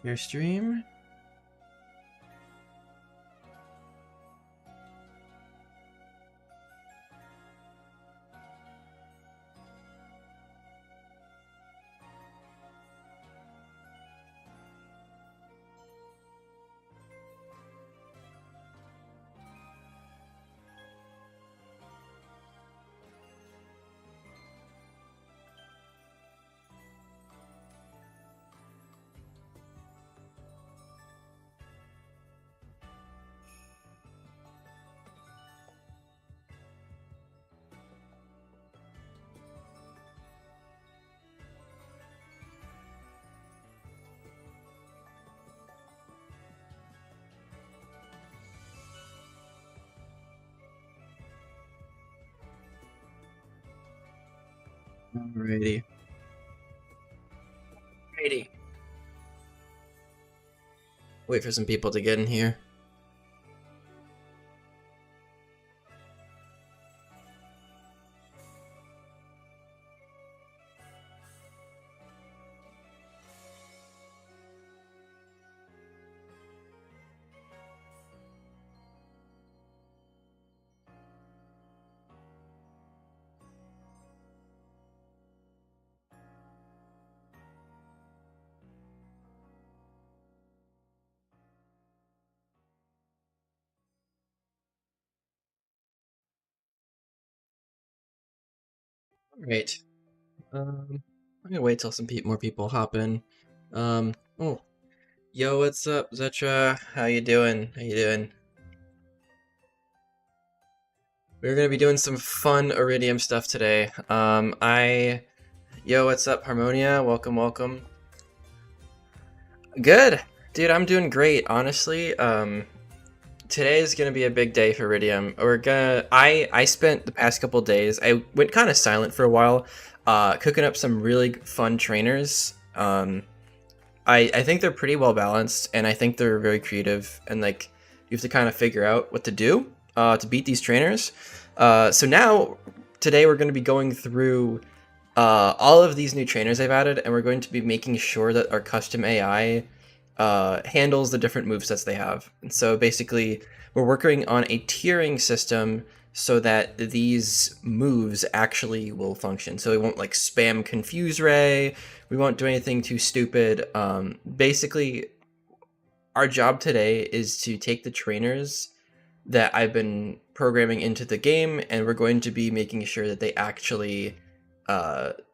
Share stream. Alrighty. Alrighty. Wait for some people to get in here. Alright. I'm gonna wait till some more people hop in. Oh, yo, what's up, Zetra? How you doing? How you doing? We're gonna be doing some fun Iridium stuff today. Yo, what's up, Harmonia? Welcome, welcome. Good, dude. I'm doing great, honestly. Today is gonna be a big day for Iridium. I spent the past couple days. I went kind of silent for a while, cooking up some really fun trainers. I think they're pretty well balanced, and I think they're very creative. And like, you have to kind of figure out what to do to beat these trainers. So now, today we're going to be going through all of these new trainers I've added, and we're going to be making sure that our custom AI handles the different movesets they have. And so basically, we're working on a tiering system so that these moves actually will function. So we won't like spam Confuse Ray, we won't do anything too stupid. Basically, our job today is to take the trainers that I've been programming into the game, and we're going to be making sure that they actually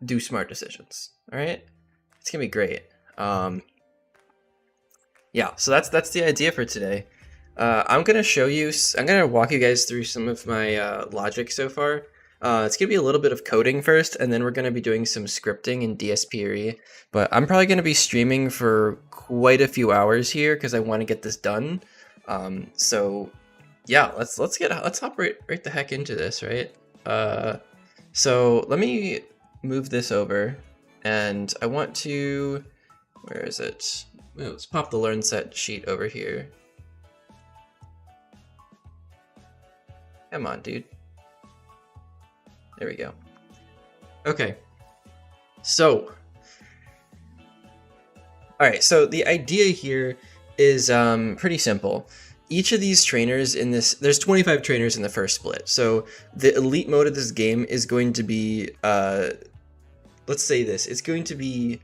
do smart decisions. All right, it's gonna be great. Yeah, so that's the idea for today. I'm gonna walk you guys through some of my logic so far. It's gonna be a little bit of coding first, and then we're gonna be doing some scripting in DSPRE. But I'm probably gonna be streaming for quite a few hours here because I want to get this done. So yeah, let's hop right the heck into this, right? So let me move this over, and I want to, where is it? Let's pop the learn set sheet over here. Come on, dude. There we go. Okay. So, all right. So the idea here is pretty simple. Each of these trainers in this, there's 25 trainers in the first split. So the elite mode of this game is going to be, let's say this, it's going to be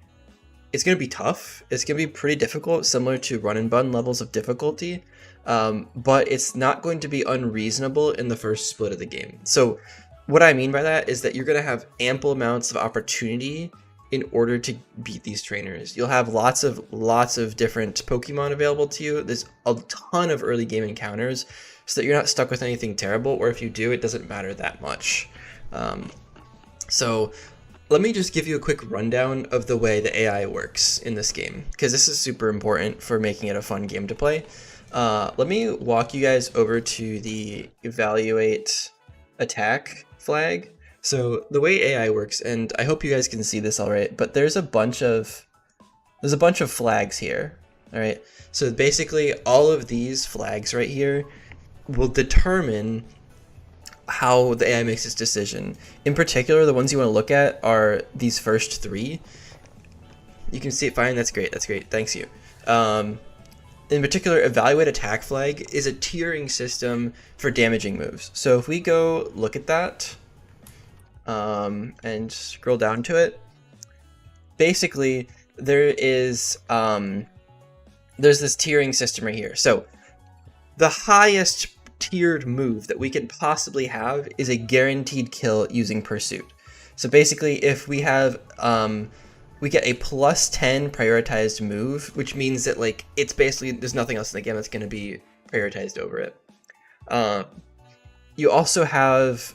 tough. It's going to be pretty difficult, similar to run and bun levels of difficulty. But it's not going to be unreasonable in the first split of the game. So what I mean by that is that you're going to have ample amounts of opportunity in order to beat these trainers. You'll have lots of different Pokemon available to you. There's a ton of early game encounters so that you're not stuck with anything terrible, or if you do, it doesn't matter that much. So let me just give you a quick rundown of the way the AI works in this game, because this is super important for making it a fun game to play. Let me walk you guys over to the evaluate attack flag. So the way AI works, and I hope you guys can see this all right, but there's a bunch of flags here. All right. So basically all of these flags right here will determine how the AI makes its decision. In particular, the ones you want to look at are these first three. You can see it fine. That's great. That's great. Thanks you. In particular, evaluate attack flag is a tiering system for damaging moves. So if we go look at that and scroll down to it, basically there is there's this tiering system right here. So the highest tiered move that we can possibly have is a guaranteed kill using Pursuit. So basically, if we have we get a +10 prioritized move, which means that like it's basically there's nothing else in the game that's going to be prioritized over it. You also have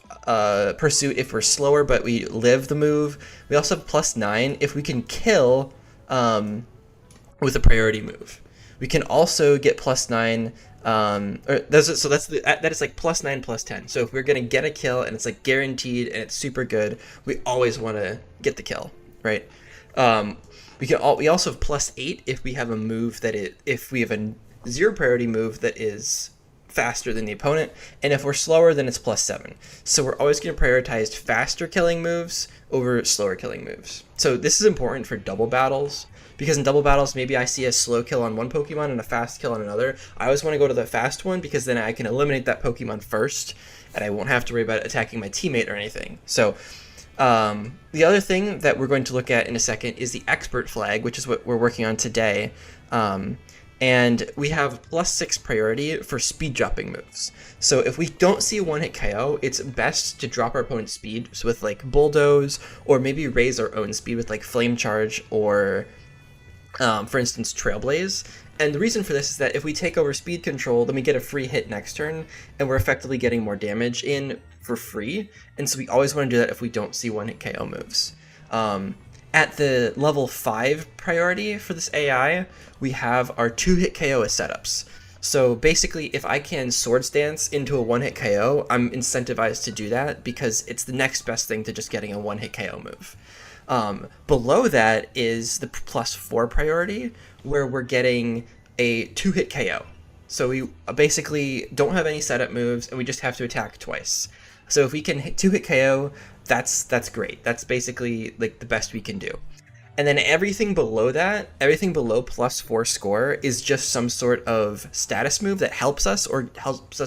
Pursuit if we're slower but we live the move. We also have +9 if we can kill with a priority move. We can also get +9. That is like +9 +10. So if we're gonna get a kill and it's like guaranteed and it's super good, we always want to get the kill, right? We also have +8 if we have a move if we have a 0 priority move that is faster than the opponent, and if we're slower, then it's +7. So we're always going to prioritize faster killing moves over slower killing moves. So this is important for double battles, because in double battles, maybe I see a slow kill on one Pokemon and a fast kill on another. I always want to go to the fast one because then I can eliminate that Pokemon first, and I won't have to worry about attacking my teammate or anything. So the other thing that we're going to look at in a second is the expert flag, which is what we're working on today. And we have +6 priority for speed dropping moves. So if we don't see a one-hit KO, it's best to drop our opponent's speed with like Bulldoze, or maybe raise our own speed with like Flame Charge or, for instance, Trailblaze. And the reason for this is that if we take over speed control, then we get a free hit next turn, and we're effectively getting more damage in for free. And so we always want to do that if we don't see one-hit KO moves. At the level 5 priority for this AI, we have our 2-hit KO as setups. So basically, if I can Swords Dance into a 1-hit KO, I'm incentivized to do that because it's the next best thing to just getting a 1-hit KO move. Below that is the +4 priority, where we're getting a 2-hit KO. So we basically don't have any setup moves, and we just have to attack twice. So if we can 2-hit KO, that's great. That's basically like the best we can do. And then everything below that, everything below +4 score is just some sort of status move that helps us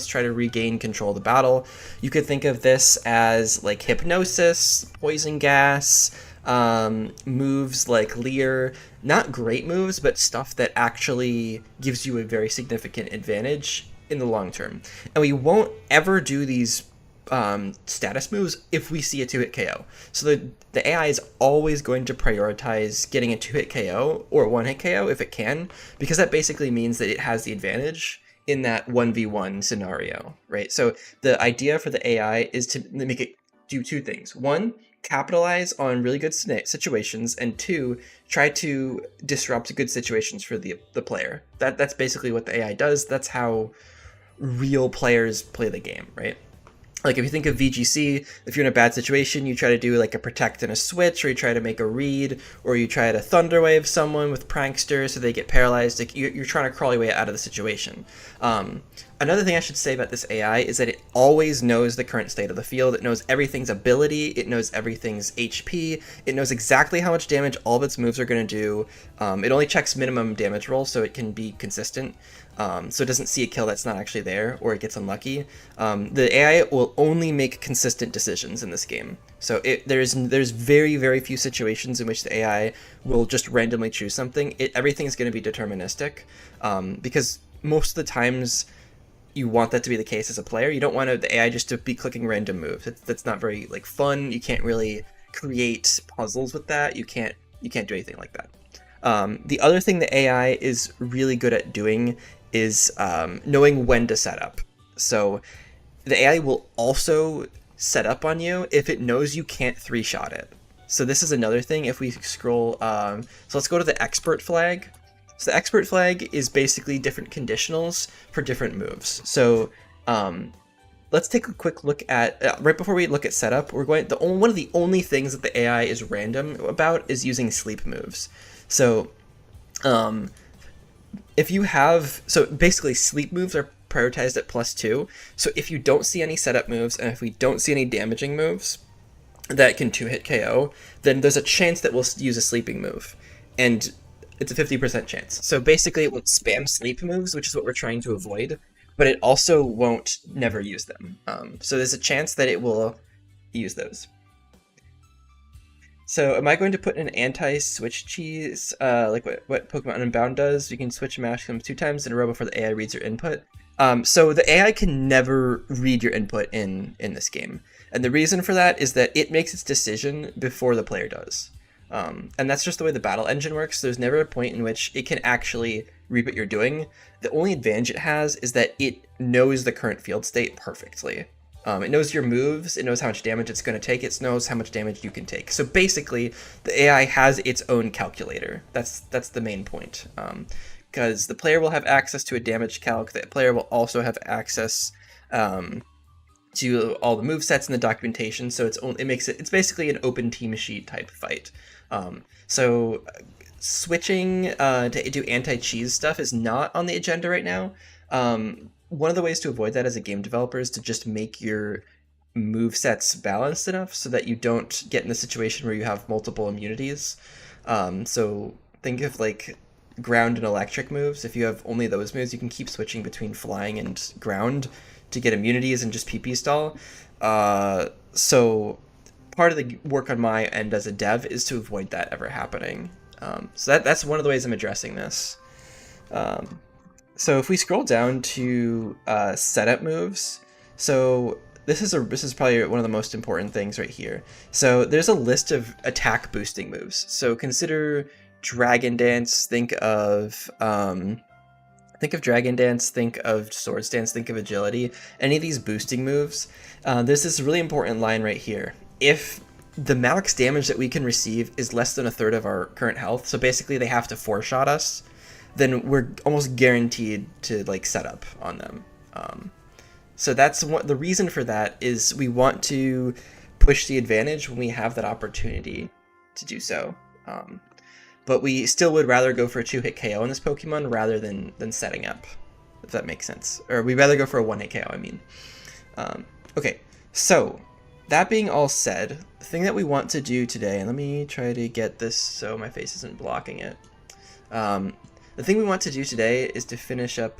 try to regain control of the battle. You could think of this as like Hypnosis, Poison Gas, moves like Leer. Not great moves, but stuff that actually gives you a very significant advantage in the long term. And we won't ever do these status moves if we see a 2-hit KO. So the AI is always going to prioritize getting a 2-hit KO or a 1-hit KO if it can, because that basically means that it has the advantage in that 1v1 scenario, right? So the idea for the AI is to make it do two things. One, capitalize on really good situations, and two, try to disrupt good situations for the player. That's basically what the AI does. That's how real players play the game, right? Like if you think of VGC, if you're in a bad situation, you try to do like a protect and a switch, or you try to make a read, or you try to thunderwave someone with prankster so they get paralyzed. Like you're trying to crawl your way out of the situation. Another thing I should say about this AI is that it always knows the current state of the field. It knows everything's ability. It knows everything's HP. It knows exactly how much damage all of its moves are going to do. It only checks minimum damage rolls so it can be consistent. So it doesn't see a kill that's not actually there, or it gets unlucky. The AI will only make consistent decisions in this game. So there's very, very few situations in which the AI will just randomly choose something. Everything is going to be deterministic, because most of the times you want that to be the case as a player. You don't want the AI just to be clicking random moves. That's not very like fun. You can't really create puzzles with that. You can't do anything like that. The other thing the AI is really good at doing is knowing when to set up. So the AI will also set up on you if it knows you can't 3-shot it. So this is another thing. If we scroll, so let's go to the expert flag. So the expert flag is basically different conditionals for different moves. So let's take a quick look at, right before we look at setup, one of the only things that the AI is random about is using sleep moves. So basically sleep moves are prioritized at +2. So if you don't see any setup moves, and if we don't see any damaging moves that can 2-hit KO, then there's a chance that we'll use a sleeping move. And It's a 50% chance. So basically, it won't spam sleep moves, which is what we're trying to avoid, but it also won't never use them. So there's a chance that it will use those. So am I going to put an anti-switch cheese, like what Pokemon Unbound does? You can switch and mash them 2 times in a row before the AI reads your input. So the AI can never read your input in this game. And the reason for that is that it makes its decision before the player does. And that's just the way the battle engine works. There's never a point in which it can actually read what you're doing. The only advantage it has is that it knows the current field state perfectly. It knows your moves, it knows how much damage it's going to take, it knows how much damage you can take. So basically, the AI has its own calculator. That's the main point. Because the player will have access to a damage calc, the player will also have access to all the movesets and the documentation, so it's basically an open team sheet type fight. So switching to do anti-cheese stuff is not on the agenda right now. One of the ways to avoid that as a game developer is to just make your move sets balanced enough so that you don't get in the situation where you have multiple immunities. So think of like ground and electric moves. If you have only those moves, you can keep switching between flying and ground to get immunities and just PP stall. So part of the work on my end as a dev is to avoid that ever happening. So that's one of the ways I'm addressing this. So if we scroll down to setup moves, so this is probably one of the most important things right here. So there's a list of attack boosting moves. So consider Dragon Dance. Think of Dragon Dance. Think of Sword Stance. Think of Agility. Any of these boosting moves. There's this really important line right here. If the max damage that we can receive is less than a third of our current health, so basically they have to 4-shot us, then we're almost guaranteed to like set up on them. So that's the reason for that is we want to push the advantage when we have that opportunity to do so. But we still would rather go for a 2-hit KO in this Pokemon rather than setting up, if that makes sense. Or we'd rather go for a 1-hit KO, I mean. Okay, so that being all said, the thing that we want to do today, and let me try to get this so my face isn't blocking it. The thing we want to do today is to finish up...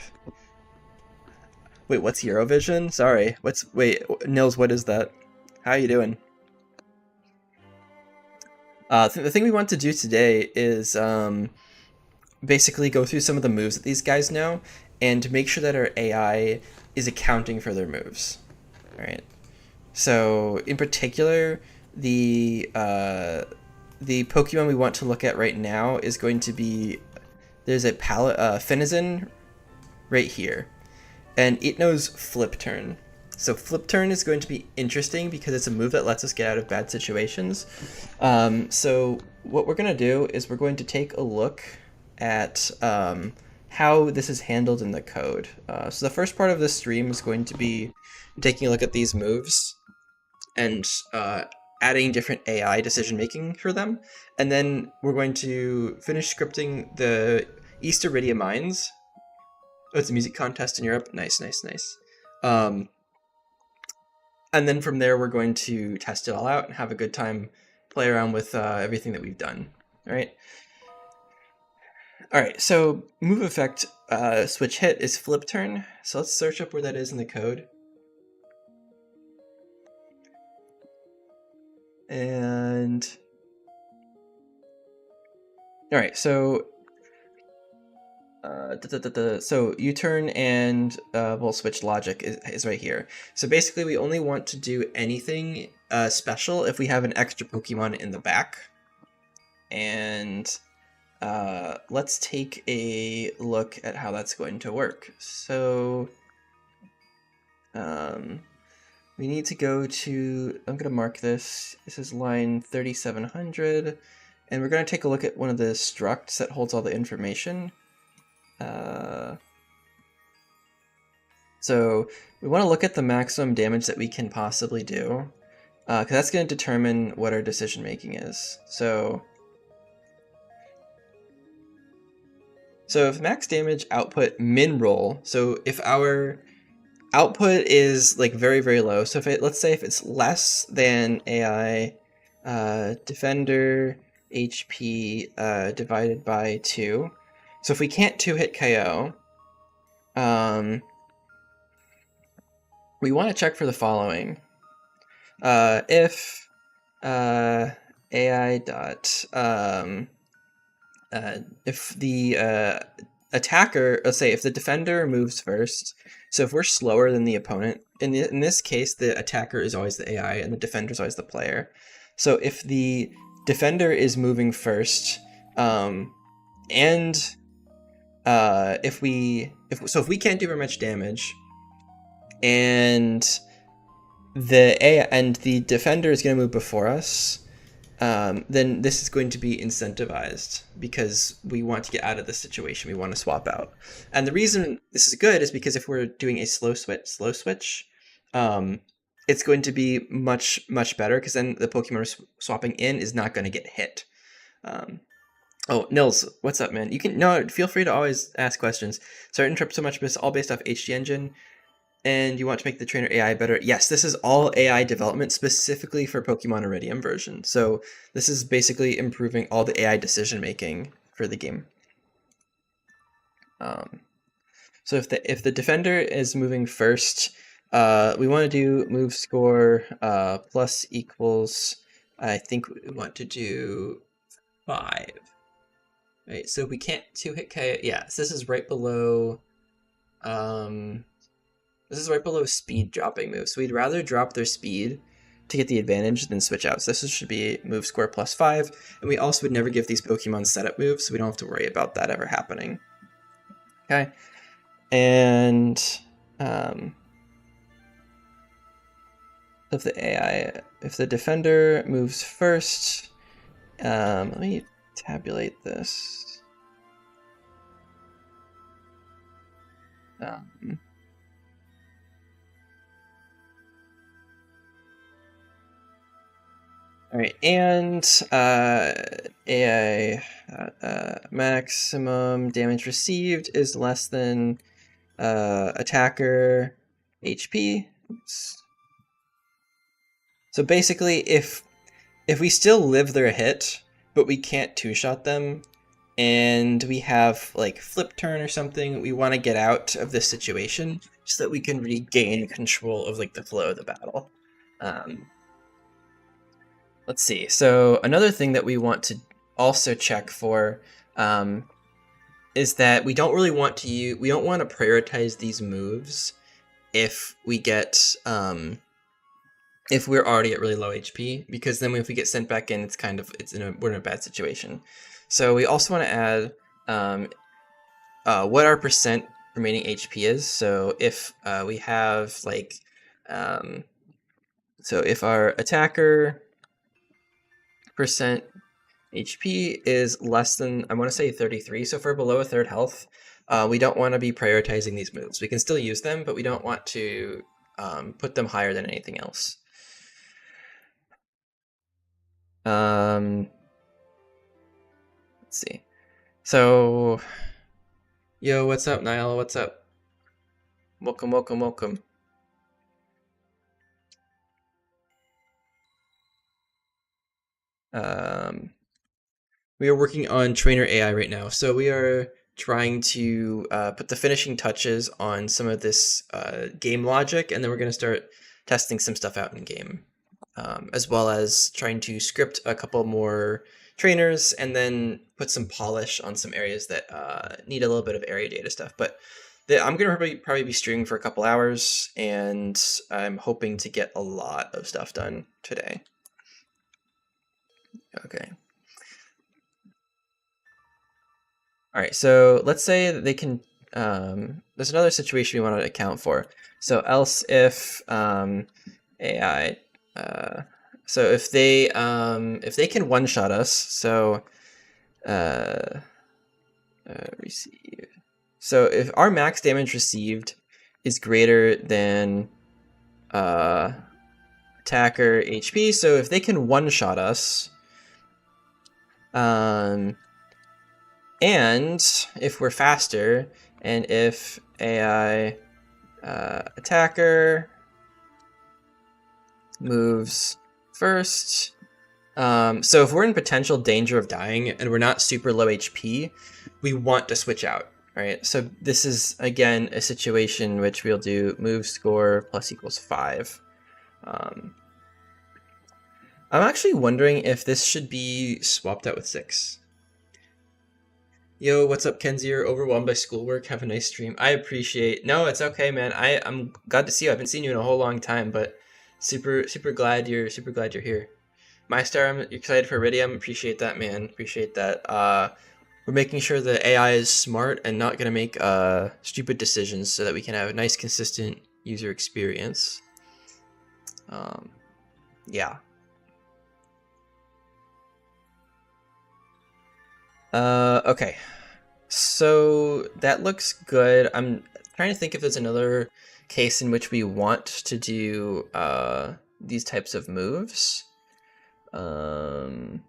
Wait, what's Eurovision? Sorry. Wait, Nils, what is that? How are you doing? The thing we want to do today is basically go through some of the moves that these guys know and make sure that our AI is accounting for their moves. All right. So in particular, the Pokemon we want to look at right now is going to be... There's a Finizen right here, and it knows Flip Turn. So Flip Turn is going to be interesting because it's a move that lets us get out of bad situations. So what we're going to do is we're going to take a look at how this is handled in the code. So the first part of this stream is going to be taking a look at these moves and adding different AI decision making for them. And then we're going to finish scripting the East Iridium mines. Oh, it's a music contest in Europe. Nice, nice, nice. And then from there, we're going to test it all out and have a good time, play around with everything that we've done. All right. All right. So move effect switch hit is Flip Turn. So let's search up where that is in the code. And all right, so so U-turn and we'll switch logic is right here. So basically, we only want to do anything special if we have an extra Pokemon in the back. And let's take a look at how that's going to work. So we need to go to, I'm going to mark this. This is line 3700. And we're going to take a look at one of the structs that holds all the information. So we want to look at the maximum damage that we can possibly do. Because that's going to determine what our decision making is. So if max damage output min roll, so if our output is like very, very low, so if let's say if it's less than AI defender HP divided by 2. So if we can't 2-hit KO, we want to check for the following. If AI dot if the attacker, let's say if the defender moves first, so if we're slower than the opponent, in this case the attacker is always the AI and the defender is always the player. So if the defender is moving first, and if we can't do very much damage, and the defender is going to move before us, then this is going to be incentivized because we want to get out of this situation. We want to swap out. And the reason this is good is because if we're doing a slow switch, it's going to be much, much better because then the Pokemon we're swapping in is not going to get hit. Oh, Nils, what's up, man? Feel free to always ask questions. Sorry to interrupt so much, but it's all based off HD Engine. And you want to make the trainer AI better? Yes, this is all AI development specifically for Pokemon Iridium version. So this is basically improving all the AI decision making for the game. So if the defender is moving first, we want to do move score plus equals. I think we want to do 5. Right. So we can't 2-hit KO. Yeah. So this is right below. This is right below speed dropping moves. So we'd rather drop their speed to get the advantage than switch out. So this should be move score plus 5. And we also would never give these Pokemon setup moves, so we don't have to worry about that ever happening. Okay. And if the defender moves first, let me tabulate this. All right, and AI maximum damage received is less than attacker HP. Oops. So basically, if we still live their hit, but we can't 2-shot them, and we have like flip turn or something, we want to get out of this situation so that we can regain control of like the flow of the battle. Let's see. So another thing that we want to also check for is that we don't really want to we don't want to prioritize these moves if we get if we're already at really low HP, because then if we get sent back in, we're in a bad situation. So we also want to add what our percent remaining HP is. So if we have like so if our attacker percent HP is less than, I want to say 33, so if we're below a third health, we don't want to be prioritizing these moves. We can still use them, but we don't want to put them higher than anything else. Let's see. So, yo, what's up, Niall? What's up? Welcome, welcome, welcome. We are working on trainer AI right now. So we are trying to put the finishing touches on some of this game logic, and then we're going to start testing some stuff out in game, as well as trying to script a couple more trainers and then put some polish on some areas that need a little bit of area data stuff. But I'm going to probably be streaming for a couple hours, and I'm hoping to get a lot of stuff done today. Okay. All right, so let's say that they can, there's another situation we want to account for. So else if AI, so if they can one-shot us, so receive. So if our max damage received is greater than attacker HP, so if they can one-shot us, and if we're faster, and if AI attacker moves first, So if we're in potential danger of dying and we're not super low HP, we want to switch out, right? So this is, again, a situation in which we'll do move score plus equals 5. I'm actually wondering if this should be swapped out with 6. Yo, what's up, Kenzie? You're overwhelmed by schoolwork. Have a nice stream. I appreciate. No, it's okay, man. I'm glad to see you. I haven't seen you in a whole long time, but super glad you're here. My star, I'm excited for Iridium. Appreciate that, man. Appreciate that. We're making sure the AI is smart and not gonna make stupid decisions, so that we can have a nice, consistent user experience. Yeah. Okay. So that looks good. I'm trying to think if there's another case in which we want to do these types of moves. I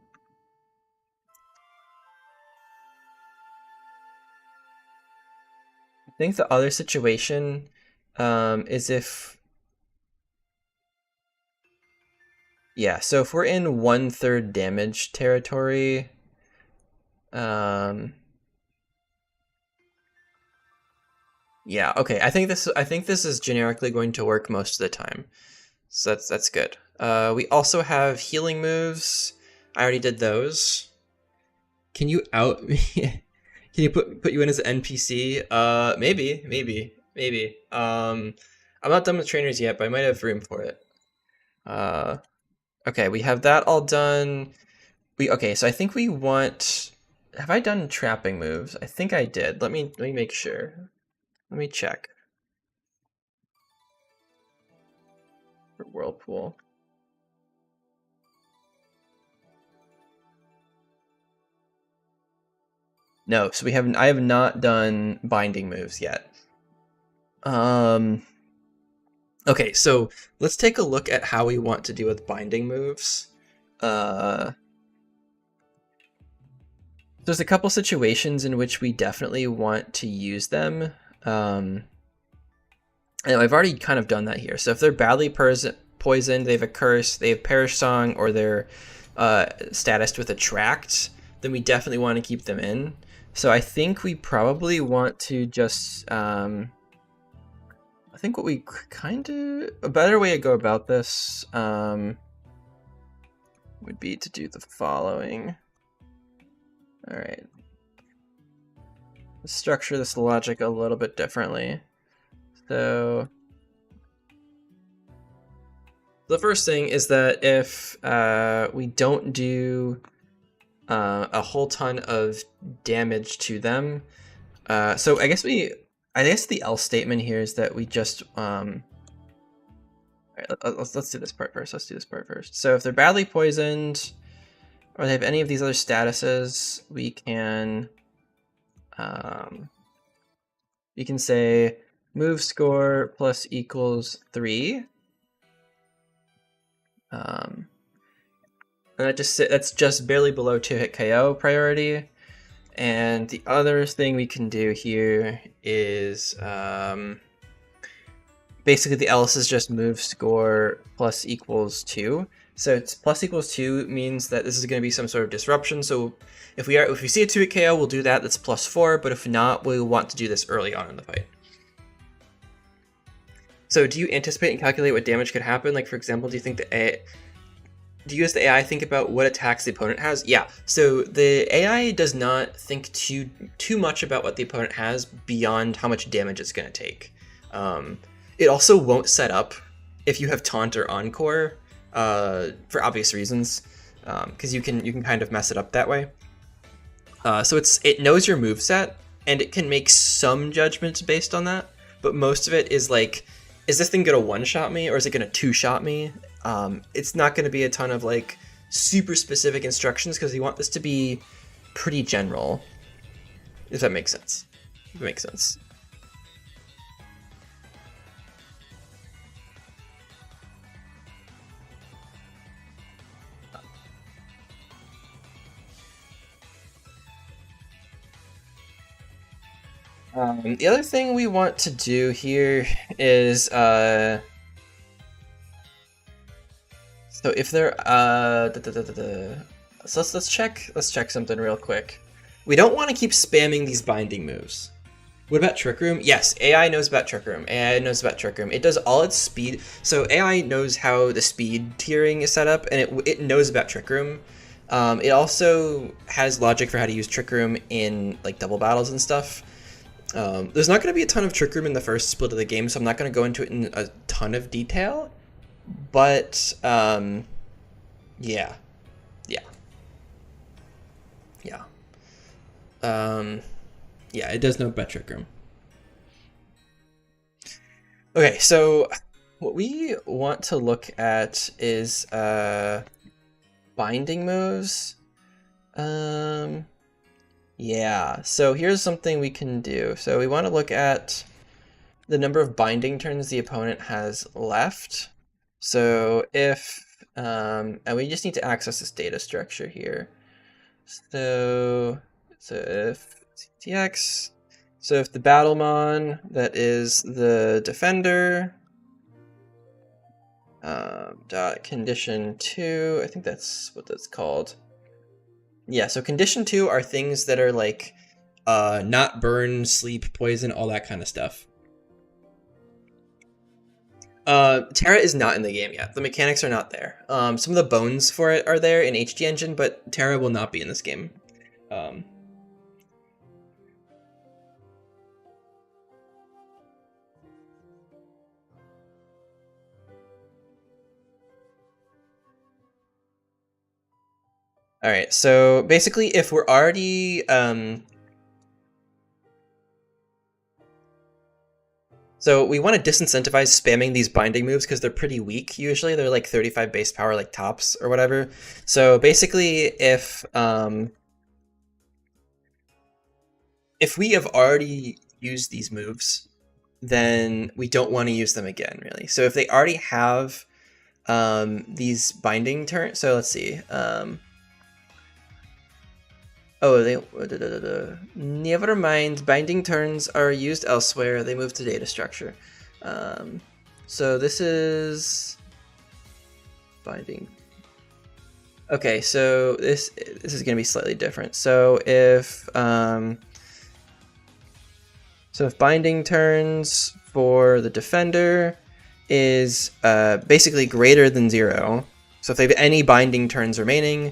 think the other situation is if... Yeah, so if we're in 1/3 damage territory, yeah, okay. I think this is generically going to work most of the time. So that's good. We also have healing moves. I already did those. Can you out Can you put you in as an NPC? Maybe. I'm not done with trainers yet, but I might have room for it. Okay, we have that all done. Okay, so I think we want... Have I done trapping moves? I think I did. Let me make sure. Let me check. For Whirlpool. No, so I have not done binding moves yet. Okay, so let's take a look at how we want to deal with binding moves. There's a couple situations in which we definitely want to use them. And I've already kind of done that here. So if they're badly poisoned, they have a curse, they have Perish Song, or they're statused with Attract, then we definitely want to keep them in. So I think we probably want to just... I think what we kind of... A better way to go about this would be to do the following. Alright. Let's structure this logic a little bit differently. So the first thing is that if we don't do a whole ton of damage to them, so I guess the else statement here is that we just alright, let's do this part first. So if they're badly poisoned, or they have any of these other statuses, we can say move score plus equals 3. And that's just barely below 2-hit KO priority. And the other thing we can do here is basically the else is just move score plus equals 2. So it's plus equals 2 means that this is going to be some sort of disruption. So if we see a 2-hit KO, we'll do that. That's plus 4. But if not, we'll want to do this early on in the fight. So do you anticipate and calculate what damage could happen? Like, for example, do you you as the AI think about what attacks the opponent has? Yeah. So the AI does not think too much about what the opponent has beyond how much damage it's going to take. It also won't set up if you have taunt or encore. For obvious reasons, because you can kind of mess it up that way. So it knows your moveset, and it can make some judgments based on that, but most of it is like, is this thing gonna one-shot me, or is it gonna two-shot me? It's not gonna be a ton of like super specific instructions, because you want this to be pretty general, if that makes sense. It makes sense. The other thing we want to do here is So if they're so let's check something real quick. We don't want to keep spamming these binding moves. What about Trick Room? Yes, AI knows about Trick Room. AI knows about Trick Room. It does all its speed. So AI knows how the speed tiering is set up, and it knows about Trick Room. It also has logic for how to use Trick Room in like double battles and stuff. There's not going to be a ton of Trick Room in the first split of the game, so I'm not going to go into it in a ton of detail. But yeah, yeah, yeah, yeah. It does know about Trick Room. Okay, so what we want to look at is binding moves. Yeah, so here's something we can do. So we want to look at the number of binding turns the opponent has left. So if, and we just need to access this data structure here. So if CTX, so if the Battlemon, that is the defender, dot condition 2, I think that's what that's called. Yeah, so condition 2 are things that are like not burn, sleep, poison, all that kind of stuff. Terra is not in the game yet. The mechanics are not there. Some of the bones for it are there in HD Engine, but Terra will not be in this game. All right, so basically, if we're already so we want to disincentivize spamming these binding moves because they're pretty weak. Usually, they're like 35 base power, like tops or whatever. So basically, if we have already used these moves, then we don't want to use them again, really. So if they already have these binding turns, so let's see. Oh, never mind. Binding turns are used elsewhere. They move to data structure. So this is binding. Okay, so this is going to be slightly different. So if binding turns for the defender is basically greater than 0, so if they have any binding turns remaining,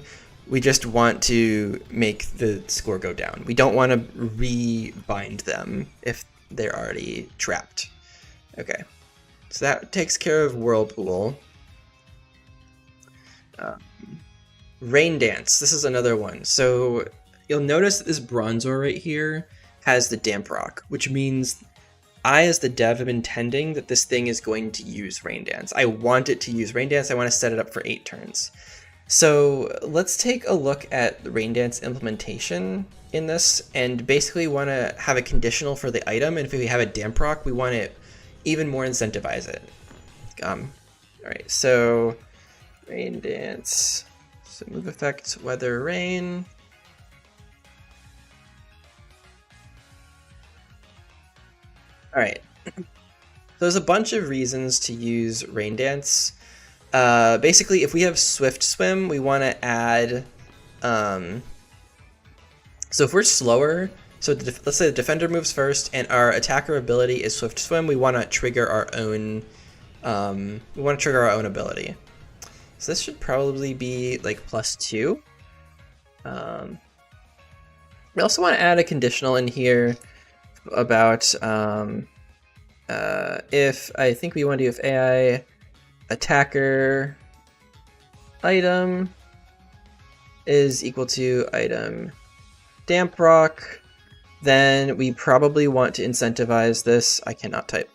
we just want to make the score go down. We don't want to re-bind them if they're already trapped. Okay, so that takes care of Whirlpool. Rain Dance, this is another one. So you'll notice that this Bronzor right here has the Damp Rock, which means I, as the dev, am intending that this thing is going to use Rain Dance. I want it to use Rain Dance. I want to set it up for 8 turns. So let's take a look at the Rain Dance implementation in this, and basically want to have a conditional for the item, and if we have a Damp Rock, we want to even more incentivize it. Alright, so Rain Dance, so move effect, weather, rain. Alright, there's a bunch of reasons to use Rain Dance. Basically, if we have Swift Swim, we want to add, so if we're slower, so let's say the defender moves first and our attacker ability is Swift Swim, we want to trigger our own, ability. So this should probably be like +2. We also want to add a conditional in here about, if I think we want to do if AI attacker item is equal to item Damp Rock, then we probably want to incentivize this. I cannot type.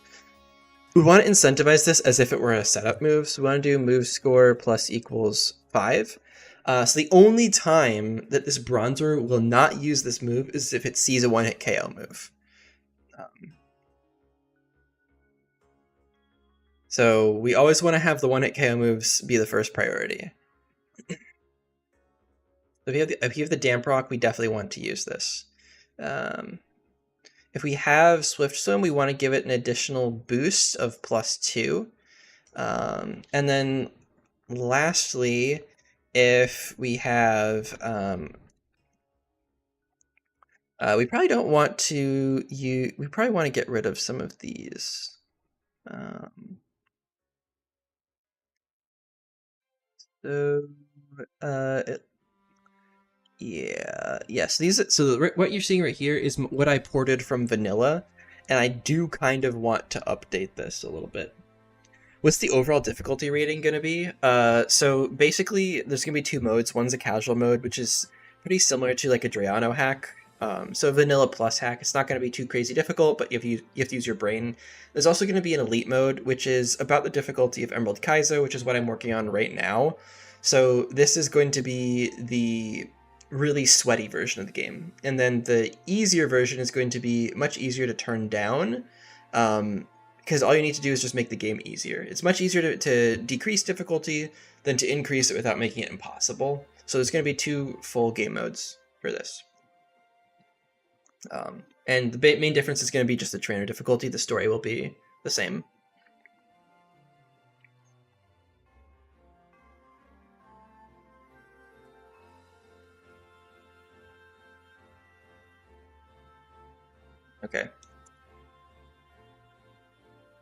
We want to incentivize this as if it were a setup move. So we want to do move score plus equals 5. So the only time that this Bronzor will not use this move is if it sees a one-hit KO move. So we always want to have the one-hit KO moves be the first priority. If you have the Damp Rock, we definitely want to use this. If we have Swift Swim, we want to give it an additional boost of +2. And then lastly, if we have, we probably don't want to we probably want to get rid of some of these. Um, so, yes, what you're seeing right here is what I ported from vanilla, and I do kind of want to update this a little bit. What's the overall difficulty rating going to be? So basically, there's going to be two modes. One's a casual mode, which is pretty similar to like a Drayano hack. So vanilla plus hack. It's not going to be too crazy difficult, but you have to use your brain. There's also going to be an elite mode, which is about the difficulty of Emerald Kaizo, which is what I'm working on right now. So this is going to be the really sweaty version of the game, and then the easier version is going to be much easier to turn down. Because all you need to do is just make the game easier. It's much easier to decrease difficulty than to increase it without making it impossible. So there's going to be two full game modes for this. And the main difference is going to be just the trainer difficulty. The story will be the same. Okay.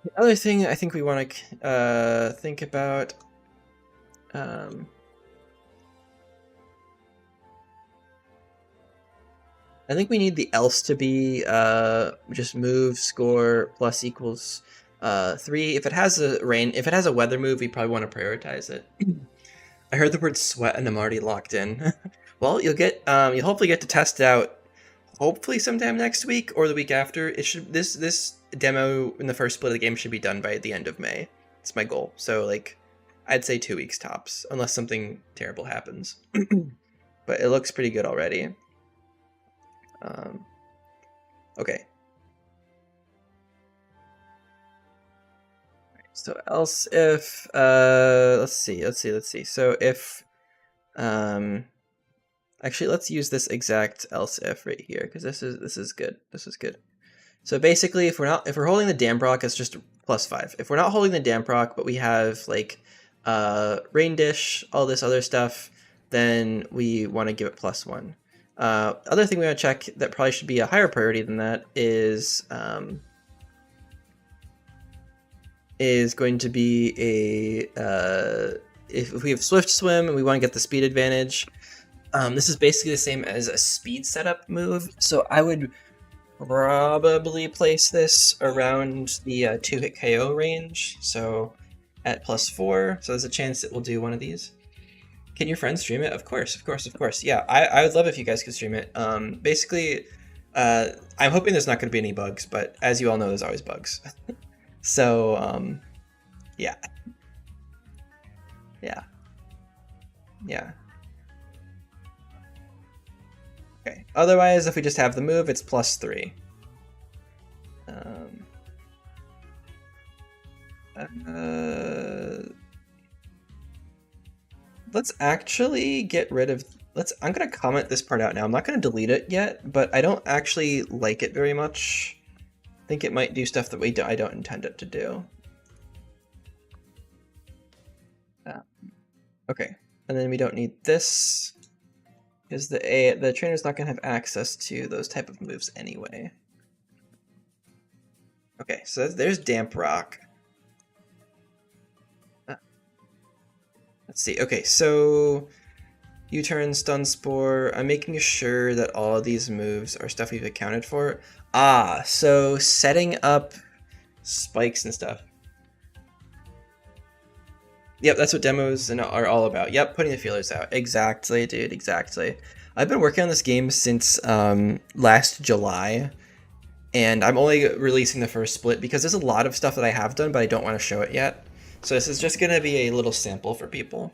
The other thing I think we want to think about, I think we need the else to be just move score plus equals 3. If it has a weather move, we probably want to prioritize it. I heard the word sweat and I'm already locked in. Well, you'll hopefully get to test it out hopefully sometime next week or the week after. It should this demo in the first split of the game should be done by the end of May. It's my goal. So like I'd say 2 weeks tops, unless something terrible happens. But it looks pretty good already. Okay. So else if let's see. So if actually let's use this exact else if right here, because this is good. This is good. So basically if we're holding the damp rock, it's just +5. If we're not holding the damp rock, but we have like rain dish, all this other stuff, then we want to give it +1. Other thing we want to check that probably should be a higher priority than that is going to be if we have swift swim and we want to get the speed advantage. This is basically the same as a speed setup move, so I would probably place this around the 2-hit KO range, so at +4, so there's a chance it will do one of these. Can your friends stream it? Of course. Yeah, I would love if you guys could stream it. Basically, I'm hoping there's not going to be any bugs, but as you all know, there's always bugs. So, yeah. Okay. Otherwise, if we just have the move, it's +3. Let's actually get rid of. I'm gonna comment this part out now. I'm not gonna delete it yet, but I don't actually like it very much. I think it might do stuff that I don't intend it to do. Okay, and then we don't need this because the trainer's not gonna have access to those type of moves anyway. Okay, so there's damp rock. Let's see. Okay, so U-turn, stun spore. I'm making sure that all of these moves are stuff we've accounted for. So setting up spikes and stuff. Yep, that's what demos are all about. Yep, putting the feelers out. Exactly, dude, exactly. I've been working on this game since last July, and I'm only releasing the first split because there's a lot of stuff that I have done, but I don't want to show it yet. So this is just going to be a little sample for people.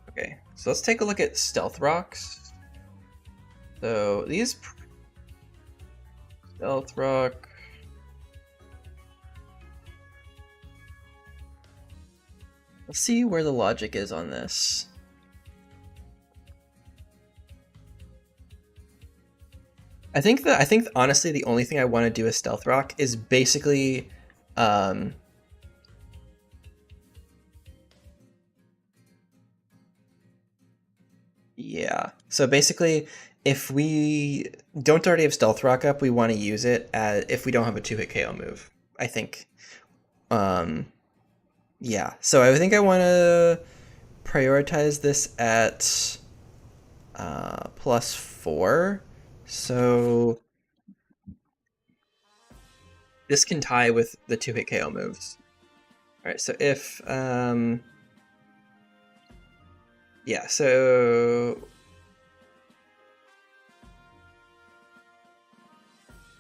Okay, so let's take a look at stealth rocks. So these stealth rock. Let's see where the logic is on this. I think honestly the only thing I want to do with Stealth Rock is basically, um, yeah. So basically, if we don't already have Stealth Rock up, we want to use it as if we don't have a 2-hit KO move. I think. Um, yeah. So I think I want to prioritize this at +4. So this can tie with the 2-hit KO moves. All right. So if yeah. So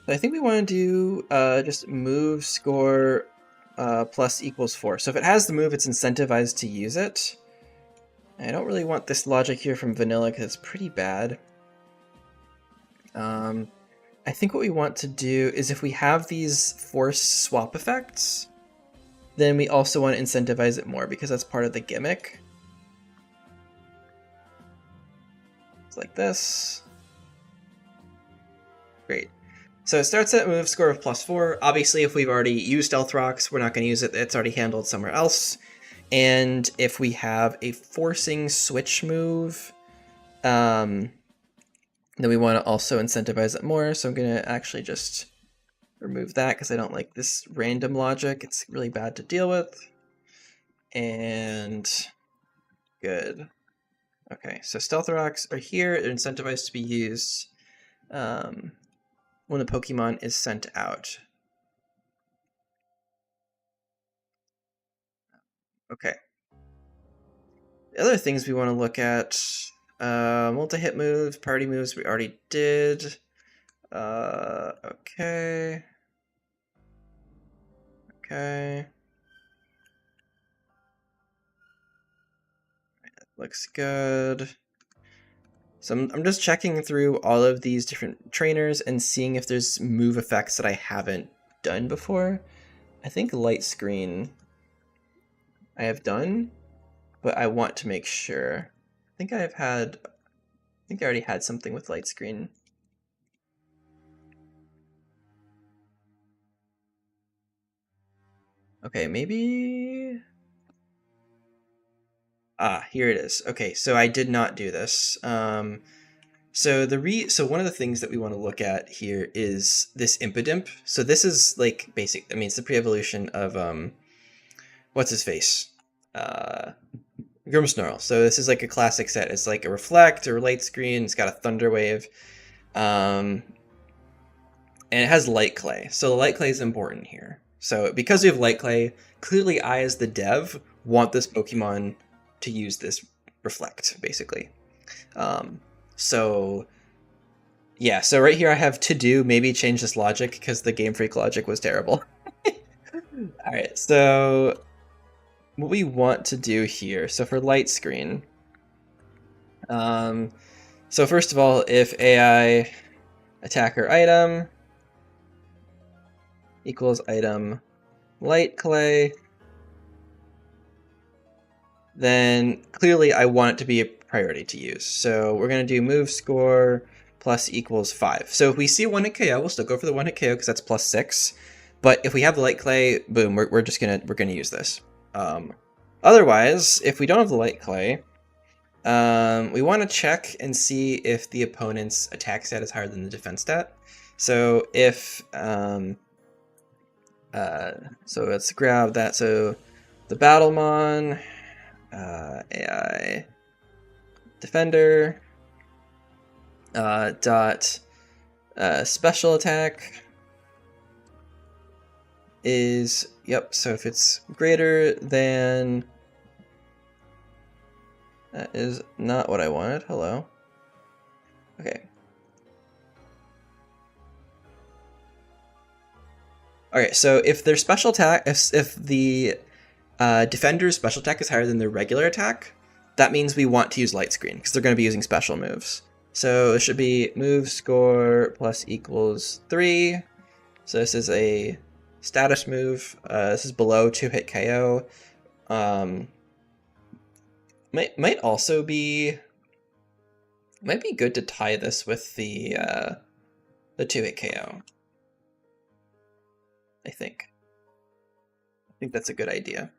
I think we want to do just move score plus equals 4. So if it has the move, it's incentivized to use it. I don't really want this logic here from vanilla because it's pretty bad. I think what we want to do is if we have these force swap effects, then we also want to incentivize it more because that's part of the gimmick. It's like this. Great. So it starts at a move score of +4. Obviously, if we've already used Stealth Rocks, we're not going to use it. It's already handled somewhere else. And if we have a forcing switch move, then we want to also incentivize it more. So I'm going to actually just remove that because I don't like this random logic. It's really bad to deal with. And good. Okay, so Stealth Rocks are here. They're incentivized to be used when the Pokemon is sent out. Okay. The other things we want to look at, multi-hit moves, party moves we already did. Okay. Okay. Looks good. So I'm just checking through all of these different trainers and seeing if there's move effects that I haven't done before. I think Light Screen I have done, but I want to make sure. I think I already had something with Light Screen. Okay, maybe... Ah, here it is. Okay, so I did not do this. So one of the things that we want to look at here is this Impidimp. So this is like basic. I mean, it's the pre-evolution of what's his face, Grimmsnarl. So this is like a classic set. It's like a reflect or light screen. It's got a thunder wave, and it has light clay. So the light clay is important here. So because we have light clay, clearly I as the dev want this Pokemon to use this reflect basically. So yeah, so right here I have to do, maybe change this logic because the Game Freak logic was terrible. All right, so what we want to do here, so for light screen, so first of all, if AI attacker item equals item light clay, then clearly I want it to be a priority to use. So we're going to do move score plus equals 5. So if we see a 1-hit KO, we'll still go for the 1-hit KO because that's +6. But if we have the light clay, boom, we're gonna use this. Otherwise, if we don't have the light clay, we want to check and see if the opponent's attack stat is higher than the defense stat. So if so let's grab that. So the Battlemon, AI defender, dot special attack is, yep, so if it's greater than, that is not what I wanted, hello. Okay. Okay, so if their special attack, if the defender's special attack is higher than their regular attack, that means we want to use light screen because they're going to be using special moves. So it should be move score plus equals 3. So this is a status move. This is below 2-hit KO. Might also be, might be good to tie this with the the 2-hit KO. I think that's a good idea.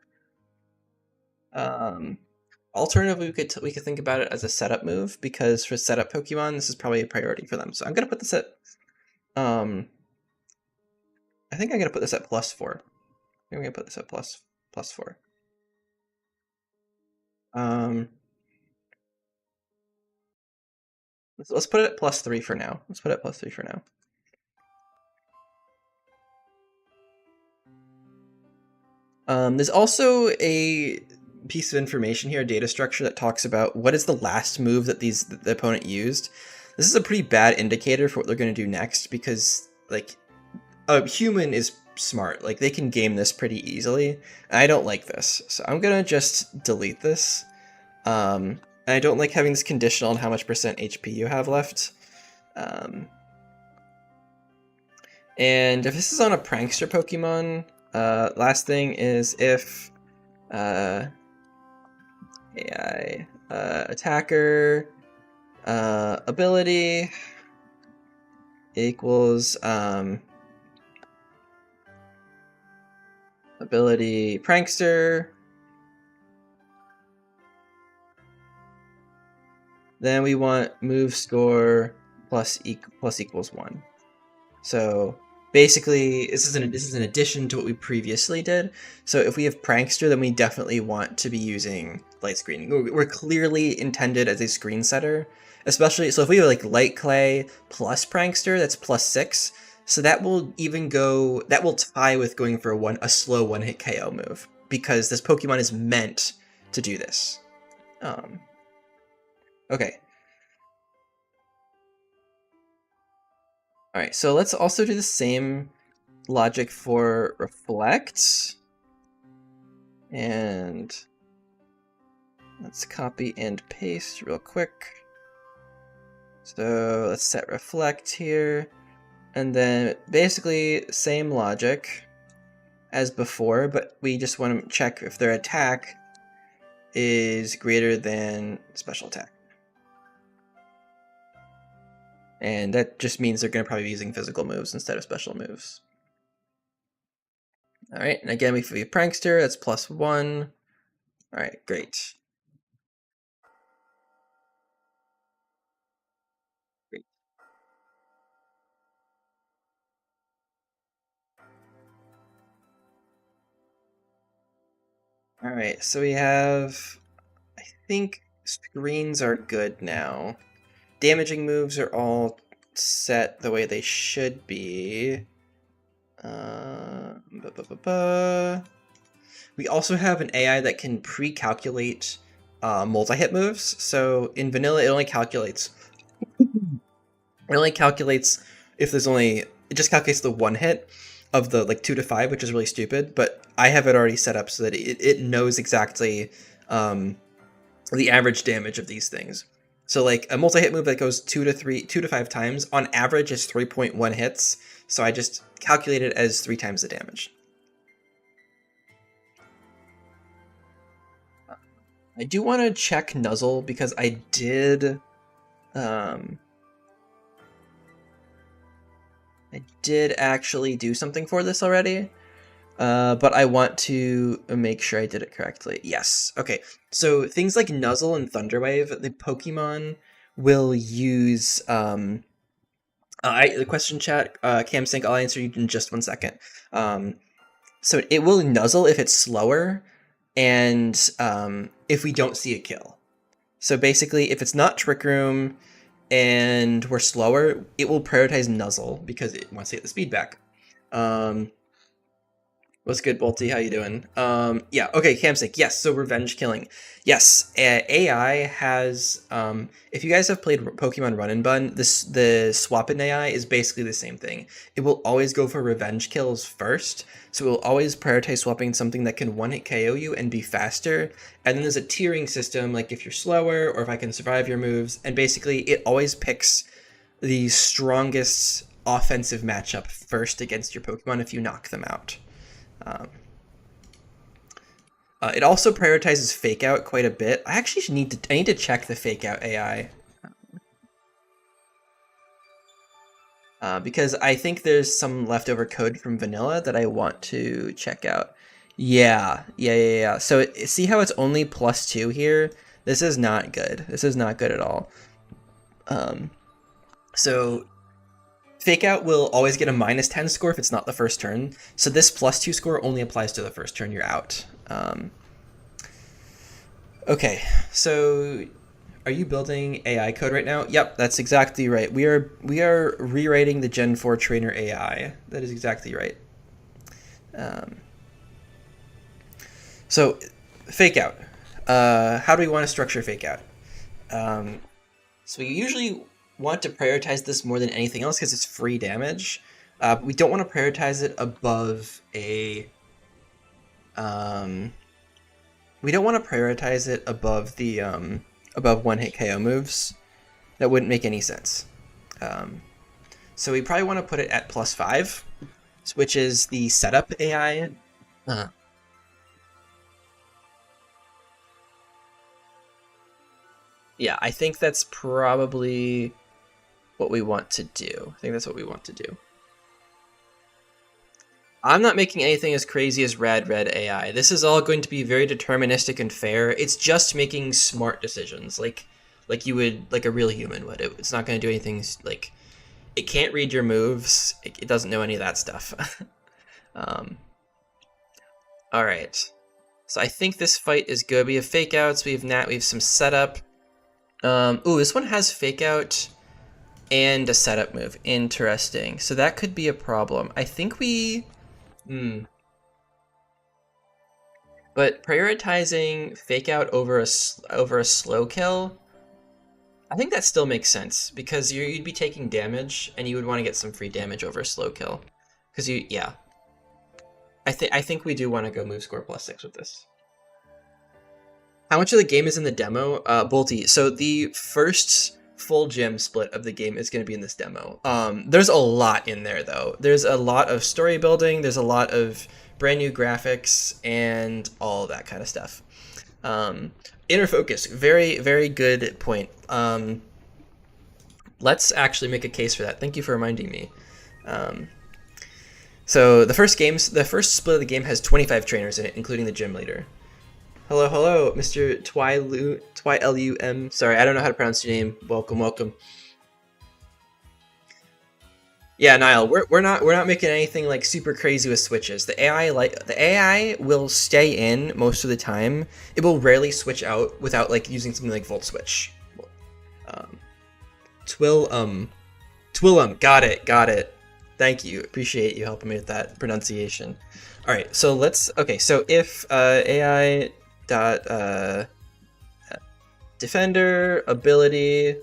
Alternatively, we could think about it as a setup move, because for setup Pokemon, this is probably a priority for them. So I'm gonna put this at, I think I'm gonna put this at +4. I'm gonna put this at +4. Let's put it at +3 for now. Let's put it at +3 for now. There's also a piece of information here, a data structure, that talks about what is the last move that the opponent used. This is a pretty bad indicator for what they're going to do next, because like a human is smart, like they can game this pretty easily, and I don't like this, so I'm gonna just delete this. And I don't like having this conditional on how much % HP you have left. And if this is on a prankster Pokemon, last thing is if AI attacker ability equals ability prankster, then we want move score plus equals 1. So basically, this is an addition to what we previously did. So if we have prankster, then we definitely want to be using light screening. We're clearly intended as a screen setter, especially so if we have like light clay plus prankster, that's +6. So that will tie with going for a slow 1-hit KO move, because this Pokemon is meant to do this. Okay. All right, so let's also do the same logic for reflect. And let's copy and paste real quick. So let's set reflect here. And then basically same logic as before, but we just want to check if their attack is greater than special attack. And that just means they're going to probably be using physical moves instead of special moves. All right, and again, if we have prankster, that's +1. All right, great. All right, so we have, I think screens are good now. Damaging moves are all set the way they should be. We also have an AI that can pre-calculate multi-hit moves. So in vanilla, it only calculates if there's only, it just calculates the one hit of the like 2 to 5, which is really stupid. But I have it already set up so that it knows exactly the average damage of these things. So like a multi-hit move that goes 2 to 5 times on average is 3.1 hits. So I just calculate it as 3 times the damage. I do want to check Nuzzle, because I did actually do something for this already. But I want to make sure I did it correctly. Yes. Okay. So things like Nuzzle and Thunderwave, the Pokemon will use. The question chat, CamSync, I'll answer you in just 1 second. So it will Nuzzle if it's slower, and if we don't see a kill. So basically, if it's not Trick Room and we're slower, it will prioritize Nuzzle because it wants to get the speed back. What's good, Bolty? How you doing? Yeah, okay, CamSync. Yes, so revenge killing. Yes, AI has, if you guys have played Pokemon Run and Bun, the swap-in AI is basically the same thing. It will always go for revenge kills first, so it will always prioritize swapping something that can one-hit KO you and be faster, and then there's a tiering system, like if you're slower, or if I can survive your moves, and basically it always picks the strongest offensive matchup first against your Pokemon if you knock them out. It also prioritizes fake out quite a bit. I actually need to check the fake out AI. because I think there's some leftover code from vanilla that I want to check out. Yeah. So see how it's only +2 here? This is not good. This is not good at all. So fake out will always get a -10 score if it's not the first turn. So this +2 score only applies to the first turn. You're out. Okay, so are you building AI code right now? Yep, that's exactly right. We are rewriting the Gen 4 trainer AI. That is exactly right. So fake out. How do we want to structure fake out? So we usually want to prioritize this more than anything else because it's free damage. We don't want to prioritize it above a. We don't want to prioritize it above the above one-hit KO moves. That wouldn't make any sense. So we probably want to put it at +5, which is the setup AI. Yeah, I think that's probably what we want to do. I think that's what we want to do. I'm not making anything as crazy as Rad Red AI. This is all going to be very deterministic and fair. It's just making smart decisions, like you would, like a real human would. It's not going to do anything like, it can't read your moves. It doesn't know any of that stuff. All right. So I think this fight is good. We have fake outs. We have some setup. Ooh, this one has fake out and a setup move. Interesting. So that could be a problem. I think we. But prioritizing fake out over a slow kill, I think that still makes sense because you'd be taking damage and you would want to get some free damage over a slow kill. Because yeah. I think we do want to go move score +6 with this. How much of the game is in the demo? Bolty. So the first full gem split of the game is going to be in this demo. There's a lot in there though. There's a lot of story building. There's a lot of brand new graphics and all that kind of stuff. Inner focus. Very, very good point. Let's actually make a case for that. Thank you for reminding me. So the first split of the game has 25 trainers in it, including the gym leader. Hello, Mr. Twilum. Sorry, I don't know how to pronounce your name. Welcome. Yeah, Niall, we're not making anything like super crazy with switches. The AI will stay in most of the time. It will rarely switch out without like using something like Volt Switch. Twilum, got it. Thank you. Appreciate you helping me with that pronunciation. All right, so so if AI dot defender ability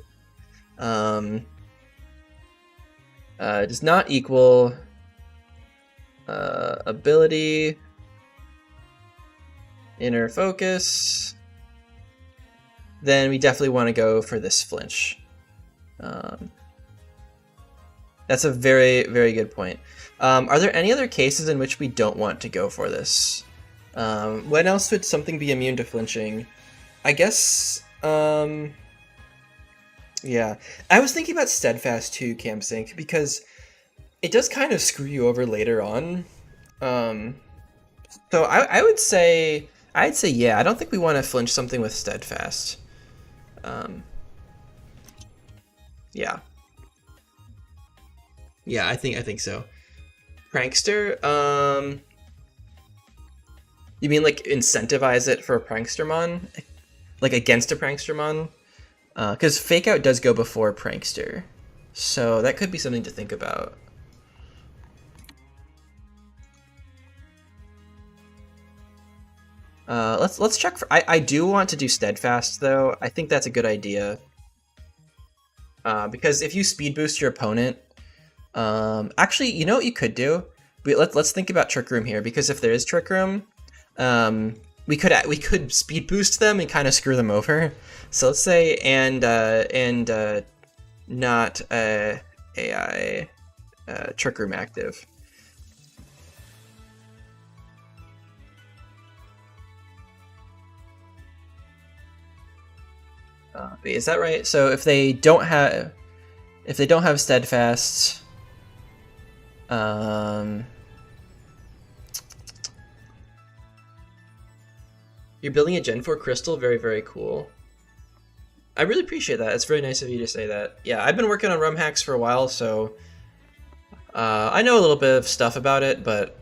does not equal ability inner focus, then we definitely want to go for this flinch. That's a very, very good point. Are there any other cases in which we don't want to go for this? When else would something be immune to flinching? I guess, yeah. I was thinking about Steadfast too, CamSync, because it does kind of screw you over later on. So I'd say yeah, I don't think we want to flinch something with Steadfast. Yeah. Yeah, I think so. Prankster, you mean like incentivize it for a Prankstermon? Like against a Prankstermon? Because Fake Out does go before Prankster. So that could be something to think about. Let's check for. I do want to do Steadfast though. I think that's a good idea. Because if you speed boost your opponent, actually, you know what you could do? Let's think about Trick Room here, because if there is Trick Room, we could speed boost them and kind of screw them over. So let's say not AI Trick Room active. Is that right? So if they don't have Steadfast, Um, you're building a Gen 4 crystal? Very, very cool. I really appreciate that. It's very nice of you to say that. Yeah, I've been working on rum hacks for a while, so I know a little bit of stuff about it, but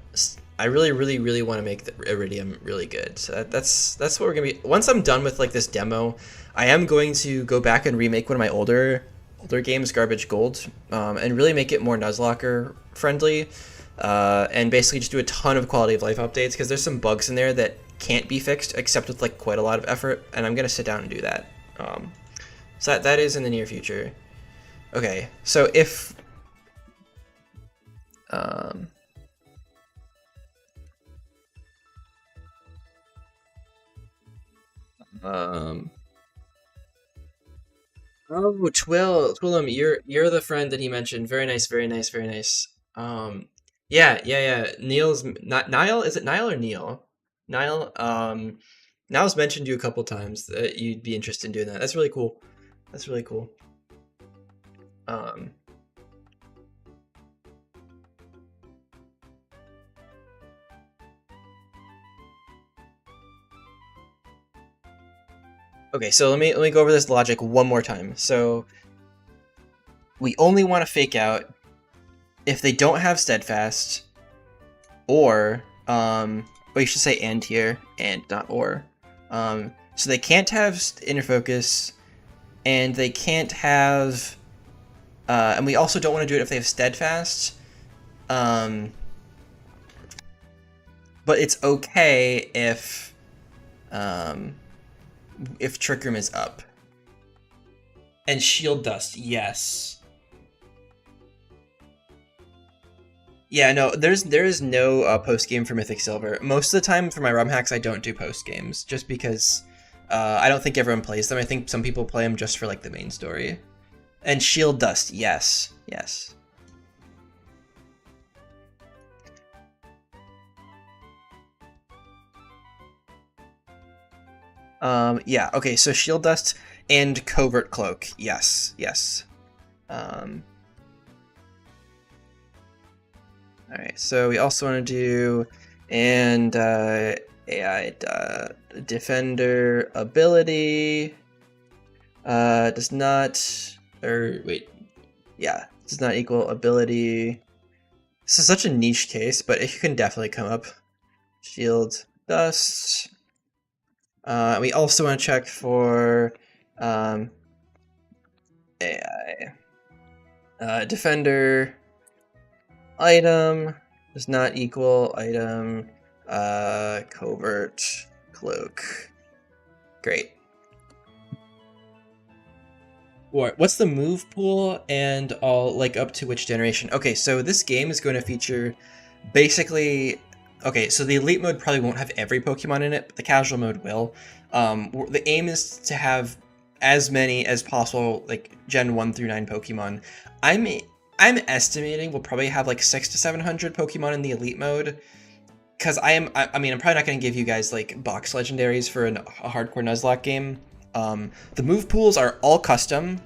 I really, really, really want to make the Iridium really good. So that's what we're gonna be. Once I'm done with like this demo, I am going to go back and remake one of my older games, Garbage Gold, and really make it more Nuzlocke friendly, and basically just do a ton of quality of life updates because there's some bugs in there that can't be fixed except with like quite a lot of effort, and I'm gonna sit down and do that. So that is in the near future. Okay, so if um, um, oh, Twillum, you're the friend that he mentioned. Very nice, very nice, very nice. Yeah, yeah, yeah. Neil's not Niall. Is it Niall or Neil? Niall. Niall's mentioned you a couple times that you'd be interested in doing that. That's really cool. That's really cool. Um, okay, so let me go over this logic one more time. So we only want to fake out if they don't have steadfast, or well, you should say and here and not or. So they can't have inner focus, and they can't have, and we also don't want to do it if they have steadfast. Um, but it's okay if Trick Room is up. And Shield Dust, yes. Yeah, no, there is no post game for Mythic Silver. Most of the time for my rum hacks, I don't do post games, just because I don't think everyone plays them. I think some people play them just for like the main story. And Shield Dust, yes, yes. Yeah, okay, so Shield Dust and Covert Cloak, yes, yes. Um, all right, so we also want to do and AI Defender ability does not, or wait, yeah, does not equal ability. This is such a niche case, but it can definitely come up. Shield Dust. We also want to check for AI Defender item does not equal item Covert Cloak. Great. What's the move pool and all like up to which generation? Okay, so this game is going to feature basically. Okay, so the elite mode probably won't have every Pokemon in it, but the casual mode will. The aim is to have as many as possible, like Gen 1 through 9 Pokemon. I'm estimating we'll probably have like 600 to 700 Pokemon in the elite mode. Because I mean, I'm probably not going to give you guys like box legendaries for a hardcore Nuzlocke game. The move pools are all custom.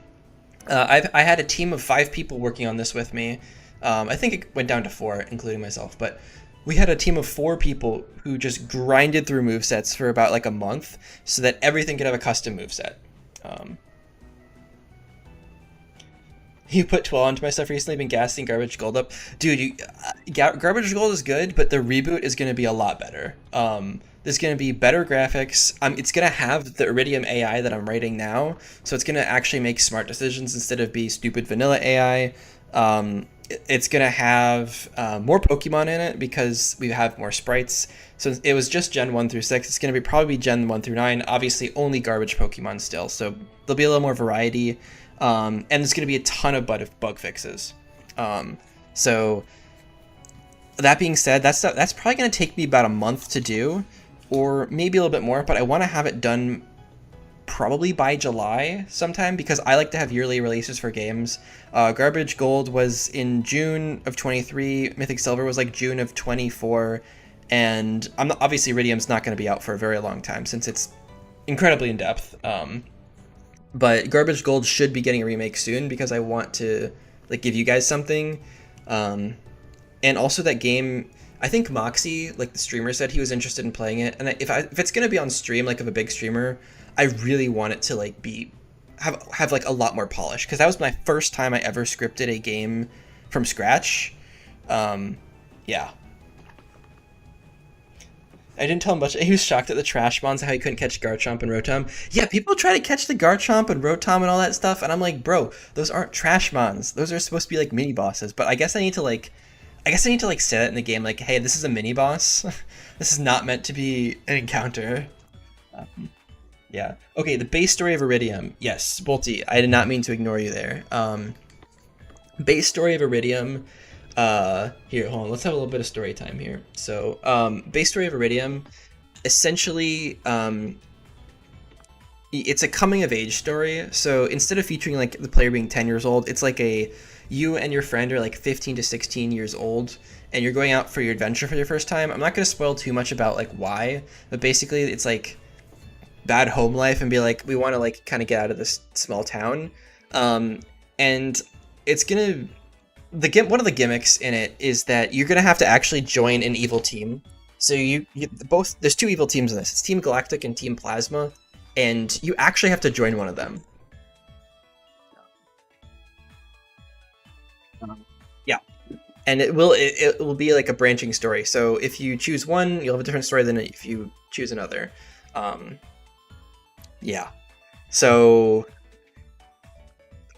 I had a team of 5 people working on this with me. I think it went down to 4, including myself, but we had a team of 4 people who just grinded through movesets for about like a month so that everything could have a custom moveset. You put 12 onto my stuff recently, been gassing Garbage Gold up. Dude, Garbage Gold is good, but the reboot is going to be a lot better. There's going to be better graphics. It's going to have the Iridium AI that I'm writing now, so it's going to actually make smart decisions instead of be stupid vanilla AI. It's going to have more Pokemon in it because we have more sprites. So it was just Gen 1 through 6. It's going to be probably Gen 1 through 9. Obviously, only garbage Pokemon still. So there'll be a little more variety. And there's going to be a ton of bug fixes. So that being said, that's probably going to take me about a month to do, or maybe a little bit more. But I want to have it done probably by July sometime because I like to have yearly releases for games. Garbage Gold was in June of 23. Mythic Silver was like June of 24. And obviously Iridium's not going to be out for a very long time since it's incredibly in depth. But Garbage Gold should be getting a remake soon because I want to like give you guys something. and also that game. I think Moxie, like the streamer, said he was interested in playing it, and if it's gonna be on stream, like of a big streamer, I really want it to like be have like a lot more polish, because that was my first time I ever scripted a game from scratch. Yeah. I didn't tell him much. He was shocked at the trash mons, how he couldn't catch Garchomp and Rotom. Yeah, people try to catch the Garchomp and Rotom and all that stuff, and I'm like, bro, those aren't trash mons. Those are supposed to be like mini bosses. But I guess I need to like say that in the game, like, hey, this is a mini boss. This is not meant to be an encounter. Yeah. Okay, the base story of Iridium. Yes, Bolty, I did not mean to ignore you there. Base story of Iridium. Here, hold on, let's have a little bit of story time here. So, base story of Iridium, essentially, it's a coming of age story. So instead of featuring like the player being 10 years old, it's like you and your friend are like 15 to 16 years old, and you're going out for your adventure for your first time. I'm not going to spoil too much about like why, but basically it's like bad home life, and be like, we want to like kind of get out of this small town. And it's gonna, one of the gimmicks in it is that you're gonna have to actually join an evil team. So you both, there's two evil teams in this. It's Team Galactic and Team Plasma, and you actually have to join one of them. Yeah, and it will be like a branching story. So if you choose one, you'll have a different story than if you choose another. Yeah, so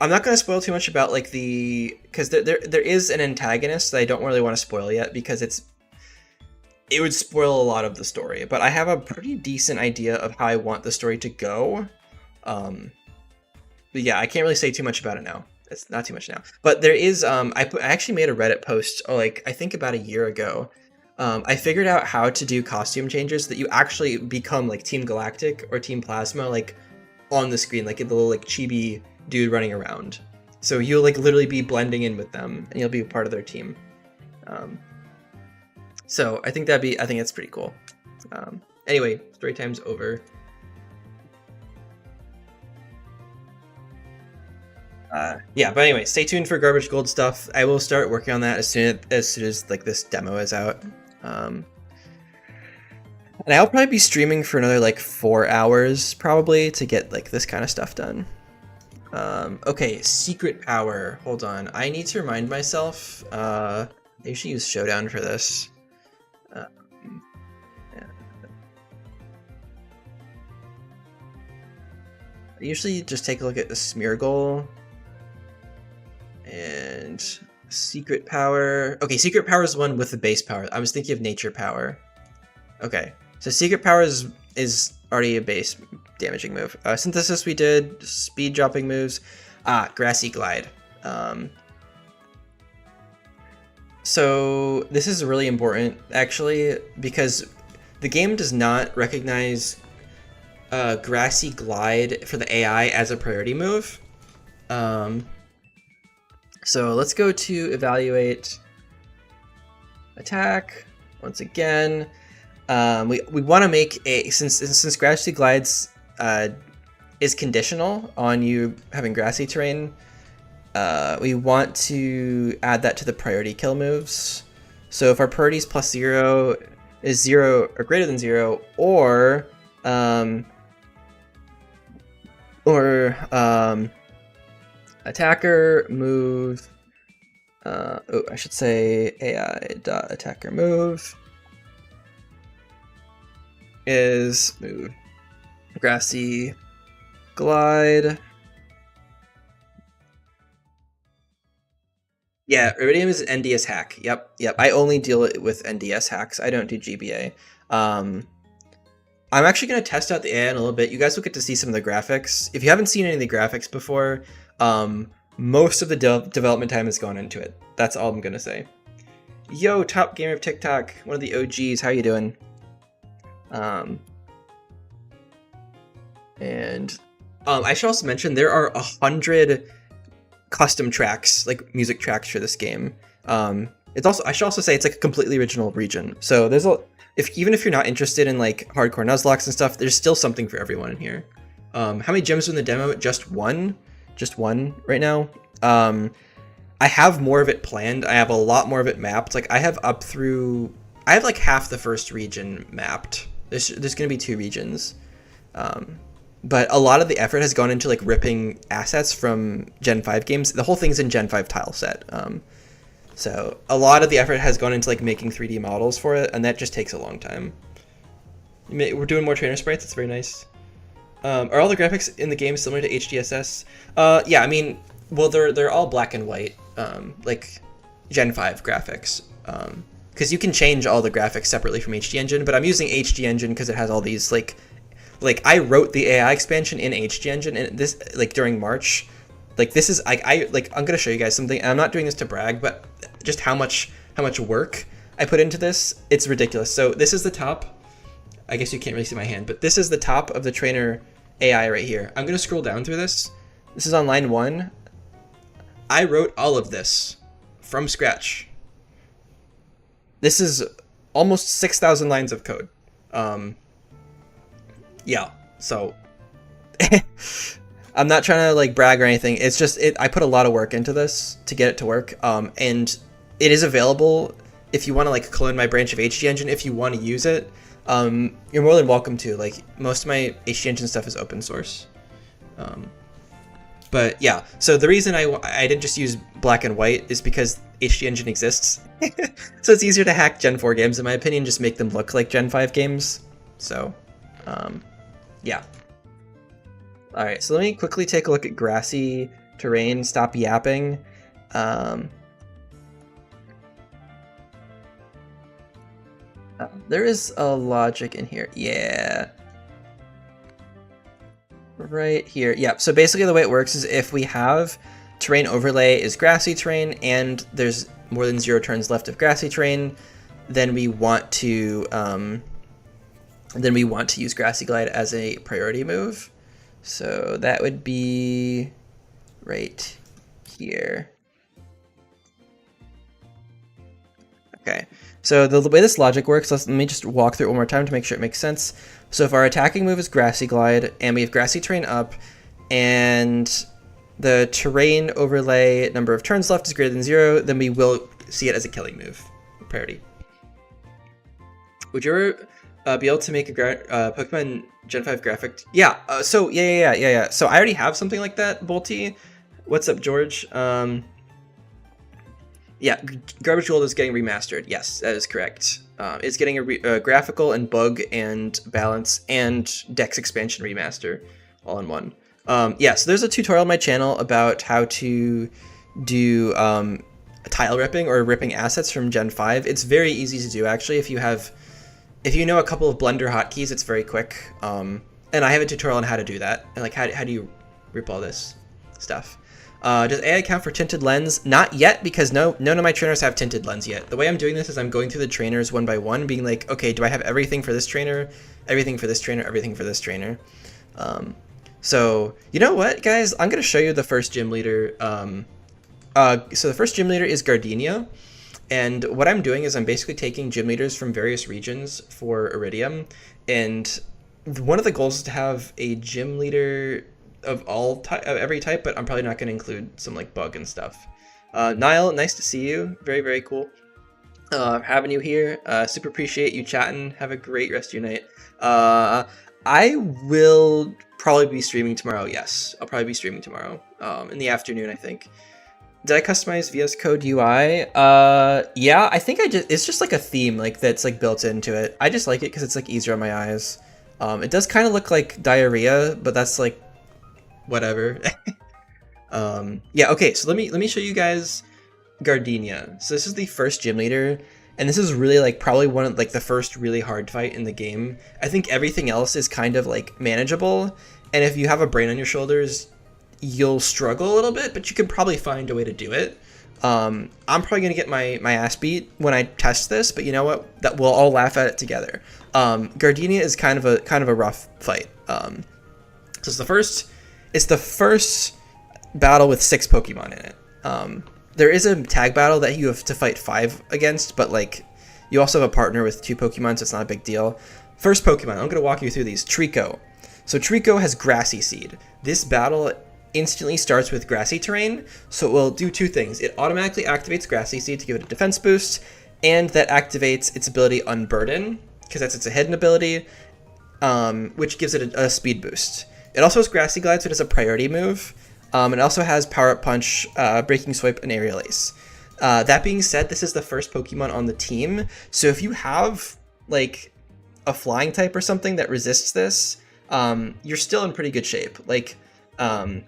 I'm not going to spoil too much about like because there is an antagonist that I don't really want to spoil yet, because it would spoil a lot of the story. But I have a pretty decent idea of how I want the story to go. But yeah, I can't really say too much about it now. It's not too much now. But there is I actually made a Reddit post, like I think about a year ago. I figured out how to do costume changes that you actually become like Team Galactic or Team Plasma, like on the screen, like a little like chibi dude running around. So you'll like literally be blending in with them, and you'll be a part of their team. So I think that's pretty cool. Anyway, story time's over. Yeah, but anyway, stay tuned for Garbage Gold stuff. I will start working on that as soon as like this demo is out. And I'll probably be streaming for another like 4 hours probably to get like this kind of stuff done. Okay, secret power. Hold on, I need to remind myself. I usually use Showdown for this. Yeah. I usually just take a look at the Smeargle. And secret power. Okay, secret power is the one with the base power. I was thinking of nature power. Okay, so secret power is already a base damaging move. Synthesis we did. Speed dropping moves. Grassy Glide. So this is really important actually, because the game does not recognize Grassy Glide for the AI as a priority move. So let's go to evaluate attack once again. We want to make since Grassy Glides is conditional on you having grassy terrain. We want to add that to the priority kill moves. So if our priority is +0 is 0 or greater than 0, or attacker move. I should say AI.attacker move is move Grassy Glide. Yeah, Iridium is NDS hack. Yep. I only deal with NDS hacks. I don't do GBA. I'm actually going to test out the AI in a little bit. You guys will get to see some of the graphics. If you haven't seen any of the graphics before, most of the development time has gone into it. That's all I'm going to say. Yo, top gamer of TikTok, one of the OGs. How you doing? And I should also mention there are 100 custom tracks, like music tracks for this game. It's also, I should also say, it's like a completely original region. So there's even if you're not interested in like hardcore Nuzlocke and stuff, there's still something for everyone in here. How many gems are in the demo? Just one right now. I have more of it planned. I have a lot more of it mapped. Like I have up through, I have like half the first region mapped. There's going to be 2 regions. But a lot of the effort has gone into like ripping assets from Gen 5 games. The whole thing's in Gen 5 tile set. So a lot of the effort has gone into like making 3D models for it, and that just takes a long time. We're doing more trainer sprites. It's very nice. Are all the graphics in the game similar to HDSS? Yeah, I mean, well, they're all black and white, like Gen 5 graphics. Because you can change all the graphics separately from HD Engine, but I'm using HD Engine because it has all these like I wrote the AI expansion in HD Engine, and this like during March. Like this is I like I'm gonna show you guys something. And I'm not doing this to brag, but just how much work I put into this, it's ridiculous. So this is the top. I guess you can't really see my hand, but this is the top of the trainer AI right here. I'm gonna scroll down through this. This is on line 1. I wrote all of this from scratch. This is almost 6,000 lines of code. Yeah, so I'm not trying to like brag or anything. It's just I put a lot of work into this to get it to work. And it is available if you want to like clone my branch of HD Engine. If you want to use it, you're more than welcome to. Like most of my HD Engine stuff is open source. But yeah, so the reason I didn't just use black and white is because HD Engine exists. So it's easier to hack Gen 4 games, in my opinion, just make them look like Gen 5 games. So, yeah. Alright, so let me quickly take a look at grassy terrain, stop yapping. There is a logic in here. Yeah. Right here. Yep. So basically the way it works is if we have terrain overlay is grassy terrain and there's more than 0 turns left of grassy terrain, then we want to use grassy glide as a priority move. So that would be right here. Okay. So the way this logic works, let me just walk through it one more time to make sure it makes sense. So if our attacking move is grassy glide and we have grassy terrain up and the terrain overlay number of turns left is greater than 0, then we will see it as a killing move, priority. Would you ever be able to make a Pokemon Gen 5 graphic? Yeah, yeah. So I already have something like that, Bolty. What's up, George? Yeah, Garbage Gold is getting remastered. Yes, that is correct. It's getting a graphical and bug and balance and Dex expansion remaster all in one. Yeah, so there's a tutorial on my channel about how to do tile ripping or ripping assets from Gen 5. It's very easy to do, actually. If you know a couple of Blender hotkeys, it's very quick. And I have a tutorial on how to do that. And like, how do you rip all this stuff? Does AI count for tinted lens? Not yet, because none of my trainers have tinted lens yet. The way I'm doing this is I'm going through the trainers one by one, being like, okay, do I have everything for this trainer, everything for this trainer, everything for this trainer? So, you know what, guys? I'm going to show you the first gym leader. So the first gym leader is Gardenia. And what I'm doing is I'm basically taking gym leaders from various regions for Iridium. And one of the goals is to have a gym leader of every type, but I'm probably not going to include some like bug and stuff. Niall, nice to see you. Very, very cool having you here. Super appreciate you chatting. Have a great rest of your night. I will probably be streaming tomorrow. Yes, I'll probably be streaming tomorrow in the afternoon, I think. Did I customize VS Code UI? Yeah, I think it's just like a theme like that's like built into it. I just like it because it's like easier on my eyes. It does kind of look like diarrhea, but that's like whatever. Yeah, okay, so let me show you guys Gardenia. So this is the first gym leader, and this is really like probably one of like the first really hard fight in the game. I think everything else is kind of like manageable, and if you have a brain on your shoulders, you'll struggle a little bit, but you can probably find a way to do it. I'm probably gonna get my ass beat when I test this, but you know what? That we'll all laugh at it together. Gardenia is kind of a rough fight. So it's the first battle with 6 Pokemon in it. There is a tag battle that you have to fight 5 against, but like you also have a partner with 2 Pokemon, so it's not a big deal. First Pokemon, I'm gonna walk you through these. Trico. So Trico has Grassy Seed. This battle instantly starts with Grassy Terrain, so it will do two things. It automatically activates Grassy Seed to give it a defense boost, and that activates its ability Unburden, because that's its hidden ability, which gives it a speed boost. It also has Grassy Glide, so it has a priority move. It also has Power Up Punch, Breaking Swipe, and Aerial Ace. That being said, this is the first Pokemon on the team, so if you have like a flying type or something that resists this, you're still in pretty good shape. Like, I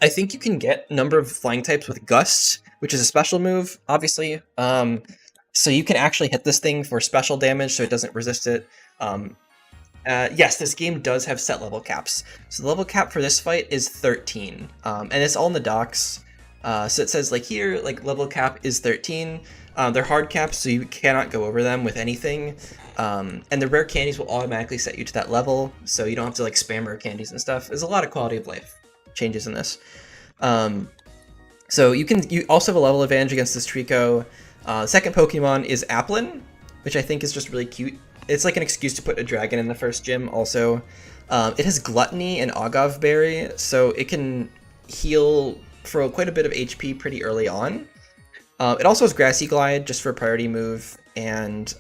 think you can get a number of flying types with Gust, which is a special move, obviously. So you can actually hit this thing for special damage, so it doesn't resist it. Yes, this game does have set level caps. So the level cap for this fight is 13, and it's all in the docs. So it says like here, like level cap is 13. They're hard caps, so you cannot go over them with anything. And the rare candies will automatically set you to that level, so you don't have to like spam rare candies and stuff. There's a lot of quality of life changes in this. So you also have a level advantage against this Trico. The second Pokemon is Applin, which I think is just really cute. It's like an excuse to put a dragon in the first gym also. It has Gluttony and Agave Berry, so it can heal for quite a bit of HP pretty early on. It also has Grassy Glide, just for a priority move, and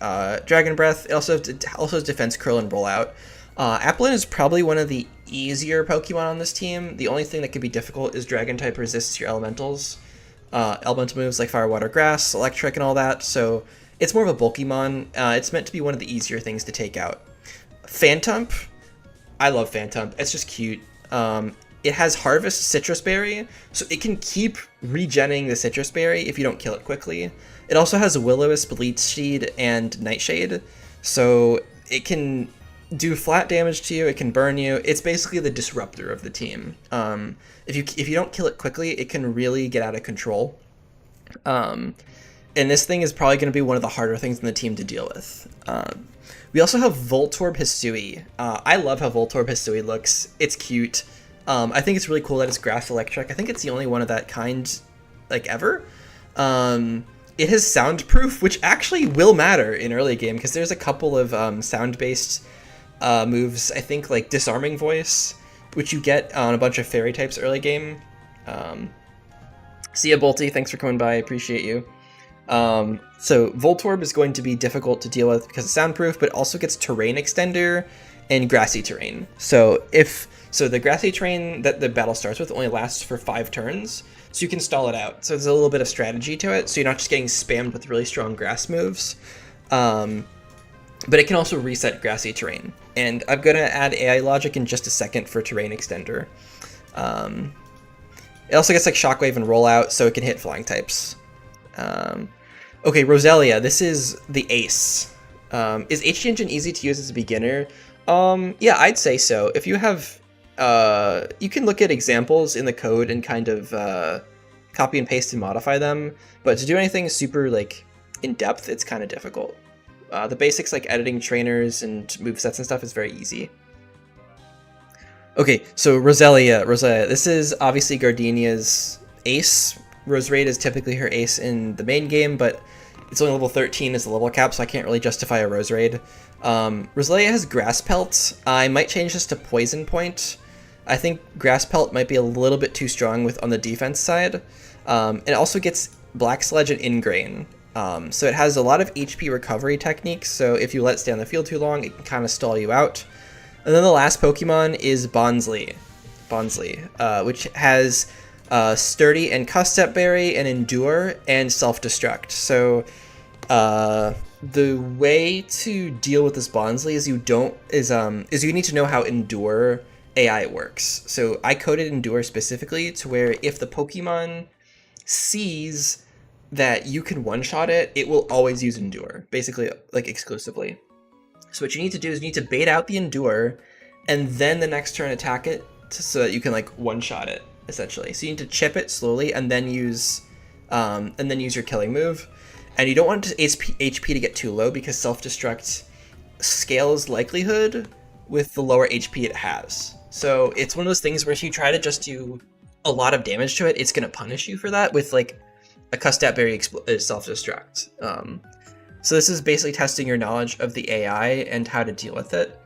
Dragon Breath. It also has Defense Curl and Rollout. Applin is probably one of the easier Pokemon on this team. The only thing that could be difficult is Dragon-type resists your elementals. Elemental moves like Fire, Water, Grass, Electric, and all that, so it's more of a Bulkymon. It's meant to be one of the easier things to take out. Phantump, I love Phantump. It's just cute. It has Harvest Citrus Berry, so it can keep regenning the Citrus Berry if you don't kill it quickly. It also has Will-O-Wisp, Leech Seed, and Nightshade, so it can do flat damage to you, it can burn you. It's basically the disruptor of the team. If you don't kill it quickly, it can really get out of control. And this thing is probably going to be one of the harder things in the team to deal with. We also have Voltorb Hisui. I love how Voltorb Hisui looks. It's cute. I think it's really cool that it's Grass Electric. I think it's the only one of that kind, like, ever. It has Soundproof, which actually will matter in early game, because there's a couple of sound-based moves, I think, like Disarming Voice, which you get on a bunch of fairy types early game. See ya, Bolty, thanks for coming by, I appreciate you. So Voltorb is going to be difficult to deal with because of Soundproof, but also gets Terrain Extender and Grassy Terrain. So the Grassy Terrain that the battle starts with only lasts for 5 turns, so you can stall it out. So there's a little bit of strategy to it, so you're not just getting spammed with really strong grass moves. But it can also reset Grassy Terrain. And I'm going to add AI logic in just a second for Terrain Extender. It also gets like Shockwave and Rollout, so it can hit flying types. Okay, Roselia, this is the ace. Is HG Engine easy to use as a beginner? Yeah, I'd say so. If you have, you can look at examples in the code and kind of copy and paste and modify them, but to do anything super like in depth, it's kind of difficult. The basics like editing trainers and movesets and stuff is very easy. Okay, so Roselia, this is obviously Gardenia's ace. Roserade is typically her ace in the main game, but it's only level 13 as the level cap, so I can't really justify a Roserade. Roselia has Grass Pelt. I might change this to Poison Point. I think Grass Pelt might be a little bit too strong on the defense side. It also gets Black Sledge and Ingrain. So it has a lot of HP recovery techniques, so if you let it stay on the field too long, it can kind of stall you out. And then the last Pokemon is Bonsly, which has Sturdy and Custep Berry and Endure and Self-Destruct. So the way to deal with this Bonsly is you need to know how Endure AI works. So I coded Endure specifically to where if the Pokemon sees that you can one-shot it, it will always use Endure, basically, like, exclusively. So what you need to do is you need to bait out the Endure, and then the next turn attack it so that you can, like, one-shot it, essentially. So you need to chip it slowly, and then use your killing move. And you don't want HP to get too low, because Self-Destruct scales likelihood with the lower HP it has. So it's one of those things where if you try to just do a lot of damage to it, it's going to punish you for that with, like, a Custap Berry Self-Destruct. So this is basically testing your knowledge of the AI and how to deal with it.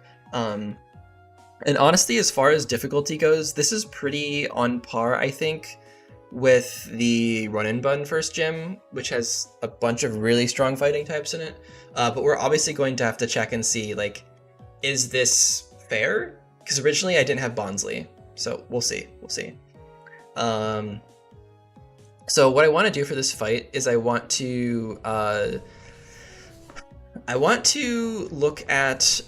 And honestly, as far as difficulty goes, this is pretty on par, I think, with the Run and Bun first gym, which has a bunch of really strong fighting types in it. But we're obviously going to have to check and see, like, is this fair? Because originally I didn't have Bonsly, so we'll see. We'll see. So what I want to do for this fight is I want to look at,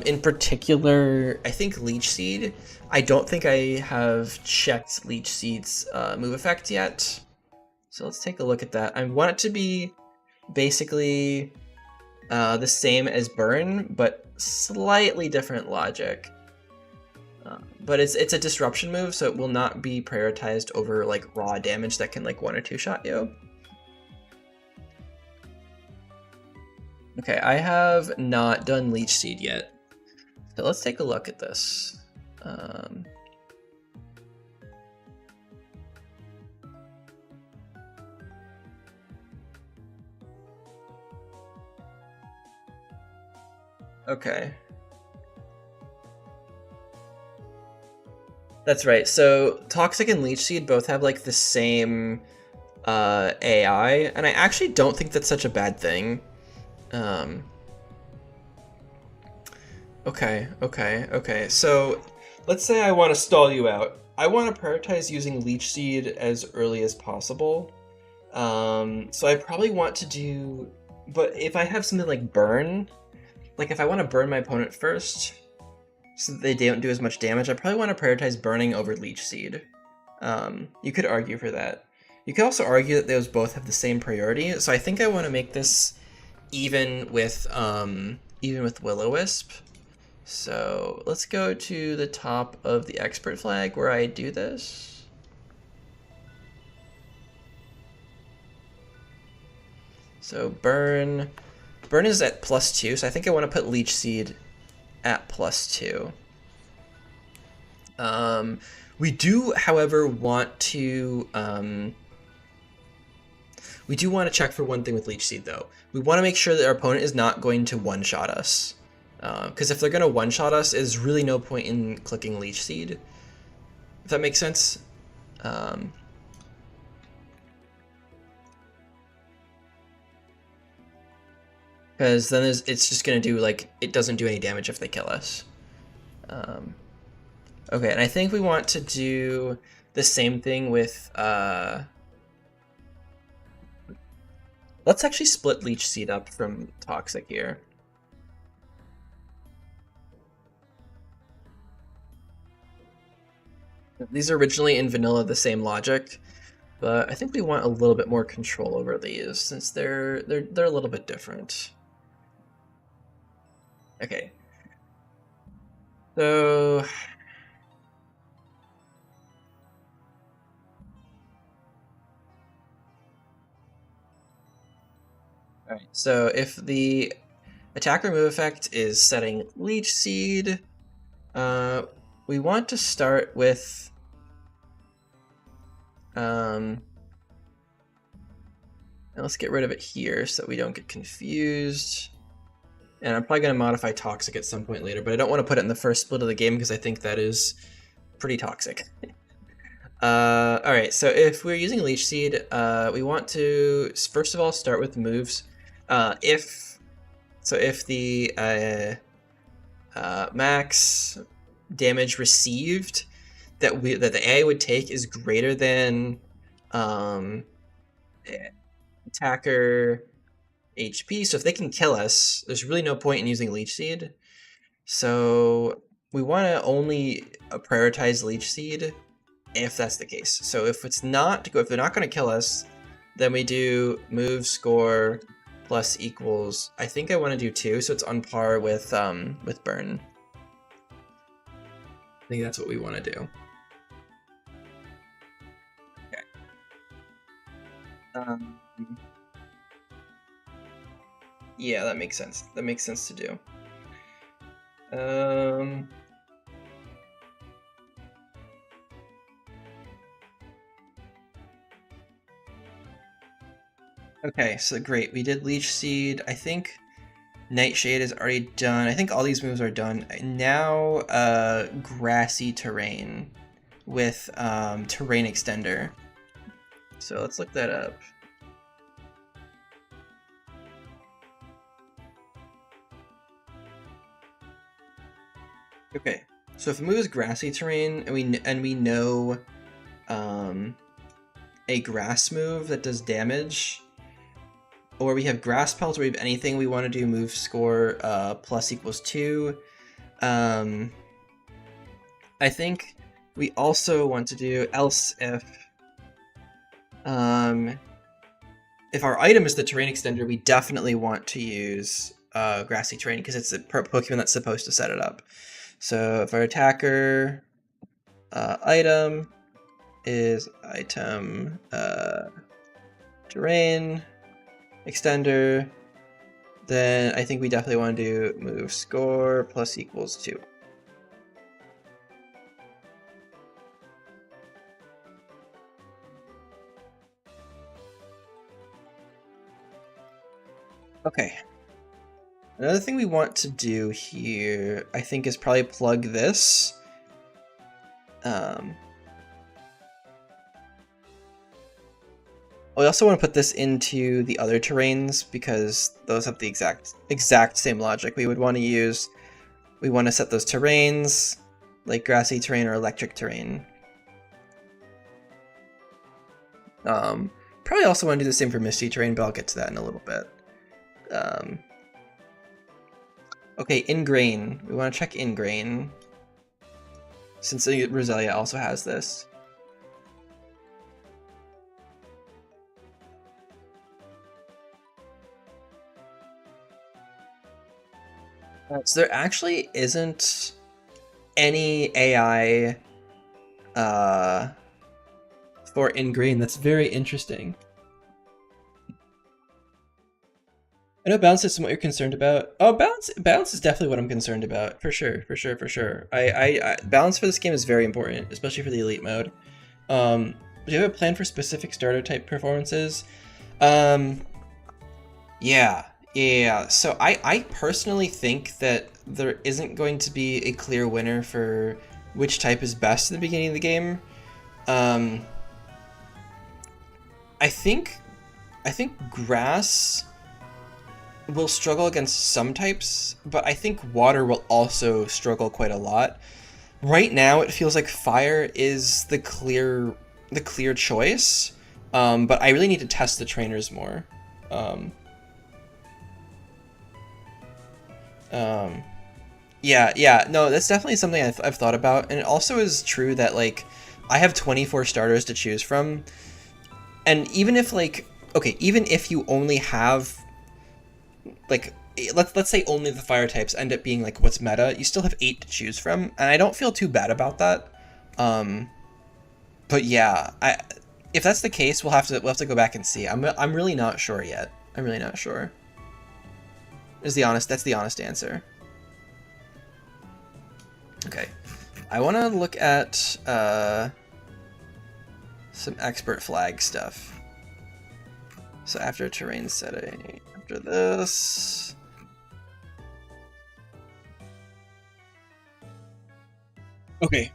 in particular, I think Leech Seed. I don't think I have checked Leech Seed's move effect yet. So let's take a look at that. I want it to be basically the same as Burn, but slightly different logic. But it's a disruption move, so it will not be prioritized over like raw damage that can like 1 or 2 shot you. Okay, I have not done Leech Seed yet. So let's take a look at this. Okay. That's right. So Toxic and Leech Seed both have like the same AI, and I actually don't think that's such a bad thing. Okay. So let's say I want to stall you out. I want to prioritize using Leech Seed as early as possible. So I probably want to do, but if I have something like Burn, like if I want to burn my opponent first, so that they don't do as much damage, I probably want to prioritize burning over Leech Seed. You could argue for that. You could also argue that those both have the same priority, so I think I want to make this even with Will-O-Wisp. So let's go to the top of the expert flag where I do this. So burn is at +2, so I think I want to put Leech Seed at +2. We do, however, want to check for one thing with Leech Seed, though. We want to make sure that our opponent is not going to one-shot us. Because if they're going to one-shot us, there's really no point in clicking Leech Seed. If that makes sense. Because then it's just going to do, like, it doesn't do any damage if they kill us. Okay, and I think we want to do the same thing with... Let's actually split Leech Seed up from Toxic here. These are originally in vanilla the same logic, but I think we want a little bit more control over these since they're a little bit different. Okay. So alright, so if the attacker move effect is setting Leech Seed, we want to start with and let's get rid of it here so we don't get confused. And I'm probably going to modify Toxic at some point later, but I don't want to put it in the first split of the game because I think that is pretty toxic. Alright, so if we're using Leech Seed, we want to, first of all, start with moves. If the max damage received that the AI would take is greater than attacker HP, so if they can kill us, there's really no point in using Leech Seed. So we want to only prioritize Leech Seed if that's the case. So if they're not going to kill us, then we do move score plus equals. I think I want to do 2, so it's on par with Burn. I think that's what we want to do. Okay. Yeah, that makes sense. That makes sense to do. Okay, so great. We did Leech Seed. I think Nightshade is already done. I think all these moves are done. Now, grassy terrain with terrain extender. So let's look that up. Okay, so if the move is grassy terrain and we know a grass move that does damage, or we have grass pelt, or we have anything we want to do move score plus equals 2. I think we also want to do else if our item is the terrain extender, we definitely want to use grassy terrain because it's a Pokemon that's supposed to set it up. So if our attacker item is item terrain extender, then I think we definitely want to do move score plus equals 2. Okay. Another thing we want to do here, I think, is probably plug this. We also want to put this into the other terrains because those have the exact same logic. We would want to use, we want to set those terrains like grassy terrain or electric terrain. Probably also want to do the same for misty terrain, but I'll get to that in a little bit. Okay, ingrain. We want to check ingrain since Roselia also has this. So there actually isn't any AI for ingrain. That's very interesting. I know balance is what you're concerned about. Oh, balance is definitely what I'm concerned about, for sure. Balance for this game is very important, especially for the elite mode. Do you have a plan for specific starter type performances? Yeah. So I personally think that there isn't going to be a clear winner for which type is best at the beginning of the game. I think grass will struggle against some types, but I think water will also struggle quite a lot. Right now, it feels like fire is the clear choice, but I really need to test the trainers more. Yeah, no, that's definitely something I've thought about, and it also is true that like I have 24 starters to choose from, and even if even if you only have like let's say only the fire types end up being like what's meta, you still have 8 to choose from, and I don't feel too bad about that. But yeah, if that's the case, we'll have to go back and see. I'm really not sure yet. I'm really not sure. That's the honest answer. Okay, I want to look at some expert flag stuff. So after terrain setting, after this. Okay.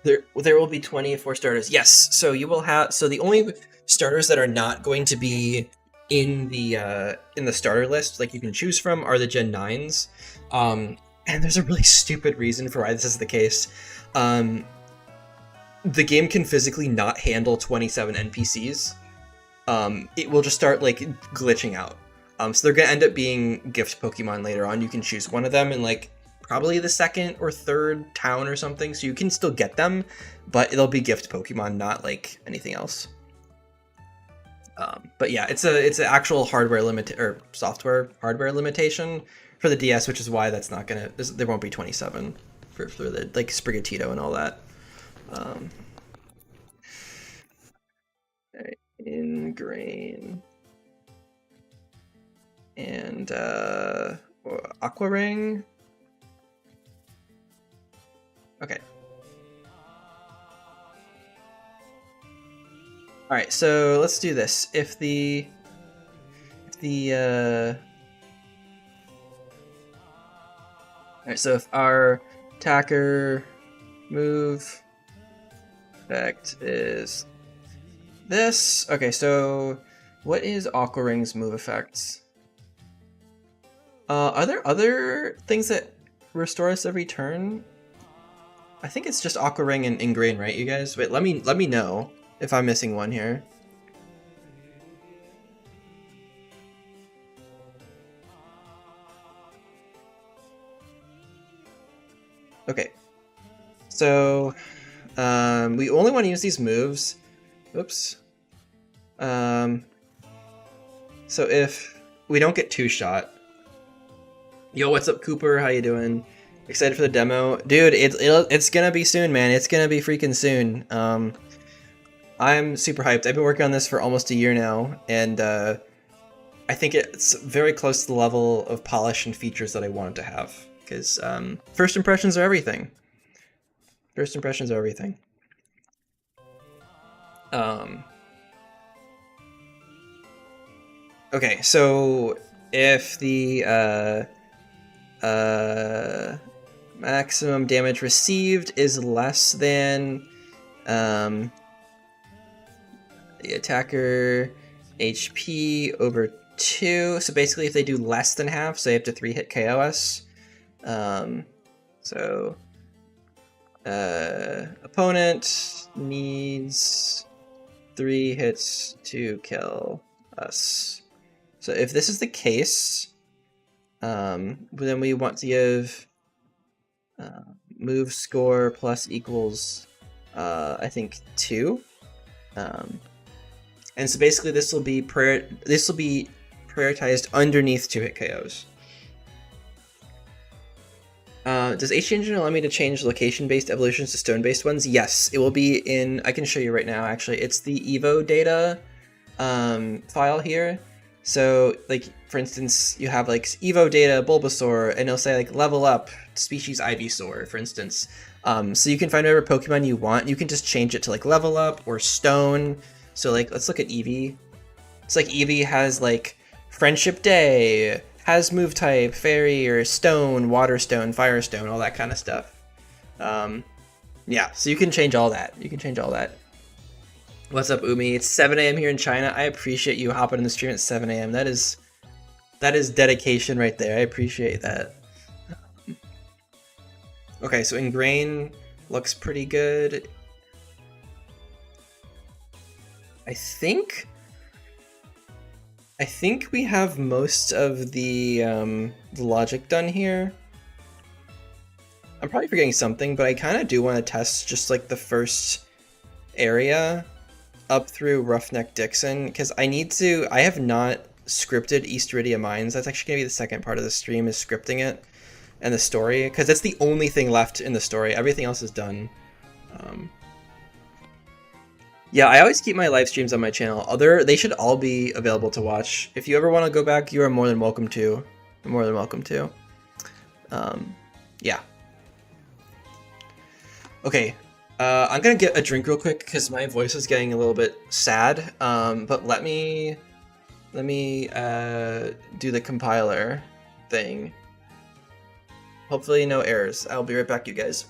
There will be 24 starters. Yes, so you will have, so the only starters that are not going to be in the starter list, like you can choose from, are the Gen 9s. And there's a really stupid reason for why this is the case. The game can physically not handle 27 NPCs. It will just start like glitching out. So they're gonna end up being gift Pokemon later on. You can choose one of them in like probably the second or third town or something. So you can still get them, but it'll be gift Pokemon, not like anything else. But yeah, it's an actual hardware limit or software hardware limitation for the DS, which is why that's not gonna. There won't be 27 for the like Sprigatito and all that. Ingrain and Aqua Ring. Okay. All right, so let's do this. If the so if our attacker move effect is this, okay, so what is Aqua Ring's move effects? Are there other things that restore us every turn? I think it's just Aqua Ring and Ingrain, right, you guys? Wait, let me know if I'm missing one here. Okay, so we only want to use these moves. Oops. So if we don't get two-shot. Yo, what's up, Cooper? How you doing? Excited for the demo? Dude, it's gonna be soon, man. It's gonna be freaking soon. I'm super hyped. I've been working on this for almost a year now, and I think it's very close to the level of polish and features that I wanted to have. Because first impressions are everything. First impressions are everything. Okay, so if the maximum damage received is less than the attacker HP over 2, so basically if they do less than half, so they have to 3-hit KOS. So opponent needs 3 hits to kill us. So if this is the case, then we want to give move score plus equals I think 2. And so basically this will be prioritized underneath 2-hit KOs. Does H-Engine allow me to change location-based evolutions to stone-based ones? Yes, it will be in, I can show you right now actually, it's the Evo data file here. So like for instance, you have like Evo data Bulbasaur and it'll say like level up species Ivysaur, for instance. So you can find whatever Pokemon you want. You can just change it to like level up or stone. So like let's look at Eevee. It's like Eevee has like Friendship Day, has move type, fairy or stone, water stone, fire stone, all that kind of stuff. Yeah, so you can change all that. You can change all that. What's up, Umi? It's 7 a.m. here in China. I appreciate you hopping in the stream at 7 a.m. That is dedication right there. I appreciate that. Okay, so Ingrain looks pretty good. I think we have most of the logic done here. I'm probably forgetting something, but I kind of do want to test just like the first area up through Roughneck Dixon, because I have not scripted East Iridium Mines. That's actually going to be the second part of the stream, is scripting it and the story, because that's the only thing left in the story. Everything else is done. Yeah, I always keep my live streams on my channel. They should all be available to watch. If you ever want to go back, you are more than welcome to. You're more than welcome to. Yeah. Okay. I'm gonna get a drink real quick because my voice is getting a little bit sad. But let me do the compiler thing. Hopefully no errors. I'll be right back, you guys.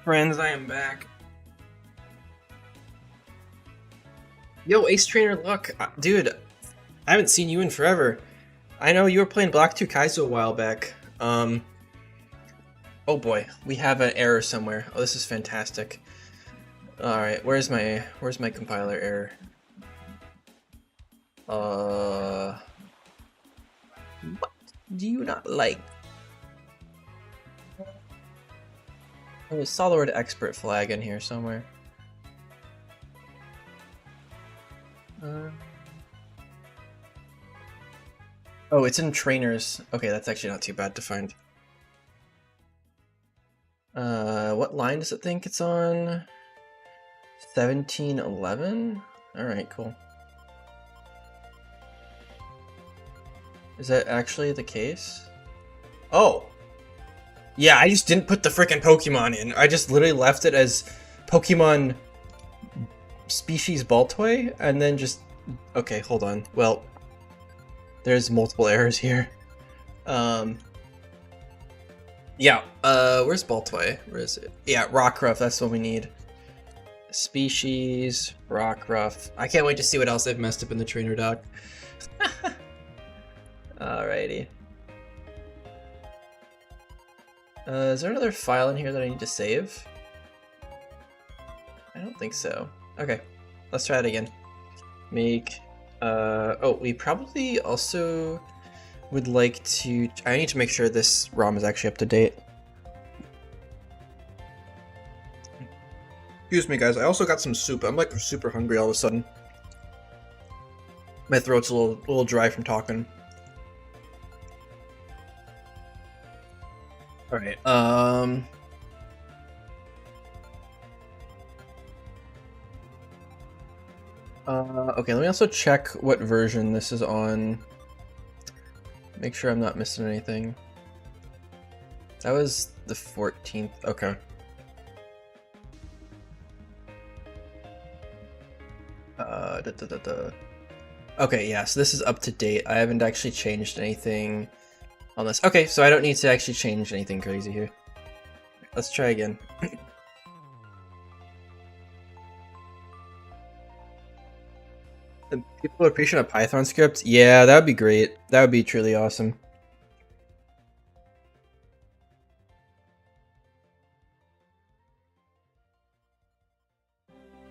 Friends, I am back. Yo, Ace Trainer, look, dude, I haven't seen you in forever. I know you were playing Black 2 Kaizo a while back. Oh boy, we have an error somewhere. Oh, this is fantastic. All right, where's my compiler error? What do you not like? I saw the word expert flag in here somewhere. Oh, it's in trainers. Okay, that's actually not too bad to find. What line does it think it's on? 1711? Alright, cool. Is that actually the case? Oh! Yeah, I just didn't put the frickin' Pokemon in. I just literally left it as Pokemon species Baltoy, and then just... Okay, hold on. Well, there's multiple errors here. Yeah, where's Baltoy? Where is it? Yeah, Rockruff, that's what we need. Species, Rockruff. I can't wait to see what else I've messed up in the trainer doc. Alrighty. Is there another file in here that I need to save? I don't think so. Okay, let's try it again. Make, oh, we probably also would like to, I need to make sure this ROM is actually up to date. Excuse me guys, I also got some soup. I'm like super hungry all of a sudden. My throat's a little dry from talking. Alright, okay, let me also check what version this is on. Make sure I'm not missing anything. That was the 14th, okay. Okay, yeah, so this is up to date. I haven't actually changed anything on this. Okay, so I don't need to actually change anything crazy here. Let's try again. People appreciate a Python script? Yeah, that would be great. That would be truly awesome.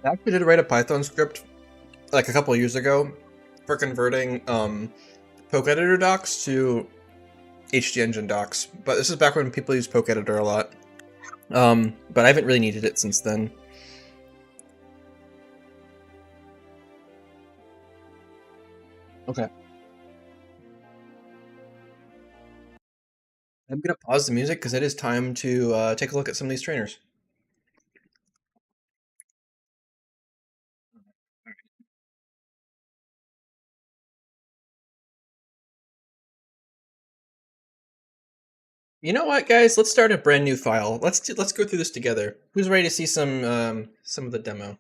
I actually did write a Python script like a couple years ago for converting Poke Editor docs to HD Engine docs, but this is back when people used Poke Editor a lot. But I haven't really needed it since then. Okay. I'm gonna pause the music because it is time to take a look at some of these trainers. You know what, guys? Let's start a brand new file. Let's go through this together. Who's ready to see some of the demo?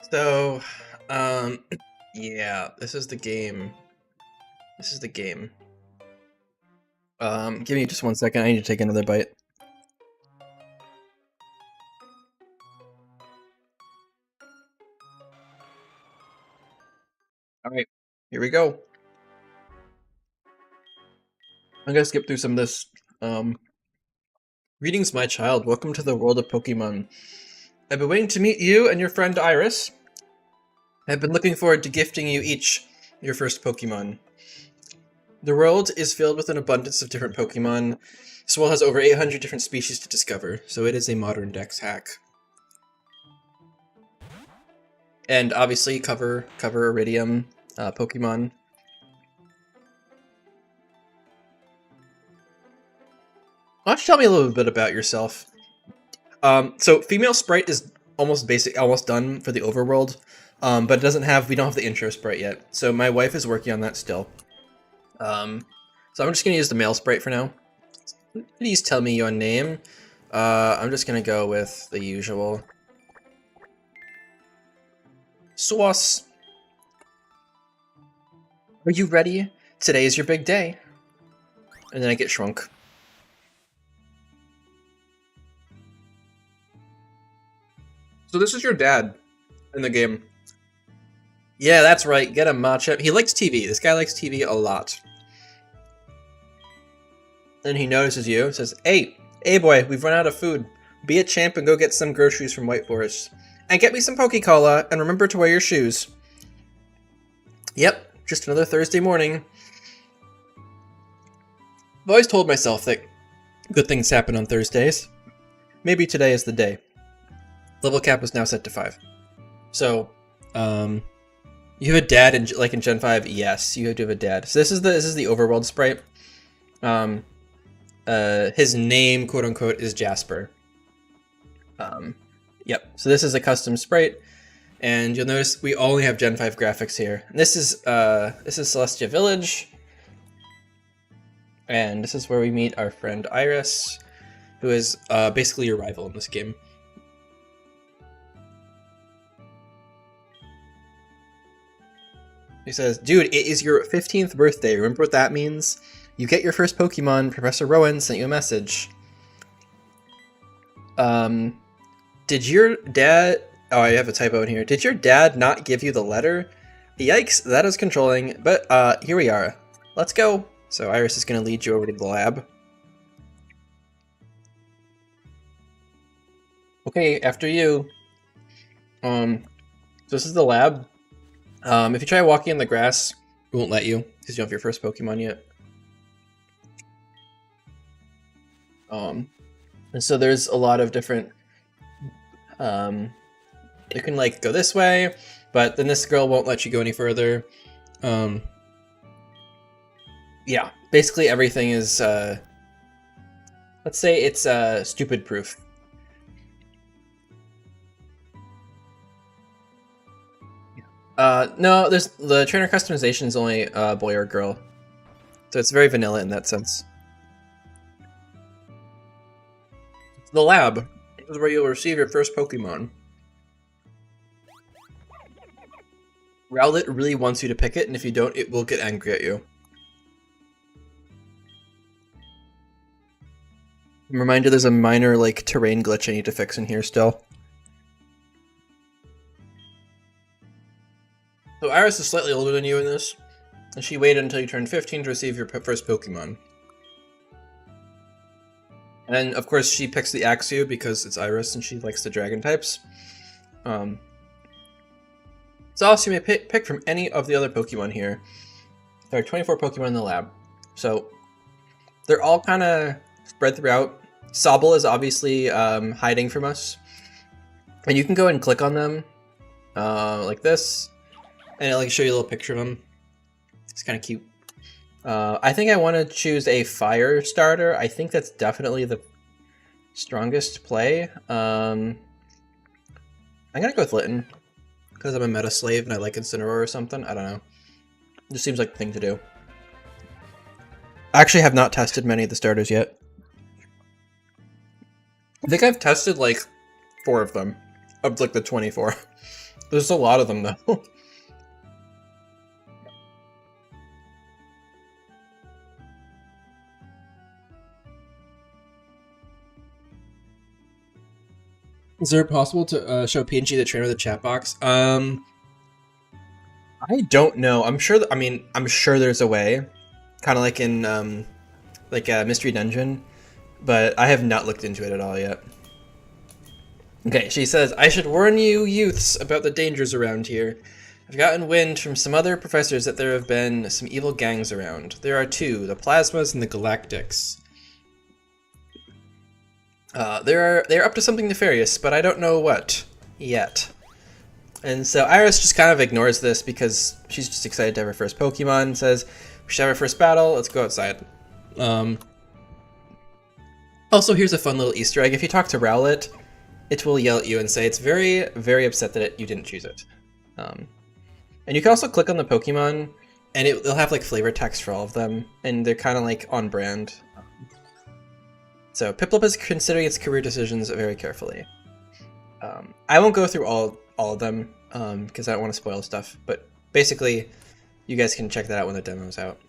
So, yeah, this is the game. This is the game. Give me just 1 second. I need to take another bite. All right, here we go. I'm gonna skip through some of this. Greetings, my child. Welcome to the world of Pokemon. I've been waiting to meet you and your friend Iris. I've been looking forward to gifting you each your first Pokemon. The world is filled with an abundance of different Pokemon. This world has over 800 different species to discover, so it is a modern Dex hack. And obviously cover Iridium Pokemon. Why don't you tell me a little bit about yourself? So female sprite is almost done for the overworld, but it doesn't have, we don't have the intro sprite yet. So my wife is working on that still. So I'm just gonna use the male sprite for now. Please tell me your name. I'm just gonna go with the usual. Sauce. Are you ready? Today is your big day. And then I get shrunk. So this is your dad in the game. Yeah, that's right. Get a matcha. He likes TV. This guy likes TV a lot. Then he notices you, says, hey boy, we've run out of food. Be a champ and go get some groceries from White Forest. And get me some Poke-Cola, and remember to wear your shoes. Yep, just another Thursday morning. I've always told myself that good things happen on Thursdays. Maybe today is the day. Level cap is now set to 5. So, you have a dad in Gen 5? Yes, you do have a dad. So this is the overworld sprite. His name, quote unquote, is Jasper. Yep. So this is a custom sprite, and you'll notice we only have Gen 5 graphics here. And this is Celestia Village, and this is where we meet our friend Iris, who is basically your rival in this game. He says, dude, it is your 15th birthday. Remember what that means? You get your first Pokemon, Professor Rowan sent you a message. Did your dad... Oh, I have a typo in here. Did your dad not give you the letter? Yikes, that is controlling. But, here we are. Let's go. So Iris is going to lead you over to the lab. Okay, after you. So this is the lab. If you try walking in the grass, it won't let you, because you don't have your first Pokemon yet. And so there's a lot of different, you can like go this way, but then this girl won't let you go any further. Yeah, basically everything is, let's say it's stupid proof. No, the trainer customization is only boy or girl. So it's very vanilla in that sense. The lab is where you'll receive your first Pokemon. Rowlet really wants you to pick it, and if you don't, it will get angry at you. Reminder, there's a minor, like, terrain glitch I need to fix in here still. So Iris is slightly older than you in this, and she waited until you turned 15 to receive your first Pokemon. And of course she picks the Axew because it's Iris and she likes the dragon types. So also you may pick from any of the other Pokemon here. There are 24 Pokemon in the lab. So they're all kind of spread throughout. Sobble is obviously hiding from us. And you can go and click on them like this. And it'll like show you a little picture of them. It's kind of cute. I think I want to choose a fire starter. I think that's definitely the strongest play. I'm gonna go with Litten because I'm a meta slave and I like Incineroar or something. I don't know. It just seems like the thing to do. I actually have not tested many of the starters yet. I think I've tested like 4 of them, of like the 24. There's a lot of them though. Is it possible to show PNG the trainer of the chat box? I don't know. I'm sure. I'm sure there's a way, kind of like in like a Mystery Dungeon, but I have not looked into it at all yet. Okay, she says, I should warn you youths about the dangers around here. I've gotten wind from some other professors that there have been some evil gangs around. There are 2, the Plasmas and the Galactics. They're up to something nefarious, but I don't know what yet. And so Iris just kind of ignores this because she's just excited to have her first Pokemon and says, we should have our first battle, let's go outside. Also, here's a fun little Easter egg. If you talk to Rowlet, it will yell at you and say it's very, very upset that you didn't choose it. And you can also click on the Pokemon, and it'll have like flavor text for all of them, and they're kind of like on brand. So Piplup is considering its career decisions very carefully. I won't go through all of them. because I don't want to spoil stuff. But basically, you guys can check that out when the demo's out.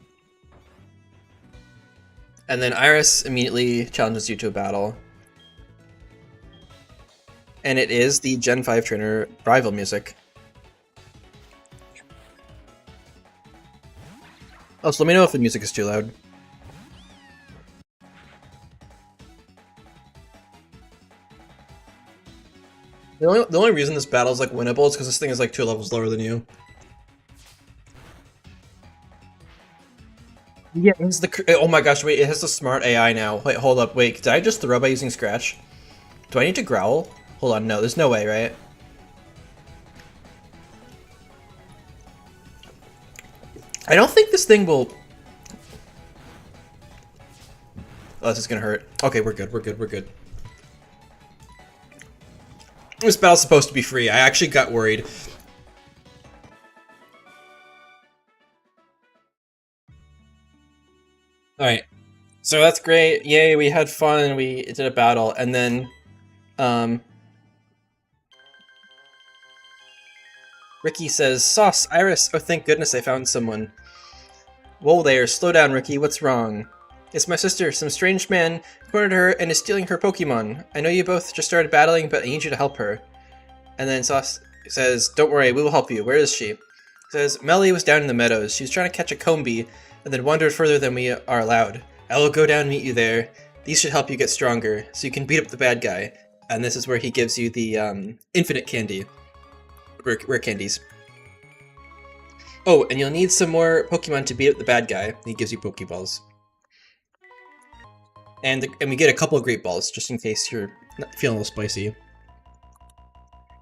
And then Iris immediately challenges you to a battle. And it is the Gen 5 trainer rival music. Oh, so let me know if the music is too loud. The only reason this battle is like winnable is because this thing is like 2 levels lower than you. Yeah, it's the oh my gosh, wait, it has a smart AI now. Wait, hold up, wait, did I just throw by using Scratch? Do I need to growl? Hold on, no, there's no way, right? I don't think this thing will... Oh, this is gonna hurt. Okay, we're good, we're good, we're good. This battle's supposed to be free. I actually got worried. Alright. So that's great. Yay, we had fun. We did a battle. And then, Ricky says, Sauce, Iris. Oh, thank goodness I found someone. Whoa there. Slow down, Ricky. What's wrong? It's my sister. Some strange man cornered her and is stealing her Pokemon. I know you both just started battling, but I need you to help her. And then Sauce says, don't worry, we will help you. Where is she? Says, Melly was down in the meadows. She was trying to catch a Combee and then wandered further than we are allowed. I will go down and meet you there. These should help you get stronger, so you can beat up the bad guy. And this is where he gives you the infinite candy. Rare candies. Oh, and you'll need some more Pokemon to beat up the bad guy. He gives you Pokeballs. And we get a couple of Great Balls, just in case you're feeling a little spicy. He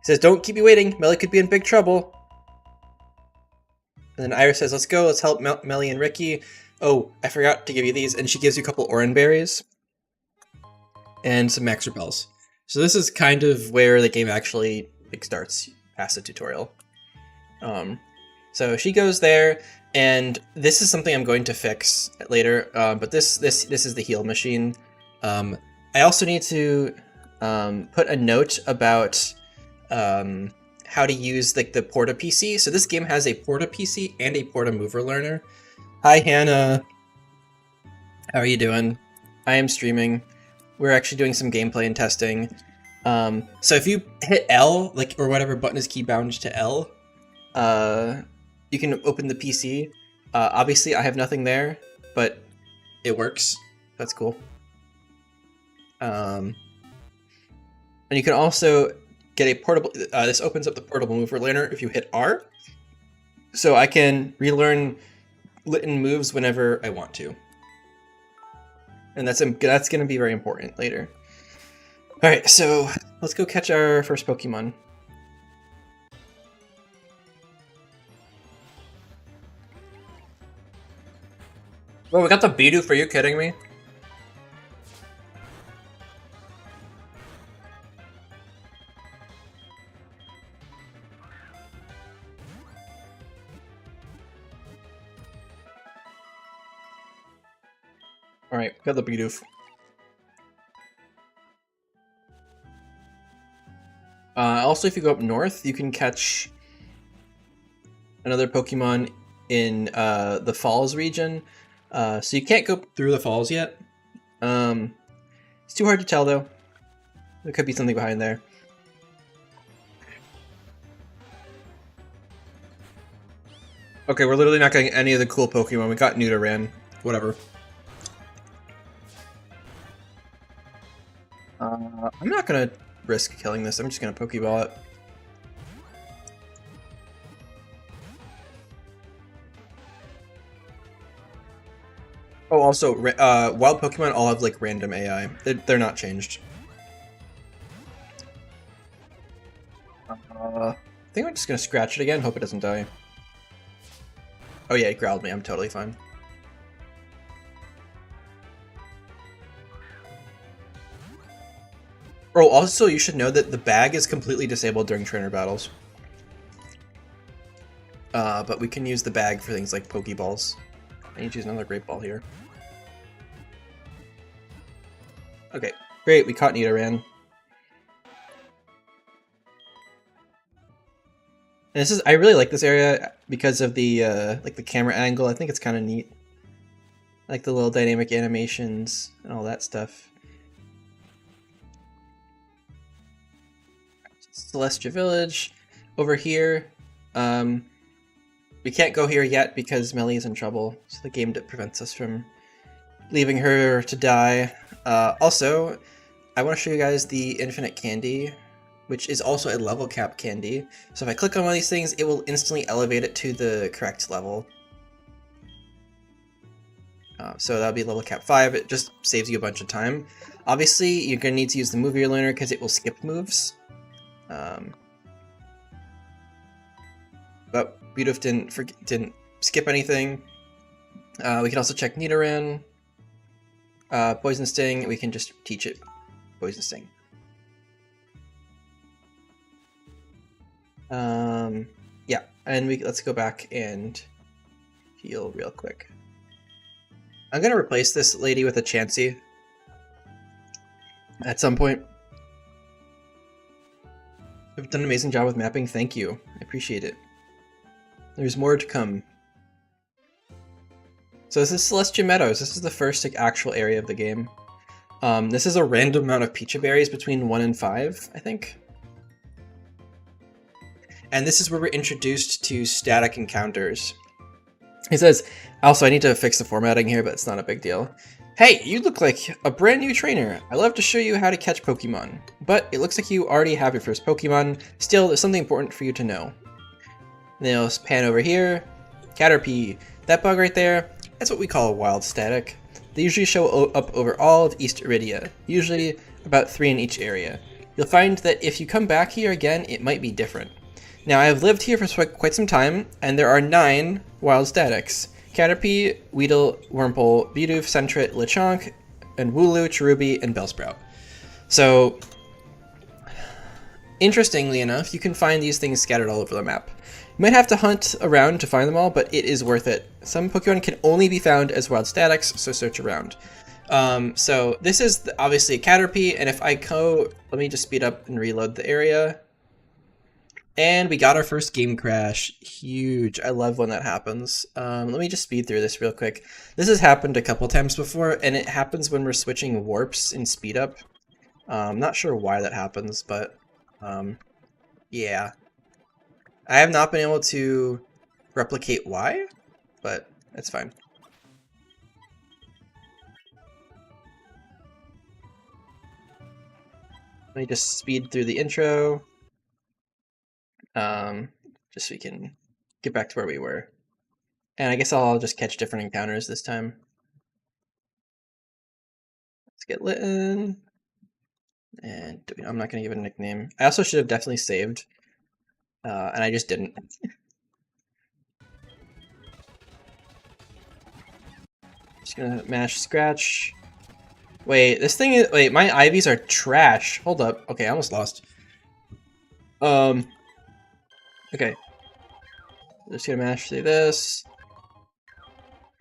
says, don't keep me waiting. Melly could be in big trouble. And then Iris says, let's go. Let's help Melly and Ricky. Oh, I forgot to give you these. And she gives you a couple Oran Berries. And some Max Repels. So this is kind of where the game actually starts past the tutorial. So she goes there, and this is something I'm going to fix later. But this is the heal machine. I also need to put a note about how to use like the Porta PC. So this game has a Porta PC and a Porta Mover Learner. Hi Hannah, how are you doing? I am streaming. We're actually doing some gameplay and testing. So if you hit L, like, or whatever button is key bound to L, you can open the PC. Obviously I have nothing there, but it works. That's cool. And you can also get a portable, this opens up the Portable Mover Learner if you hit R. So I can relearn Litten moves whenever I want to. And that's going to be very important later. Alright, so let's go catch our first Pokemon. Oh, we got the Bidoof, are you kidding me? Alright, got the Bidoof. Also, if you go up north, you can catch another Pokemon in the Falls region. So you can't go through the falls yet. It's too hard to tell, though. There could be something behind there. Okay, we're literally not getting any of the cool Pokemon. We got Nidoran. Whatever. I'm not gonna risk killing this. I'm just gonna Pokeball it. Oh, also, wild Pokemon all have like random AI. They're not changed. I think I'm just gonna scratch it again. Hope it doesn't die. Oh yeah, it growled me. I'm totally fine. Oh, also, you should know that the bag is completely disabled during trainer battles. But we can use the bag for things like Pokeballs. I need to use another Great Ball here. Okay, great, we caught Nidoran. And this is, I really like this area because of the like the camera angle. I think it's kind of neat. Like the little dynamic animations and all that stuff. Celestia Village. Over here, we can't go here yet because Melly is in trouble. So the game prevents us from leaving her to die. Also, I want to show you guys the infinite candy, which is also a level cap candy. So if I click on one of these things, it will instantly elevate it to the correct level. So that'll be level cap 5. It just saves you a bunch of time. Obviously, you're going to need to use the move your learner because it will skip moves. But Bidoof didn't skip anything. We can also check Nidoran. Poison Sting, we can just teach it Poison Sting. Yeah, and let's go back and heal real quick. I'm gonna replace this lady with a Chansey at some point. You've done an amazing job with mapping, thank you. I appreciate it. There's more to come. So this is Celestia Meadows. This is the first like, actual area of the game. This is a random amount of Pecha Berries between 1 and 5, I think. And this is where we're introduced to static encounters. He says, also I need to fix the formatting here, but it's not a big deal. Hey, you look like a brand new trainer. I'd love to show you how to catch Pokemon. But it looks like you already have your first Pokemon. Still, there's something important for you to know. Now let's pan over here. Caterpie. That bug right there, that's what we call a wild static. They usually show up over all of East Iridia, usually about 3 in each area. You'll find that if you come back here again, it might be different. Now I have lived here for quite some time, and there are 9 wild statics. Caterpie, Weedle, Wurmple, Bidoof, Sentret, Lechonk, and Wooloo, Cherubi, and Bellsprout. So, interestingly enough, you can find these things scattered all over the map. You might have to hunt around to find them all, but it is worth it. Some Pokemon can only be found as wild statics, so search around. So this is obviously a Caterpie, and if I go, let me just speed up and reload the area. And we got our first game crash. Huge. I love when that happens. Let me just speed through this real quick. This has happened a couple times before, and it happens when we're switching warps in speed up. I'm not sure why that happens, but yeah. I have not been able to replicate why, but it's fine. Let me just speed through the intro. Just so we can get back to where we were. And I guess I'll just catch different encounters this time. Let's get Litten. And I'm not going to give it a nickname. I also should have definitely saved. And I just didn't. Just gonna mash scratch. Wait, this thing is. Wait, my IVs are trash. Hold up. Okay, I almost lost. Okay. Just gonna mash through this.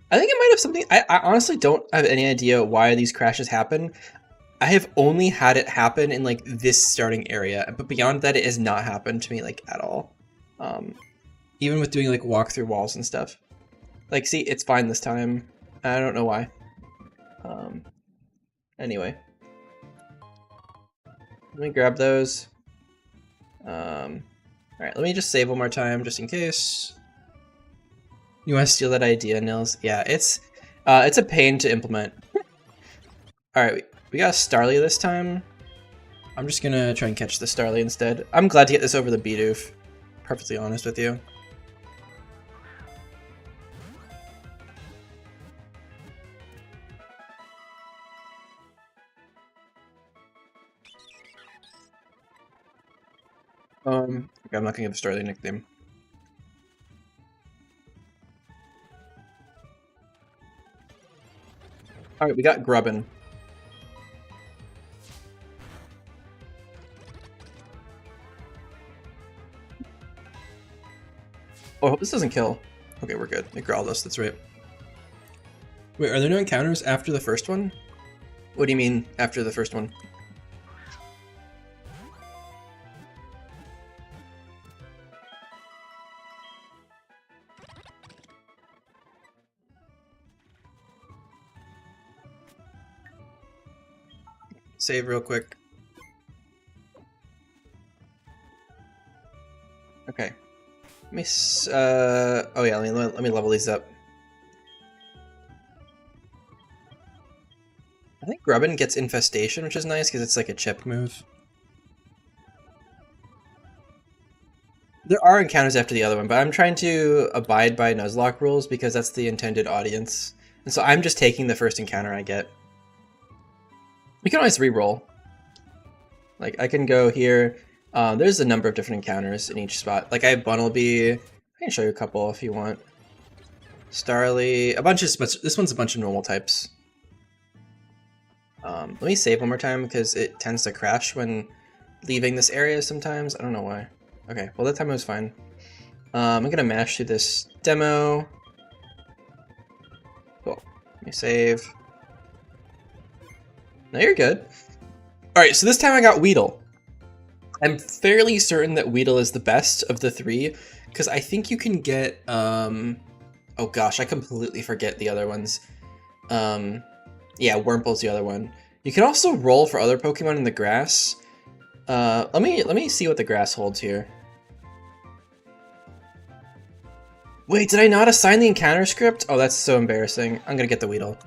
I think it might have something. I honestly don't have any idea why these crashes happen. I have only had it happen in like this starting area, but beyond that, it has not happened to me like at all. Even with doing like walk through walls and stuff. Like, see, it's fine this time. I don't know why. Anyway, let me grab those. All right, let me just save one more time just in case. You want to steal that idea, Nils? Yeah, it's a pain to implement. All right. We got a Starly this time. I'm just gonna try and catch the Starly instead. I'm glad to get this over the Bidoof. Perfectly honest with you. Okay, I'm not gonna give Starly a nickname. All right, we got Grubbin. Oh, I hope this doesn't kill. Okay, we're good. It growled us, that's right. Wait, are there no encounters after the first one? What do you mean, after the first one? Save real quick. Okay. Let me. Oh yeah. Let me level these up. I think Grubbin gets Infestation, which is nice because it's like a chip move. There are encounters after the other one, but I'm trying to abide by Nuzlocke rules because that's the intended audience. And so I'm just taking the first encounter I get. We can always re-roll. Like, I can go here. There's a number of different encounters in each spot. Like, I have Bunnelby. I can show you a couple if you want. Starly. A bunch of... This one's a bunch of normal types. Let me save one more time because it tends to crash when leaving this area sometimes. I don't know why. Okay, well that time it was fine. I'm gonna mash through this demo. Cool. Let me save. No, you're good. Alright, so this time I got Weedle. I'm fairly certain that Weedle is the best of the three, because I think you can get, oh gosh, I completely forget the other ones. Yeah, Wurmple's the other one. You can also roll for other Pokemon in the grass. Let me see what the grass holds here. Wait, did I not assign the encounter script? Oh, that's so embarrassing. I'm gonna get the Weedle.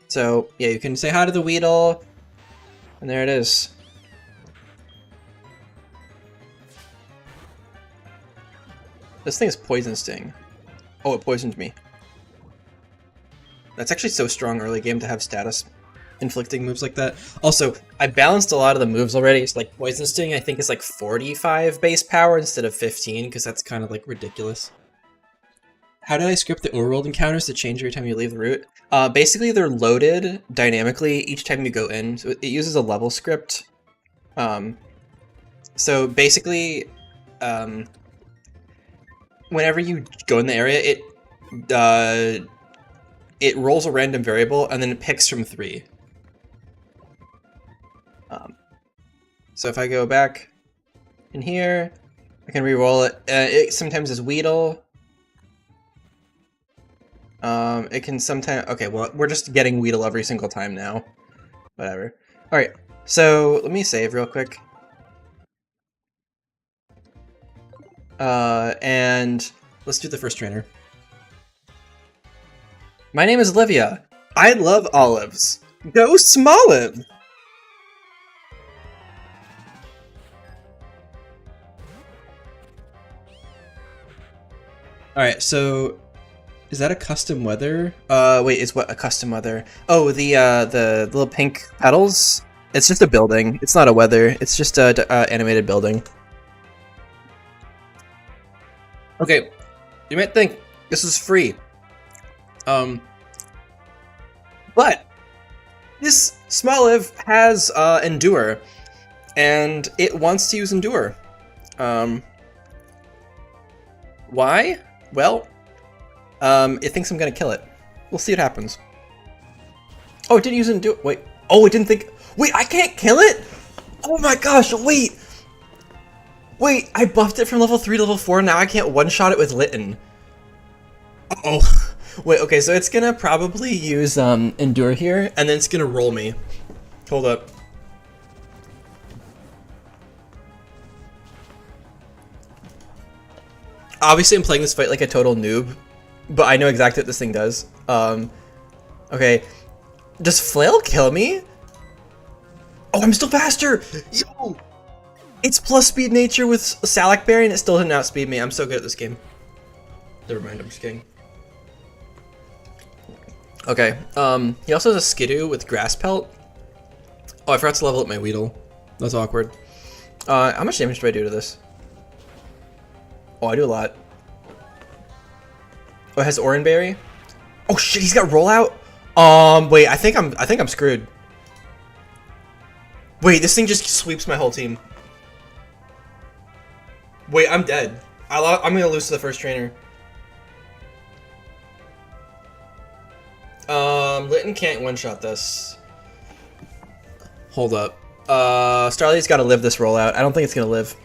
So, yeah, you can say hi to the Weedle. And there it is. This thing is Poison Sting. Oh, it poisoned me. That's actually so strong early game to have status inflicting moves like that. Also, I balanced a lot of the moves already. It's like Poison Sting, I think is like 45 base power instead of 15, because that's kind of like ridiculous. How did I script the overworld encounters to change every time you leave the route? Basically, they're loaded dynamically each time you go in. So it uses a level script. So basically, whenever you go in the area, it rolls a random variable and then it picks from 3. So if I go back in here, I can re-roll it. It sometimes is Weedle. It can sometimes... Okay, well, we're just getting Weedle every single time now. Whatever. Alright, so let me save real quick. And let's do the first trainer. My name is Olivia. I love olives. Go Smoliv! Alright, so... Is that a custom weather? Wait, is what a custom weather? Oh, the little pink petals? It's just a building. It's not a weather. It's just a animated building. Okay, you might think this is free. But this Smoliv has Endure, and it wants to use Endure. Why? Well, it thinks I'm gonna kill it. We'll see what happens. Oh, it didn't use Endure. Wait. Oh, it didn't think. Wait, I can't kill it? Oh my gosh, wait. Wait, I buffed it from level 3 to level 4, now I can't one-shot it with Litten. Uh-oh. Wait, okay, so it's gonna probably use Endure here, and then it's gonna roll me. Hold up. Obviously I'm playing this fight like a total noob, but I know exactly what this thing does. Okay. Does Flail kill me? Oh, I'm still faster! Yo! It's plus speed nature with Salac Berry and it still didn't outspeed me. I'm so good at this game. Never mind, I'm just kidding. Okay, he also has a Skidoo with Grass Pelt. Oh, I forgot to level up my Weedle. That's awkward. How much damage do I do to this? Oh, I do a lot. Oh, it has Oranberry? Oh shit, he's got Rollout? Wait, I think I'm screwed. Wait, this thing just sweeps my whole team. Wait, I'm dead. I'm gonna lose to the first trainer. Litten can't one-shot this. Hold up. Starly's gotta live this rollout. I don't think it's gonna live.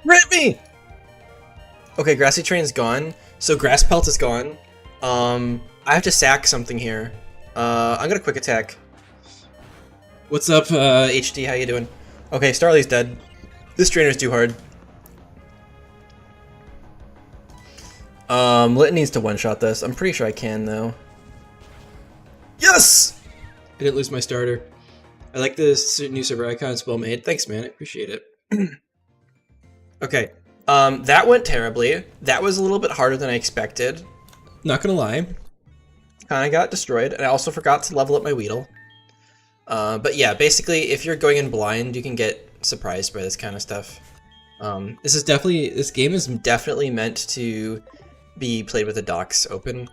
Rip me! Okay, Grassy Train's gone. So Grass Pelt is gone. I have to sack something here. I'm gonna quick attack. What's up, HD? How you doing? Okay, Starly's dead. This trainer's too hard. Lit needs to one-shot this. I'm pretty sure I can, though. Yes! I didn't lose my starter. I like this new server icon. It's well made. Thanks, man. I appreciate it. Okay. That went terribly. That was a little bit harder than I expected. Not gonna lie. Kinda got destroyed, and I also forgot to level up my Weedle. But yeah, basically, if you're going in blind, you can get surprised by this kind of stuff. This game is definitely meant to be played with the docks open.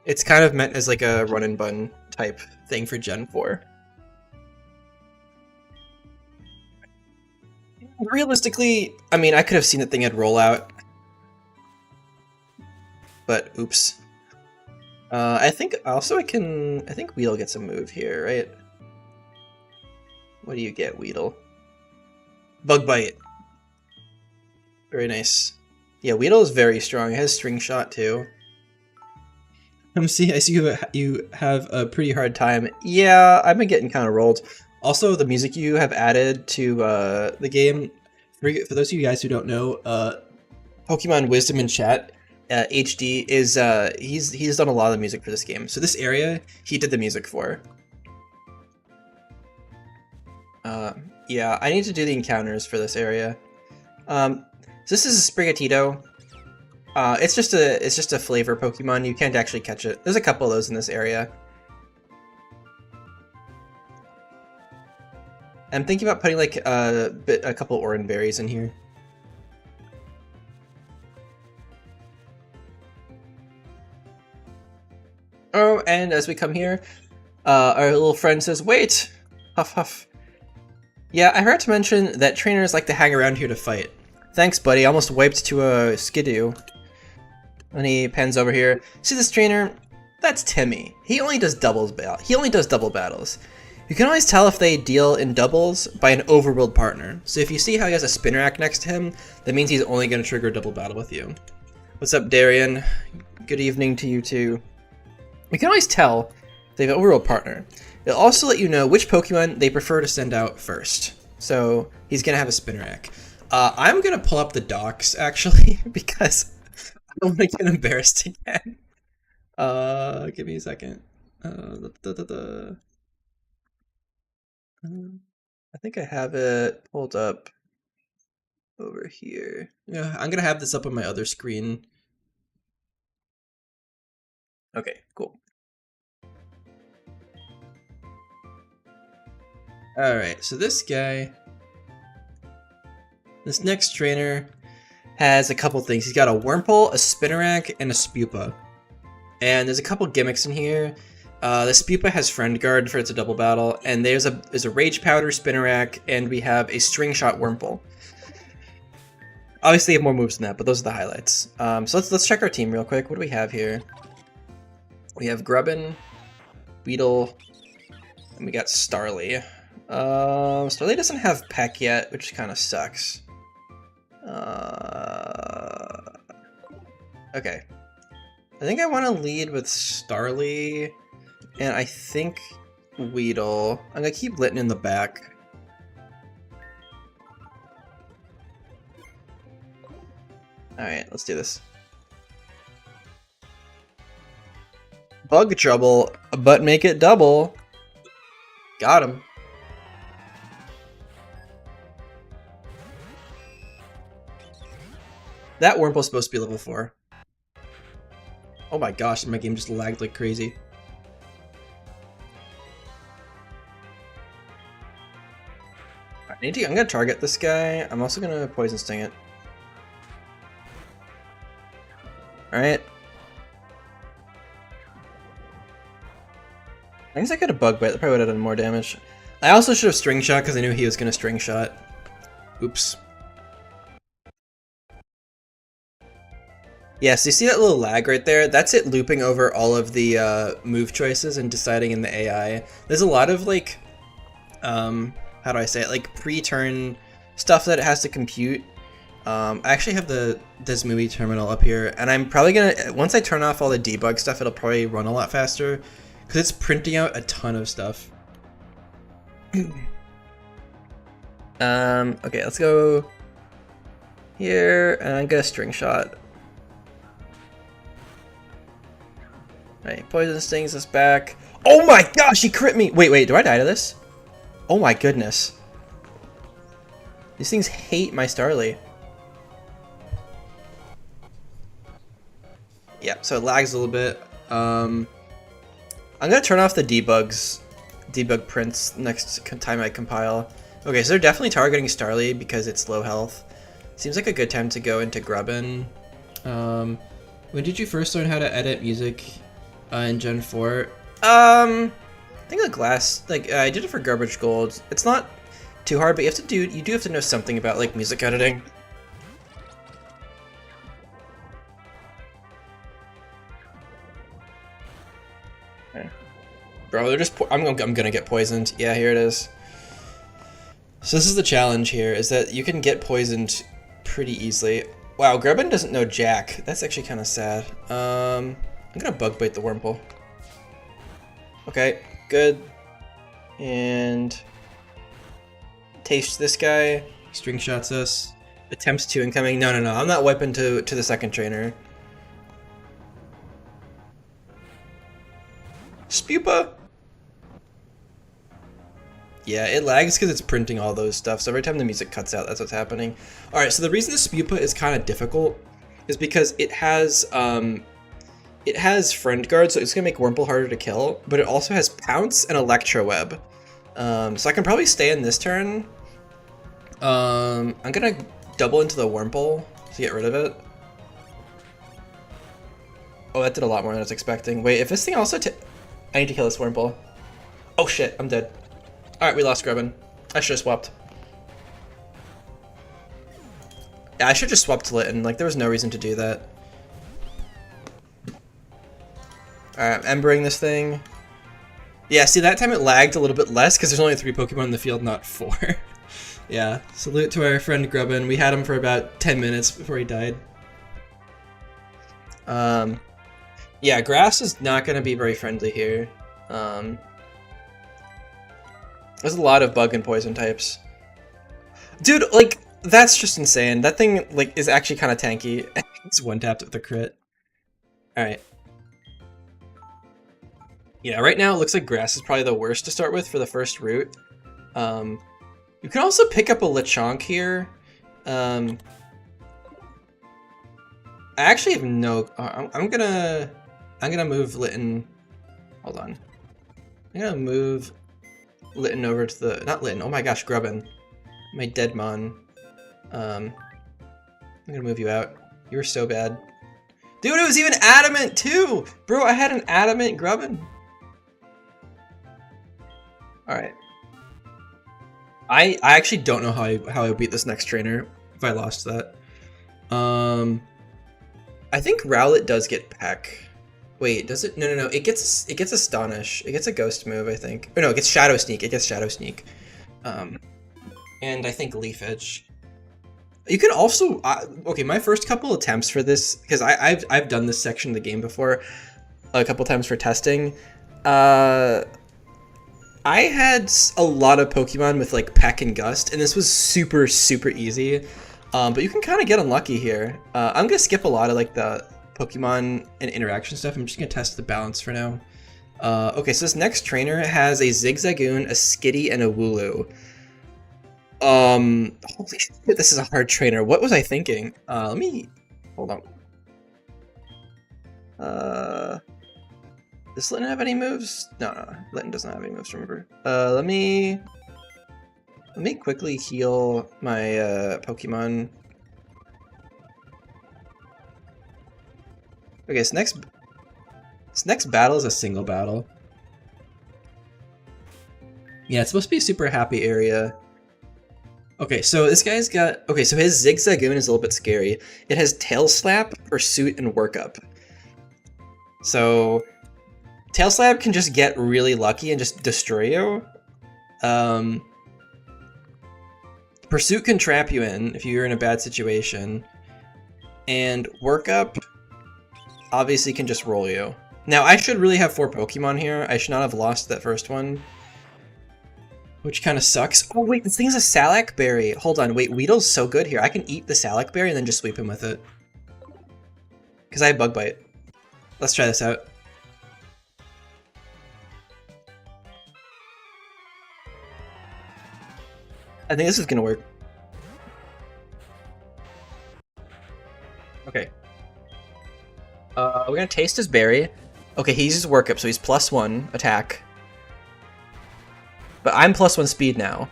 It's kind of meant as like a run and bun type thing for Gen 4. Realistically, I mean, I could have seen that thing had rollout, but oops. I think Weedle gets a move here, right? What do you get, Weedle? Bug Bite. Very nice. Yeah, Weedle is very strong. It has String Shot too. I see you have a pretty hard time. Yeah, I've been getting kind of rolled. Also, the music you have added to the game, for those of you guys who don't know, Pokemon Wisdom in chat, HD is he's done a lot of the music for this game. So this area, he did the music for. Yeah, I need to do the encounters for this area. So this is a Sprigatito. It's just a flavor Pokemon. You can't actually catch it. There's a couple of those in this area. I'm thinking about putting like a couple Oran berries in here. Oh, and as we come here, our little friend says, "Wait, huff huff." Yeah, I forgot to mention that trainers like to hang around here to fight. Thanks, buddy. I almost wiped to a Skidoo. And he pens over here. See this trainer? That's Timmy. He only does double battles. You can always tell if they deal in doubles by an overworld partner. So if you see how he has a Spinnerack next to him, that means he's only going to trigger a double battle with you. What's up, Darian? Good evening to you too. You can always tell if they have an overworld partner. It'll also let you know which Pokemon they prefer to send out first. So he's going to have a Spinnerack. I'm going to pull up the docks, actually, because I don't want to get embarrassed again. Give me a second. I think I have it pulled up over here. Yeah, I'm gonna have this up on my other screen. Okay, cool. Alright, so this next trainer has a couple things. He's got a Wurmple, a Spinnerack, and a Spupa. And there's a couple gimmicks in here. The Spupa has Friend Guard for its a double battle, and there's a Rage Powder Spinnerack, and we have a String Shot Wurmple. Obviously, you have more moves than that, but those are the highlights. So let's check our team real quick. What do we have here? We have Grubbin, Weedle, and we got Starly. Starly doesn't have Peck yet, which kind of sucks. Okay. I think I want to lead with Starly, and I think Weedle. I'm gonna keep Litten in the back. Alright, let's do this. Bug trouble, but make it double. Got him. That Wurmple's supposed to be level 4. Oh my gosh, my game just lagged like crazy. I'm gonna target this guy. I'm also gonna Poison Sting it. Alright. I guess I could have Bug Bite. That probably would have done more damage. I also should have String Shot because I knew he was gonna String Shot. Oops. Yeah, so you see that little lag right there? That's it looping over all of the move choices and deciding in the AI. There's a lot of like, how do I say it? Like pre-turn stuff that it has to compute I actually have this movie terminal up here, and I'm probably gonna, once I turn off all the debug stuff, it'll probably run a lot faster, because it's printing out a ton of stuff. Okay, let's go here, and I'm gonna string shot. Alright, poison stings us back. Oh my gosh, he crit me! Wait, do I die to this? Oh my goodness. These things hate my Starly. Yeah, so it lags a little bit. I'm gonna turn off the debug prints next time I compile. Okay, so they're definitely targeting Starly because it's low health. Seems like a good time to go into Grubbin. When did you first learn how to edit music in Gen 4? I think like I did it for Garbage Gold. It's not too hard, but you do have to know something about like music editing. Bro, they're just I'm gonna get poisoned. Yeah, here it is. So this is the challenge here, is that you can get poisoned pretty easily. Wow, Grubbin doesn't know Jack. That's actually kind of sad. I'm gonna bug bite the Wurmple. Okay, good. And taste this guy. String shots us. Attempts 2 incoming. No, I'm not wiping to the second trainer. Spupa! Yeah, it lags because it's printing all those stuff, so every time the music cuts out, that's what's happening. Alright, so the reason the Spupa is kind of difficult is because it has Friend Guard, so it's going to make Wurmple harder to kill, but it also has Pounce and Electro Web. So I can probably stay in this turn. I'm going to double into the Wurmple to get rid of it. Oh, that did a lot more than I was expecting. Wait, if this thing also I need to kill this Wurmple. Oh shit, I'm dead. Alright, we lost Grubbin. I should have swapped. Yeah, I should have just swapped to Litten. Like, there was no reason to do that. Alright, I'm embering this thing. Yeah, see, that time it lagged a little bit less because there's only 3 Pokemon in the field, not 4. Yeah, salute to our friend Grubbin. We had him for about 10 minutes before he died. Yeah, Grass is not going to be very friendly here. There's a lot of bug and poison types. Dude, like, that's just insane. That thing, like, is actually kind of tanky. It's one-tapped with a crit. Alright. Yeah, right now it looks like Grass is probably the worst to start with for the first route. You can also pick up a Lechonk here. I actually have no... I'm gonna move Litten... Hold on. I'm gonna move Litten over to the... Not Litten, oh my gosh, Grubbin. My Deadmon. I'm gonna move you out. You were so bad. Dude, it was even Adamant too! Bro, I had an Adamant Grubbin. Alright. I actually don't know how I beat this next trainer if I lost that. I think Rowlet does get Peck. Wait, does it? No. It gets Astonish. It gets a Ghost move, I think. Or no, it gets Shadow Sneak. It gets Shadow Sneak. And I think Leaf Edge. You can also okay. My first couple attempts for this, because I've done this section of the game before, a couple times for testing. I had a lot of Pokemon with like Peck and Gust, and this was super easy. But you can kind of get unlucky here. I'm gonna skip a lot of like the Pokemon and interaction stuff. I'm just gonna test the balance for now. Okay, so this next trainer has a Zigzagoon, a Skitty, and a Wooloo. Holy shit, this is a hard trainer. What was I thinking? Let me hold on. Does Litten have any moves? No, Litten does not have any moves, remember. Let me quickly heal my Pokemon. Okay, this next battle is a single battle. Yeah, it's supposed to be a super happy area. Okay, so this guy's got... Okay, so his Zigzagoon is a little bit scary. It has Tail Slap, Pursuit, and Workup. So... Tail Slap can just get really lucky and just destroy you. Pursuit can trap you in if you're in a bad situation. And Workup obviously can just roll you. Now, I should really have 4 Pokemon here. I should not have lost that first one. Which kind of sucks. Oh, wait, this thing is a Salac Berry. Hold on, wait, Weedle's so good here. I can eat the Salac Berry and then just sweep him with it. Because I have Bug Bite. Let's try this out. I think this is gonna work. Okay. We're gonna taste his berry. Okay, he uses Workup, so he's +1 attack. But I'm +1 speed now.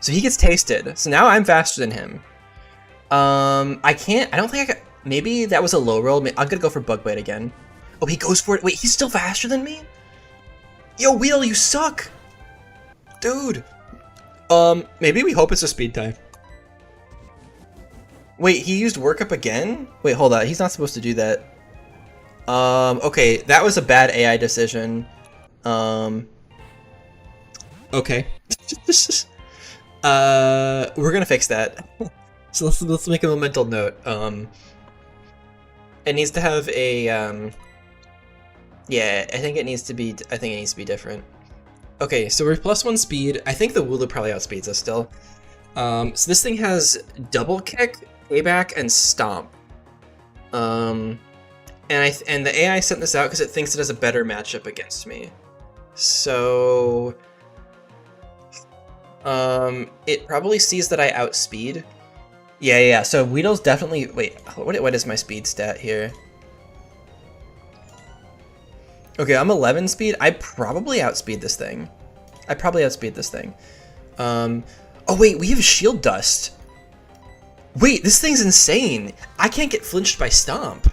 So he gets tasted. So now I'm faster than him. I don't think I can. Maybe that was a low roll. I'm gonna go for Bug Bite again. Oh, he goes for it. Wait, he's still faster than me? Yo, Weedle, you suck! Dude. Maybe we hope it's a speed type. Wait, he used Workup again? Wait, hold on. He's not supposed to do that. Okay, that was a bad AI decision. Okay. We're gonna fix that. So let's make a mental note. It needs to have a, yeah, I think it needs to be different. Okay, so we're +1 speed. I think the Wooloo probably outspeeds us still. So this thing has Double Kick, Payback, and Stomp. And the AI sent this out because it thinks it has a better matchup against me. So it probably sees that I outspeed. Yeah. So Weedle's definitely. Wait, what is my speed stat here? Okay, I'm 11 speed. I probably outspeed this thing. Oh wait, we have Shield Dust. Wait, this thing's insane. I can't get flinched by Stomp.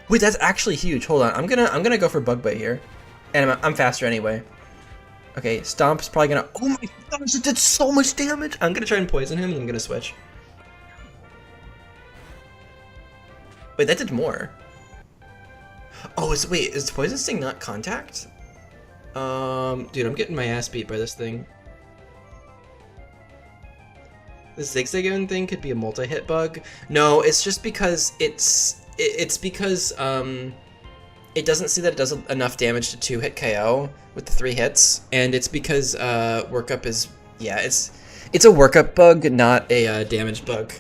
Wait, that's actually huge. Hold on, I'm gonna go for Bug Bite here, and I'm faster anyway. Okay, Stomp's probably gonna. Oh my gosh, it did so much damage. I'm gonna try and poison him, and I'm gonna switch. Wait, that did more. Oh, is Poison Sting not contact? Dude, I'm getting my ass beat by this thing. The Zigzagoon thing could be a multi-hit bug. No, it's just because it's because it doesn't see that it does enough damage to 2-hit KO with the 3 hits, and it's because Workup is it's a Workup bug, not a damage bug.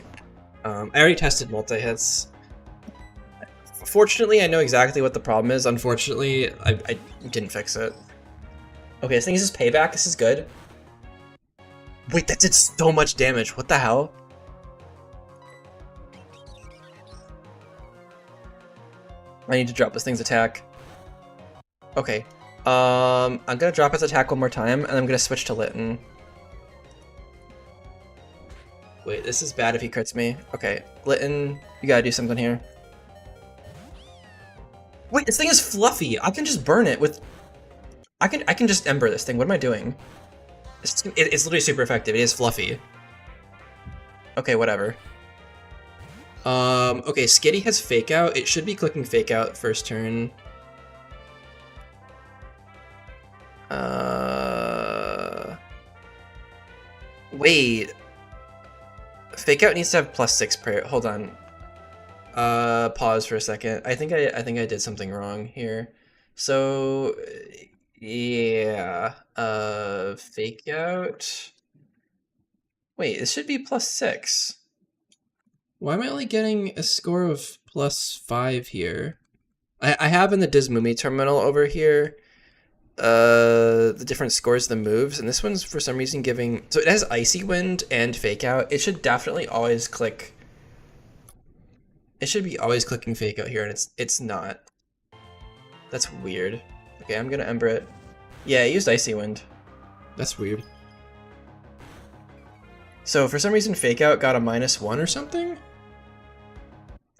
I already tested multi-hits. Fortunately, I know exactly what the problem is. Unfortunately, I didn't fix it. Okay, this thing uses Payback. This is good. Wait, that did so much damage. What the hell? I need to drop this thing's attack. Okay. I'm gonna drop its attack one more time, and I'm gonna switch to Litten. Wait, this is bad if he crits me. Okay, Litten, you gotta do something here. Wait, this thing is fluffy. I can just burn it with. I can just Ember this thing. What am I doing? It's literally super effective. It is fluffy. Okay, whatever. Okay, Skitty has Fake Out. It should be clicking Fake Out first turn. Wait. Fake Out needs to have +6 prayer. Hold on. Pause for a second. I think I did something wrong here. So yeah, Fake Out. Wait, this should be +6. Why am I only getting a score of +5 here? I have in the Dismumi terminal over here the different scores of the moves, and this one's for some reason giving. So it has Icy Wind and Fake Out. It should definitely always click. It should be always clicking Fake Out here, and it's not. That's weird. Okay, I'm gonna Ember it. Yeah, it used Icy Wind. That's weird. So for some reason Fake Out got a -1 or something?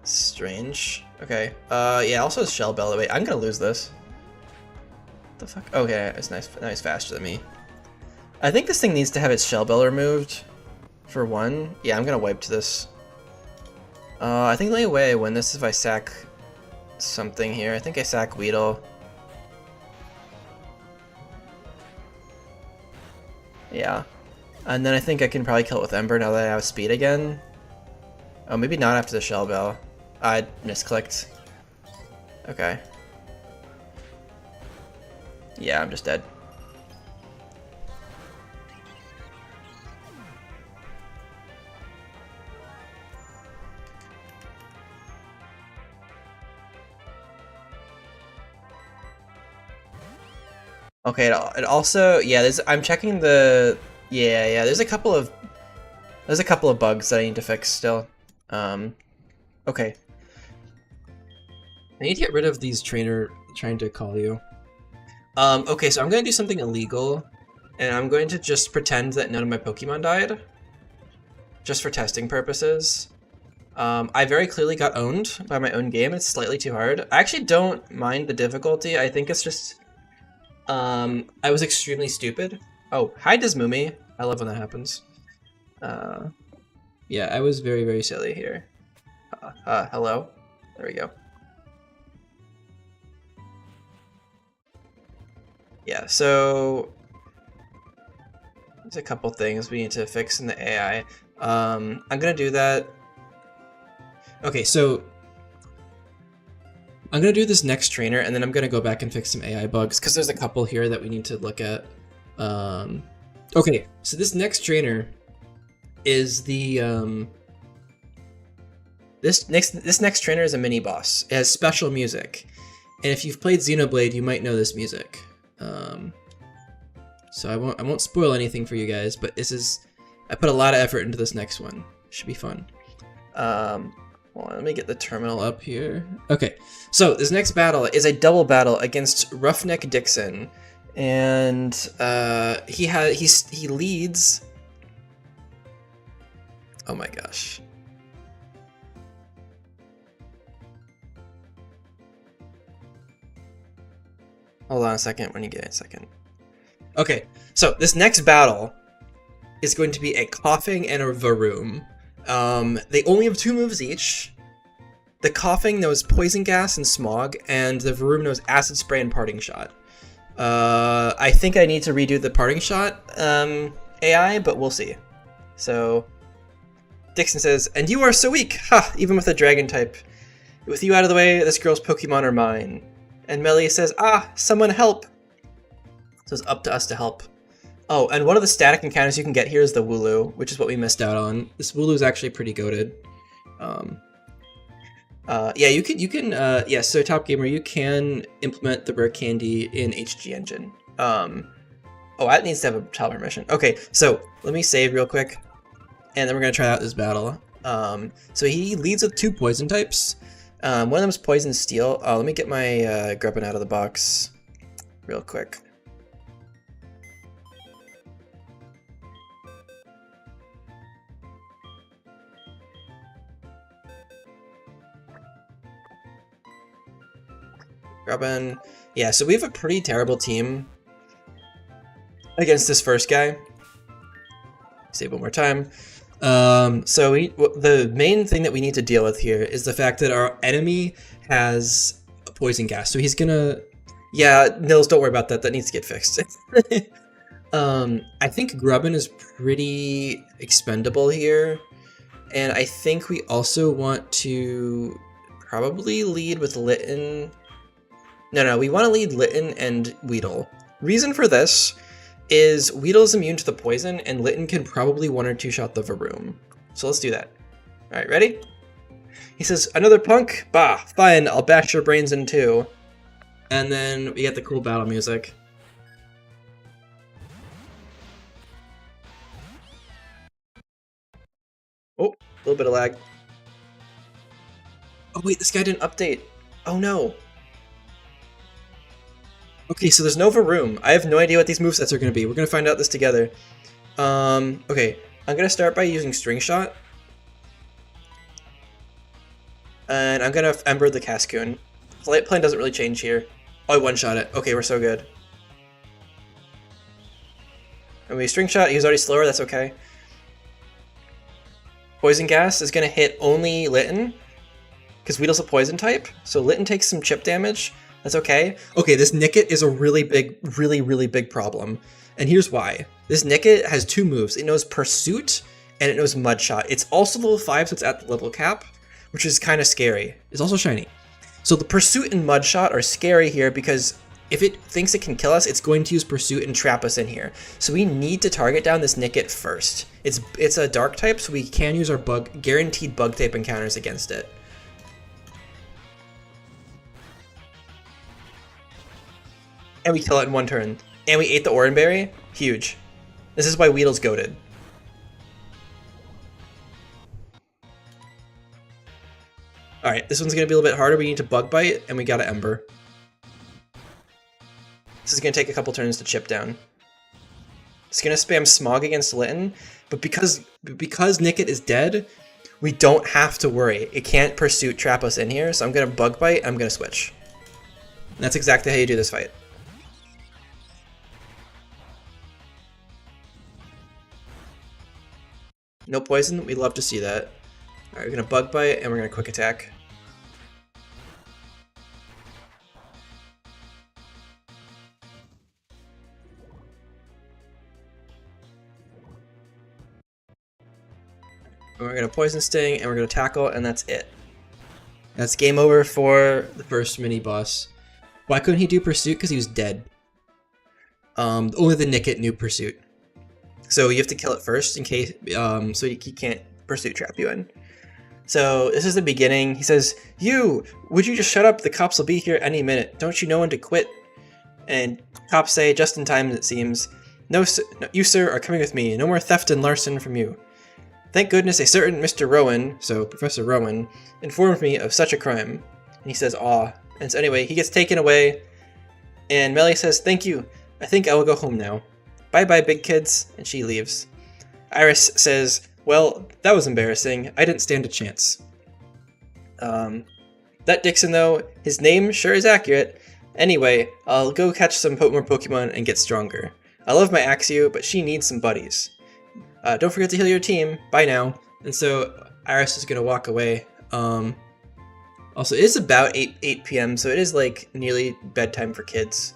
Strange. Okay. Yeah, also Shell Bell. Wait, I'm gonna lose this. What the fuck? Okay, it's nice. Now he's faster than me. I think this thing needs to have its Shell Bell removed. For one. Yeah, I'm gonna wipe to this. I think the only way I win this is if I sack something here. I think I sack Weedle. Yeah. And then I think I can probably kill it with Ember now that I have speed again. Oh, maybe not after the Shell Bell. I misclicked. Okay. Yeah, I'm just dead. Okay, it also, yeah, I'm checking the, yeah, there's a couple of bugs that I need to fix still. Okay. I need to get rid of these trainer trying to call you. Okay, so I'm gonna do something illegal, and I'm going to just pretend that none of my Pokemon died, just for testing purposes. I very clearly got owned by my own game. It's slightly too hard. I actually don't mind the difficulty. I think it's just, I was extremely stupid. Oh, hi Dismumi. I love when that happens. Yeah, I was very, very silly here. Hello? There we go. Yeah, so there's a couple things we need to fix in the AI. I'm gonna do that. Okay, so I'm gonna do this next trainer, and then I'm gonna go back and fix some AI bugs, because there's a couple here that we need to look at. Okay, so this next trainer is the this next trainer is a mini boss. It has special music, and if you've played Xenoblade, you might know this music. So I won't spoil anything for you guys, but I put a lot of effort into this next one. Should be fun. Well, let me get the terminal up here. Okay, so this next battle is a double battle against Roughneck Dixon, and he leads. Oh my gosh. Hold on a second when you get a second. Okay, so this next battle is going to be a Coughing and a Varoom. They only have 2 moves each. The Coughing knows Poison Gas and Smog, and the Varoom knows Acid Spray and Parting Shot. I think I need to redo the Parting Shot AI, but we'll see. So, Dixon says, "And you are so weak! Ha! Even with a Dragon type. With you out of the way, this girl's Pokemon are mine." And Melee says, "Ah! Someone help!" So it's up to us to help. Oh, and one of the static encounters you can get here is the Wooloo, which is what we missed out on. This Wooloo is actually pretty goated. Yeah, you can, yeah, so Top Gamer, you can implement the Rare Candy in HG Engine. Oh, that needs to have a child permission. Okay, so let me save real quick, and then we're gonna try out this battle. So he leads with 2 poison types. One of them is Poison Steel. Let me get my Grubbin out of the box real quick. Grubbin. Yeah, so we have a pretty terrible team against this first guy. Save one more time. So the main thing that we need to deal with here is the fact that our enemy has a Poison Gas. So he's gonna... Yeah, Nils, don't worry about that. That needs to get fixed. I think Grubbin is pretty expendable here. And I think we also want to probably lead with Litten. No, we want to lead Litten and Weedle. Reason for this is Weedle's immune to the poison, and Litten can probably 1 or 2 shot the Varoom. So let's do that. Alright, ready? He says, "Another punk? Bah, fine, I'll bash your brains in 2. And then we get the cool battle music. Oh, a little bit of lag. Oh wait, this guy didn't update. Oh no. Okay, so there's no Varoom. I have no idea what these movesets are going to be. We're going to find out this together. Okay, I'm going to start by using String Shot. And I'm going to Ember the Cascoon. Flight Plan doesn't really change here. Oh, I one-shot it. Okay, we're so good. And we String Shot, he was already slower, that's okay. Poison Gas is going to hit only Litten, because Weedle's a Poison type, so Litten takes some chip damage. That's okay. Okay, this Nickit is a really big problem. And here's why. This Nickit has two moves. It knows Pursuit and it knows Mudshot. It's also level 5, so it's at the level cap, which is kind of scary. It's also shiny. So the Pursuit and Mudshot are scary here because if it thinks it can kill us, it's going to use Pursuit and trap us in here. So we need to target down this Nickit first. It's a dark type, so we can use our guaranteed bug type encounters against it. And we kill it in one turn. And we ate the Oranberry. Huge. This is why Weedle's goated. Alright, this one's going to be a little bit harder. We need to Bug Bite, and we got an Ember. This is going to take a couple turns to chip down. It's going to spam Smog against Litten, but because Nickit is dead, we don't have to worry. It can't Pursuit trap us in here, so I'm going to Bug Bite, I'm going to switch. And that's exactly how you do this fight. No poison, we'd love to see that. Alright, we're going to Bug Bite, and we're going to Quick Attack. And we're going to Poison Sting, and we're going to Tackle, and that's it. That's game over for the first mini-boss. Why couldn't he do Pursuit? Because he was dead. Only the Nickit knew Pursuit. So you have to kill it first in case, so he can't Pursuit trap you in. So this is the beginning. He says, "You, would you just shut up? The cops will be here any minute. Don't you know when to quit?" And cops say, just in time it seems, "No, you sir are coming with me. No more theft and larceny from you. Thank goodness a certain Mr. Rowan," so Professor Rowan, "informed me of such a crime." And he says, "Aw." And so anyway, he gets taken away, and Melly says, "Thank you. I think I will go home now. Bye-bye, big kids," and she leaves. Iris says, "Well, that was embarrassing. I didn't stand a chance." That Dixon, though, his name sure is accurate. Anyway, I'll go catch some more Pokemon and get stronger. I love my Axew, but she needs some buddies. Don't forget to heal your team. Bye now. And so Iris is going to walk away. Also, it is about 8 p.m., so it is like nearly bedtime for kids.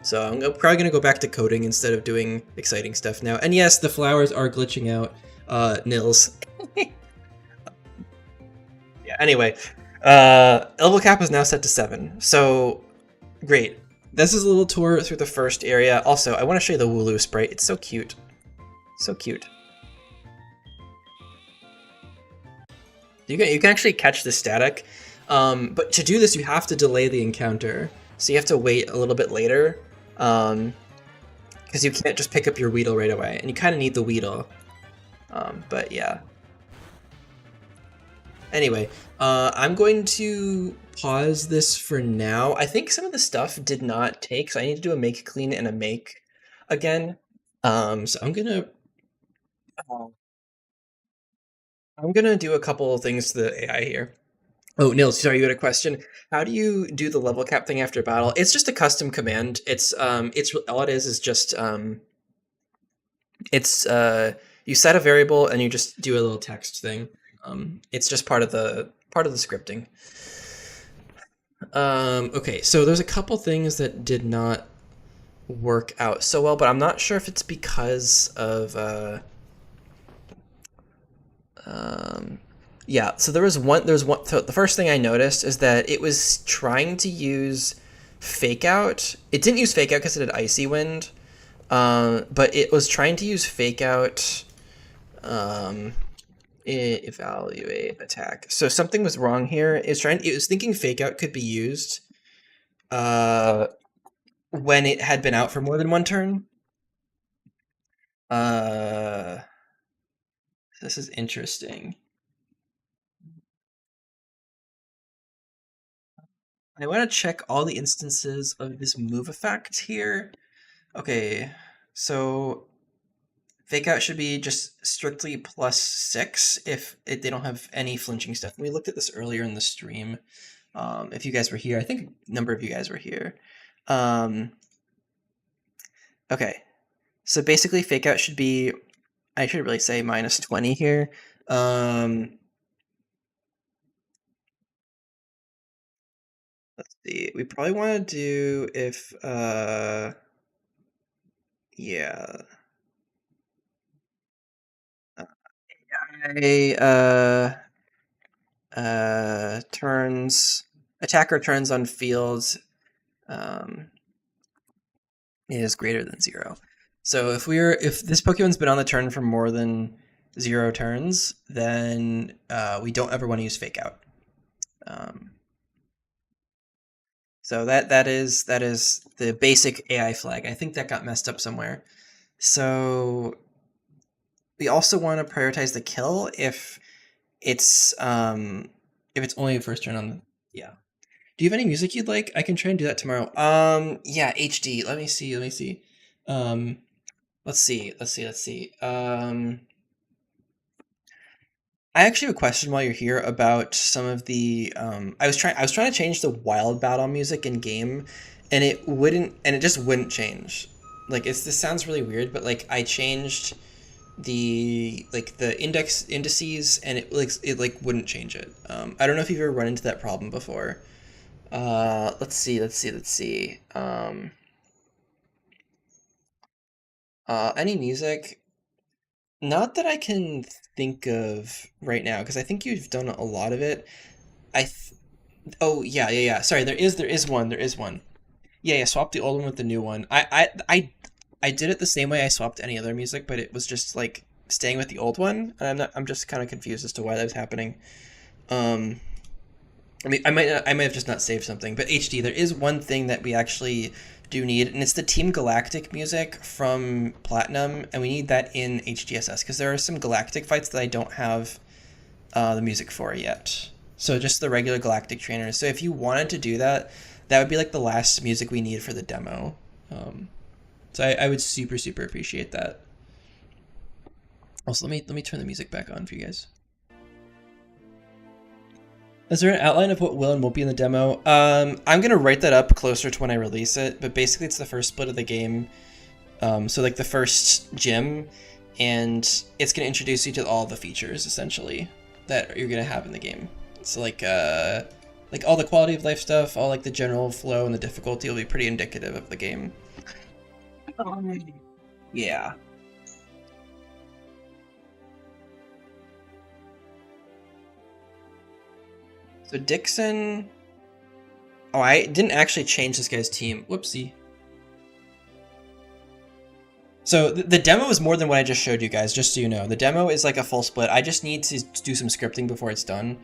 So I'm probably going to go back to coding instead of doing exciting stuff now. And yes, the flowers are glitching out. Nils. Yeah, anyway. Level cap is now set to 7. So, great. This is a little tour through the first area. Also, I want to show you the Wooloo sprite. It's so cute. So cute. You can actually catch the static. But to do this, you have to delay the encounter. So you have to wait a little bit later. Because you can't just pick up your Weedle right away. And you kind of need the Weedle. But yeah. Anyway, I'm going to pause this for now. I think some of the stuff did not take, so I need to do a make clean and a make again. So I'm gonna do a couple of things to the AI here. Oh, Nils, sorry, you had a question. How do you do the level cap thing after battle? It's just a custom command. It's all it is just you set a variable and you just do a little text thing. It's just part of the scripting. Okay, so there's a couple things that did not work out so well, but I'm not sure if it's because of yeah, so there's one, so the first thing I noticed is that it was trying to use Fake Out. It didn't use Fake Out because it had Icy Wind, but it was trying to use Fake Out, evaluate attack. So something was wrong here. It was thinking Fake Out could be used, when it had been out for more than one turn. This is interesting. I want to check all the instances of this move effect here. Okay, so Fake Out should be just strictly +6 if they don't have any flinching stuff. We looked at this earlier in the stream. If you guys were here, I think a number of you guys were here. Okay, so basically Fake Out should be, I should really say -20 here. Let's see, we probably want to do if, yeah. I turns attacker turns on fields um, is greater than 0. So if this Pokemon's been on the turn for more than 0 turns, then we don't ever want to use Fake Out. So that is the basic AI flag. I think that got messed up somewhere. So we also want to prioritize the kill if it's only a first turn on the yeah. Do you have any music you'd like? I can try and do that tomorrow. Yeah, HD. Let me see. Let's see. I actually have a question while you're here about some of the I was trying to change the wild battle music in game and it just wouldn't change. Like this sounds really weird, but like I changed the indices and it wouldn't change it. I don't know if you've ever run into that problem before. Let's see. Any music? Not that I can think of right now, because I think you've done a lot of it. I th Oh yeah. Sorry, there is one. Yeah, swap the old one with the new one. I did it the same way I swapped any other music, but it was just like staying with the old one, and I'm just kind of confused as to why that was happening. Um, I mean, I might have just not saved something, but HD, there is one thing that we actually do need, and it's the Team Galactic music from Platinum, and we need that in HGSS because there are some Galactic fights that I don't have the music for yet. So just the regular Galactic trainers. So if you wanted to do that, that would be like the last music we need for the demo. So I would super appreciate that. Also, let me turn the music back on for you guys. Is there an outline of what will and won't be in the demo? I'm gonna write that up closer to when I release it, but basically it's the first split of the game. So like the first gym, and it's gonna introduce you to all the features essentially that you're gonna have in the game. So like all the quality of life stuff, all like the general flow and the difficulty will be pretty indicative of the game. Yeah. So Dixon. Oh, I didn't actually change this guy's team. Whoopsie. So the demo is more than what I just showed you guys, just so you know. The demo is like a full split. I just need to do some scripting before it's done.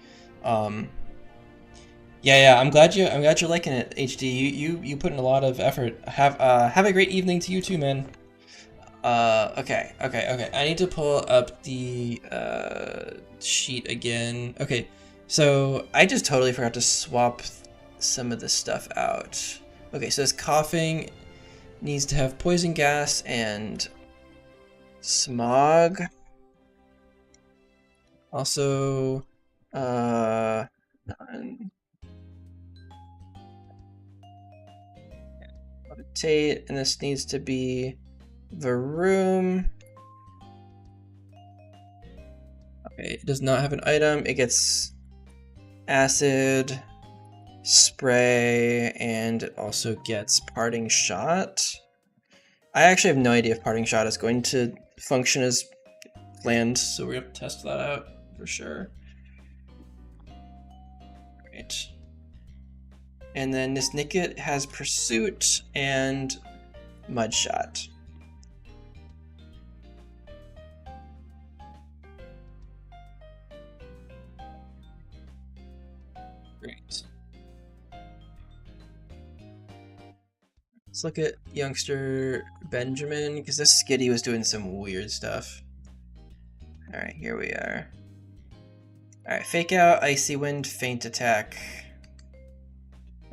Yeah, I'm glad you're liking it, HD. You put in a lot of effort. Have a great evening to you too, man. Okay. I need to pull up the sheet again. Okay, so I just totally forgot to swap some of this stuff out. Okay, so this coughing needs to have poison gas and smog. Also, none. Levitate, and this needs to be the room. Okay, it does not have an item. It gets acid, spray, and it also gets parting shot. I actually have no idea if parting shot is going to function as planned, so we're gonna test that out for sure. Great. And then this Nicket has pursuit and mud shot. Great. Let's look at youngster Benjamin, because this Skitty was doing some weird stuff. Alright, here we are. Alright, fake out, icy wind, feint attack.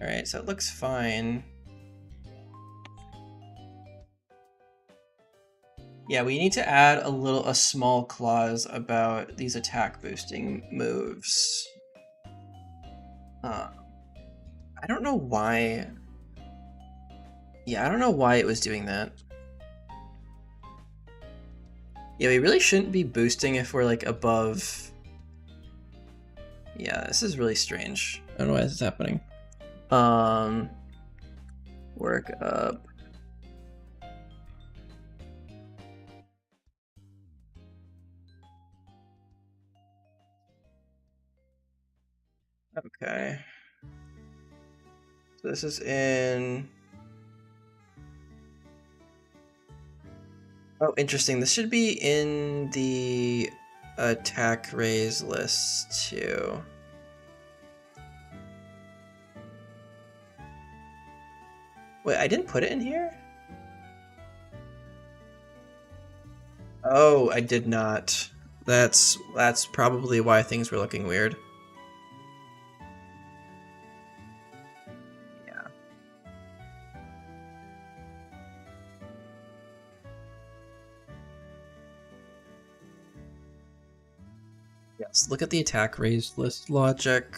Alright, so it looks fine. Yeah, we need to add a small clause about these attack boosting moves. I don't know why. Yeah, I don't know why it was doing that. Yeah, we really shouldn't be boosting if we're like above. Yeah, this is really strange. I don't know why this is happening. Work up. Okay. So this is in... Oh, interesting. This should be in the attack raise list too. Wait, I didn't put it in here? Oh, I did not. That's probably why things were looking weird. Yeah. Yes, look at the attack raise list logic.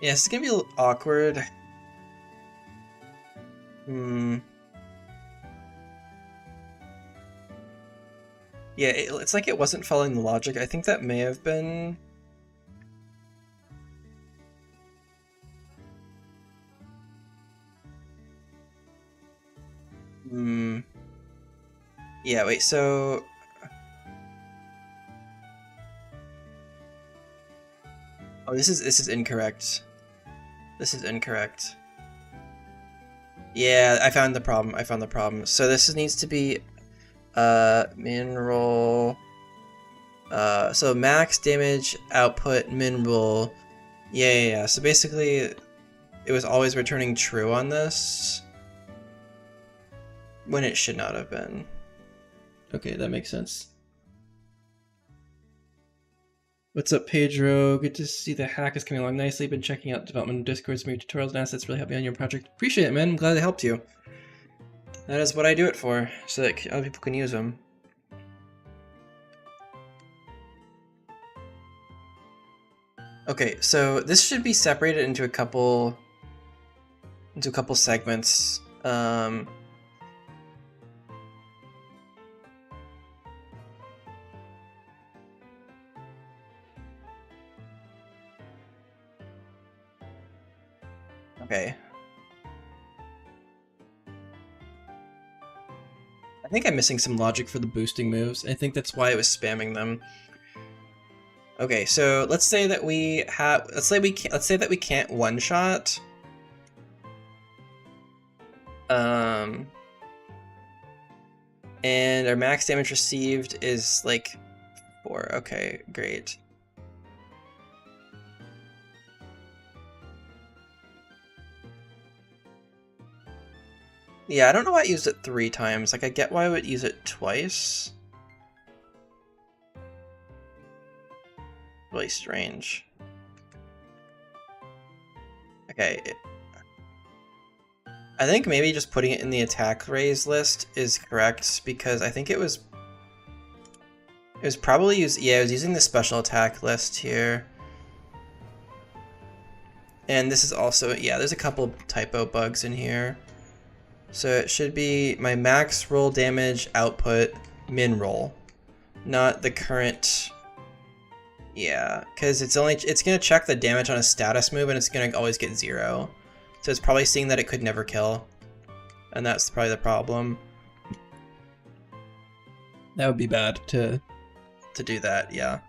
Yeah, it's gonna be a little awkward. Hmm. Yeah, it's like it wasn't following the logic. I think that may have been... Hmm. Yeah, wait, so... Oh, this is incorrect. This is incorrect. Yeah, I found the problem. I found the problem. So this needs to be min roll. So max damage output min roll. Yeah. So basically, it was always returning true on this when it should not have been. Okay, that makes sense. What's up, Pedro? Good to see the hack is coming along nicely. Been checking out development Discord, some of your tutorials and assets really helped me on your project. Appreciate it, man. I'm glad I helped you. That is what I do it for, so that other people can use them. Okay, so this should be separated into a couple segments. Okay. I think I'm missing some logic for the boosting moves. I think that's why it was spamming them. Okay, so let's say that we have let's say that we can't one shot. And our max damage received is like 4. Okay, great. Yeah, I don't know why I used it 3 times. Like, I get why I would use it twice. Really strange. Okay. I think maybe just putting it in the attack raise list is correct because I think it was probably it was using the special attack list here. And this is also, yeah, there's a couple typo bugs in here. So it should be my max roll damage output min roll, not the current. Yeah, because it's gonna check the damage on a status move and it's gonna always get 0. So it's probably seeing that it could never kill, and that's probably the problem. That would be bad to do that. Yeah.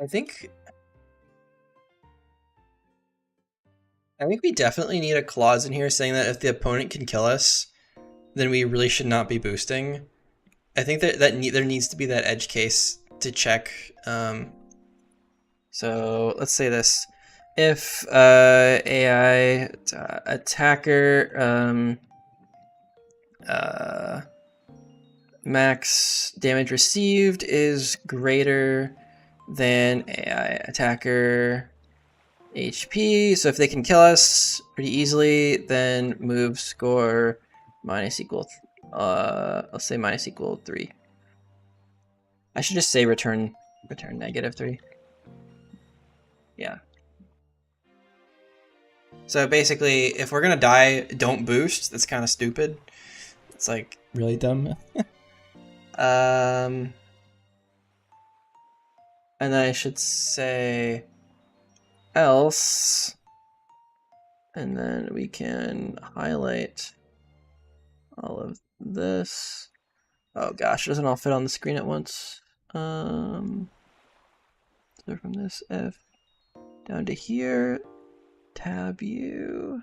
I think we definitely need a clause in here saying that if the opponent can kill us, then we really should not be boosting. I think that there needs to be that edge case to check. So let's say this: if AI attacker max damage received is greater than AI attacker HP. So if they can kill us pretty easily, then move score minus equal. Let's say minus equal 3. I should just say return -3. Yeah. So basically, if we're gonna die, don't boost. That's kind of stupid. It's like really dumb. And then I should say else, and then we can highlight all of this. Oh gosh, doesn't all fit on the screen at once. So from this F down to here, tab U.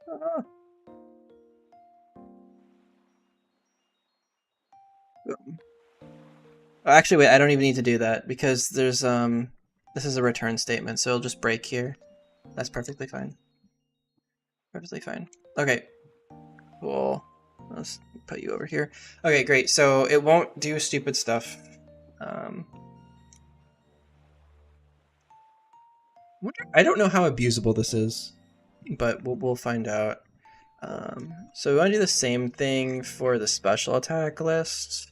Oh. Actually, wait, I don't even need to do that because there's this is a return statement, so it'll just break here. That's perfectly fine. Perfectly fine. Okay, cool. Let's put you over here. Okay, great. So it won't do stupid stuff. I don't know how abusable this is, but we'll find out. So we want to do the same thing for the special attack list.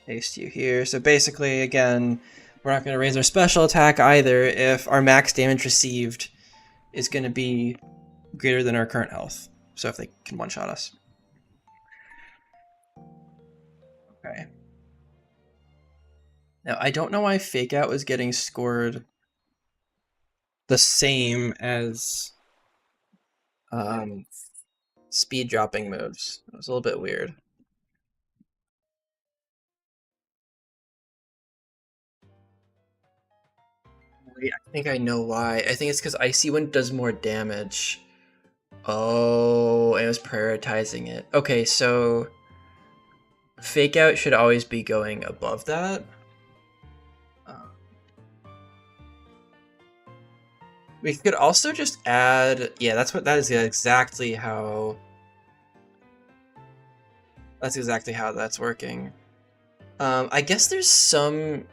Paste you here. So basically, again, we're not going to raise our special attack either if our max damage received is going to be greater than our current health. So if they can one-shot us. Okay. Now, I don't know why Fake Out was getting scored the same as speed dropping moves. It was a little bit weird. Wait, I think I know why. I think it's because Icy Wind does more damage. Oh, it was prioritizing it. Okay, so Fake Out should always be going above that. We could also just add, yeah, that is exactly how that's working. I guess there's some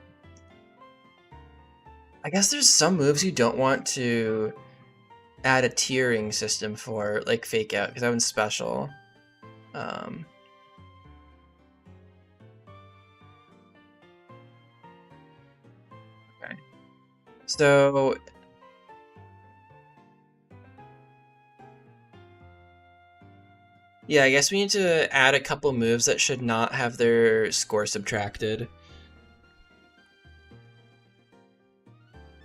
moves you don't want to add a tiering system for, like Fake Out, because that one's special. Okay. So yeah, I guess we need to add a couple moves that should not have their score subtracted.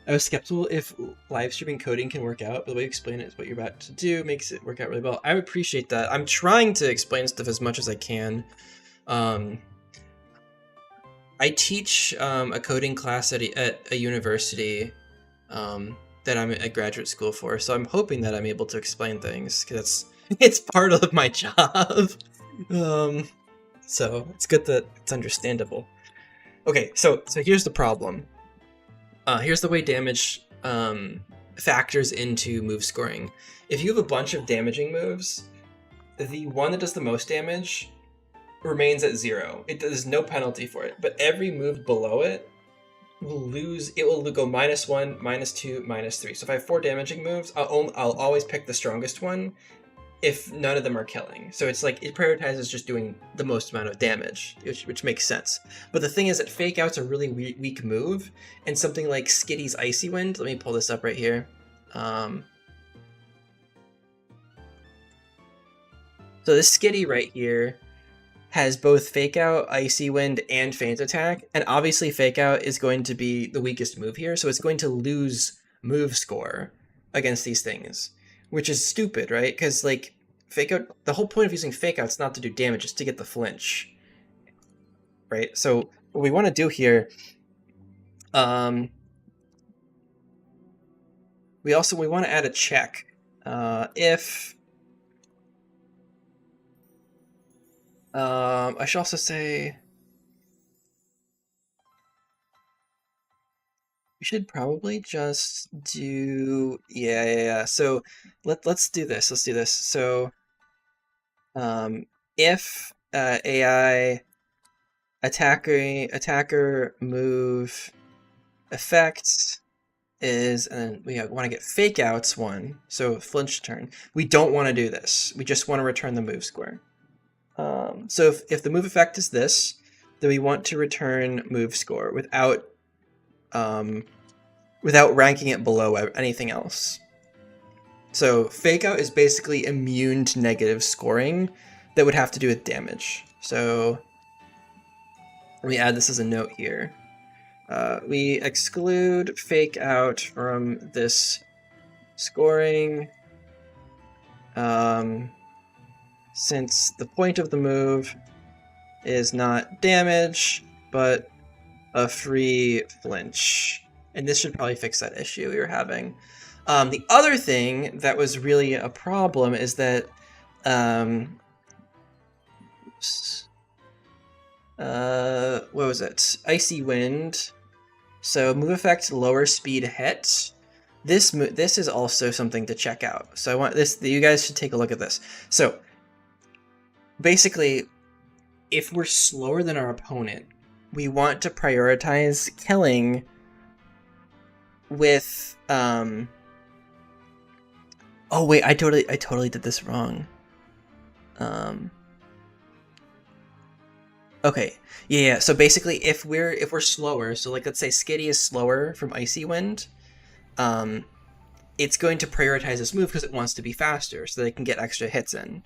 I was skeptical if live streaming coding can work out, but the way you explain it is what you're about to do makes it work out really well. I appreciate that. I'm trying to explain stuff as much as I can. I teach a coding class at a university that I'm at graduate school for, so I'm hoping that I'm able to explain things because it's part of my job. So it's good that it's understandable. Okay, so here's the problem. Here's the way damage factors into move scoring. If you have a bunch of damaging moves, the one that does the most damage remains at 0. There's no penalty for it, but every move below it will lose. It will go -1, -2, -3. So if I have 4 damaging moves, I'll always pick the strongest one if none of them are killing. So it's like it prioritizes just doing the most amount of damage, which makes sense. But the thing is that Fake Out's a really weak move, and something like Skitty's Icy Wind, let me pull this up right here. So this Skitty right here has both Fake Out, Icy Wind, and Feint Attack, and obviously Fake Out is going to be the weakest move here, so it's going to lose move score against these things, which is stupid, right? Because like Fake Out, the whole point of using Fake Out is not to do damage, it's to get the flinch, right? So what we want to do here, we want to add a check. If I should also say we should probably just do yeah. So let's do this. Let's do this. So if AI attacker move effect is, and we want to get fake outs 1, so flinch turn. We don't want to do this. We just want to return the move score. So if the move effect is this, then we want to return move score without ranking it below anything else. So fake out is basically immune to negative scoring that would have to do with damage. So let me add this as a note here. We exclude fake out from this scoring since the point of the move is not damage, but a free flinch. And this should probably fix that issue we were having. The other thing that was really a problem is that what was it? Icy Wind. So move effect, lower speed hit. This is also something to check out. So I want this. You guys should take a look at this. So basically, if we're slower than our opponent, we want to prioritize killing with oh wait, I totally did this wrong. Okay, yeah. So basically, if we're slower, so like let's say Skitty is slower from Icy Wind, it's going to prioritize this move because it wants to be faster, so they can get extra hits in.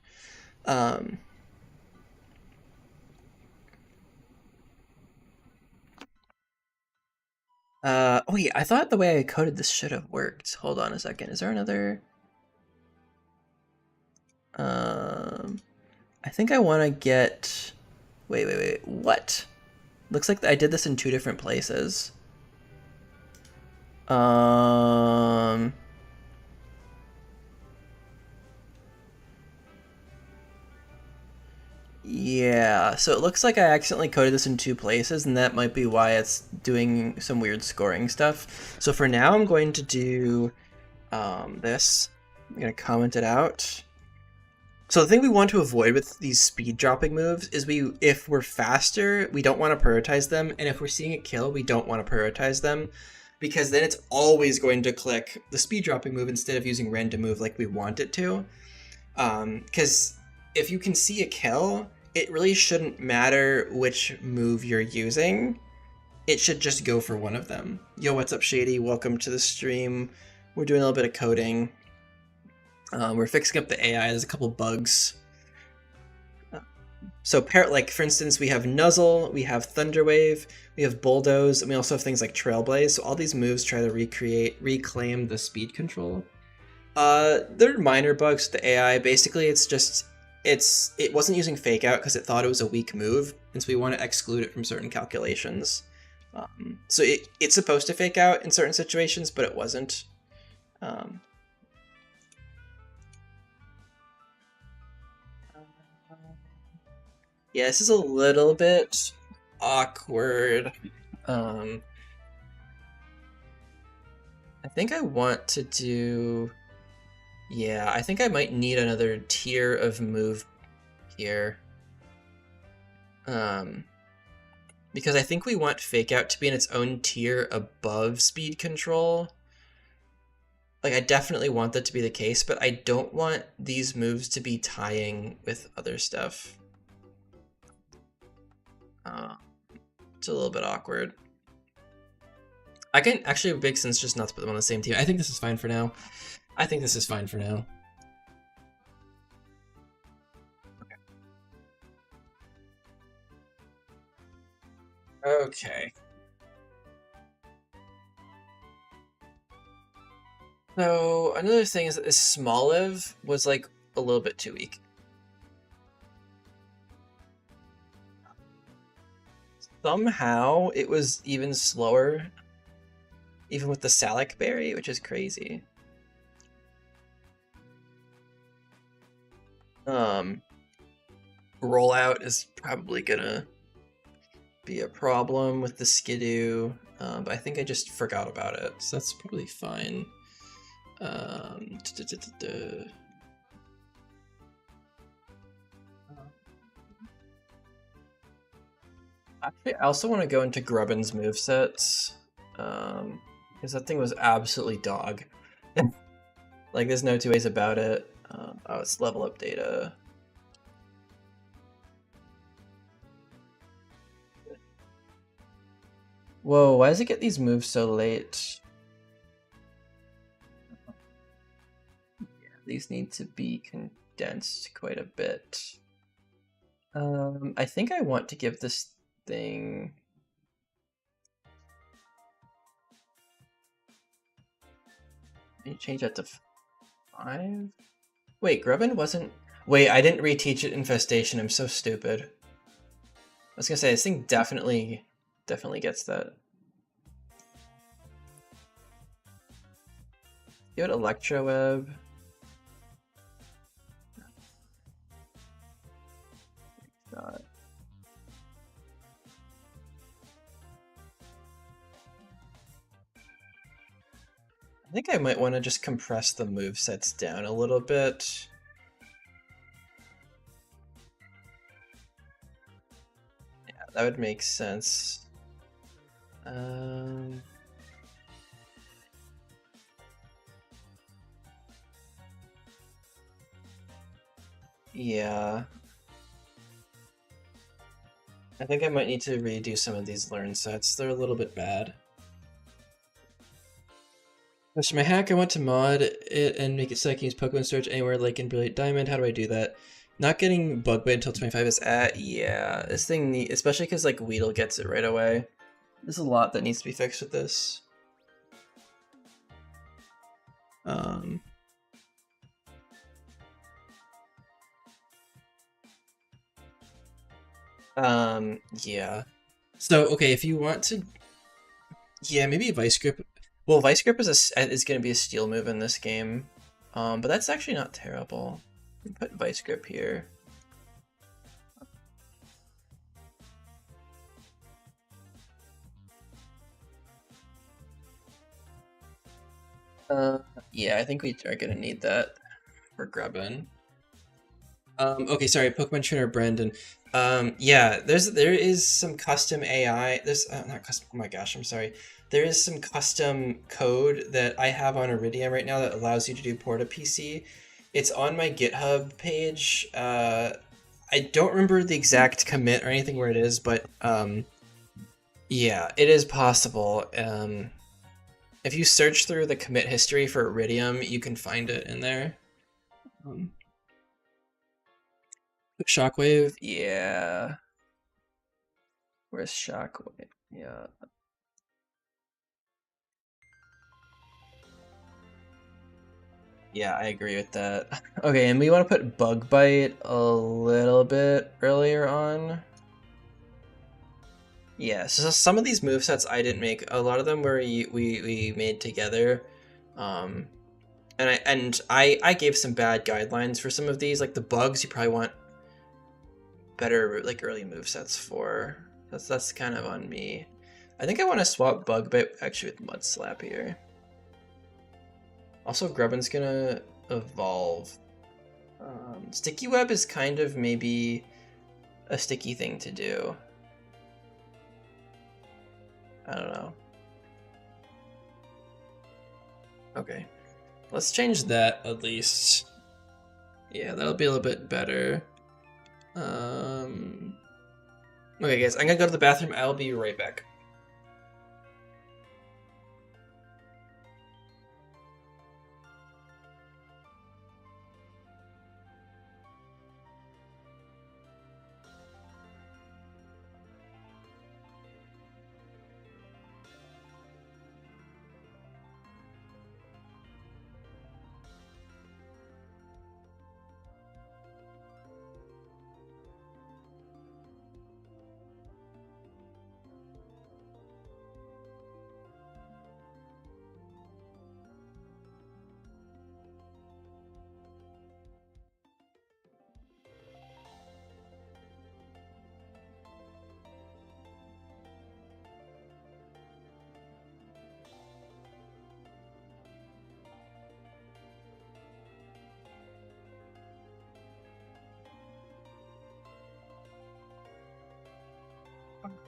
Oh yeah, I thought the way I coded this should have worked. Hold on a second. Is there another? I think I want to get. Wait. What? Looks like I did this in 2 different places. Yeah, so it looks like I accidentally coded this in 2 places, and that might be why it's doing some weird scoring stuff. So for now, I'm going to do this. I'm going to comment it out. So the thing we want to avoid with these speed dropping moves is if we're faster, we don't want to prioritize them, and if we're seeing a kill, we don't want to prioritize them, because then it's always going to click the speed dropping move instead of using random move like we want it to. Because if you can see a kill, it really shouldn't matter which move you're using. It should just go for one of them. Yo, what's up, Shady? Welcome to the stream. We're doing a little bit of coding. We're fixing up the AI. There's a couple bugs. So, like for instance, we have Nuzzle, we have Thunderwave, we have Bulldoze, and we also have things like Trailblaze. So all these moves try to reclaim the speed control. They're minor bugs to the AI. Basically, it wasn't using fake out because it thought it was a weak move, and so we want to exclude it from certain calculations. So it's supposed to fake out in certain situations, but it wasn't. Yeah, this is a little bit awkward. I think I want to do... Yeah, I think I might need another tier of move here. Because I think we want Fake Out to be in its own tier above Speed Control. Like, I definitely want that to be the case, but I don't want these moves to be tying with other stuff. It's a little bit awkward. I can actually it makes sense just not to put them on the same team. I think this is fine for now. Okay. Okay. So another thing is that this Smoliv was like a little bit too weak. Somehow it was even slower, even with the Salic Berry, which is crazy. Rollout is probably gonna be a problem with the Skidoo, but I think I just forgot about it, so that's probably fine. Actually, I also want to go into Grubbin's movesets. Because that thing was absolutely dog. Like, there's no two ways about it. Oh, it's level up data. Whoa, why does it get these moves so late? Yeah, these need to be condensed quite a bit. I think I want to give this thing... Can you change that to 5? Wait, Grubbin wasn't... Wait, I didn't reteach it Infestation. I'm so stupid. I was gonna say, this thing definitely gets that. Give it Electroweb. God. I think I might want to just compress the movesets down a little bit. Yeah, that would make sense. Yeah. I think I might need to redo some of these learn sets. They're a little bit bad. Question my hack, I want to mod it and make it so I can use Pokemon Search anywhere like in Brilliant Diamond. How do I do that? Not getting bug bite until 25 is yeah, this thing especially because like Weedle gets it right away. There's a lot that needs to be fixed with this. Yeah. So okay, if you want to, yeah, maybe Vice Grip. Well, Vice Grip is going to be a steel move in this game, but that's actually not terrible. Put Vice Grip here. Yeah, I think we are gonna need that for Grubbin. Okay, sorry, Pokemon Trainer Brandon. Yeah, there is some custom AI. There's not custom. Oh my gosh, I'm sorry. There is some custom code that I have on Iridium right now that allows you to do Porta PC. It's on my GitHub page. I don't remember the exact commit or anything where it is, but yeah, it is possible. If you search through the commit history for Iridium, you can find it in there. Shockwave, yeah. Where's Shockwave? Yeah. Yeah, I agree with that. Okay, and we want to put Bug Bite a little bit earlier on. Yeah, so some of these movesets I didn't make. A lot of them were we made together. And I gave some bad guidelines for some of these. Like the bugs, you probably want better like early movesets for. That's kind of on me. I think I want to swap Bug Bite actually with Mud Slap here. Also, Grubbin's gonna evolve. Sticky Web is kind of maybe a sticky thing to do. I don't know. Okay. Let's change that at least. Yeah, that'll be a little bit better. Okay, guys, I'm gonna go to the bathroom. I'll be right back.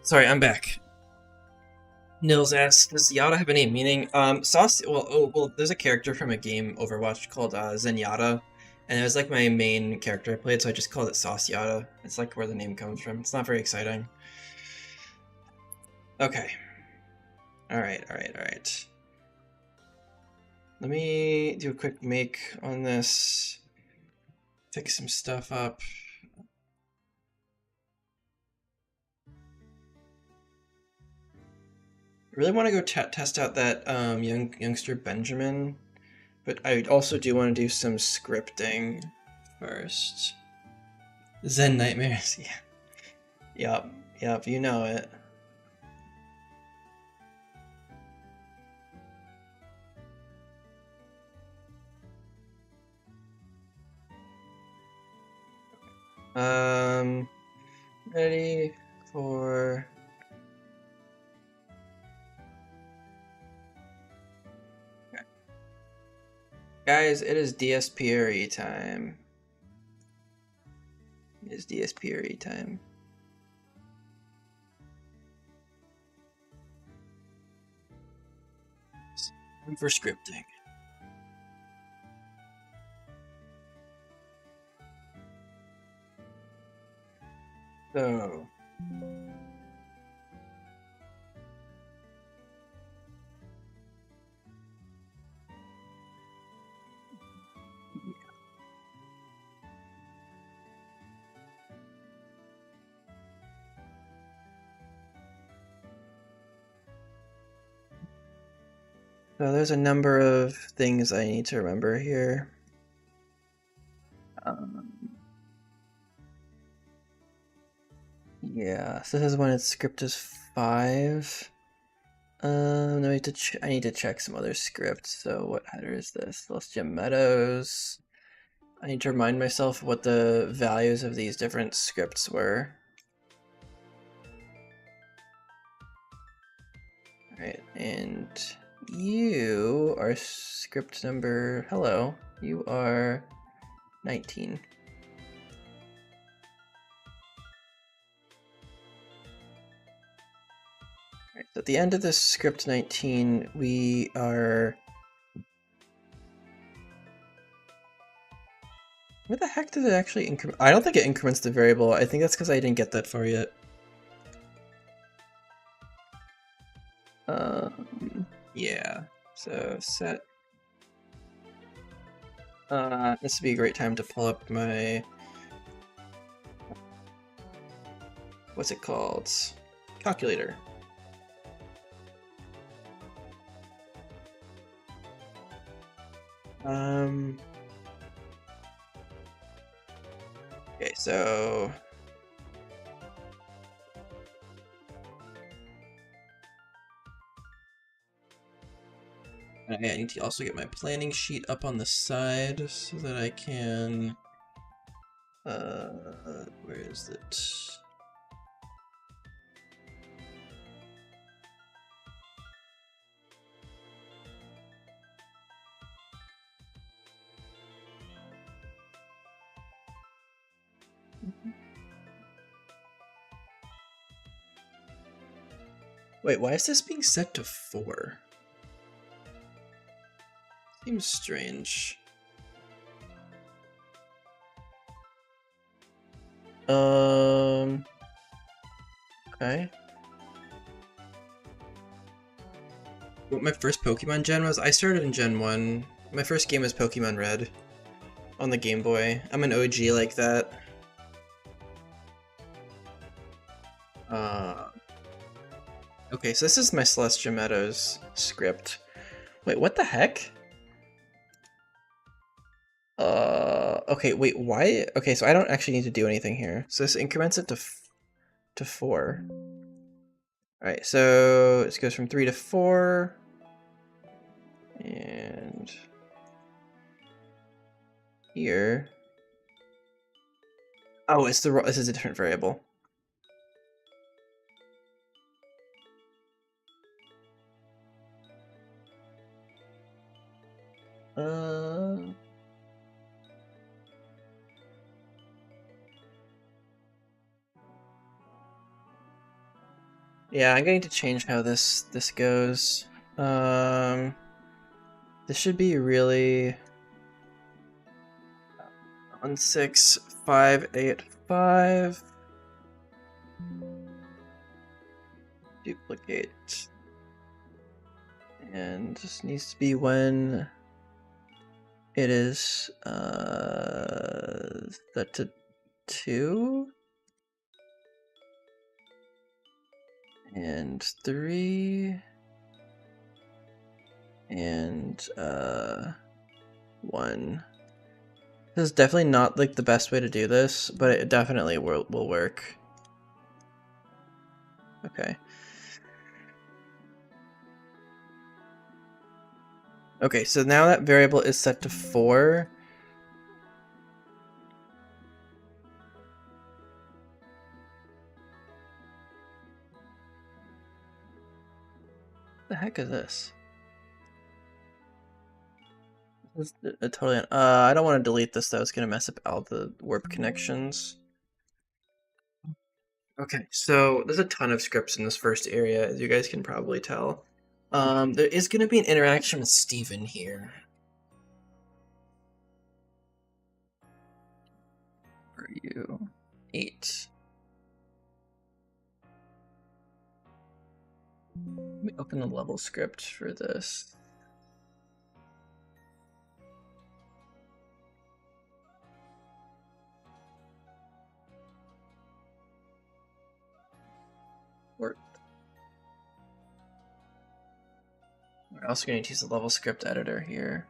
Sorry, I'm back. Nils asks, "Does Yada have any meaning?" Sauce. Well, there's a character from a game Overwatch called Zenyatta, and it was like my main character I played, so I just called it Sauce Yada. It's like where the name comes from. It's not very exciting. Okay. All right. All right. All right. Let me do a quick make on this. Fix some stuff up. I really want to go test out that youngster Benjamin, but I also do want to do some scripting first. Zen Nightmares, yeah. Yup, yup, you know it. Um, ready for... Okay. Guys, it is DSPRE time. It is DSPRE time. Time for scripting. So... So there's a number of things I need to remember here. Yeah, so this is when its script is 5. Then I need to check some other scripts. So what header is this? Celestia Meadows. I need to remind myself what the values of these different scripts were. Alright, and you are script number... Hello, you are 19. Alright, so at the end of this script 19, we are... Where the heck did it actually increment? I don't think it increments the variable. I think that's because I didn't get that far yet. Yeah. So set. This would be a great time to pull up my... What's it called? Calculator. Okay, so... I need to also get my planning sheet up on the side so that I can... where is it? Wait, why is this being set to 4? Seems strange. Okay. What my first Pokemon gen was? I started in Gen 1. My first game was Pokemon Red on the Game Boy. I'm an OG like that. Okay, so this is my Celestia Meadows script. Wait, what the heck? Okay, wait, why? Okay, so I don't actually need to do anything here. So this increments it to 4. Alright, so this goes from 3 to 4. And here. Oh, this is a different variable. Yeah, I'm going to change how this goes. This should be really 16585. Duplicate. And this needs to be when it is set to 2 and 3 and 1. This is definitely not like the best way to do this, but it definitely will work. Okay. Okay, so now that variable is set to 4. The heck is this? This is totally. I don't want to delete this though. It's gonna mess up all the warp connections. Okay, so there's a ton of scripts in this first area, as you guys can probably tell. There is gonna be an interaction with Steven here. For you, 8. Let me open the level script for this. We're also going to use the level script editor here.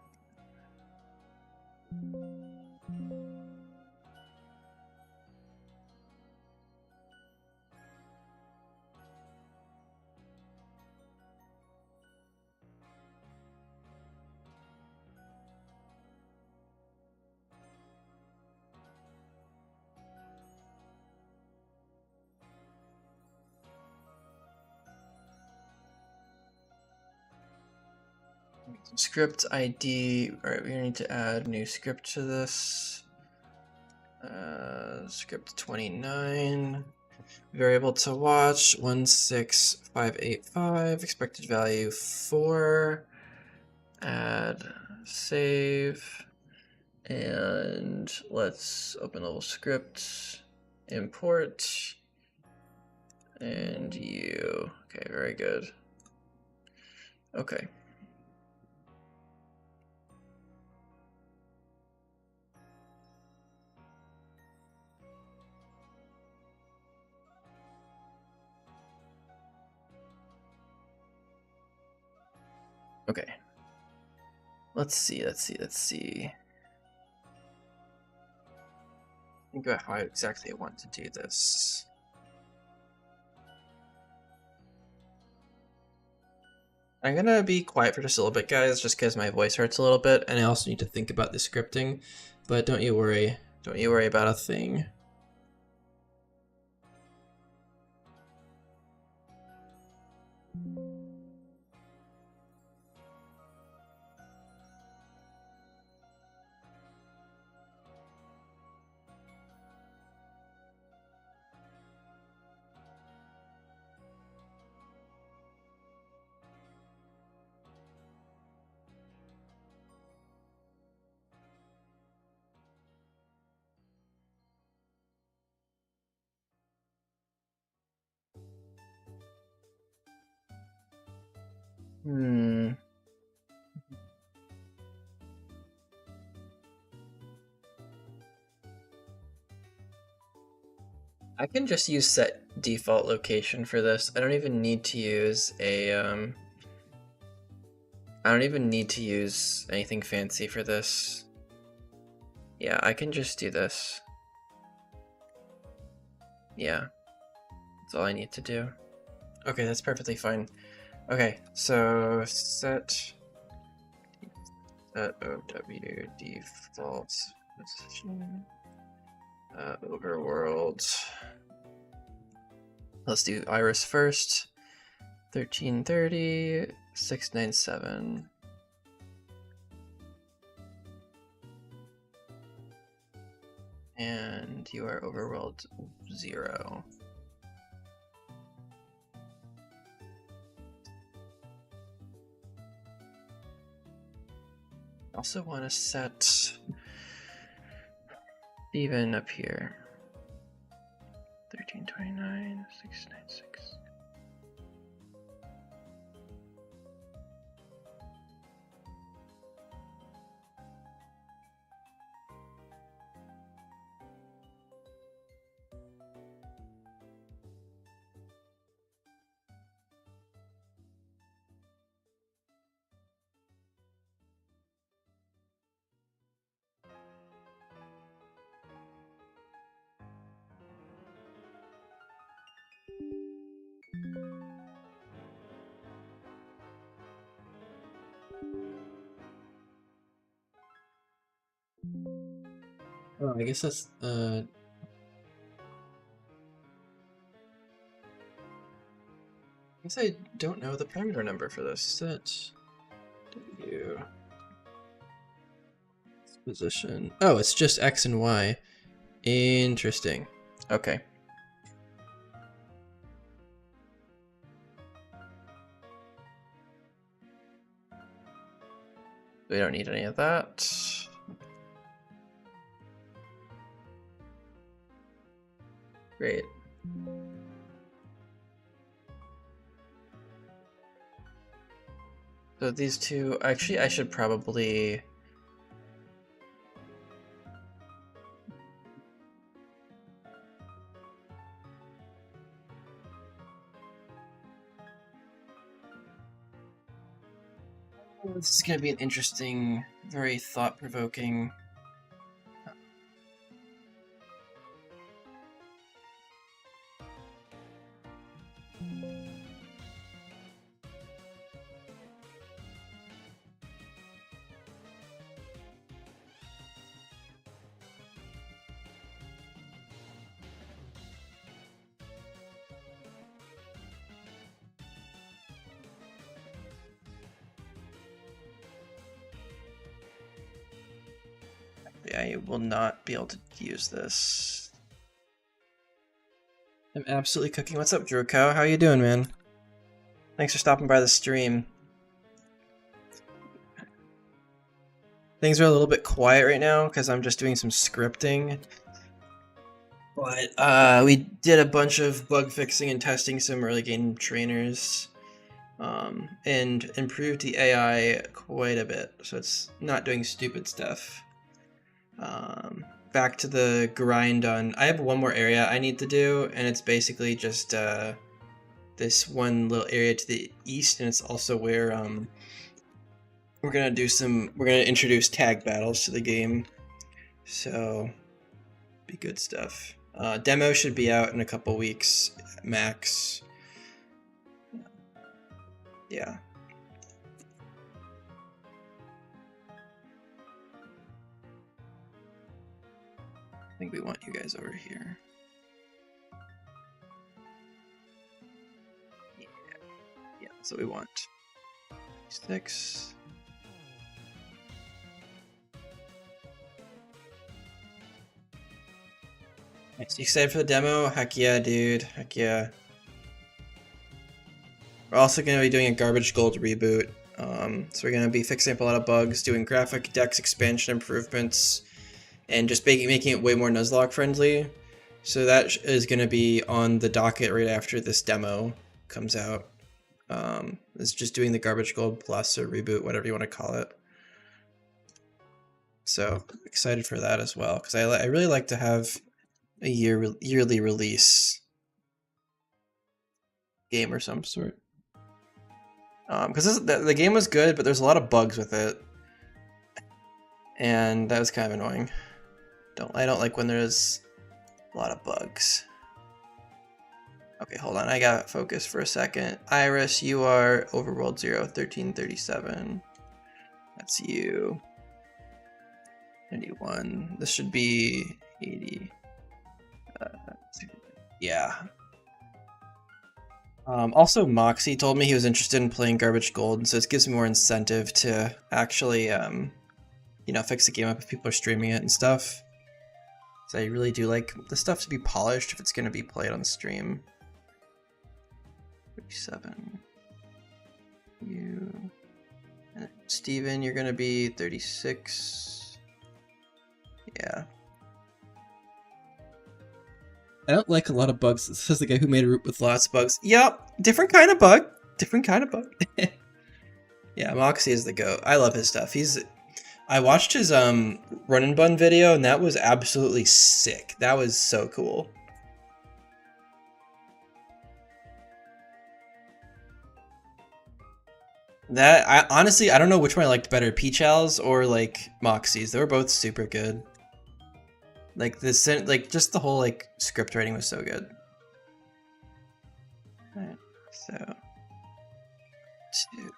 Script ID. Alright, we need to add new script to this. Script 29. Variable to watch 16585. Expected value 4. Add, save. And let's open level script. Import. And you. Okay, very good. Okay. Okay. Let's see. Think about how exactly I want to do this. I'm gonna be quiet for just a little bit, guys, just because my voice hurts a little bit, and I also need to think about the scripting. But don't you worry. Don't you worry about a thing. I can just use set default location for this. I don't even need to use a I don't even need to use anything fancy for this. Yeah, I can just do this. Yeah. That's all I need to do. Okay, that's perfectly fine. Okay, so set OW default position overworld. Let's do Iris first. 1330 697. And you are overworld 0. Also want to set Steven up here. 1329, 696. Oh, I guess that's I guess I don't know the parameter number for this. Set W position. Oh, it's just X and Y. Interesting. Okay. We don't need any of that. Great. So these two, actually I should probably... This is going to be an interesting, very thought-provoking... I will not be able to use this. I'm absolutely cooking. What's up, Drew Cow? How you doing, man? Thanks for stopping by the stream. Things are a little bit quiet right now because I'm just doing some scripting. But we did a bunch of bug fixing and testing some early game trainers. And improved the AI quite a bit, so it's not doing stupid stuff. Back to the grind on... I have one more area I need to do, and it's basically just this one little area to the east, and it's also where we're gonna introduce tag battles to the game, so be good stuff. Demo should be out in a couple weeks max. Yeah. I think we want you guys over here. Yeah, that's what we want. 6. Nice. You excited for the demo? Heck yeah, dude. Heck yeah. We're also going to be doing a garbage gold reboot. So we're going to be fixing up a lot of bugs, doing graphic dex expansion improvements, and just making it way more Nuzlocke friendly. So that is going to be on the docket right after this demo comes out. It's just doing the garbage gold plus or reboot, whatever you want to call it. So excited for that as well, because I really like to have a yearly release game or some sort. Because the game was good, but there's a lot of bugs with it, and that was kind of annoying. I don't like when there's a lot of bugs. Okay, hold on, I got focus for a second. Iris, you are Overworld 0, 1337. That's you. 91. This should be 80. Yeah. Also, Moxie told me he was interested in playing Garbage Gold, so it gives me more incentive to actually, you know, fix the game up if people are streaming it and stuff. So I really do like the stuff to be polished if it's going to be played on stream. 37. You. Steven, you're gonna be 36. Yeah. I don't like a lot of bugs. This is the guy who made a route with lots of bugs. Yep, different kind of bug. Different kind of bug. Yeah, Moxie is the goat. I love his stuff. I watched his run and bun video, and that was absolutely sick. That was so cool. Honestly, I don't know which one I liked better, Peach Owls or like Moxies. They were both super good. Like just the whole like script writing was so good. Alright, so 2.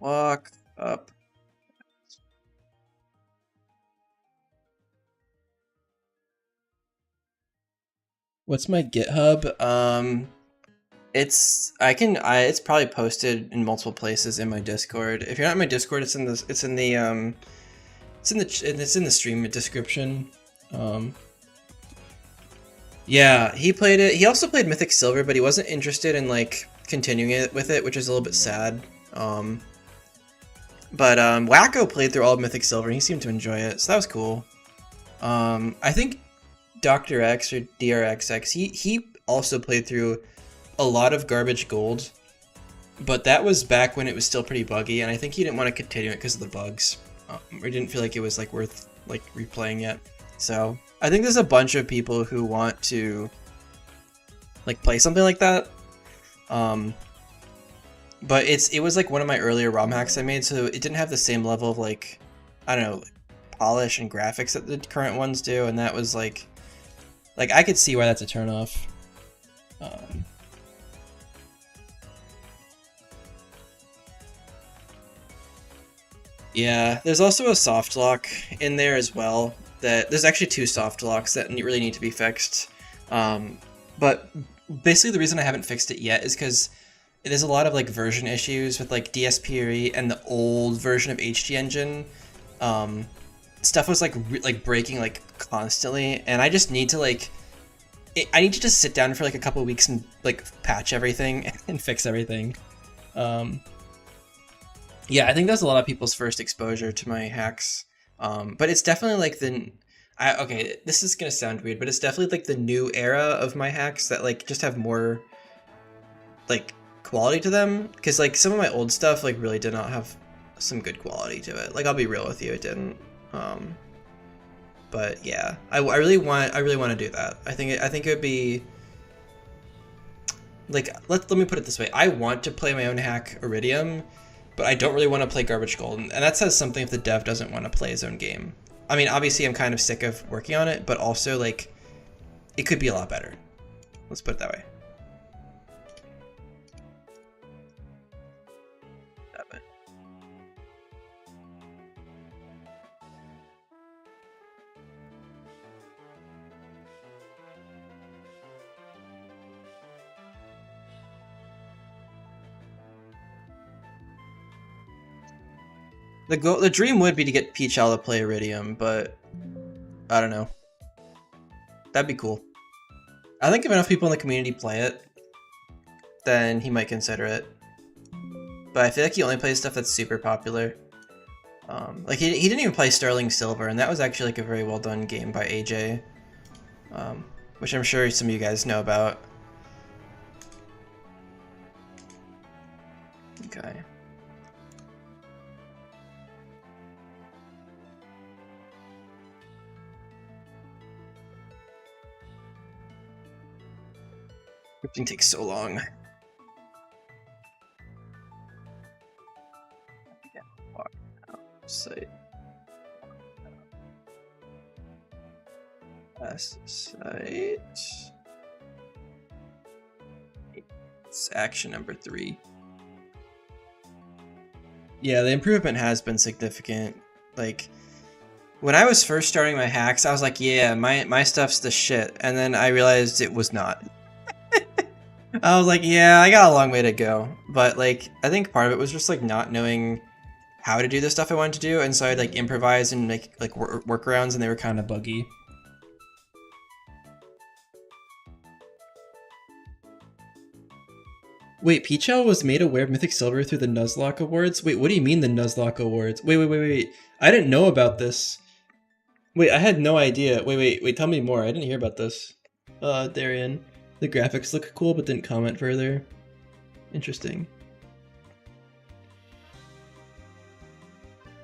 Walk up. What's my GitHub? It's probably posted in multiple places in my Discord. If you're not in my Discord, it's in the stream description. Yeah, he played it. He also played Mythic Silver, but he wasn't interested in like continuing it with it, which is a little bit sad. But Wacko played through all of Mythic Silver and he seemed to enjoy it, so that was cool. I think Dr. X or DRXX, he also played through a lot of Garbage Gold, but that was back when it was still pretty buggy, and I think he didn't want to continue it because of the bugs, or didn't feel like it was like worth like replaying it. So I think there's a bunch of people who want to like play something like that. But it was like one of my earlier ROM hacks I made, so it didn't have the same level of like, I don't know, polish and graphics that the current ones do, and that was like I could see why that's a turnoff. Yeah, there's also a soft lock in there as well. There's actually 2 soft locks that really need to be fixed. But basically the reason I haven't fixed it yet is because there's a lot of like version issues with like DSPRE and the old version of HG Engine. Stuff was like breaking like constantly, and I just need to I need to just sit down for like a couple of weeks and like patch everything and fix everything. Yeah, I think that's a lot of people's first exposure to my hacks. But it's definitely like okay, this is gonna sound weird, but it's definitely like the new era of my hacks that like just have more like quality to them. Because like some of my old stuff like really did not have some good quality to it. Like I'll be real with you, it didn't. But yeah, I really want to do that. I think it would be like let me put it this way. I want to play my own hack Iridium, but I don't really want to play Garbage Gold, and that says something if the dev doesn't want to play his own game. I mean, obviously I'm kind of sick of working on it, but also like it could be a lot better. Let's put it that way. The dream would be to get Peach Owl to play Iridium, but I don't know. That'd be cool. I think if enough people in the community play it, then he might consider it. But I feel like he only plays stuff that's super popular. Like he didn't even play Sterling Silver, and that was actually like a very well done game by AJ, which I'm sure some of you guys know about. Okay. Everything takes so long. Walk out site. Last site. It's action number 3. Yeah, the improvement has been significant. Like, when I was first starting my hacks, I was like, yeah, my stuff's the shit. And then I realized it was not. I was like, yeah, I got a long way to go. But, like, I think part of it was just, like, not knowing how to do the stuff I wanted to do, and so I'd like improvise and make like workarounds, and they were kind of buggy. Wait, Peachel was made aware of Mythic Silver through the Nuzlocke Awards? Wait, what do you mean the Nuzlocke Awards? Wait. I didn't know about this. Wait, I had no idea. Wait, tell me more. I didn't hear about this. Darian. The graphics look cool, but didn't comment further. Interesting.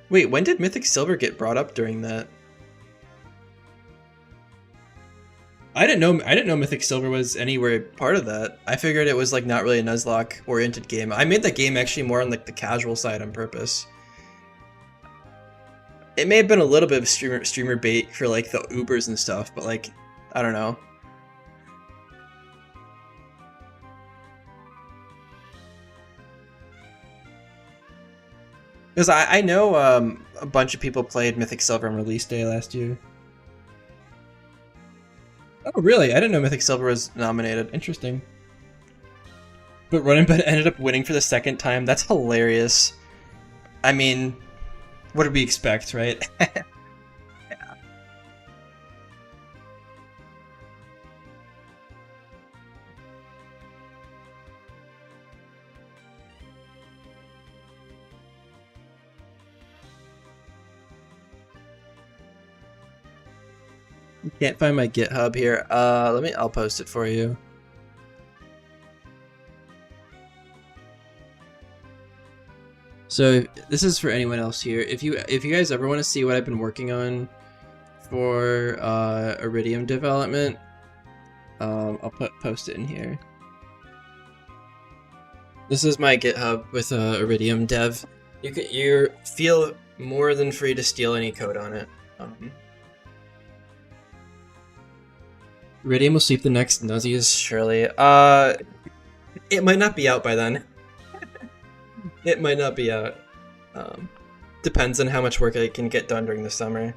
Wait, when did Mythic Silver get brought up during that? I didn't know Mythic Silver was anywhere part of that. I figured it was like not really a Nuzlocke oriented game. I made that game actually more on like the casual side on purpose. It may have been a little bit of streamer bait for like the Ubers and stuff, but like I don't know. Because I know a bunch of people played Mythic Silver on release day last year. Oh really? I didn't know Mythic Silver was nominated. Interesting. But Running Bet ended up winning for the second time. That's hilarious. I mean, what did we expect, right? Can't find my GitHub here. I'll post it for you. So this is for anyone else here. If you guys ever want to see what I've been working on for Iridium development, I'll post it in here. This is my GitHub with Iridium dev. You feel more than free to steal any code on it. Iridium will sweep the next Nuzzies, surely. It might not be out by then. It might not be out. Depends on how much work I can get done during the summer.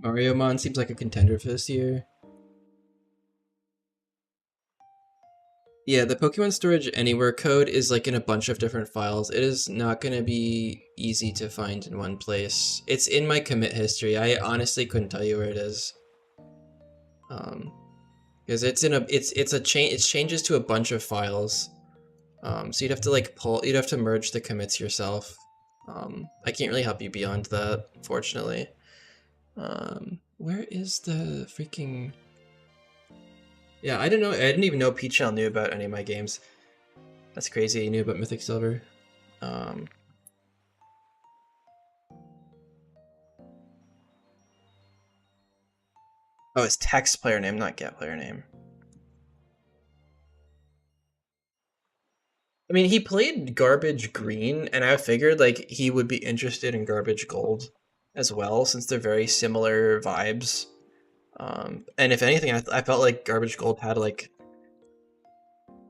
Mario Mon seems like a contender for this year. Yeah, the Pokemon Storage Anywhere code is like in a bunch of different files. It is not going to be easy to find in one place. It's in my commit history. I honestly couldn't tell you where it is. Because it changes to a bunch of files. So you'd have to like you'd have to merge the commits yourself. I can't really help you beyond that, fortunately. Where is the freaking... Yeah, I didn't know. I didn't even know Peachell knew about any of my games. That's crazy. He knew about Mythic Silver. Oh, it's text player name, not get player name. I mean, he played Garbage Green, and I figured like he would be interested in Garbage Gold as well, since they're very similar vibes. And if anything, I felt like Garbage Gold had like,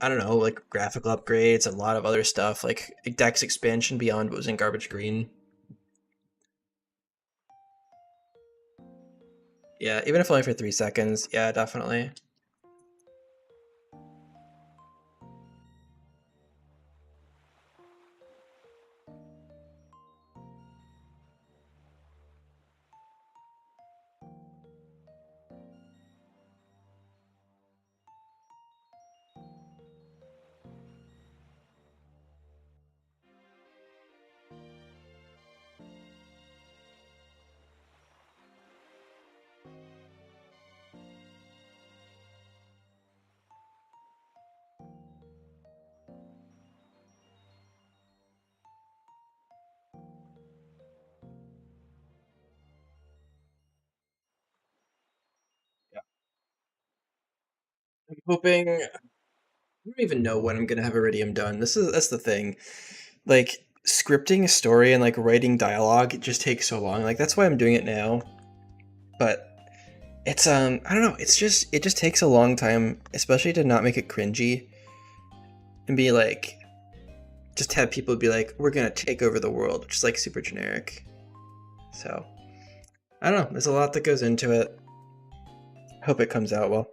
I don't know, like graphical upgrades, a lot of other stuff, like Dex expansion beyond what was in Garbage Green. Yeah, even if only for 3 seconds, yeah, definitely. Yeah. I'm hoping. I don't even know when I'm gonna have Iridium done. That's the thing. Like, scripting a story and like writing dialogue, it just takes so long. Like that's why I'm doing it now. But it's I don't know, it just takes a long time, especially to not make it cringy and be like just have people be like, we're gonna take over the world, which is like super generic. So I don't know, there's a lot that goes into it. Hope it comes out well.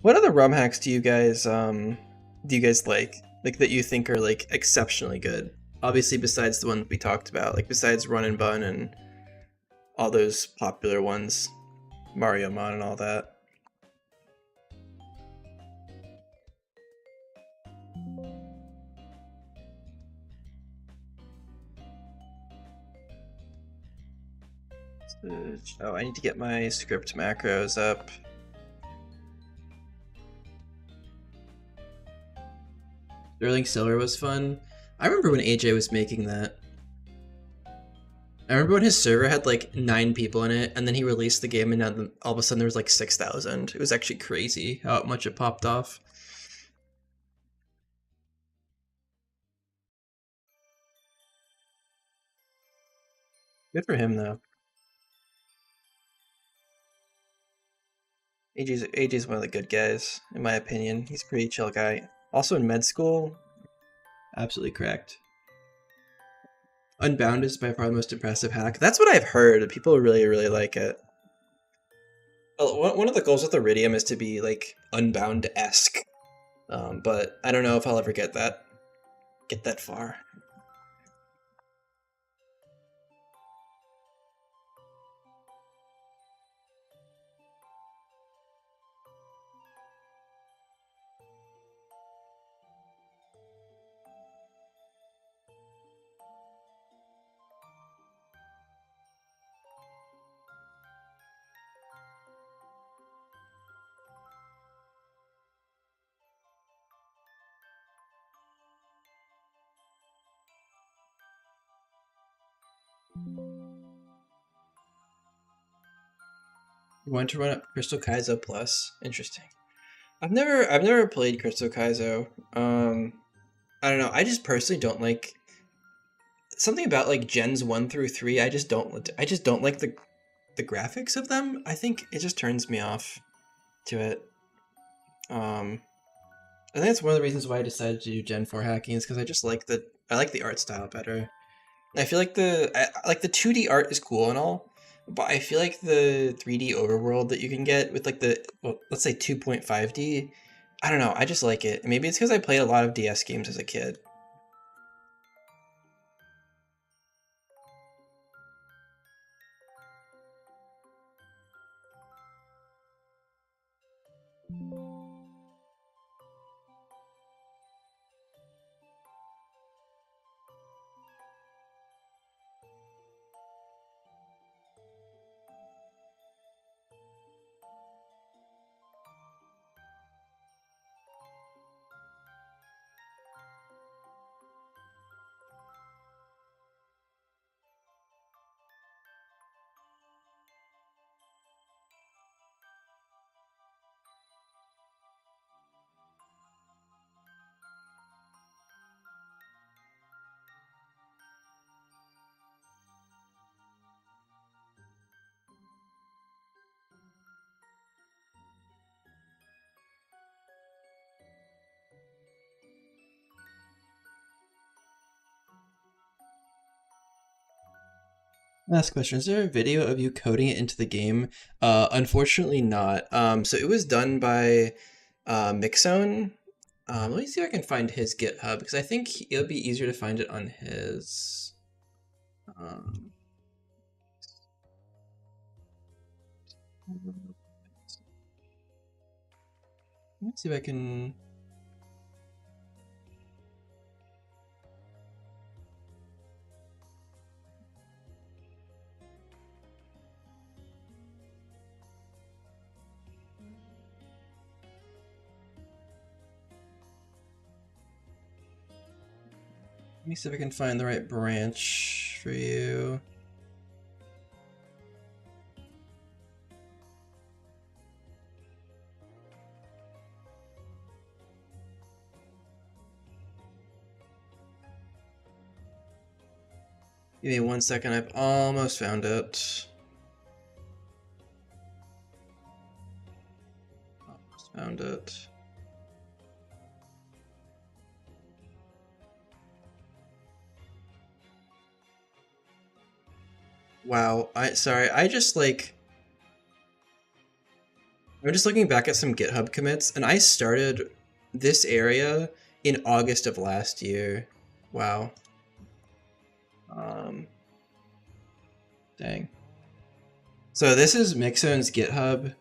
What other ROM hacks do you guys like that you think are like exceptionally good? Obviously, besides the ones we talked about, like besides Run and Bun and all those popular ones, Mario Mon and all that. Oh, I need to get my script macros up. Sterling Silver was fun. I remember when AJ was making that. I remember when his server had like 9 people in it, and then he released the game, and now all of a sudden there was like 6,000. It was actually crazy how much it popped off. Good for him though. AJ's one of the good guys, in my opinion. He's a pretty chill guy. Also in med school, absolutely cracked. Unbound is by far the most impressive hack. That's what I've heard. People really, really like it. Well, one of the goals with Iridium is to be like Unbound-esque, but I don't know if I'll ever get that far. You want to run up Crystal Kaizo Plus? Interesting. I've never played Crystal Kaizo. I don't know. I just personally don't like something about like gens 1 through 3. I just don't like the graphics of them. I think it just turns me off to it. Um, I think that's one of the reasons why I decided to do Gen 4 hacking is because I like the art style better. I feel like like the 2D art is cool and all, but I feel like the 3D overworld that you can get with like the well, let's say 2.5D, I don't know, I just like it. Maybe it's because I played a lot of DS games as a kid. Last question: is there a video of you coding it into the game? Unfortunately, not. So it was done by Mixone. Let me see if I can find his GitHub because I think it'll be easier to find it on his. Um, Let me see if I can. Let me see if I can find the right branch for you. Give me 1 second, I've almost found it. Almost found it. Wow, sorry, I'm just looking back at some GitHub commits, and I started this area in August of last year. Wow. Um, Dang. So this is Mixone's GitHub.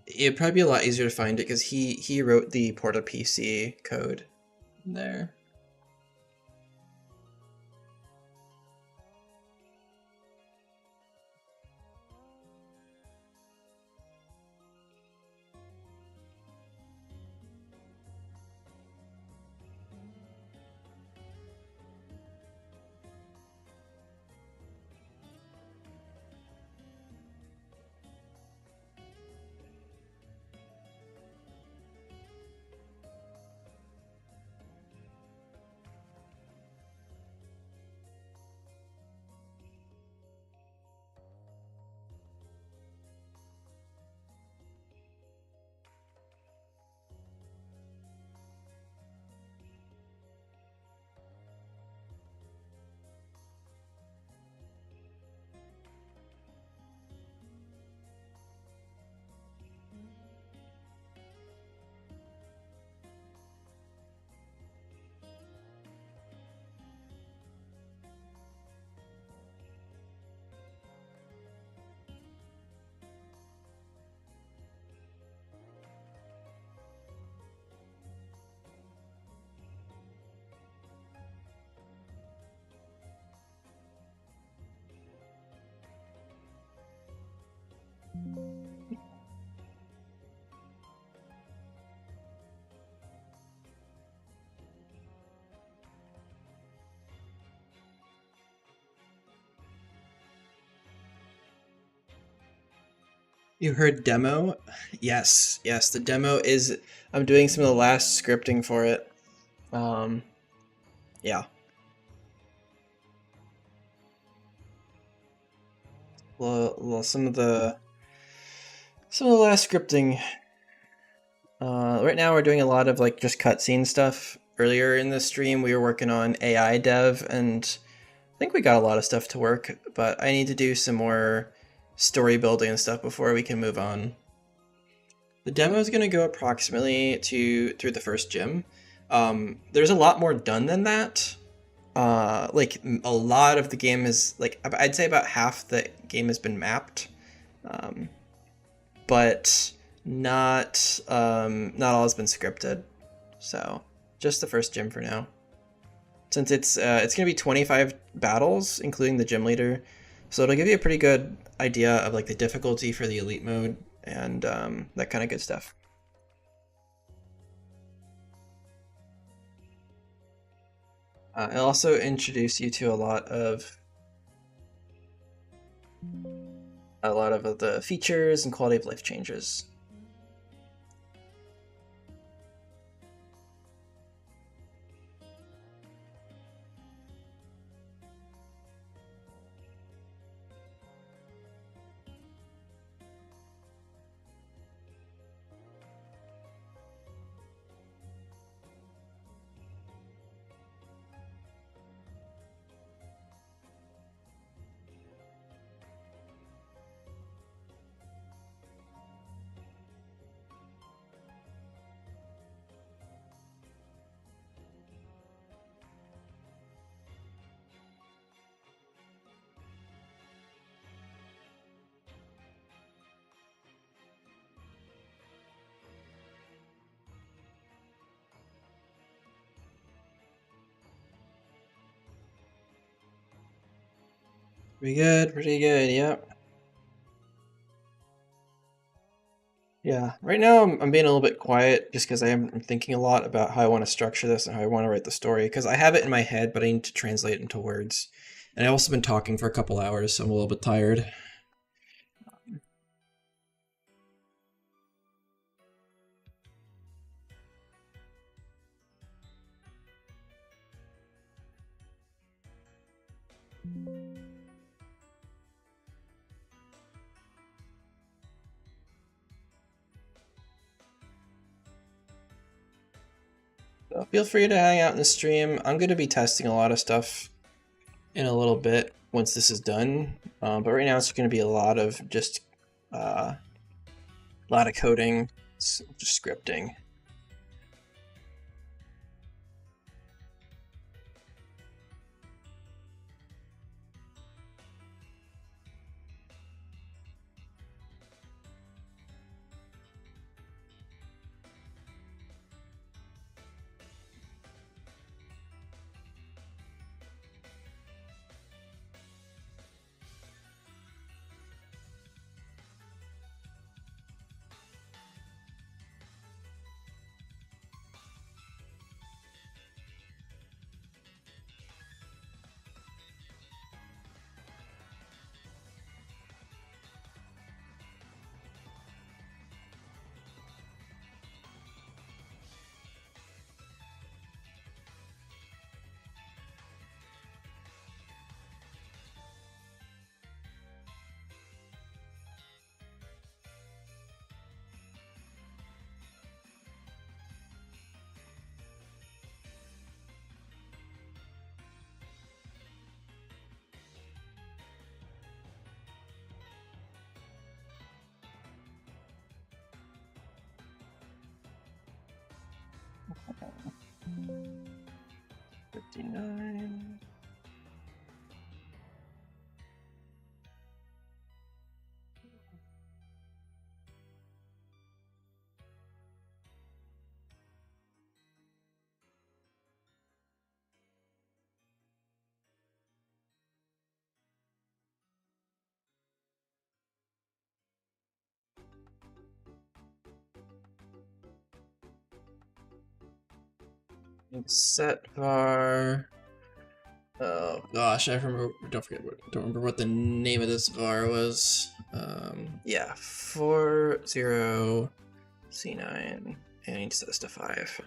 It'd probably be a lot easier to find it because he wrote the Porta PC code there. You heard demo? Yes, yes, the demo is, I'm doing some of the last scripting for it. Um, yeah. Well, some of the last scripting. Right now we're doing a lot of like just cutscene stuff. Earlier in the stream we were working on AI dev, and I think we got a lot of stuff to work, but I need to do some more story building and stuff before we can move on. The demo is going to go approximately through the first gym. There's a lot more done than that. A lot of the game is like, I'd say about half the game has been mapped, um, but not all has been scripted. So just the first gym for now. Since it's gonna be 25 battles, including the gym leader, so it'll give you a pretty good idea of like the difficulty for the elite mode and that kind of good stuff. It'll also introduce you to a lot of the features and quality of life changes. Pretty good, yep. Yeah, right now I'm being a little bit quiet just because I'm thinking a lot about how I want to structure this and how I want to write the story. Because I have it in my head, but I need to translate it into words. And I've also been talking for a couple hours, so I'm a little bit tired. So feel free to hang out in the stream. I'm going to be testing a lot of stuff in a little bit once this is done. But right now it's going to be a lot of just a lot of coding, just scripting. $59. Set var. Oh gosh, I remember. Don't remember what the name of this var was. Yeah, 40C9, and I need to set this to 5.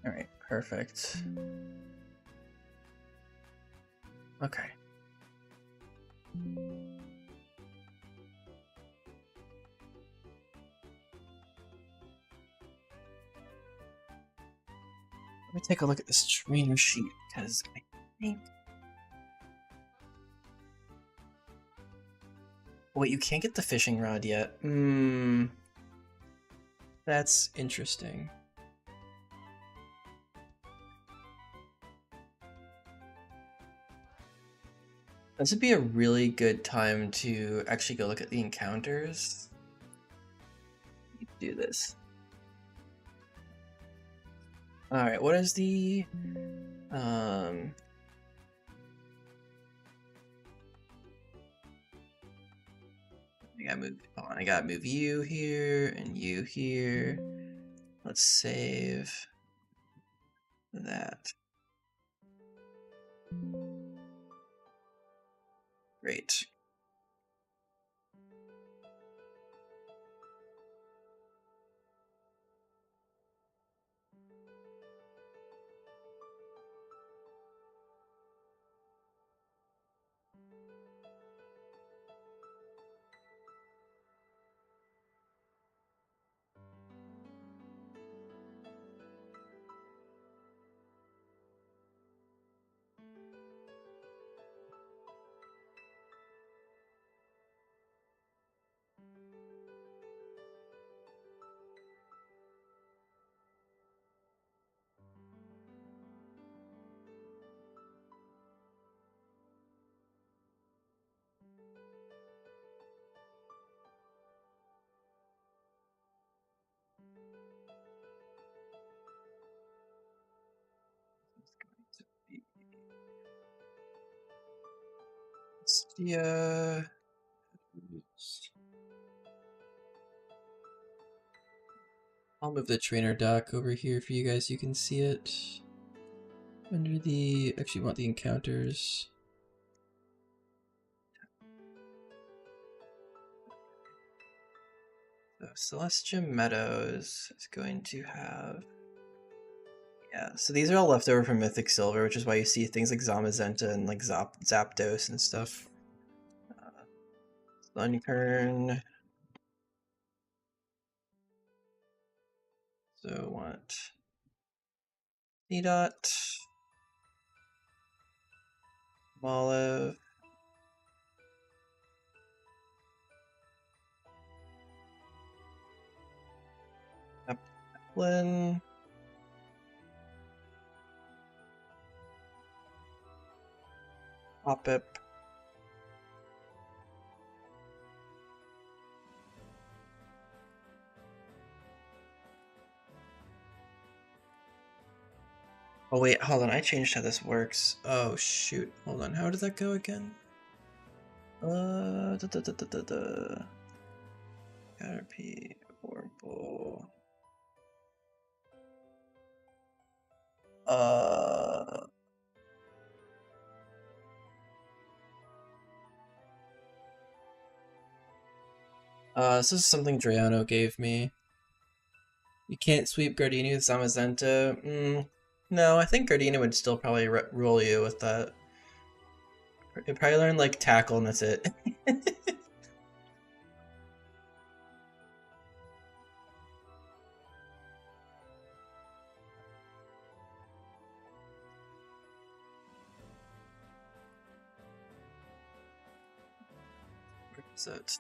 All right, perfect. Okay. Let me take a look at this trainer sheet because I think. Wait, you can't get the fishing rod yet. That's interesting. This would be a really good time to actually go look at the encounters. Do this. Alright, what is the I gotta move you here and you here. Let's save that. Great. Yeah. I'll move the trainer dock over here for you guys so you can see it. Under the... Actually, want the encounters. So Celestia Meadows is going to have... Yeah, so these are all left over from Mythic Silver, which is why you see things like Zamazenta and like Zapdos and stuff. Sunkern. So want C-Dot. Olive. Eplin. Hoppip. Oh wait, hold on, I changed how this works. Oh shoot, hold on, how does that go again? Caterpie, Orbo. This is something Drayano gave me. You can't sweep Gardenia with Zamazenta. No, I think Gardenia would still probably rule you with that. You'd probably learn like Tackle and that's it. Where is it?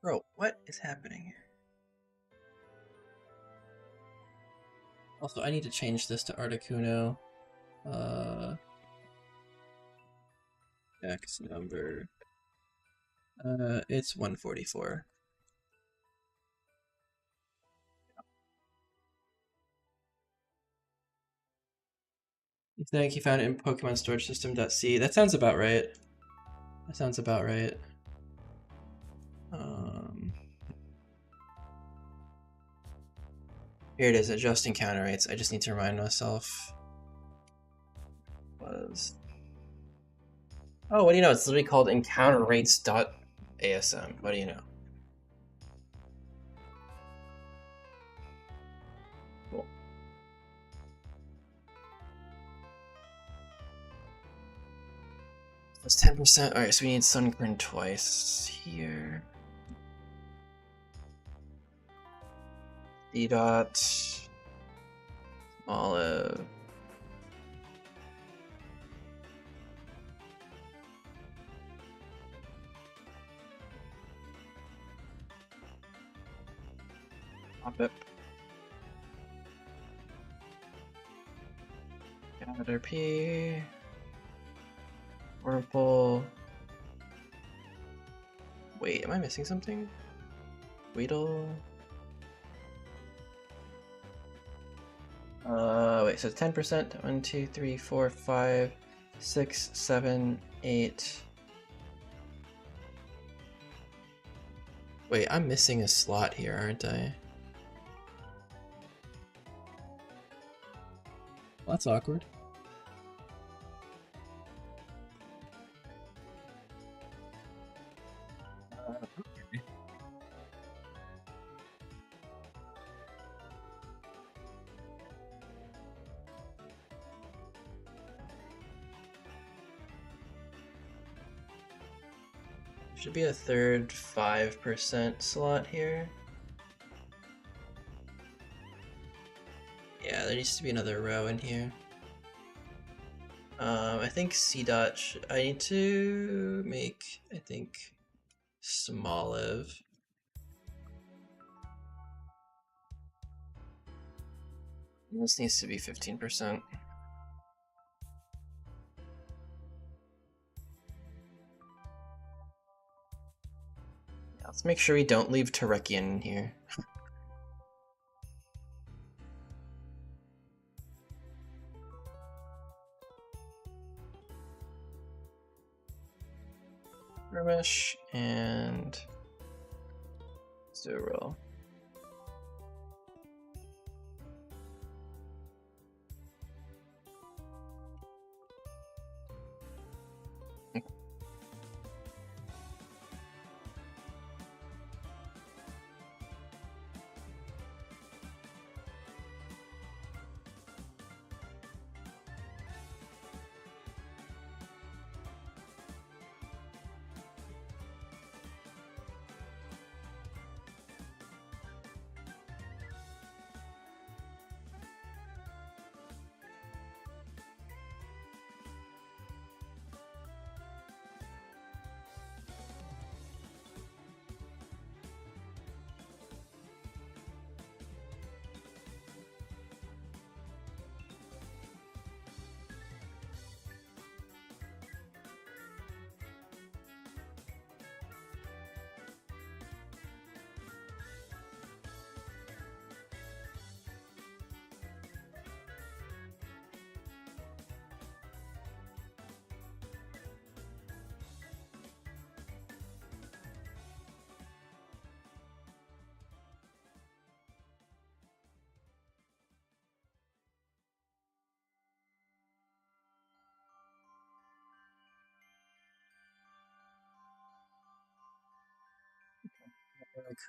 Bro, what is happening here? Also, I need to change this to Articuno. X number. It's 144. You think you found it in Pokemon Storage System.c? That sounds about right. That sounds about right. Here it is, adjust encounter rates. I just need to remind myself. Was oh, what do you know? It's literally called encounter rates.asm. What do you know? Cool. That's 10%. Alright, so we need Sunkern twice here. D-Dot. Olive. Hoppip. Caterpie. Whirlpool. Wait, am I missing something? Weedle. Wait, so 10%. 1, 2, 3, 4, 5, 6, 7, 8. Wait, I'm missing a slot here, aren't I? Well, that's awkward. Should be a third 5% slot here. Yeah, there needs to be another row in here. I think C-Dot I need to make, I think, Smoliv. This needs to be 15%. Let's make sure we don't leave Terekian in here. Remish and Zuril.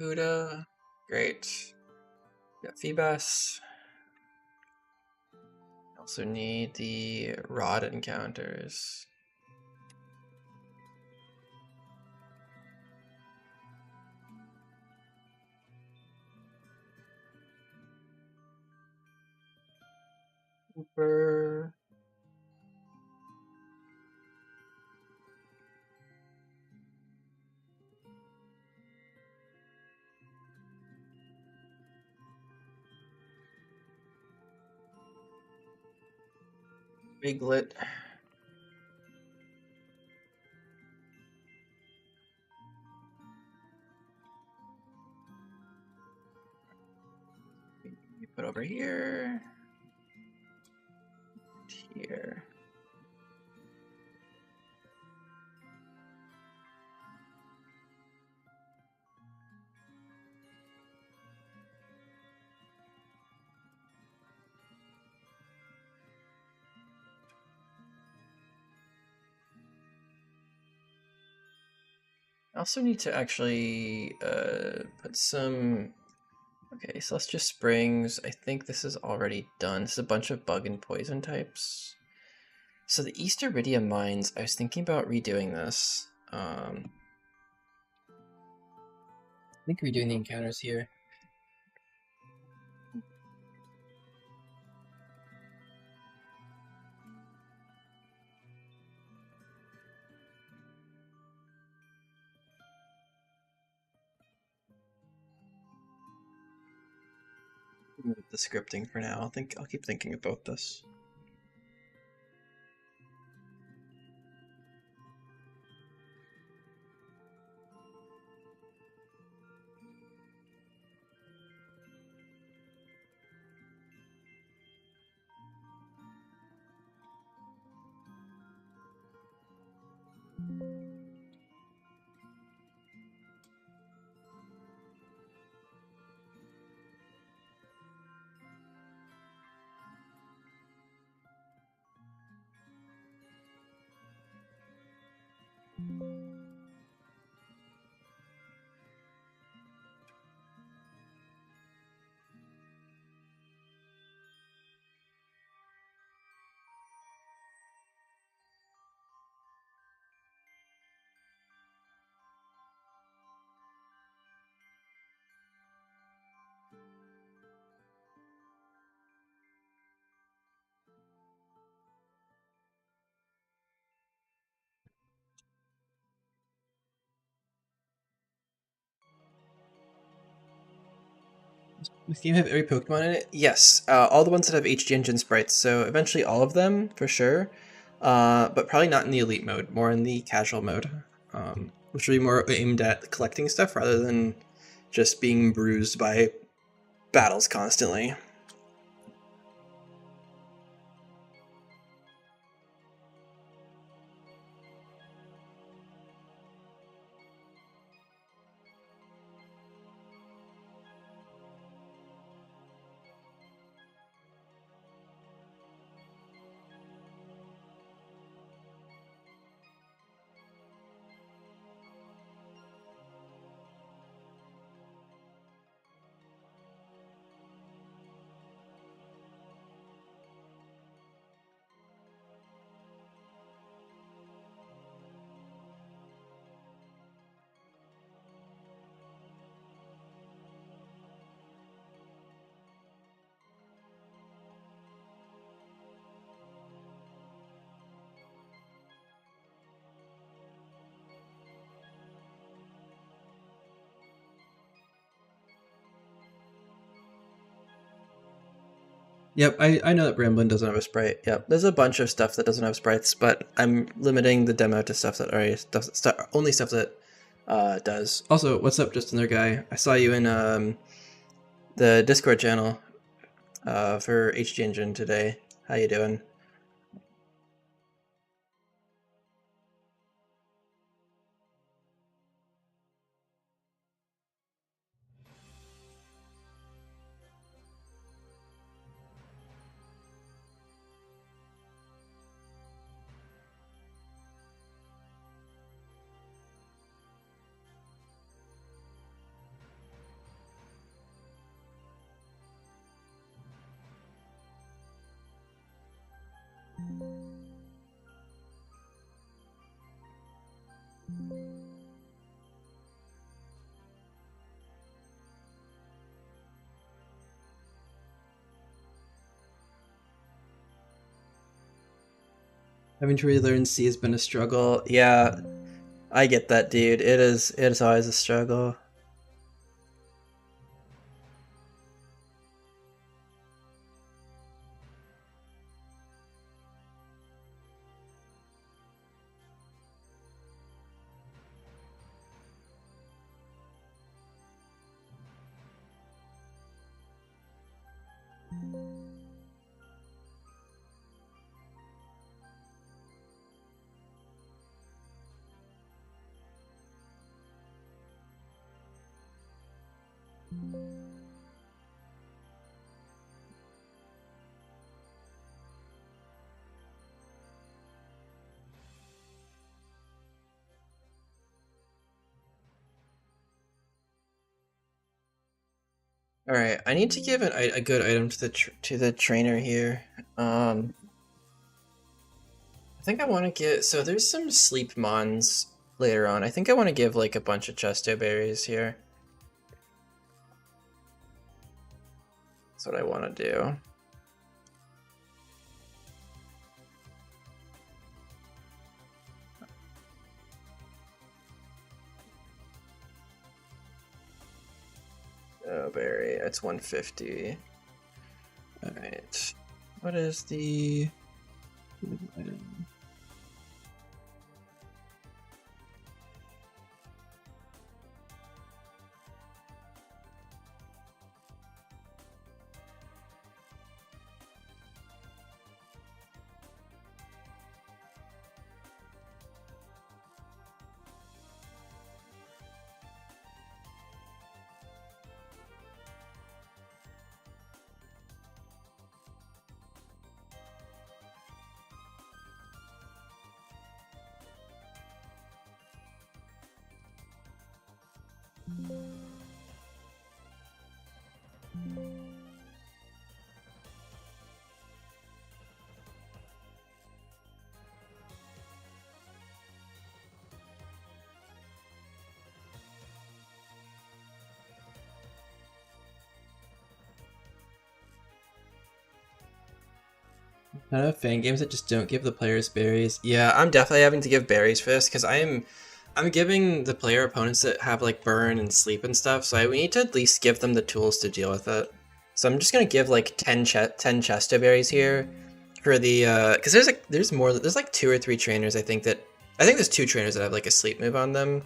Kuda, great. Got Phoebus. Also need the rod encounters. Cooper. Biglet. You put over here. Here. I also need to actually put some. Okay, Celestial Springs. I think this is already done. This is a bunch of bug and poison types. So the East Iridium mines, I was thinking about redoing this. I think redoing the encounters here. The scripting for now. I'll keep thinking about this. Does the game have every Pokemon in it? Yes, all the ones that have HD Engine sprites. So eventually all of them, for sure. But probably not in the Elite mode, more in the casual mode. which will be more aimed at collecting stuff rather than just being bruised by battles constantly. Yep, I know that Bramblin doesn't have a sprite. Yep, there's a bunch of stuff that doesn't have sprites, but I'm limiting the demo to stuff that already only stuff that does. Also, what's up, just another guy? I saw you in the Discord channel for HG Engine today. How you doing? Having to relearn C has been a struggle. Yeah, I get that, dude. It is always a struggle. All right, I need to give a good item to the trainer here. I think I want to get, so there's some sleep mons later on. I think I want to give like a bunch of chesto berries here. That's what I want to do. Oh, berry, that's 150. All right, what is the item? I have fan games that just don't give the players berries. Yeah, I'm definitely having to give berries for this because I'm giving the player opponents that have like burn and sleep and stuff, so we need to at least give them the tools to deal with it. So I'm just gonna give like 10 chesto berries here for the because there's like 2 or 3 trainers I think there's 2 trainers that have like a sleep move on them.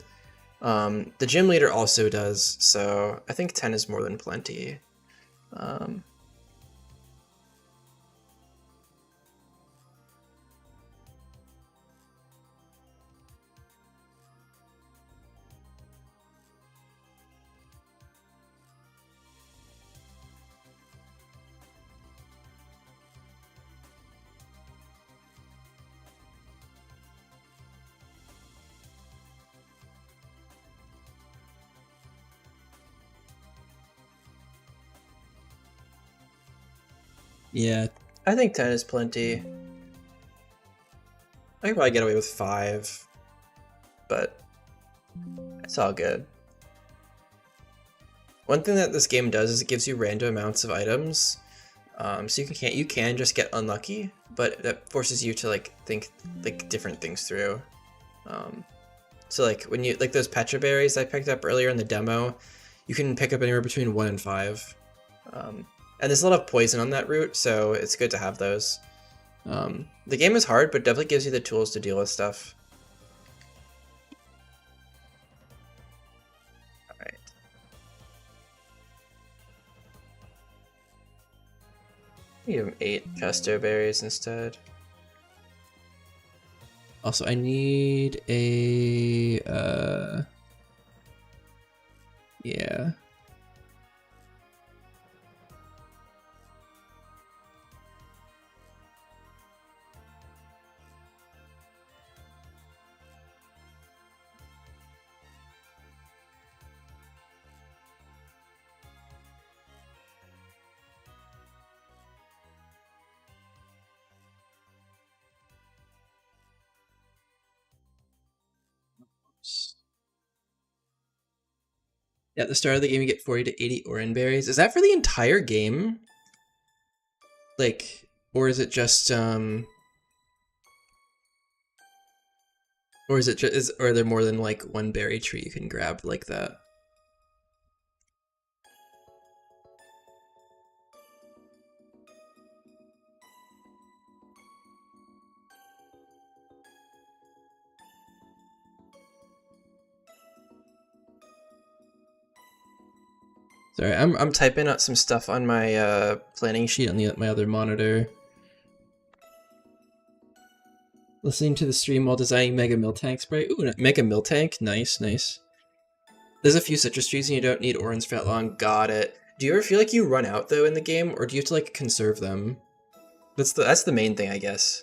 The gym leader also does, so I think 10 is more than plenty. Um, yeah, I think 10 is plenty. I could probably get away with 5, but it's all good. One thing that this game does is it gives you random amounts of items, so you can just get unlucky, but that forces you to like think like different things through. So like when you like those Petra berries I picked up earlier in the demo, you can pick up anywhere between 1 and 5, and there's a lot of poison on that route, so it's good to have those. The game is hard, but definitely gives you the tools to deal with stuff. Alright. Give him 8 pesto berries instead. Also, I need a, yeah. Yeah, at the start of the game, you get 40 to 80 orange berries. Is that for the entire game? Like, or is it just, or is it just, or are there more than like one berry tree you can grab like that? Sorry, I'm typing out some stuff on my planning sheet on my other monitor. Listening to the stream while designing Mega Miltank spray. Ooh, Mega Miltank, nice, nice. There's a few citrus trees and you don't need orange for that long. Got it. Do you ever feel like you run out though in the game, or do you have to like conserve them? That's the main thing, I guess.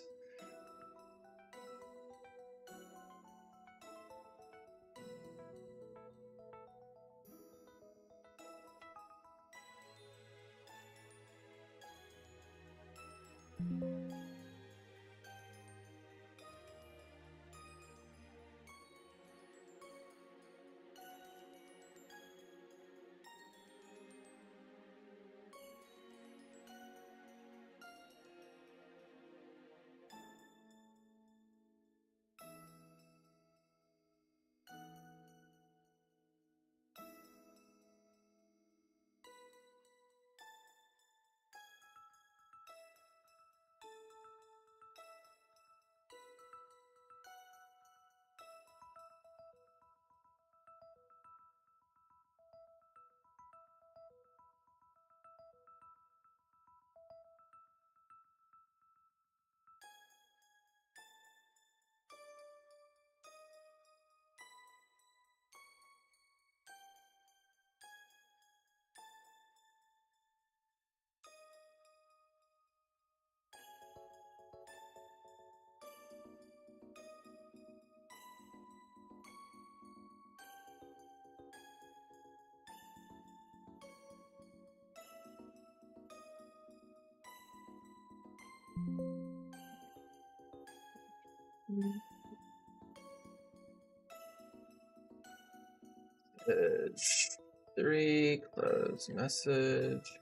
Message 3, close message.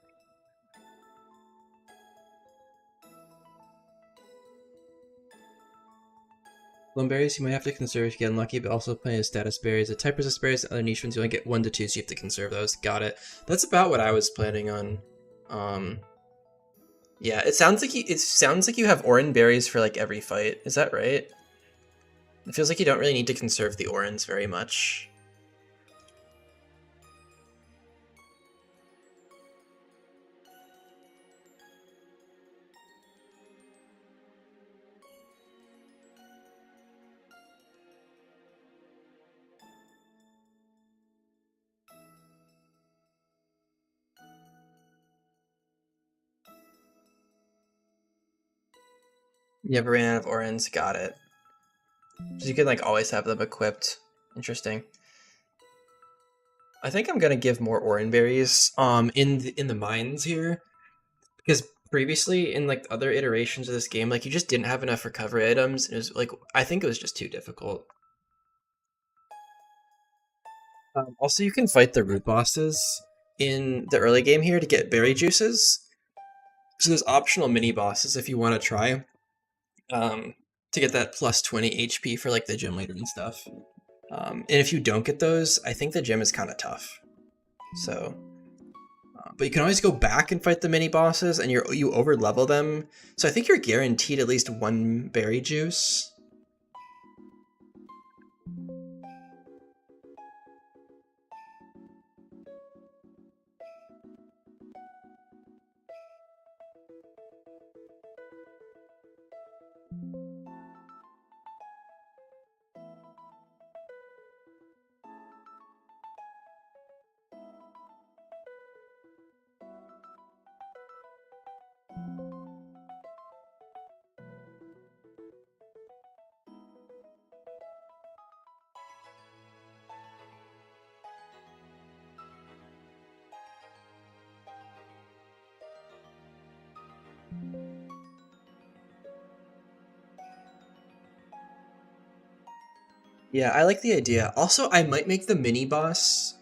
Plum berries you might have to conserve if you get unlucky, but also plenty of status berries. The type resist berries and other niche ones you only get 1 to 2, so you have to conserve those. Got it. That's about what I was planning on. Yeah, it sounds like you have orange berries for like every fight. Is that right? It feels like you don't really need to conserve the orange very much. You never ran out of Orans, got it. So you can like always have them equipped. Interesting. I think I'm gonna give more Oran berries in the mines here. Because previously in like other iterations of this game, like you just didn't have enough recovery items. It was like I think it was just too difficult. Also, you can fight the root bosses in the early game here to get berry juices. So there's optional mini bosses if you want to try to get that plus 20 HP for like the gym leader and stuff. And if you don't get those, I think the gym is kind of tough. So, but you can always go back and fight the mini bosses, and you over level them. So I think you're guaranteed at least one berry juice. Yeah, I like the idea. Also, I might make the mini boss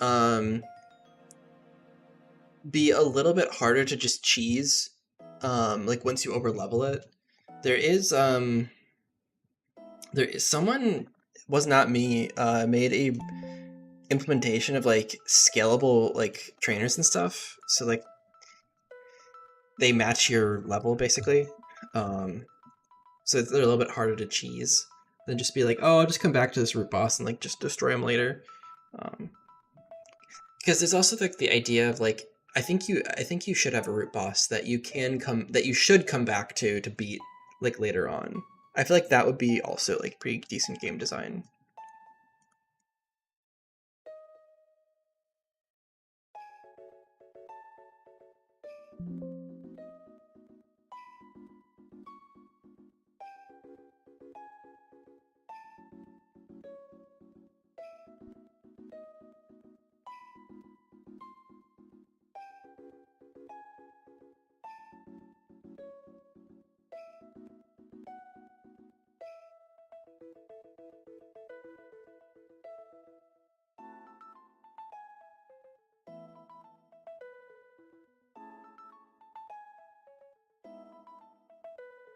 be a little bit harder to just cheese. Like once you over level it. There is someone, was not me, made a implementation of like scalable like trainers and stuff. So like they match your level basically. Um so they're a little bit harder to cheese than just be like, oh, I'll just come back to this root boss and like just destroy him later. Um because there's also like the idea of like I think you should have a root boss that you should come back to beat like later on. I feel like that would be also like pretty decent game design.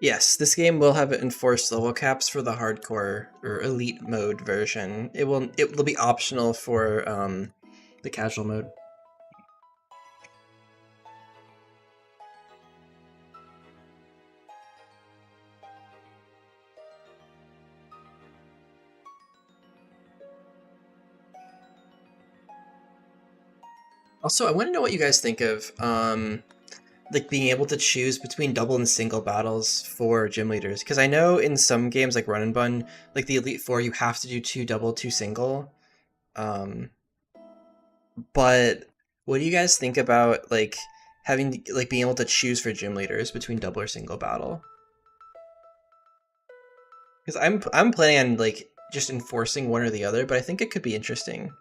Yes, this game will have enforced level caps for the hardcore or elite mode version. It will be optional for the casual mode. Also, I want to know what you guys think of like being able to choose between double and single battles for gym leaders, because I know in some games like Run and Bun, like the Elite Four, you have to do two double, two single. Um, but what do you guys think about like like being able to choose for gym leaders between double or single battle? Because I'm planning on like just enforcing one or the other, but I think it could be interesting.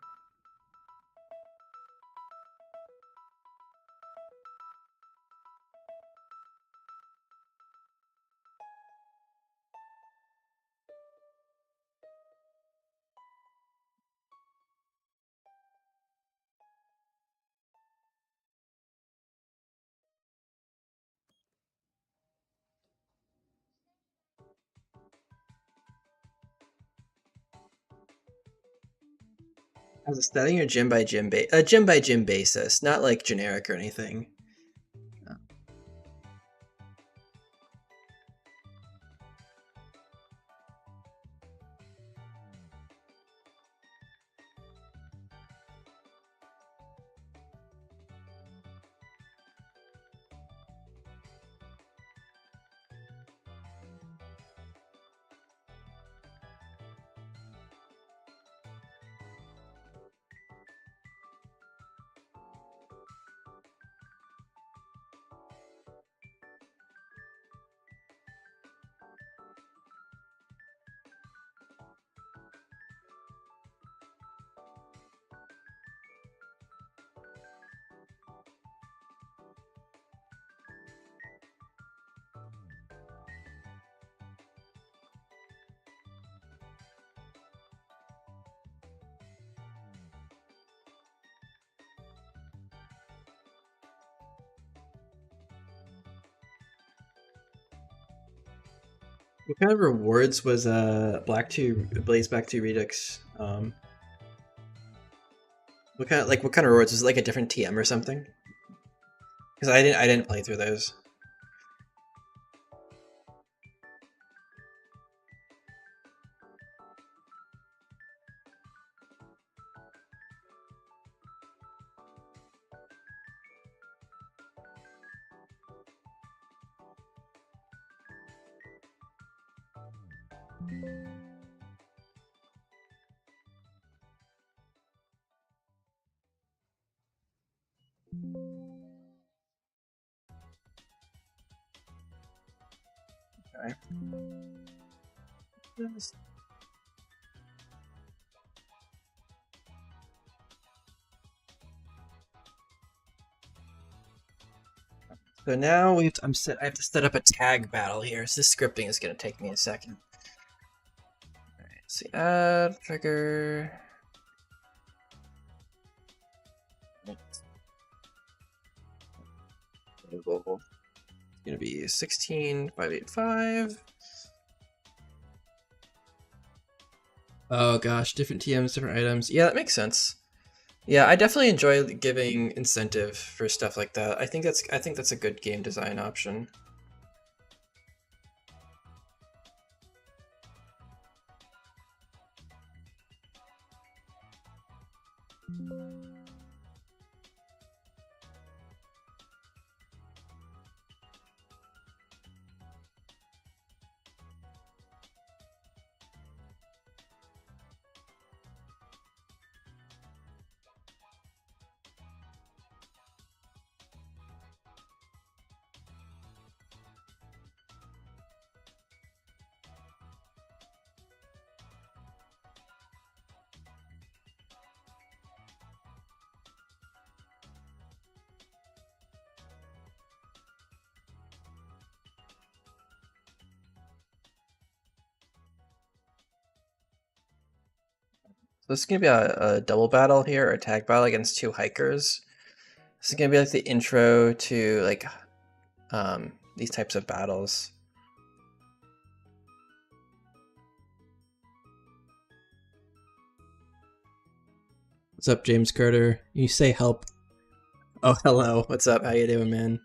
As a studying or gym by gym basis, not like generic or anything. What kind of rewards was Black 2 Blaze Back 2 Redux? What kind of rewards? Was it like a different TM or something? Because I didn't play through those. Okay. So now I have to set up a tag battle here. So this scripting is gonna take me a second. All right, let's see, add trigger. It's gonna be 16585. Oh gosh, different TMs, different items. Yeah, that makes sense. Yeah, I definitely enjoy giving incentive for stuff like that. I think that's a good game design option. So this is gonna be a double battle here, or a tag battle against two hikers. This is gonna be like the intro to like these types of battles. What's up, James Carter? You say help. Oh, hello. What's up? How you doing, man?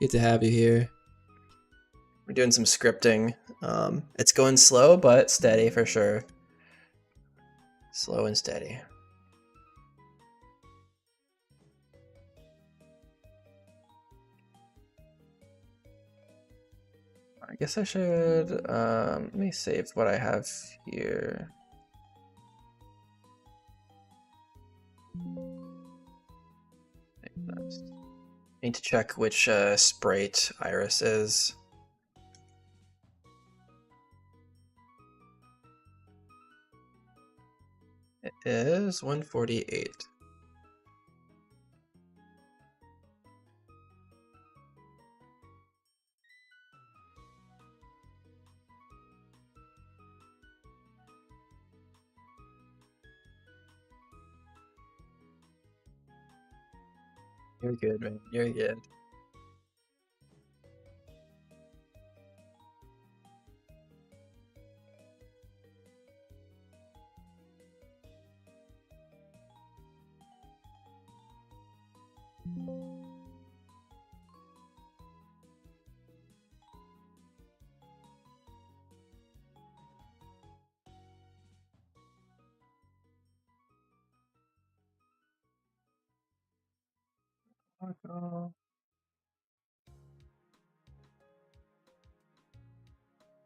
Good to have you here. We're doing some scripting. It's going slow, but steady for sure. Slow and steady. I guess I should, let me save what I have here. Need to check which sprite Iris is. It is 148. You're good, man. You're good.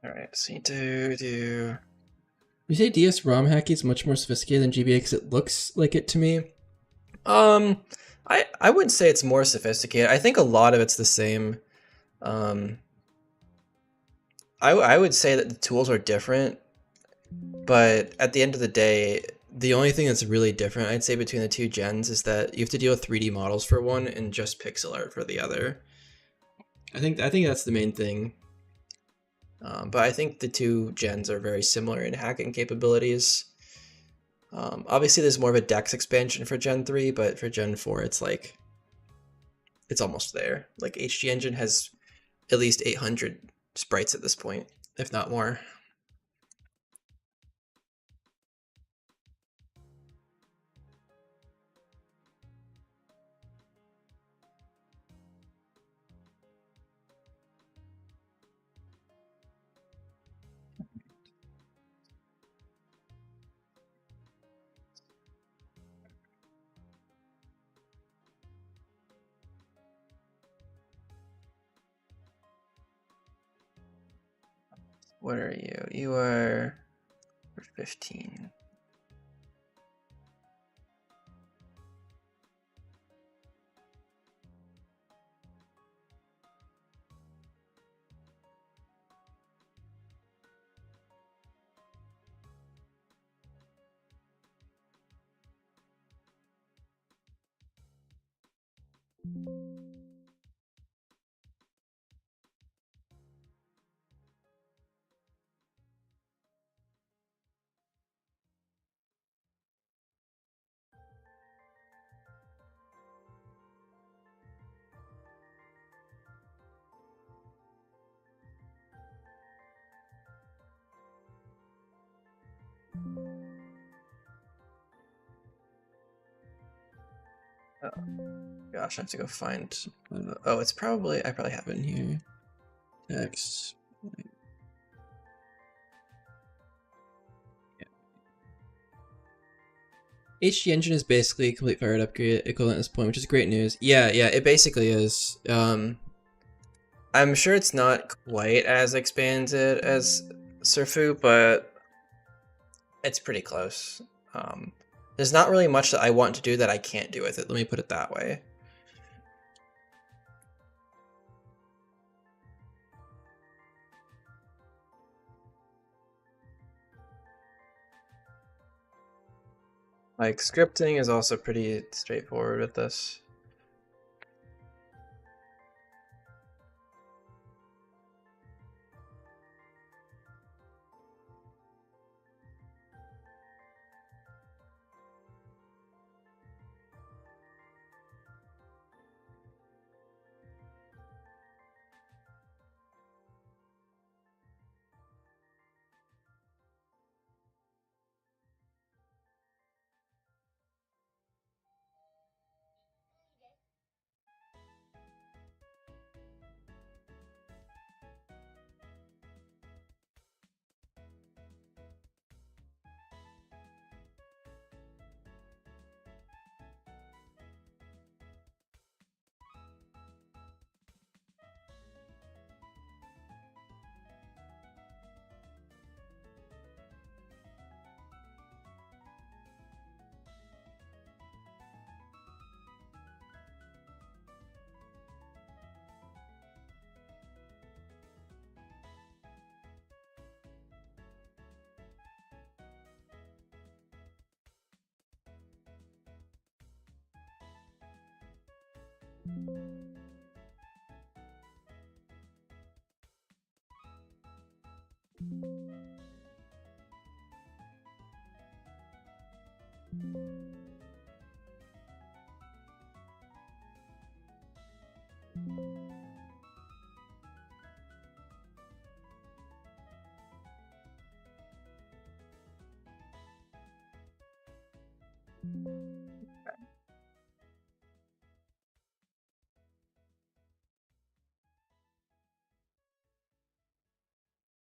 Alright, so you do. You say DS ROM hacking is much more sophisticated than GBA because it looks like it to me. I wouldn't say it's more sophisticated. I think a lot of it's the same. I would say that the tools are different, but at the end of the day, the only thing that's really different, I'd say, between the two gens is that you have to deal with 3D models for one and just pixel art for the other. I think that's the main thing. But I think the two gens are very similar in hacking capabilities. Obviously, there's more of a Dex expansion for Gen 3, but for Gen 4, it's like, it's almost there. Like, HG Engine has at least 800 sprites at this point, if not more. What are you? You are 15. Oh, gosh, I have to go find. Oh, it's probably. I probably have it in here. Text. HG Engine is basically a complete fired upgrade equivalent at this point, which is great news. Yeah, it basically is. I'm sure it's not quite as expanded as Surfu, but it's pretty close. There's not really much that I want to do that I can't do with it. Let me put it that way. Like, scripting is also pretty straightforward with this.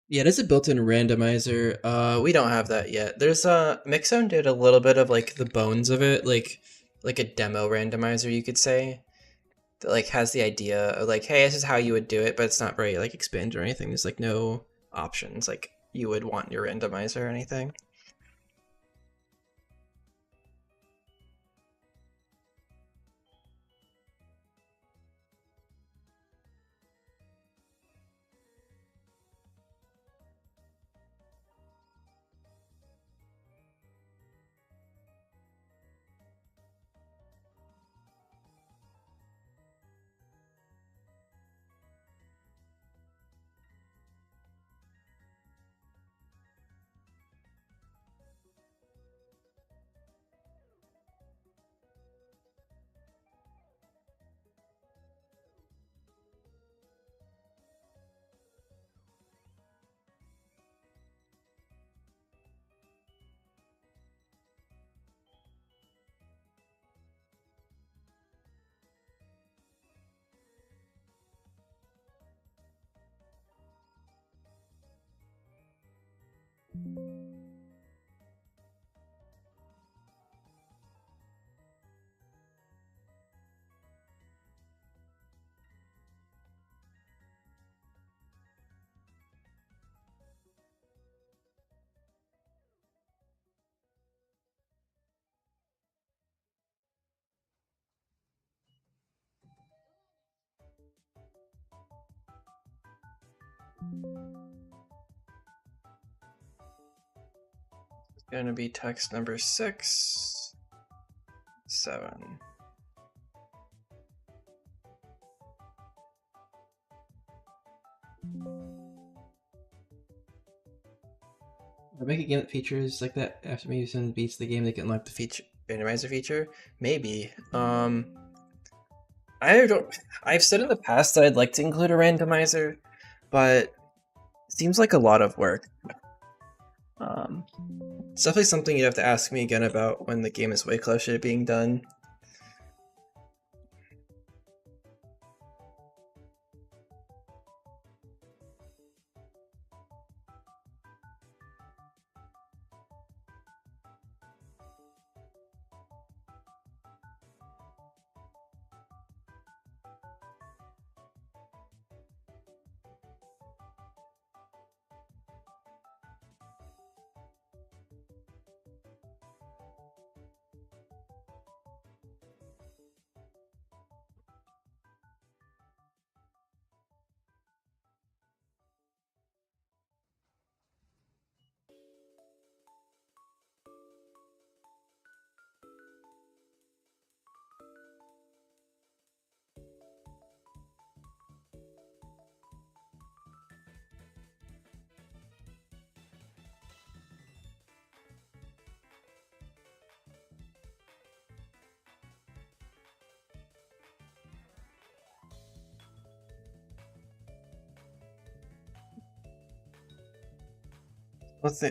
Yeah, there's a built-in randomizer. We don't have that yet. There's Mixzone did a little bit of like the bones of it, like a demo randomizer, you could say, that like has the idea of like, hey, this is how you would do it, but it's not very like expanded or anything. There's like no options like you would want your randomizer or anything. It's gonna be text number 6, 7. Or make a game that features like that after using beats the game, they can unlock the feature randomizer feature. Maybe. I don't. I've said in the past that I'd like to include a randomizer, but it seems like a lot of work. It's definitely something you'd have to ask me again about when the game is way closer to being done.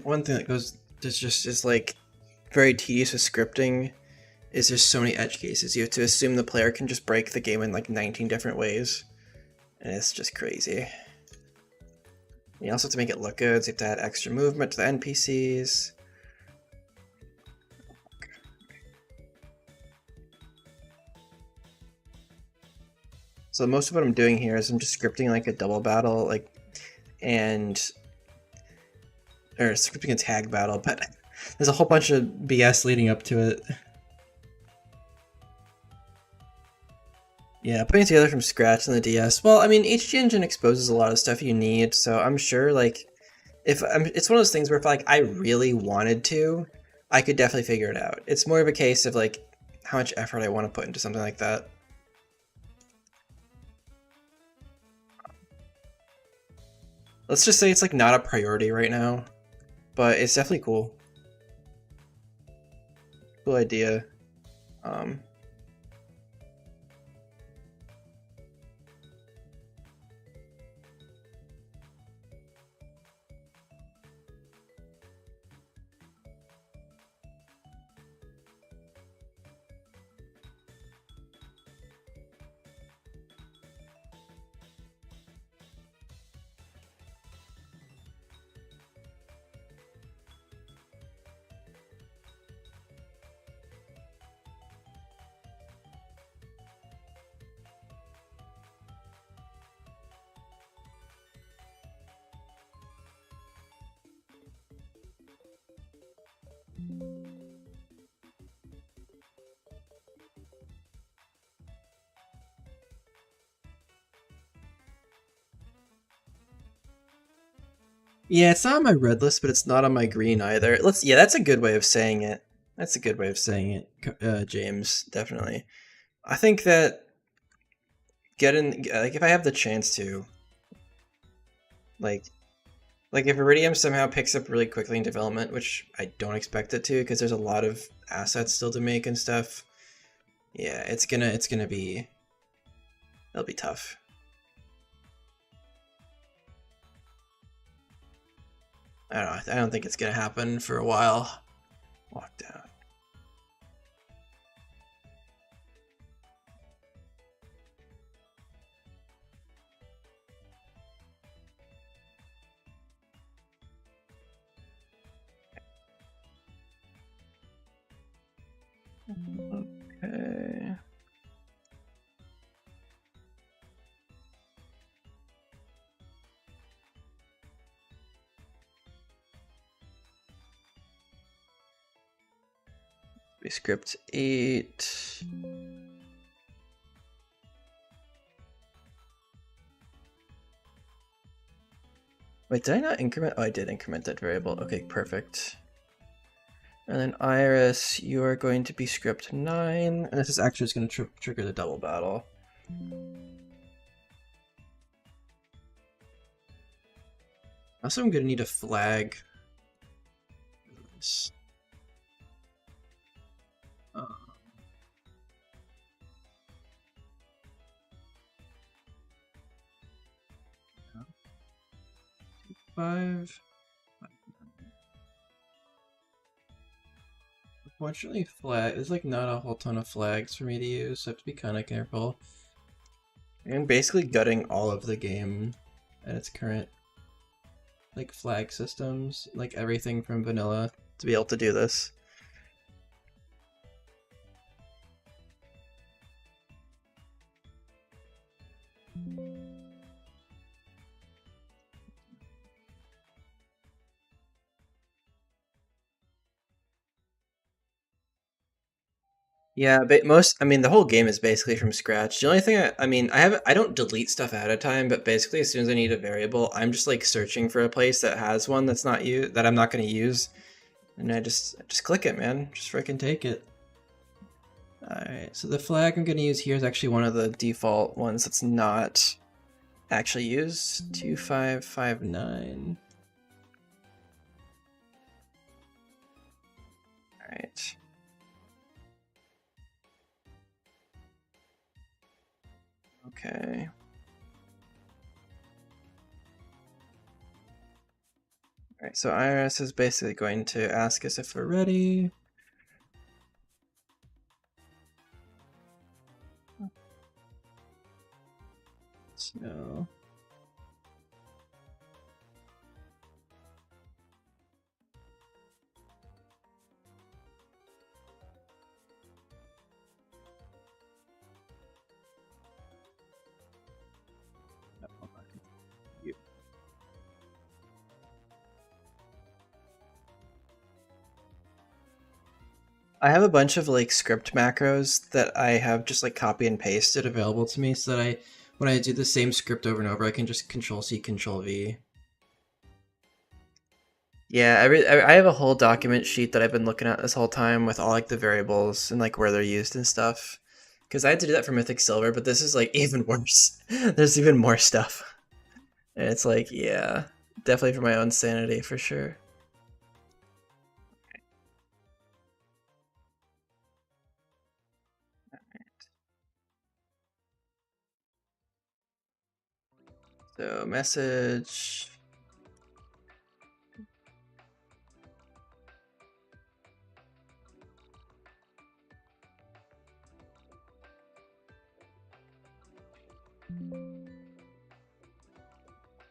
One thing that goes is like very tedious with scripting is there's so many edge cases. You have to assume the player can just break the game in like 19 different ways, and it's just crazy. You also have to make it look good, so you have to add extra movement to the NPCs. So most of what I'm doing here is I'm just scripting like a double battle, or scripting a tag battle, but there's a whole bunch of BS leading up to it. Yeah, putting it together from scratch on the DS. Well, I mean, HG Engine exposes a lot of stuff you need, so I'm sure like it's one of those things where if like I really wanted to, I could definitely figure it out. It's more of a case of like how much effort I want to put into something like that. Let's just say it's like not a priority right now, but it's definitely cool. Cool idea. Yeah, it's not on my red list, but it's not on my green either. Yeah, that's a good way of saying it. That's a good way of saying it, James. Definitely. I think that like if I have the chance to, like, if Iridium somehow picks up really quickly in development, which I don't expect it to, because there's a lot of assets still to make and stuff. Yeah, it'll be tough. I don't know. I don't think it's gonna happen for a while. Walk down. Okay. We script 8. Wait, did I not increment? Oh, I did increment that variable. Okay, perfect. And then Iris, you are going to be script 9, and this is actually just going to trigger the double battle. Also, I'm going to need a flag. Uh, 5. Unfortunately, there's like not a whole ton of flags for me to use, so I have to be kind of careful. I'm basically gutting all of the game at its current like flag systems, like everything from vanilla to be able to do this. Yeah, but I mean, the whole game is basically from scratch. The only thing I don't delete stuff ahead of time, but basically as soon as I need a variable, I'm just like searching for a place that has one that's not you that I'm not going to use, and I just click it, man. Just freaking take it. All right, so the flag I'm going to use here is actually one of the default ones that's not actually used. 2559. All right. Okay. All right, so Iris is basically going to ask us if we're ready. So I have a bunch of like script macros that I have just like copy and pasted available to me so that when I do the same script over and over, I can just Control C, Control V. Yeah, I have a whole document sheet that I've been looking at this whole time with all like the variables and like where they're used and stuff. Because I had to do that for Mythic Silver, but this is like even worse. There's even more stuff. And it's like, yeah, definitely for my own sanity for sure. So message.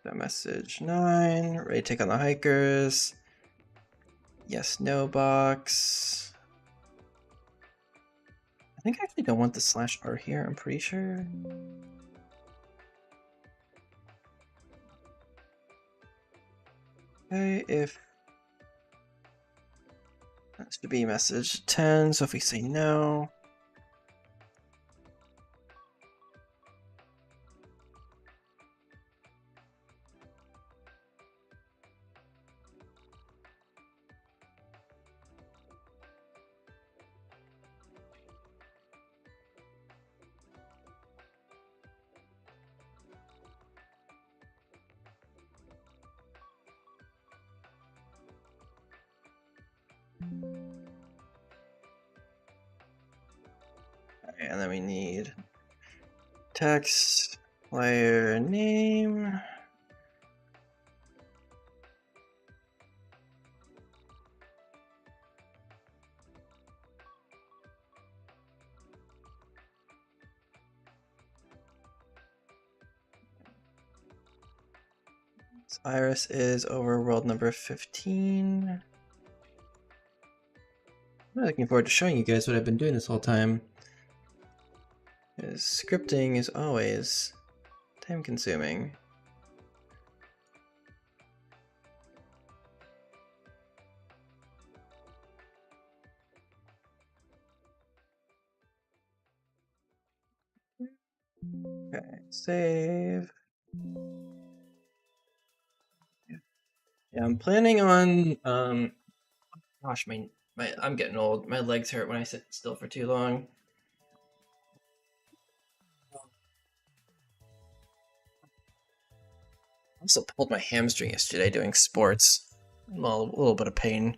So message 9. Ready to take on the hikers. Yes, no box. I think I actually don't want the /r here, I'm pretty sure. Okay, if that should be message 10, so if we say no. Okay, and then we need text, player name. Iris is over world number 15. I'm really looking forward to showing you guys what I've been doing this whole time. Scripting is always time consuming. Okay, save. Yeah, I'm planning on gosh, my I'm getting old. My legs hurt when I sit still for too long. I also pulled my hamstring yesterday doing sports. Well, a little bit of pain.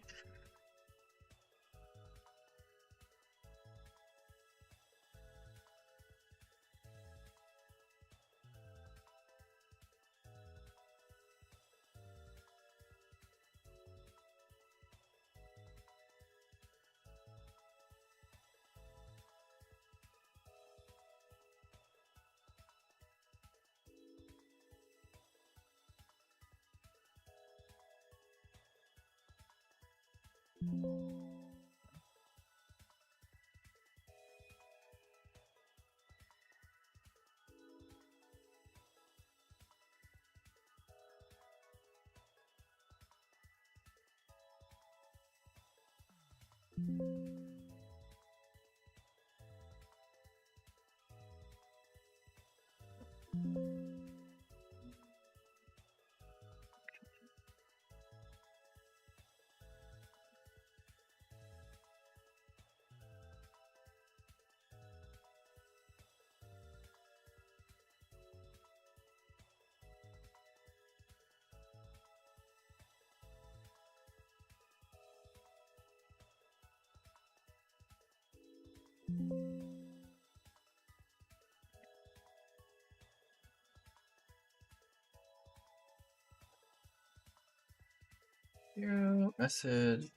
Zero message.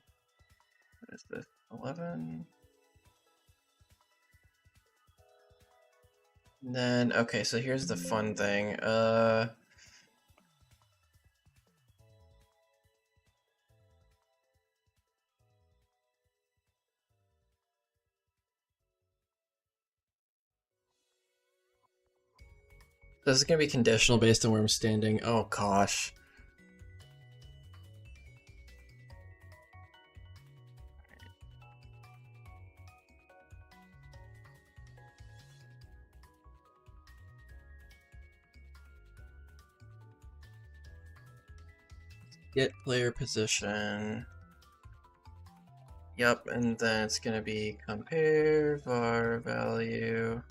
What is this? 11. And then okay, so here's the fun thing. This is gonna be conditional based on where I'm standing. Oh gosh. Get player position. Yep, and then it's gonna be compare var value.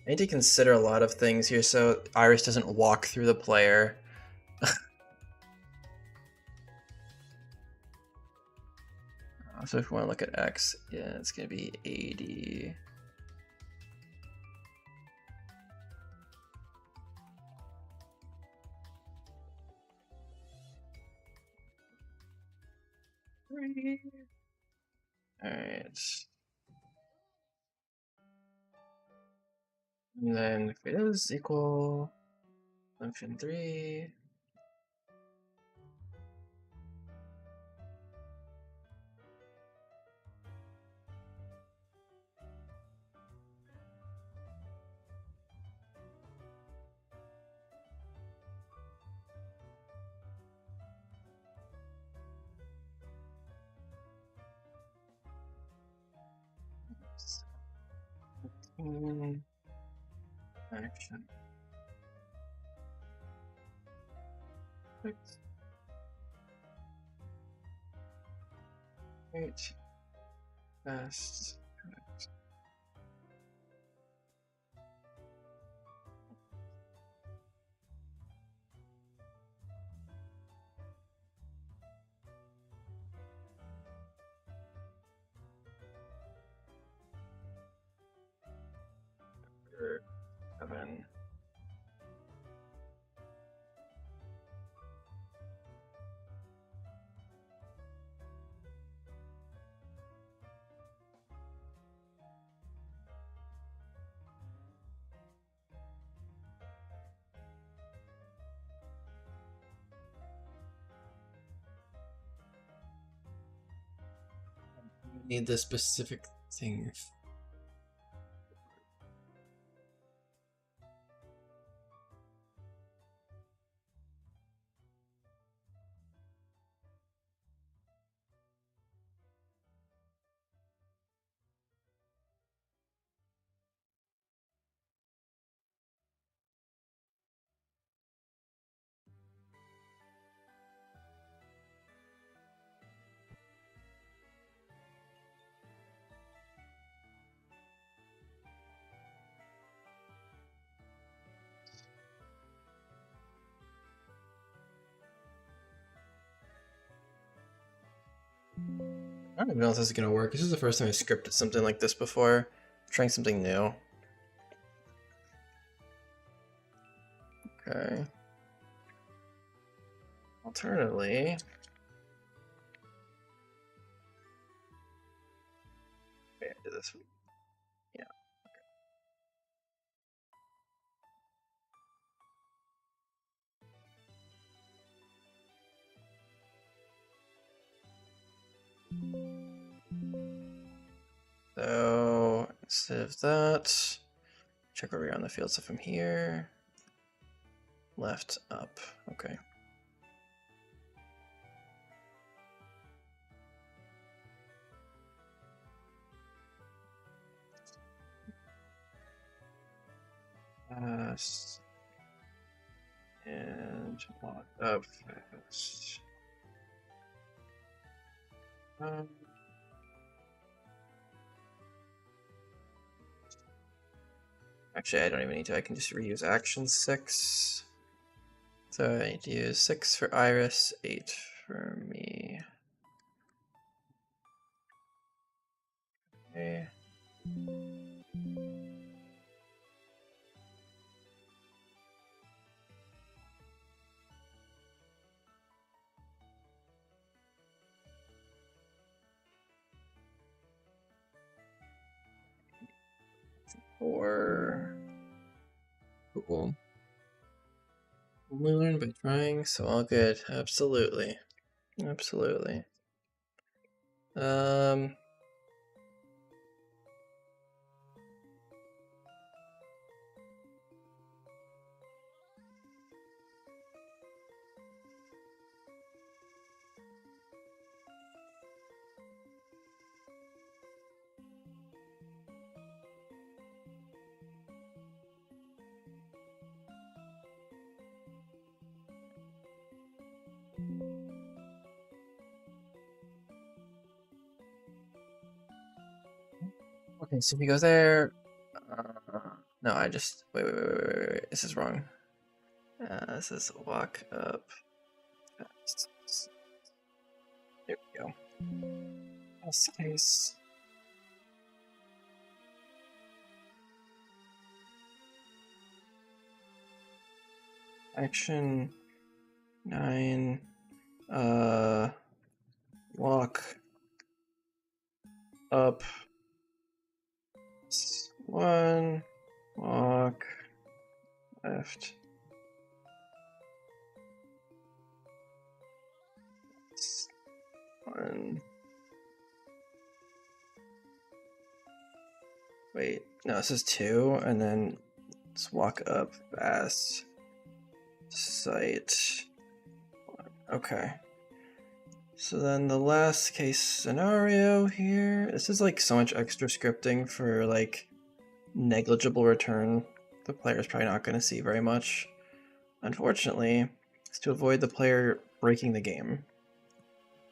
I need to consider a lot of things here so Iris doesn't walk through the player. So if we want to look at X, yeah, it's gonna be 80. Alright. And then if it is equal function 3. Action. 6. 8. Fast. Or 7. Need the specific thing. I don't even know if this is gonna work. This is the first time I scripted something like this before. I'm trying something new. Okay. Alternatively, maybe I do this. Yeah. So instead of that, check where we are on the field. So from here, left, up. Okay. And walk up fast. Actually, I don't even need to. I can just reuse action 6. So I need to use 6 for Iris, 8 for me. Okay. Or cool. We learn by trying, so all good. Absolutely. Absolutely. Okay, so if we go there, no, I just wait. This is wrong. This is walk up. There we go. Best case. Action 9. Walk up 1. Walk left. 1. Wait, no, this is 2, and then let's walk up fast. Site. Okay. So then the last case scenario here, this is like so much extra scripting for like negligible return. The player's probably not going to see very much. Unfortunately, it's to avoid the player breaking the game.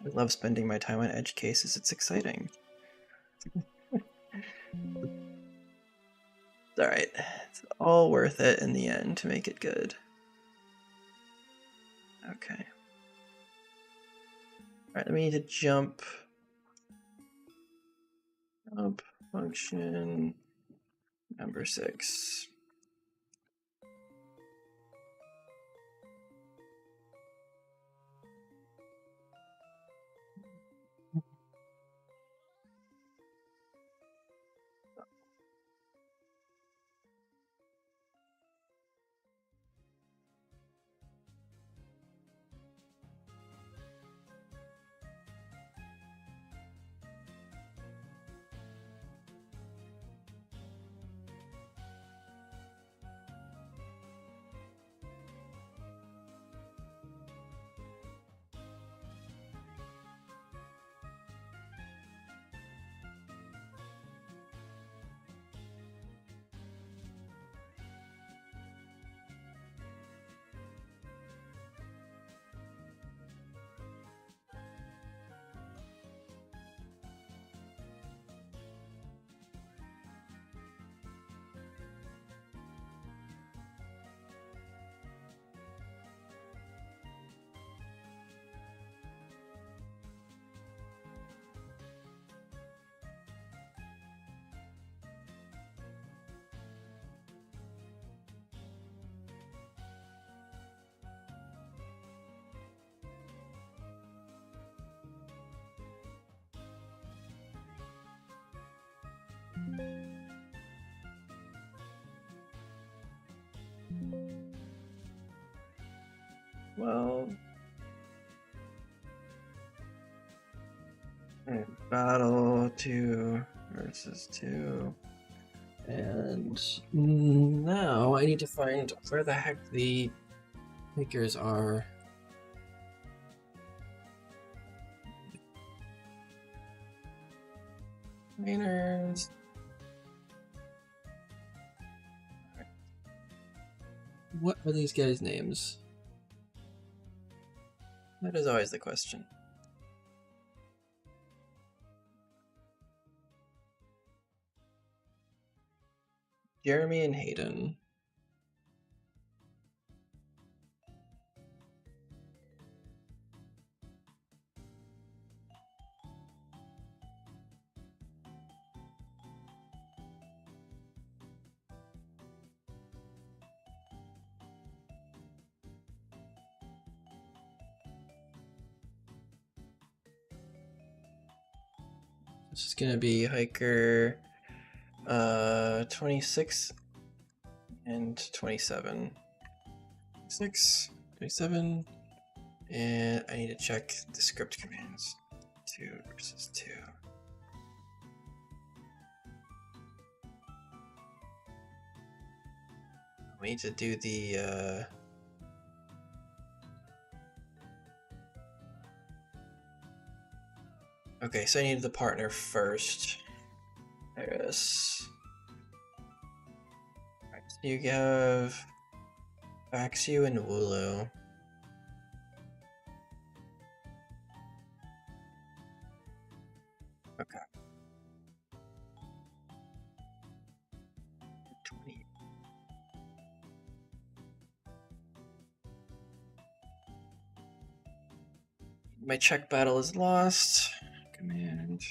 I love spending my time on edge cases, it's exciting. Alright, it's all worth it in the end to make it good. Okay. Alright, then we need to jump. Jump function number 6. 12. And battle 2 versus 2. And now I need to find where the heck the makers are. Trainers. What are these guys' names? That is always the question. Jeremy and Hayden. This is gonna be hiker 26 and 27. 27, and I need to check the script commands. 2 versus 2. We need to do the okay, so I need the partner first. Iris. Alright, so you have Baxu and Wooloo. Okay. 20. My check battle is lost. Command.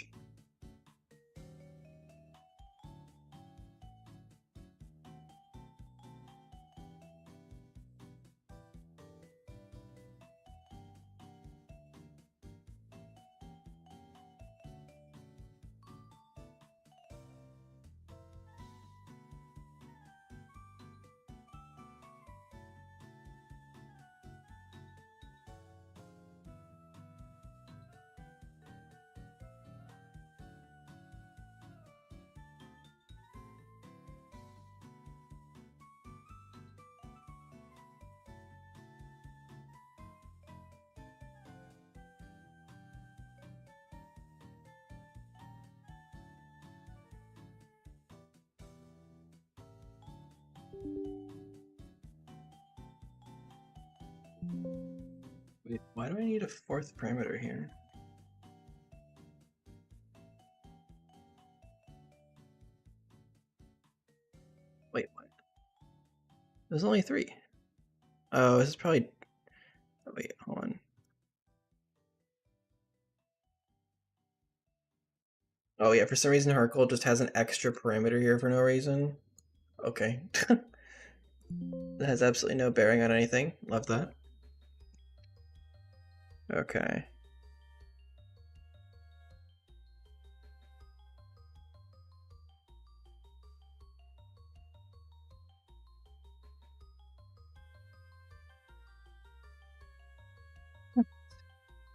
Wait, why do I need a fourth parameter here? Wait, what? There's only 3. Oh, this is probably... Oh, wait, hold on. Oh yeah, for some reason Harkle just has an extra parameter here for no reason. Okay. That has absolutely no bearing on anything. Love that. Okay.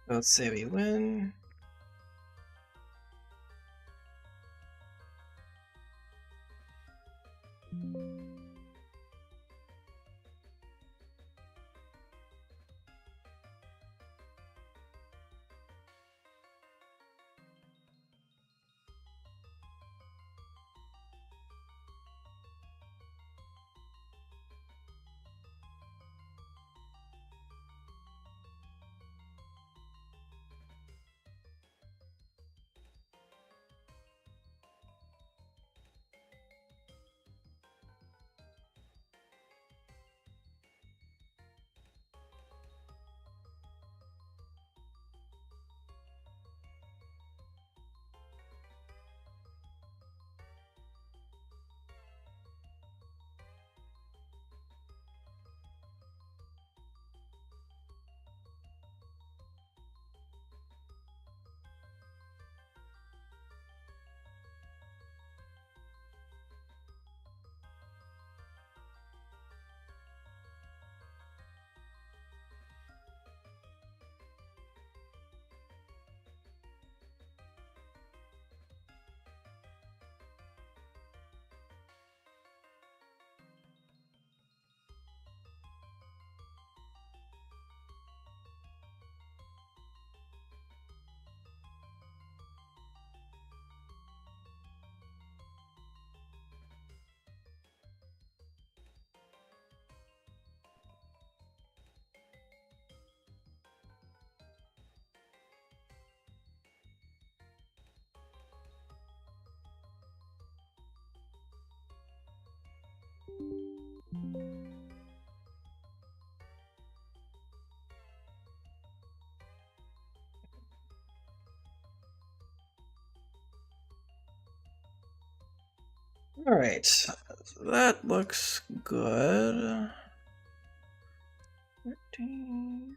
Let's say we win. All right, that looks good. 13.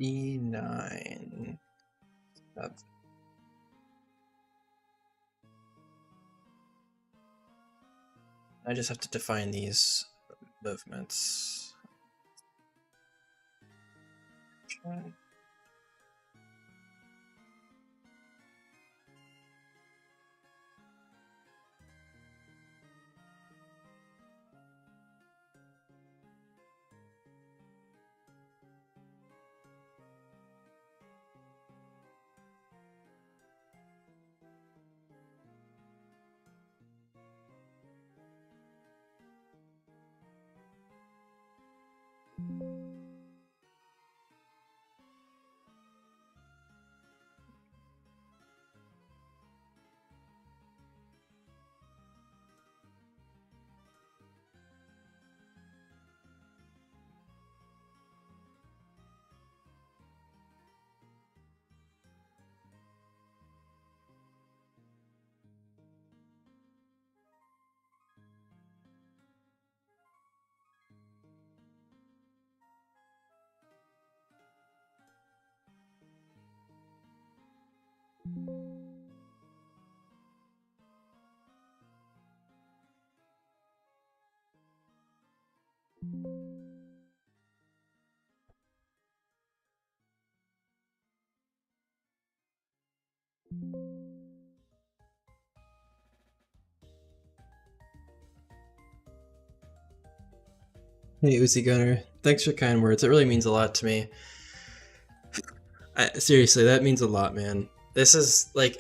E9. I just have to define these movements. Hey, Uzi Gunner. Thanks for kind words. It really means a lot to me. Seriously, that means a lot, man. This is like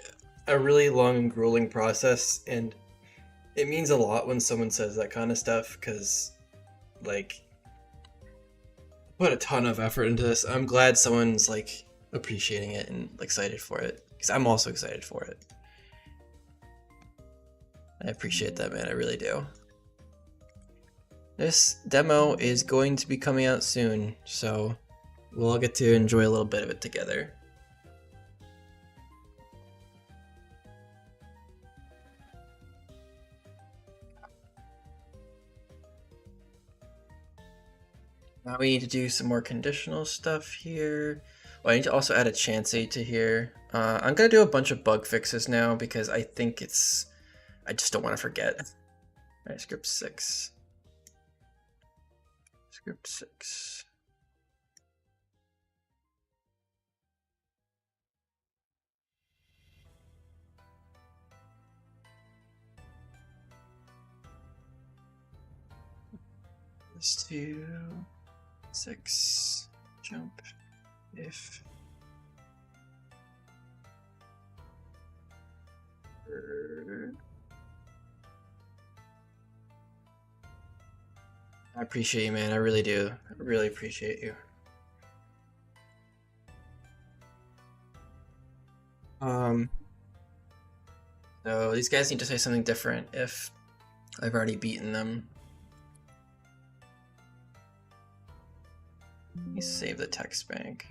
a really long and grueling process, and it means a lot when someone says that kind of stuff because, like, put a ton of effort into this. I'm glad someone's like appreciating it and excited for it because I'm also excited for it. I appreciate that, man. I really do. This demo is going to be coming out soon, so we'll all get to enjoy a little bit of it together. Now we need to do some more conditional stuff here. Oh, I need to also add a chancey to here. I'm gonna do a bunch of bug fixes now because I think I just don't want to forget. Alright, script 6. Script 6. Let's do 6 jump if I appreciate you, man. I really do. I really appreciate you. So these guys need to say something different if I've already beaten them. Let me save the text bank.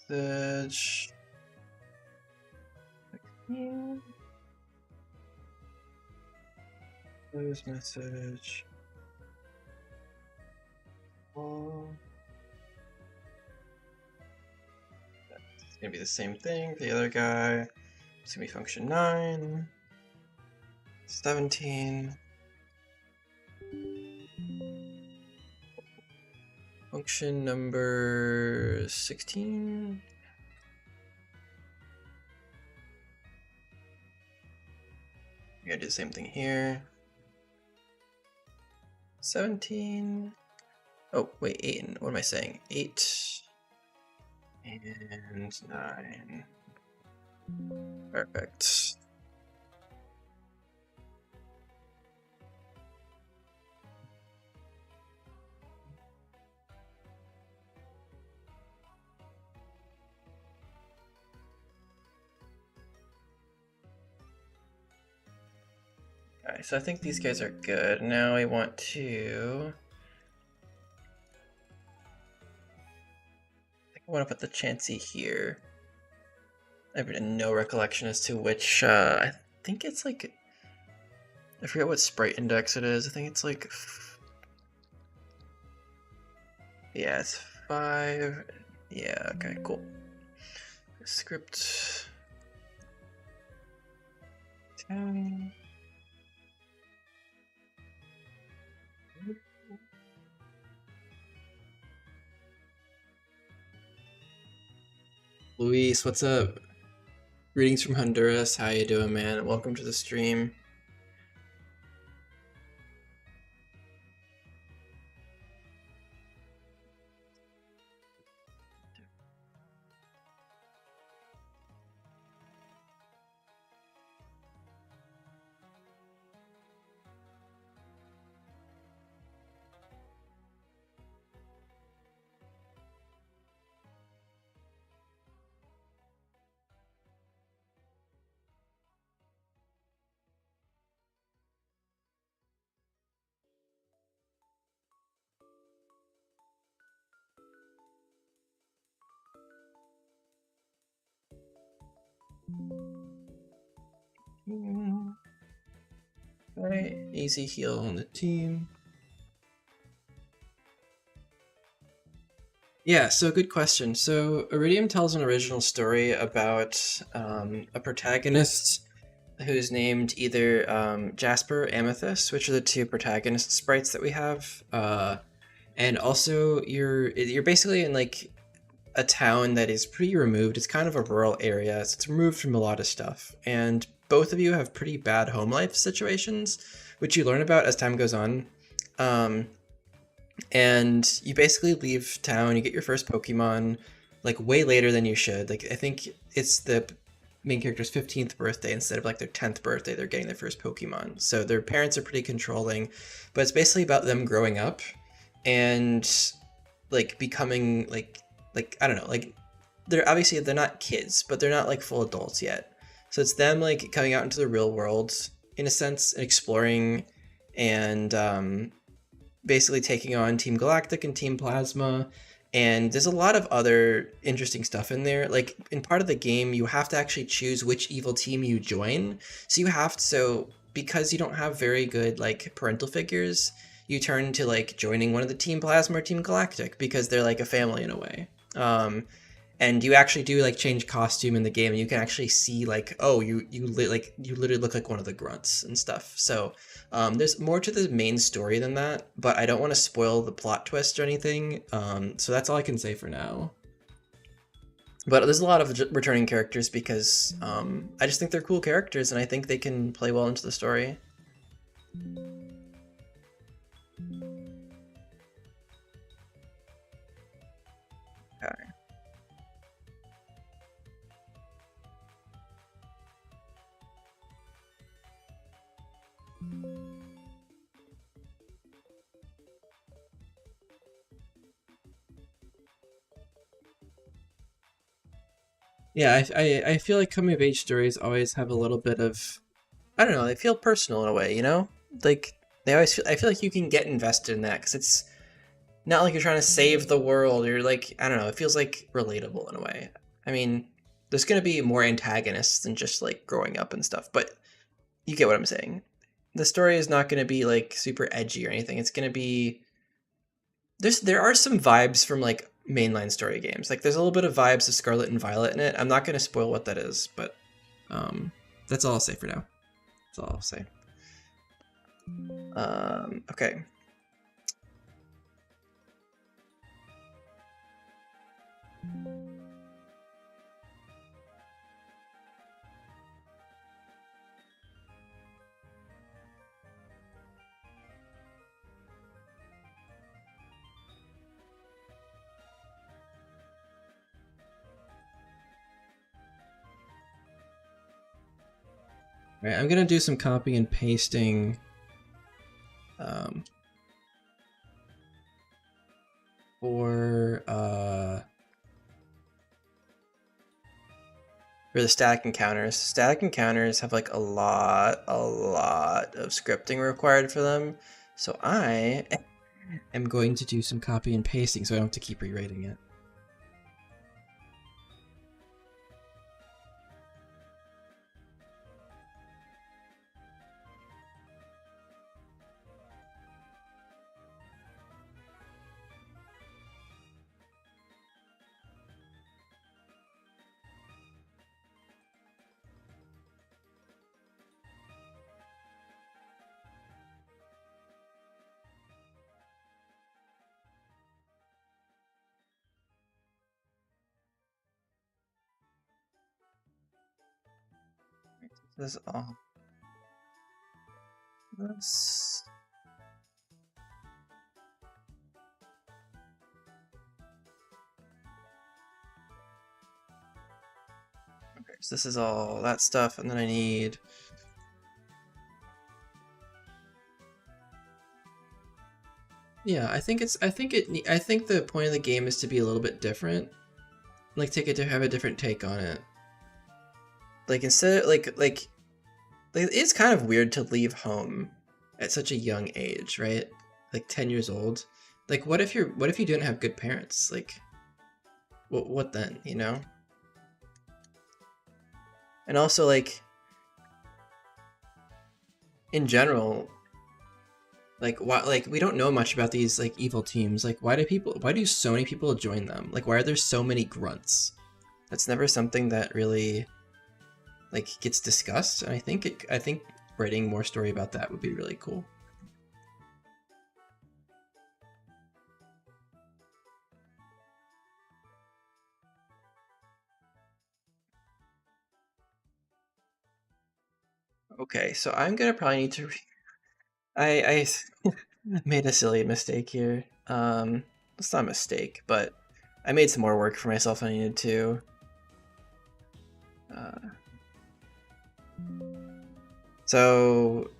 Message. Close message. Oh. It's gonna be the same thing. The other guy. It's gonna be function 9. 17. Function number 16. We're gonna do the same thing here. 17. Oh, wait, 8. What am I saying? 8 and 9. Perfect. Alright, so I think these guys are good. Now I want to... I want to put the Chansey here. I have no recollection as to which, I think it's like... I forget what sprite index it is. I think it's like... Yeah, it's 5. Yeah, okay, cool. Script... 10... Luis, what's up? Greetings from Honduras. How you doing, man? Welcome to the stream. Okay, easy heal on the team. Yeah, so good question. So Iridium tells an original story about a protagonist who's named either Jasper or Amethyst, which are the two protagonist sprites that we have. And also you're basically in like a town that is pretty removed. It's kind of a rural area, so it's removed from a lot of stuff. And both of you have pretty bad home life situations, which you learn about as time goes on. Um, and you basically leave town. You get your first Pokemon like way later than you should. Like I think it's the main character's 15th birthday instead of like their 10th birthday. They're getting their first Pokemon. So their parents are pretty controlling, but it's basically about them growing up and like becoming like I don't know, like they're not kids, but they're not like full adults yet. So it's them like coming out into the real world in a sense and exploring and basically taking on Team Galactic and Team Plasma. And there's a lot of other interesting stuff in there. Like in part of the game, you have to actually choose which evil team you join. So you have to, so because you don't have very good like parental figures, you turn to like joining one of the Team Plasma or Team Galactic because they're like a family in a way. And you actually do like change costume in the game, and you can actually see like, oh, like you literally look like one of the grunts and stuff. So there's more to the main story than that, but I don't want to spoil the plot twist or anything. So that's all I can say for now. But there's a lot of returning characters because I just think they're cool characters, and I think they can play well into the story. Okay. Yeah, I feel like coming of age stories always have a little bit of, I don't know, they feel personal in a way, you know? Like they always feel, I feel like you can get invested in that because it's not like you're trying to save the world. You're like, I don't know, it feels like relatable in a way. I mean, there's going to be more antagonists than just like growing up and stuff, but you get what I'm saying. The story is not going to be like super edgy or anything. It's going to be, there are some vibes from like mainline story games. Like there's a little bit of vibes of Scarlet and Violet in it. I'm not going to spoil what that is, but um that's all I'll say for now. That's all I'll say. Okay. All right, I'm gonna do some copy and pasting um, for the static encounters. Static encounters have like a lot of scripting required for them. So I am going to do some copy and pasting so I don't have to keep rewriting it. This is all. This. Okay, so this is all that stuff, and then I need. Yeah, I think it's. I think the point of the game is to be a little bit different. Like take it to have a different take on it. Like instead, like it's kind of weird to leave home at such a young age, right? Like 10 years old. Like what if you didn't have good parents? Like what then, you know? And also like in general, like we don't know much about these like evil teams. Like why do so many people join them? Like why are there so many grunts? That's never something that really like gets discussed. And I think writing more story about that would be really cool. Okay, so I'm gonna probably need to. I made a silly mistake here. It's not a mistake, but I made some more work for myself than I needed to. Uh, so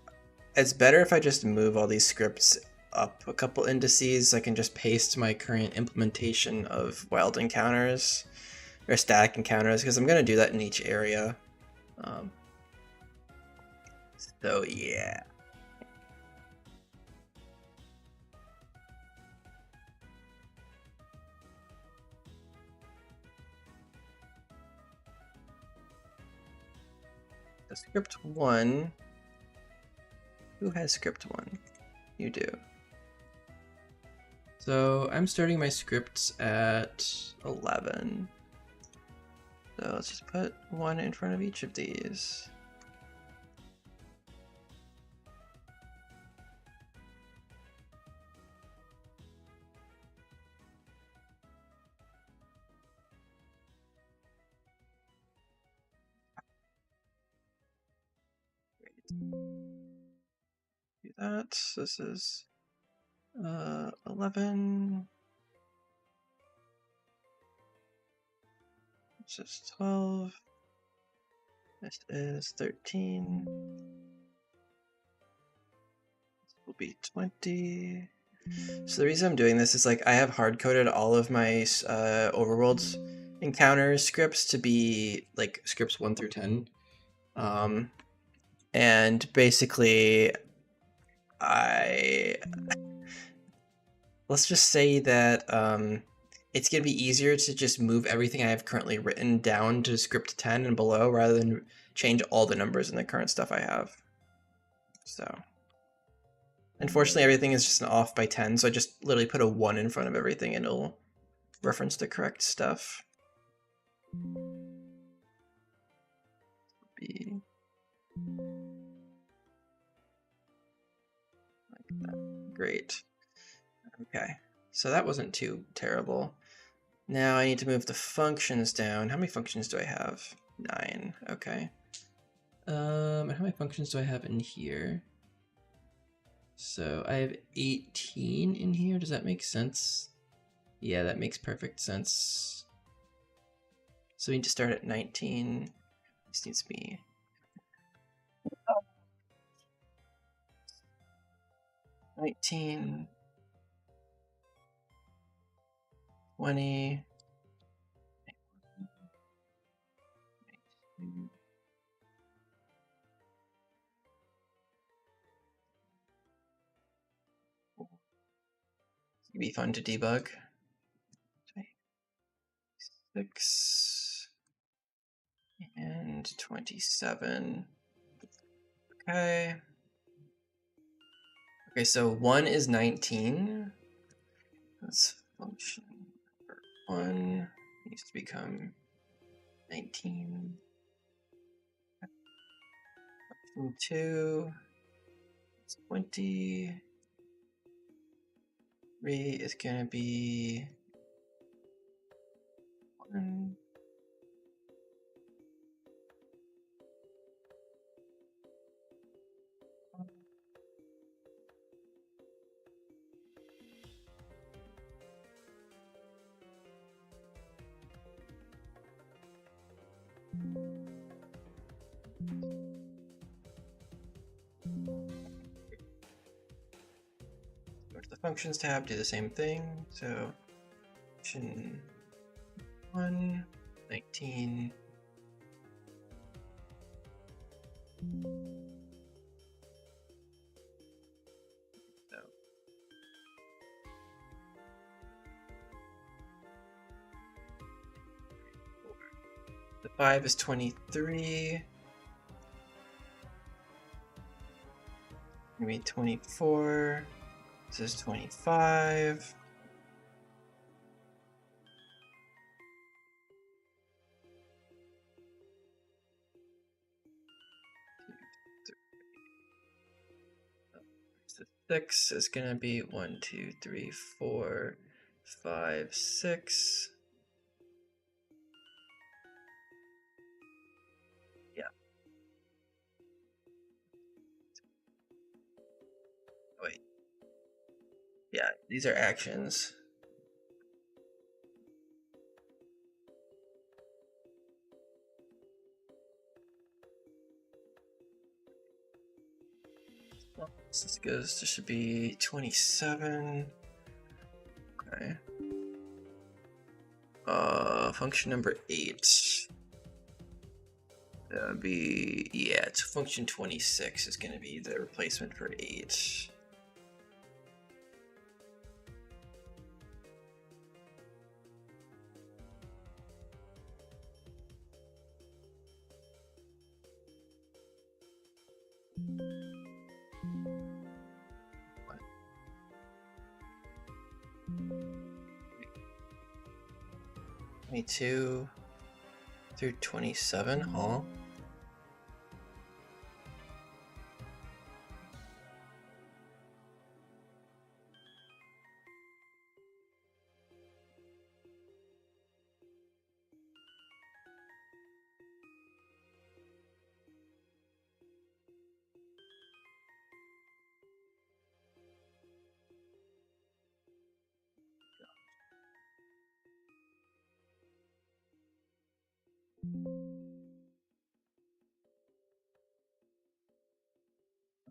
it's better if I just move all these scripts up a couple indices. I can just paste my current implementation of wild encounters or static encounters because I'm gonna do that in each area. Um, so yeah. The script 1. Who has script 1? You do. So I'm starting my scripts at 11. So let's just put 1 in front of each of these. Do that. This is 11. This is 12. This is 13. This will be 20. So the reason I'm doing this is like I have hard coded all of my overworlds encounters scripts to be like scripts 1 through 10. And basically let's just say that it's going to be easier to just move everything I have currently written down to script 10 and below rather than change all the numbers in the current stuff I have. So unfortunately, everything is just off by 10, so I just literally put a 1 in front of everything and it'll reference the correct stuff. Be like that. Great. Okay, so that wasn't too terrible. Now I need to move the functions down. How many functions do I have? 9. Okay. How many functions do I have in here? So I have 18 in here. Does that make sense? Yeah, that makes perfect sense. So we need to start at 19. This needs to be 19, 20, 19. It's gonna be fun to debug. 26 and 27. Okay. Okay, so 1 is 19. That's function number 1 needs to become 19. Function 2 is 20. 3 is gonna be 1. Go to the functions tab, do the same thing. So function 1, 19. So the 5 is 23. Maybe 24. This is 25. The 6 is gonna be 1, 2, 3, 4, 5, 6. Yeah. Wait. Yeah, these are actions. This goes, this should be 27. Okay. Function number 8. That would be, yeah, it's function 26 is gonna be the replacement for 8. What? 22 through 27, huh?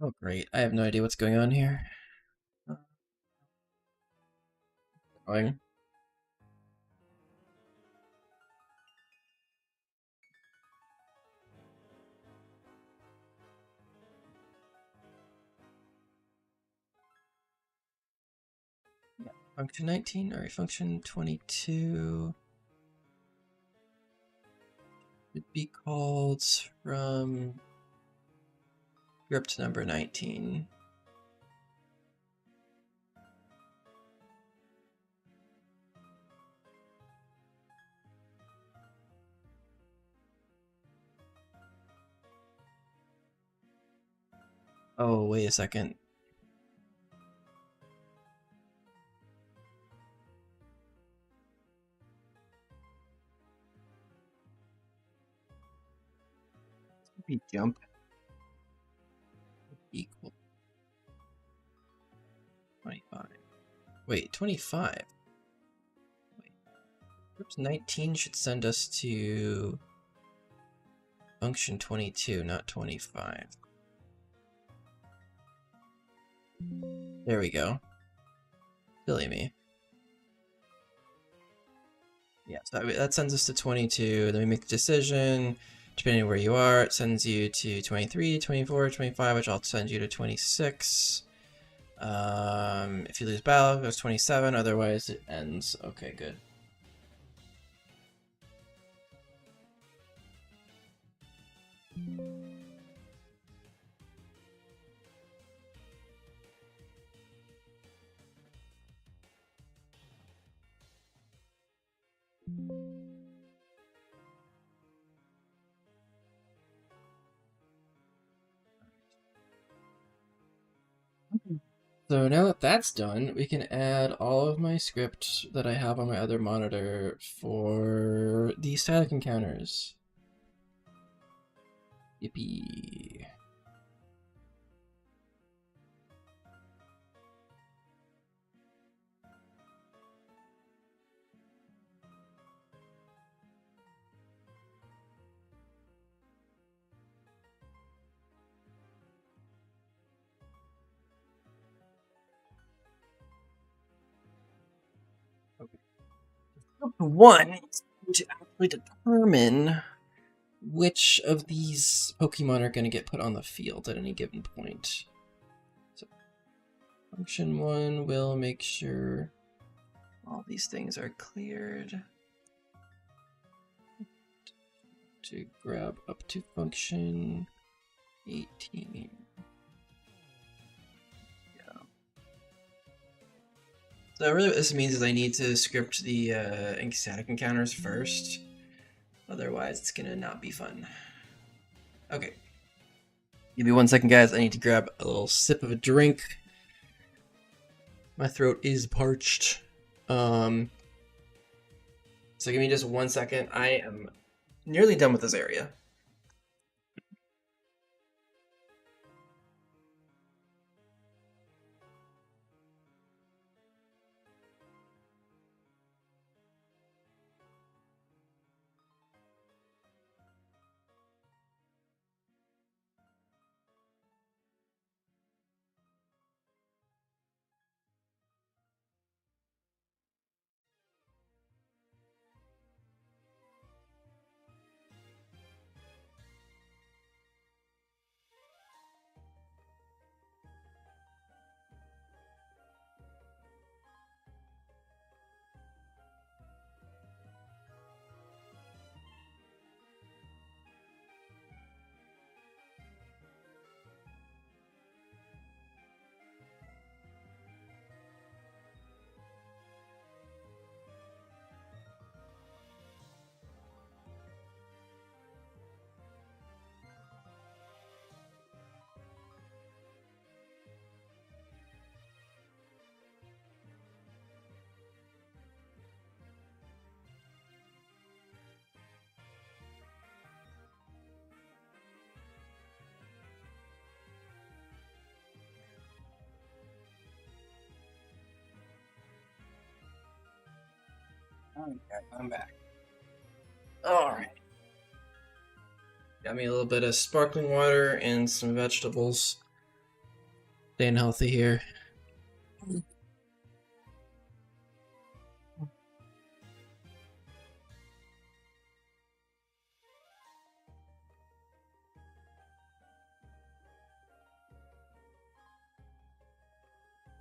Oh, great. I have no idea what's going on here. Going. Yeah. Function 19, or function 22 would be called from script number 19. Oh, wait a second. Be jump equal 25. Wait, 25. Wait. Oops, 19 should send us to function 22, not 25. There we go. Silly me. Yeah, so that sends us to 22. Then we make the decision. Depending on where you are, it sends you to 23, 24, 25, which I'll send you to 26. If you lose battle, it goes 27. Otherwise, it ends. Okay, good. So now that that's done, we can add all of my script that I have on my other monitor for the static encounters. Yippee. Okay. Step 1 is to actually determine which of these Pokemon are going to get put on the field at any given point. So function 1 will make sure all these things are cleared. To grab up to function 18. So really what this means is I need to script the static encounters first. Otherwise, it's gonna not be fun. Okay. Give me 1 second, guys. I need to grab a little sip of a drink. My throat is parched. So give me just 1 second. I am nearly done with this area. Okay, I'm back. Alright. Got me a little bit of sparkling water and some vegetables. Staying healthy here.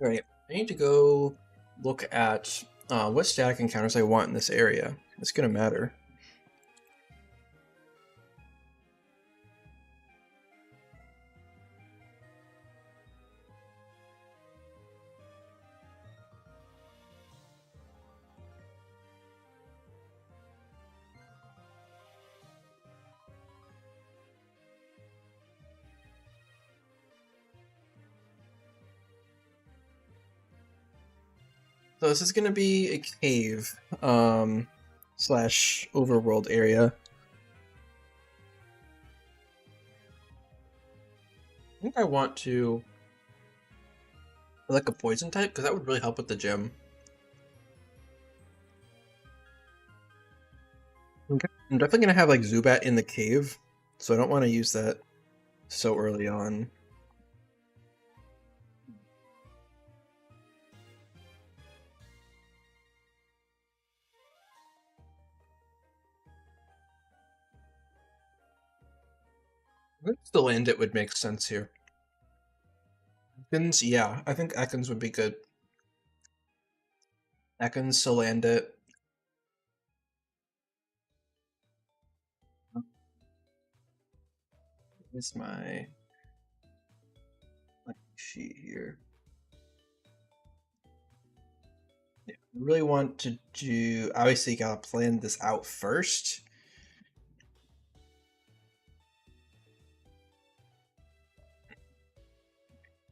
Alright, I need to go look at what static encounters I want in this area. It's gonna matter. So this is gonna be a cave, slash overworld area. I think I want to like a poison type because that would really help with the gym. Okay. I'm definitely gonna have like Zubat in the cave, so I don't want to use that so early on. I think still end it would make sense here. Ekans, yeah, I think Ekans would be good. Ekans, Solandit. Here's my sheet here. Yeah, I really want to do. Obviously, gotta plan this out first.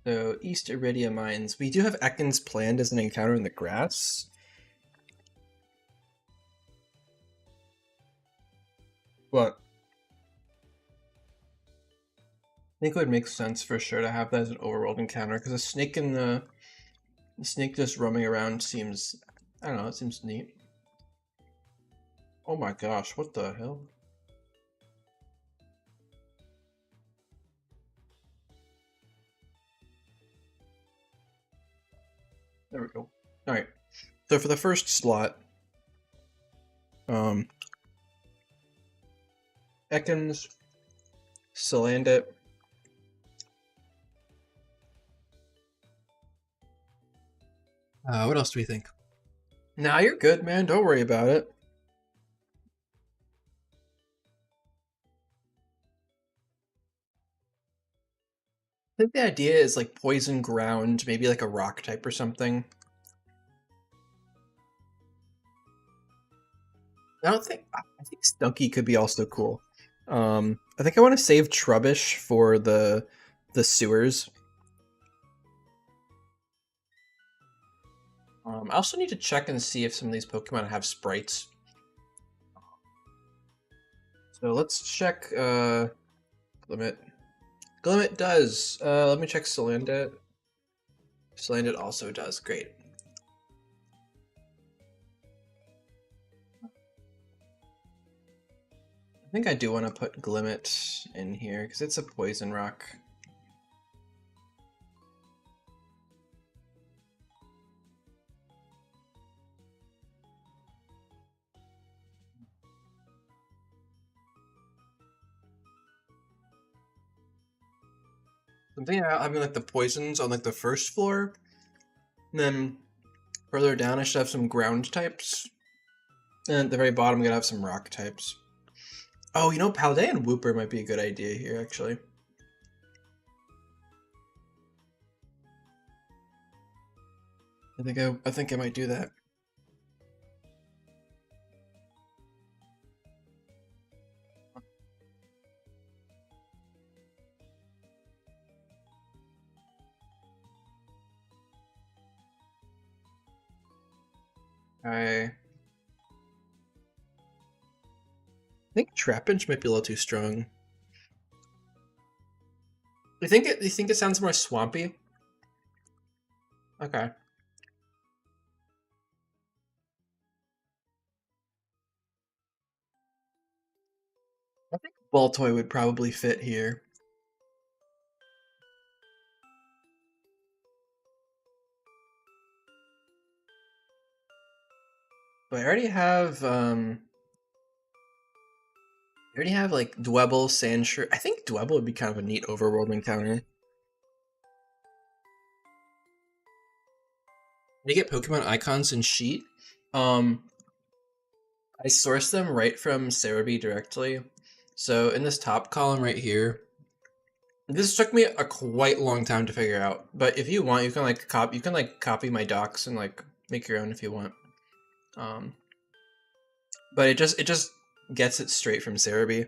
So East Iridium Mines. We do have Ekans planned as an encounter in the grass. But I think it would make sense for sure to have that as an overworld encounter because a snake in the snake just roaming around seems, I don't know, it seems neat. Oh my gosh, what the hell? There we go. Alright. So for the first slot, Ekans, Salandit. What else do we think? Nah, you're good, man. Don't worry about it. I think the idea is like poison ground, maybe like a rock type or something. I think Stunky could be also cool. I think I want to save Trubbish for the sewers. I also need to check and see if some of these Pokemon have sprites. So let's check Glimmet. Glimmet does. Let me check Salandit. Salandit also does. Great. I think I do want to put Glimmet in here because it's a poison rock. I'm thinking about having like the poisons on like the first floor, and then further down I should have some ground types, and at the very bottom I'm gonna have some rock types. Oh, you know, Paldean Wooper might be a good idea here, actually. I think I might do that. I think Trapinch might be a little too strong. You think it sounds more swampy? Okay. I think Baltoy would probably fit here. But I already have like Dwebble, Sandshrew. I think Dwebble would be kind of a neat overworld encounter. You get Pokemon icons in Sheet. Um, I source them right from Cerebi directly. So in this top column right here, this took me a quite long time to figure out. But if you want, you can like copy my docs and like make your own if you want. Um, but it just gets it straight from Cerebi.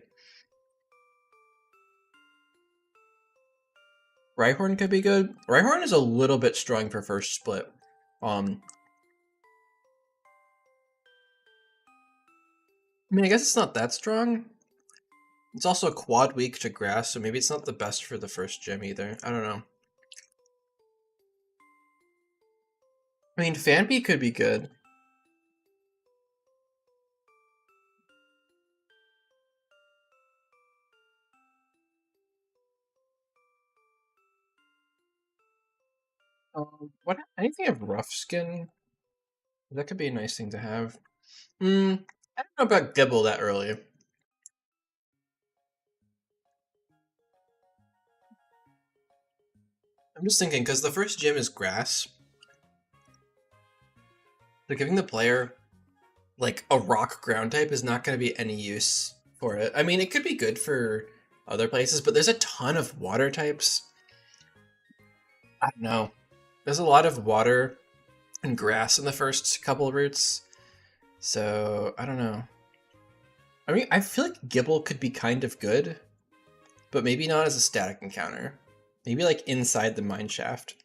Rhyhorn could be good. Rhyhorn is a little bit strong for first split. Um, I mean, I guess it's not that strong. It's also a quad weak to grass, so maybe it's not the best for the first gym either. I don't know. I mean, Fanby could be good. What? Anything of rough skin? That could be a nice thing to have. I don't know about Gibble that early. I'm just thinking, because the first gym is grass. So giving the player, like, a rock ground type is not going to be any use for it. I mean, it could be good for other places, but there's a ton of water types. I don't know. There's a lot of water and grass in the first couple routes. So, I don't know. I mean, I feel like Gibble could be kind of good, but maybe not as a static encounter. Maybe like inside the mine shaft.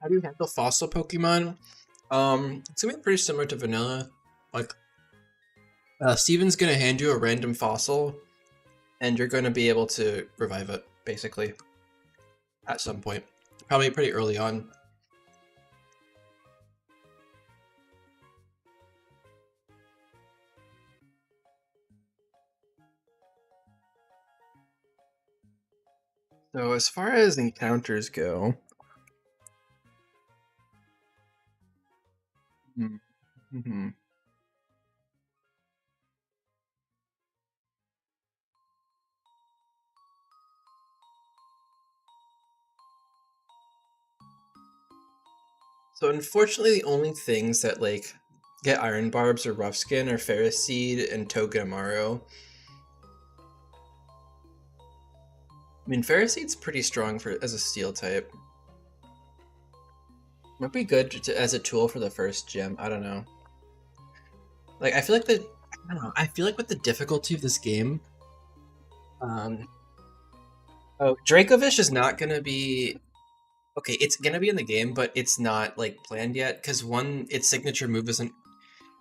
How do you handle fossil Pokemon? It's gonna be pretty similar to vanilla. Like, Steven's gonna hand you a random fossil, and you're gonna be able to revive it, basically, at some point. Probably pretty early on. So as far as encounters go, mm-hmm. So unfortunately, the only things that like get Iron Barbs or Rough Skin are Ferris Seed and Togedemaru. mean, Ferroseed's pretty strong for as a steel type. Might be good as a tool for the first gym. I don't know. Like, I feel like I don't know. I feel like with the difficulty of this game, um, oh, Dracovish is not gonna be okay. It's gonna be in the game, but it's not like planned yet because one, its signature move isn't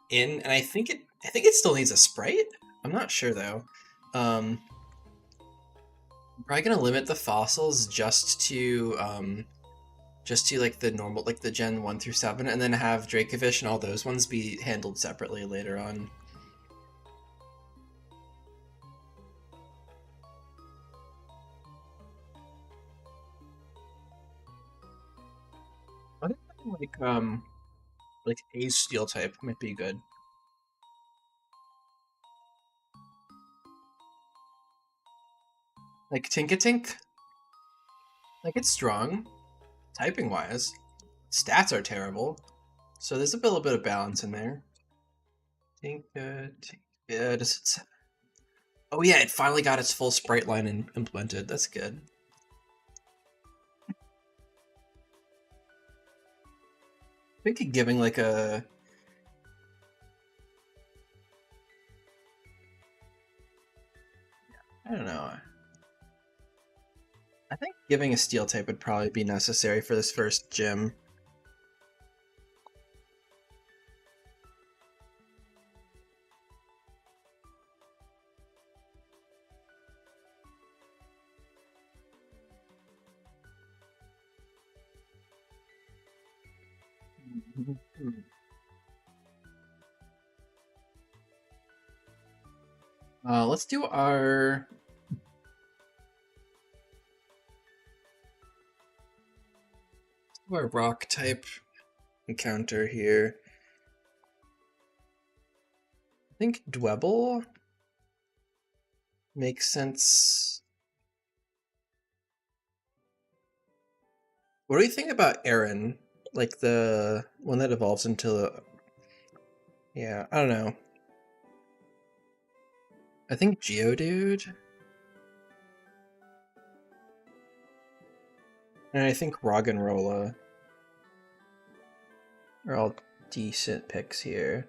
in, and I think it still needs a sprite. I'm not sure though. I'm probably gonna limit the fossils just to like the normal, like the Gen 1 through 7, and then have Dracovish and all those ones be handled separately later on. I think like a steel type might be good. Like Tinkatink, like it's strong, typing wise. Stats are terrible, so there's a little bit of balance in there. Tink, yeah, oh yeah, it finally got its full sprite line implemented. That's good. I think giving like a I don't know. I think giving a steel type would probably be necessary for this first gym. Let's do our rock type encounter here. I think Dwebble makes sense. What do you think about Aaron? Like the one that evolves into yeah, I don't know. I think Geodude. And I think Roggenrola are all decent picks here.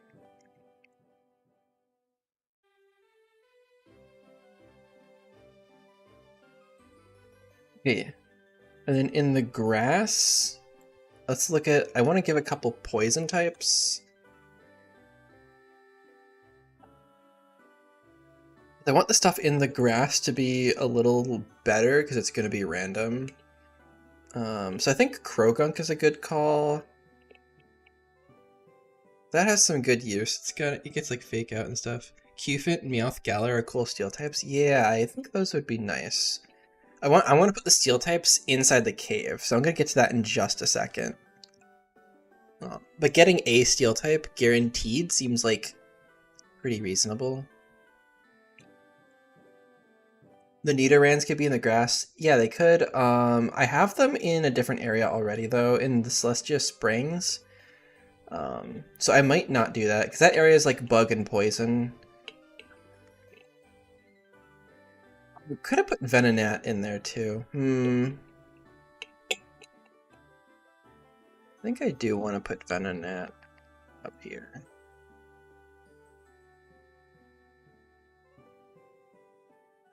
Okay. And then in the grass, let's look at, I want to give a couple poison types. I want the stuff in the grass to be a little better because it's going to be random. So I think Krogunk is a good call. That has some good use. It gets like fake out and stuff. Cufant and Meowth Galar are cool steel types. Yeah, I think those would be nice. I want to put the steel types inside the cave, so I'm gonna get to that in just a second. But getting a steel type guaranteed seems like pretty reasonable. The Nidorans could be in the grass. Yeah, they could. I have them in a different area already though, in the Celestia Springs. So I might not do that because that area is like bug and poison. We could have put Venonat in there too. I think I do want to put Venonat up here.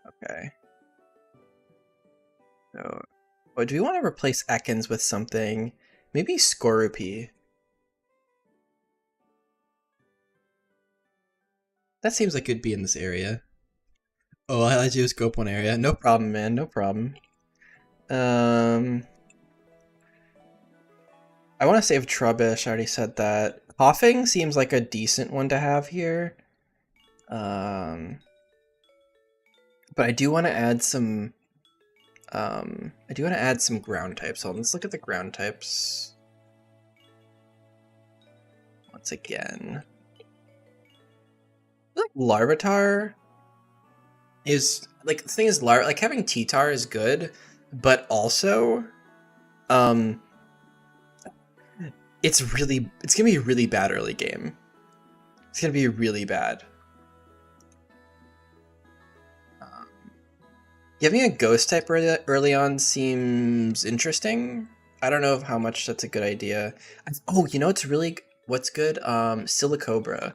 Okay. So, oh, do we want to replace Ekans with something? Maybe Skorupi. That seems like it'd be in this area. Oh, all I do is go up one area. No problem, man. No problem. I want to save Trubbish. I already said that. Coughing seems like a decent one to have here. But I do want to add some. I do want to add some ground types. So let's look at the ground types once again. I feel like Larvitar is like the thing is like having T-Tar is good, but also, it's gonna be a really bad early game. It's gonna be really bad. Giving a ghost type early on seems interesting. I don't know of how much that's a good idea. Oh, you know what's good? Silicobra.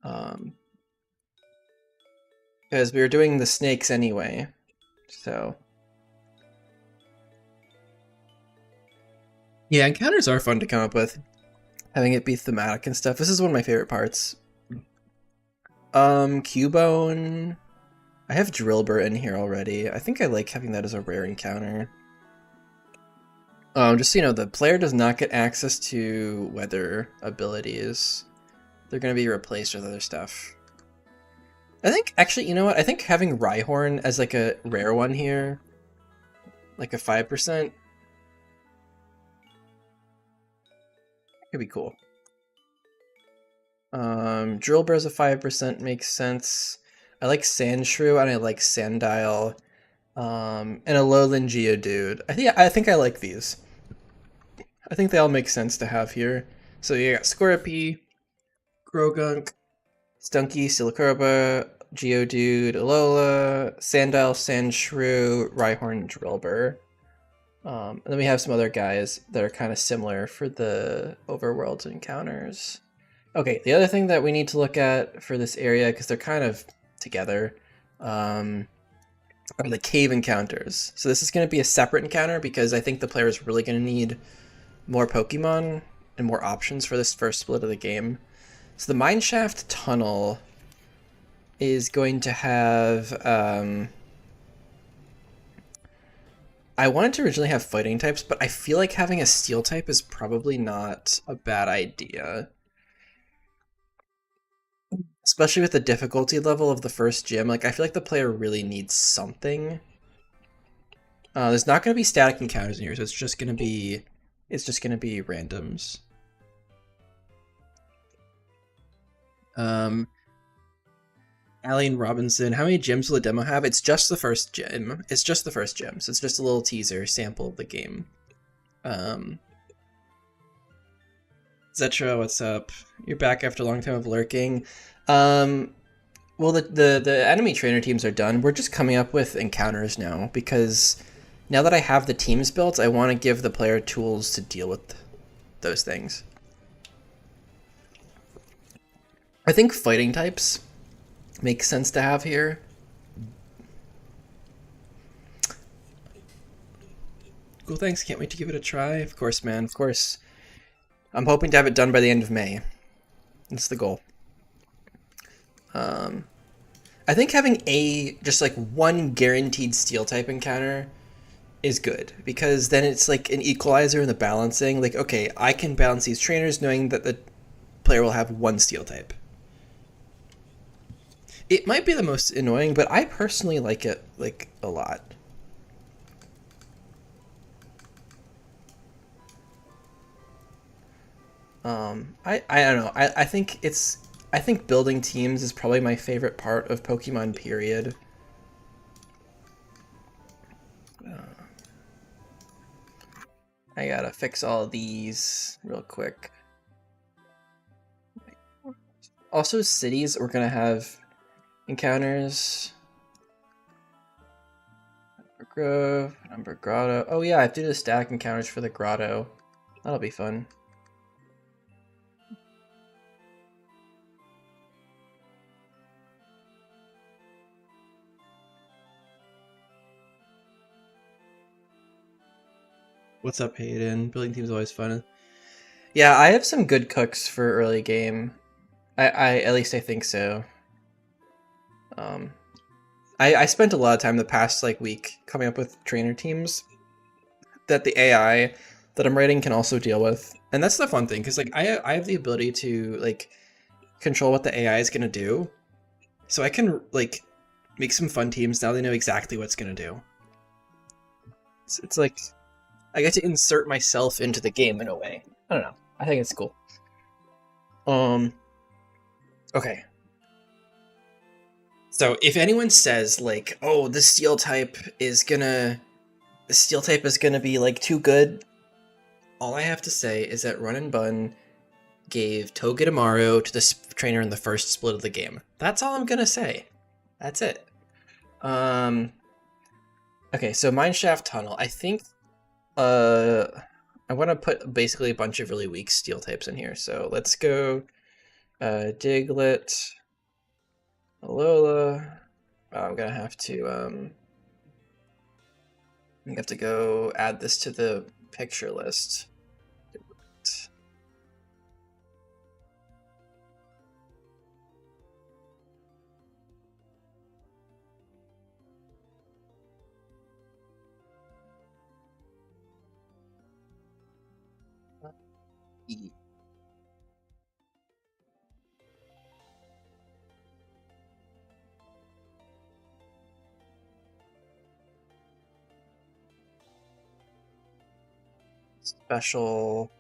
Um, because we were doing the snakes anyway, so. Yeah, encounters are fun to come up with. Having it be thematic and stuff. This is one of my favorite parts. Cubone. I have Drillbur in here already. I think I like having that as a rare encounter. Just so you know, the player does not get access to weather abilities. They're going to be replaced with other stuff. I think, actually, you know what? I think having Rhyhorn as like a rare one here, like a 5%, could be cool. Drillbur as a 5% makes sense. I like Sandshrew and I like Sandile. And a Lowland Geodude. I think I like these. I think they all make sense to have here. So you got Scorpy, Grogunk, Stunky, Silicurba, Geodude, Alola, Sandile, Sandshrew, Rhyhorn, Drillbur. And then we have some other guys that are kind of similar for the overworld encounters. Okay, the other thing that we need to look at for this area, because they're kind of together, are the cave encounters. So this is going to be a separate encounter because I think the player is really going to need more Pokemon and more options for this first split of the game. So the Mineshaft Tunnel is going to have... I wanted to originally have fighting types, but I feel like having a steel type is probably not a bad idea. Especially with the difficulty level of the first gym, like I feel like the player really needs something. There's not going to be static encounters in here, so it's just going to be randoms. Alien Robinson, how many gyms will the demo have? It's just the first gym. It's just the first gym, so it's just a little teaser sample of the game. Zetra, what's up? You're back after a long time of lurking. Well, the enemy trainer teams are done. We're just coming up with encounters now, because now that I have the teams built, I want to give the player tools to deal with those things. I think fighting types make sense to have here. Cool, thanks. Can't wait to give it a try. Of course, man. Of course. I'm hoping to have it done by the end of May. That's the goal. I think having just like one guaranteed steel type encounter is good, because then it's like an equalizer in the balancing. Like, okay, I can balance these trainers knowing that the player will have one steel type. It might be the most annoying, but I personally like it like a lot. I don't know. I think building teams is probably my favorite part of Pokemon, period. I gotta fix all of these real quick. Also, cities, we're gonna have encounters. Number Grove, Number Grotto. Oh yeah, I have to do the static encounters for the Grotto. That'll be fun. What's up, Hayden? Building teams is always fun. Yeah, I have some good cooks for early game. I at least I think so. I spent a lot of time the past like week coming up with trainer teams that the AI that I'm writing can also deal with, and that's the fun thing, because like I have the ability to like control what the AI is gonna do, so I can like make some fun teams now they know exactly what's gonna do. It's like I get to insert myself into the game in a way. I don't know. I think it's cool. Okay. So if anyone says like, "Oh, the steel type is gonna be like too good," all I have to say is that Run and Bun gave Togedemaru to the trainer in the first split of the game. That's all I'm gonna say. That's it. Okay, so mineshaft tunnel. I think uh I want to put basically a bunch of really weak steel types in here. So let's go Diglett, Alola. I'm gonna have to go add this to the picture list. E. Special.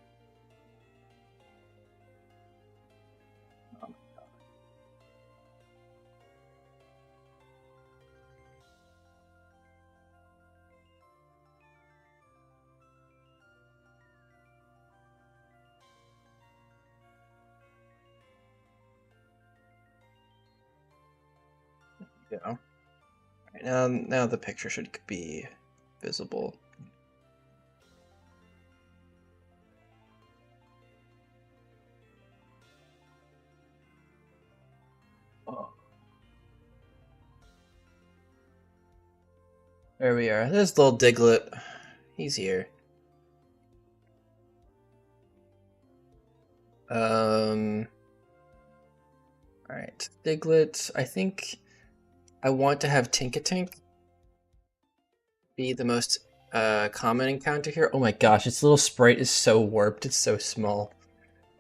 You know. Right, now the picture should be visible. Oh. There we are. There's little Diglett. He's here. All right, Diglett. I think I want to have Tinkatink be the most common encounter here. Oh my gosh, its little sprite is so warped. It's so small.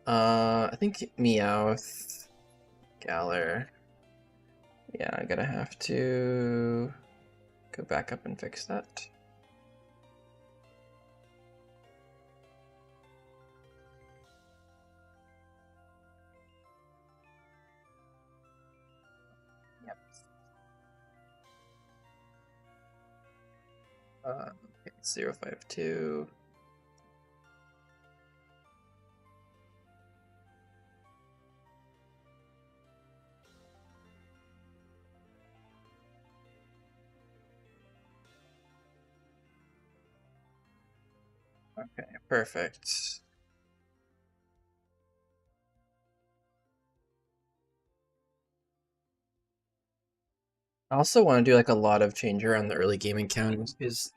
I think Meowth, Galar. Yeah, I'm gonna have to go back up and fix that. Yep. Okay, 052. Okay, perfect. I also want to do like a lot of change around the early game encounters because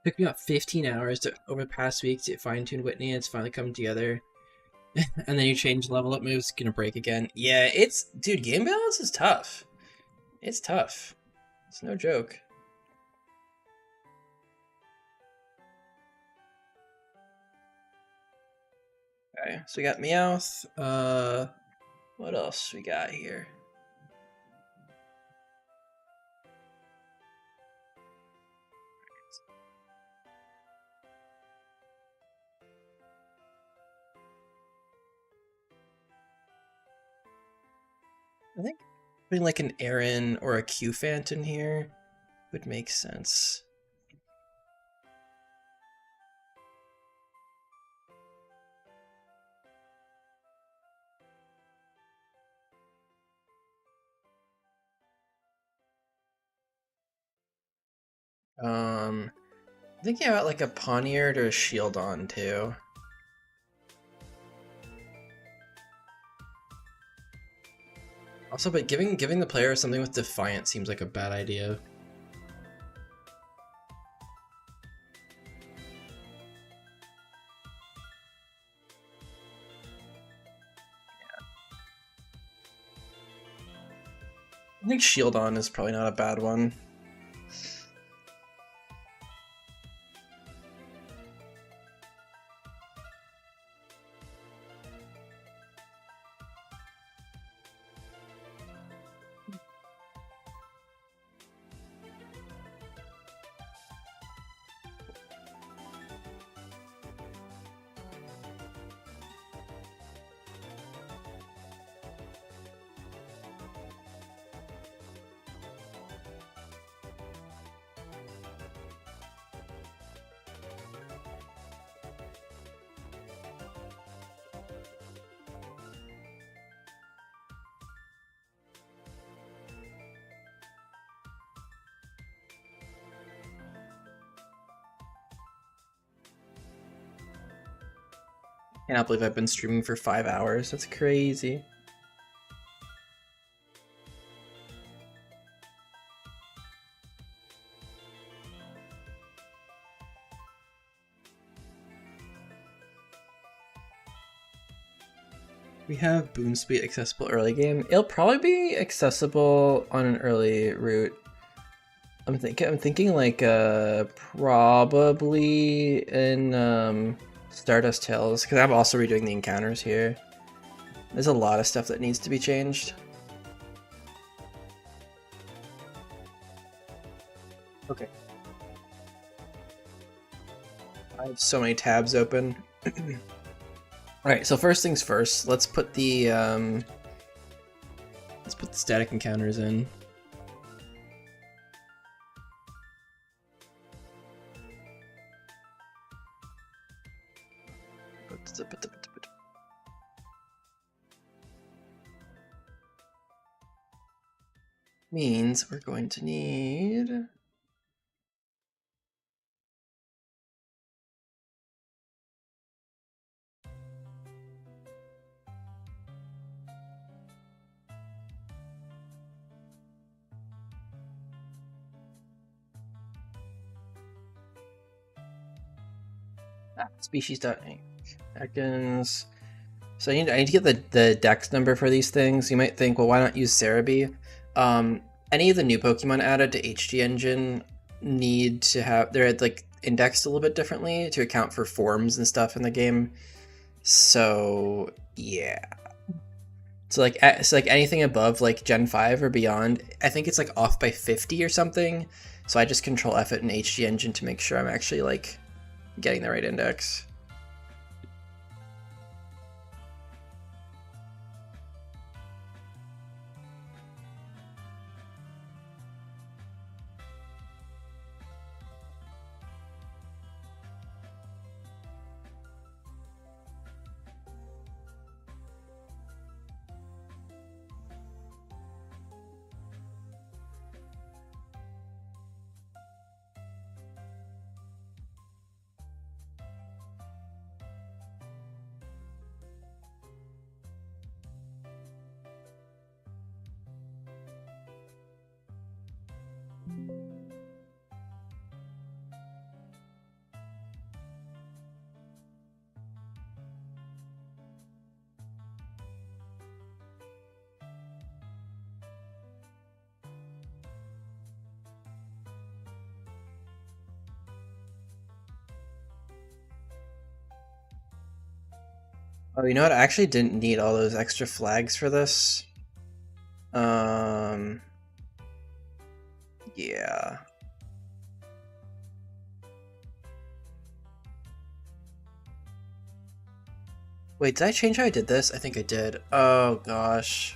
it took me about 15 hours over the past week to fine tune Whitney, and it's finally come together. And then you change level up moves, gonna break again. Yeah, dude, game balance is tough. It's tough. It's no joke. Okay, so we got Meowth. What else we got here? I think putting like an Aaron or a Q-Fant in here would make sense. Thinking about like a Poniard or a Shieldon too. Also, but giving the player something with Defiant seems like a bad idea. I think Shieldon is probably not a bad one. Cannot believe I've been streaming for 5 hours. That's crazy. We have Boon Speed accessible early game. It'll probably be accessible on an early route. I'm thinking like probably in Stardust Hills, because I'm also redoing the encounters here. There's a lot of stuff that needs to be changed. Okay. I have so many tabs open. Alright, so first things first, let's put the static encounters in. Means we're going to need species.actions. So I need to get the dex number for these things. You might think, well, why not use Cerebi? Any of the new Pokemon added to HD Engine need to have they're like indexed a little bit differently to account for forms and stuff in the game. So yeah. So like anything above like Gen 5 or beyond, I think it's like off by 50 or something. So I just control F it in HD Engine to make sure I'm actually like getting the right index. Oh, you know what? I actually didn't need all those extra flags for this. Yeah. Wait, did I change how I did this? I think I did. Oh gosh.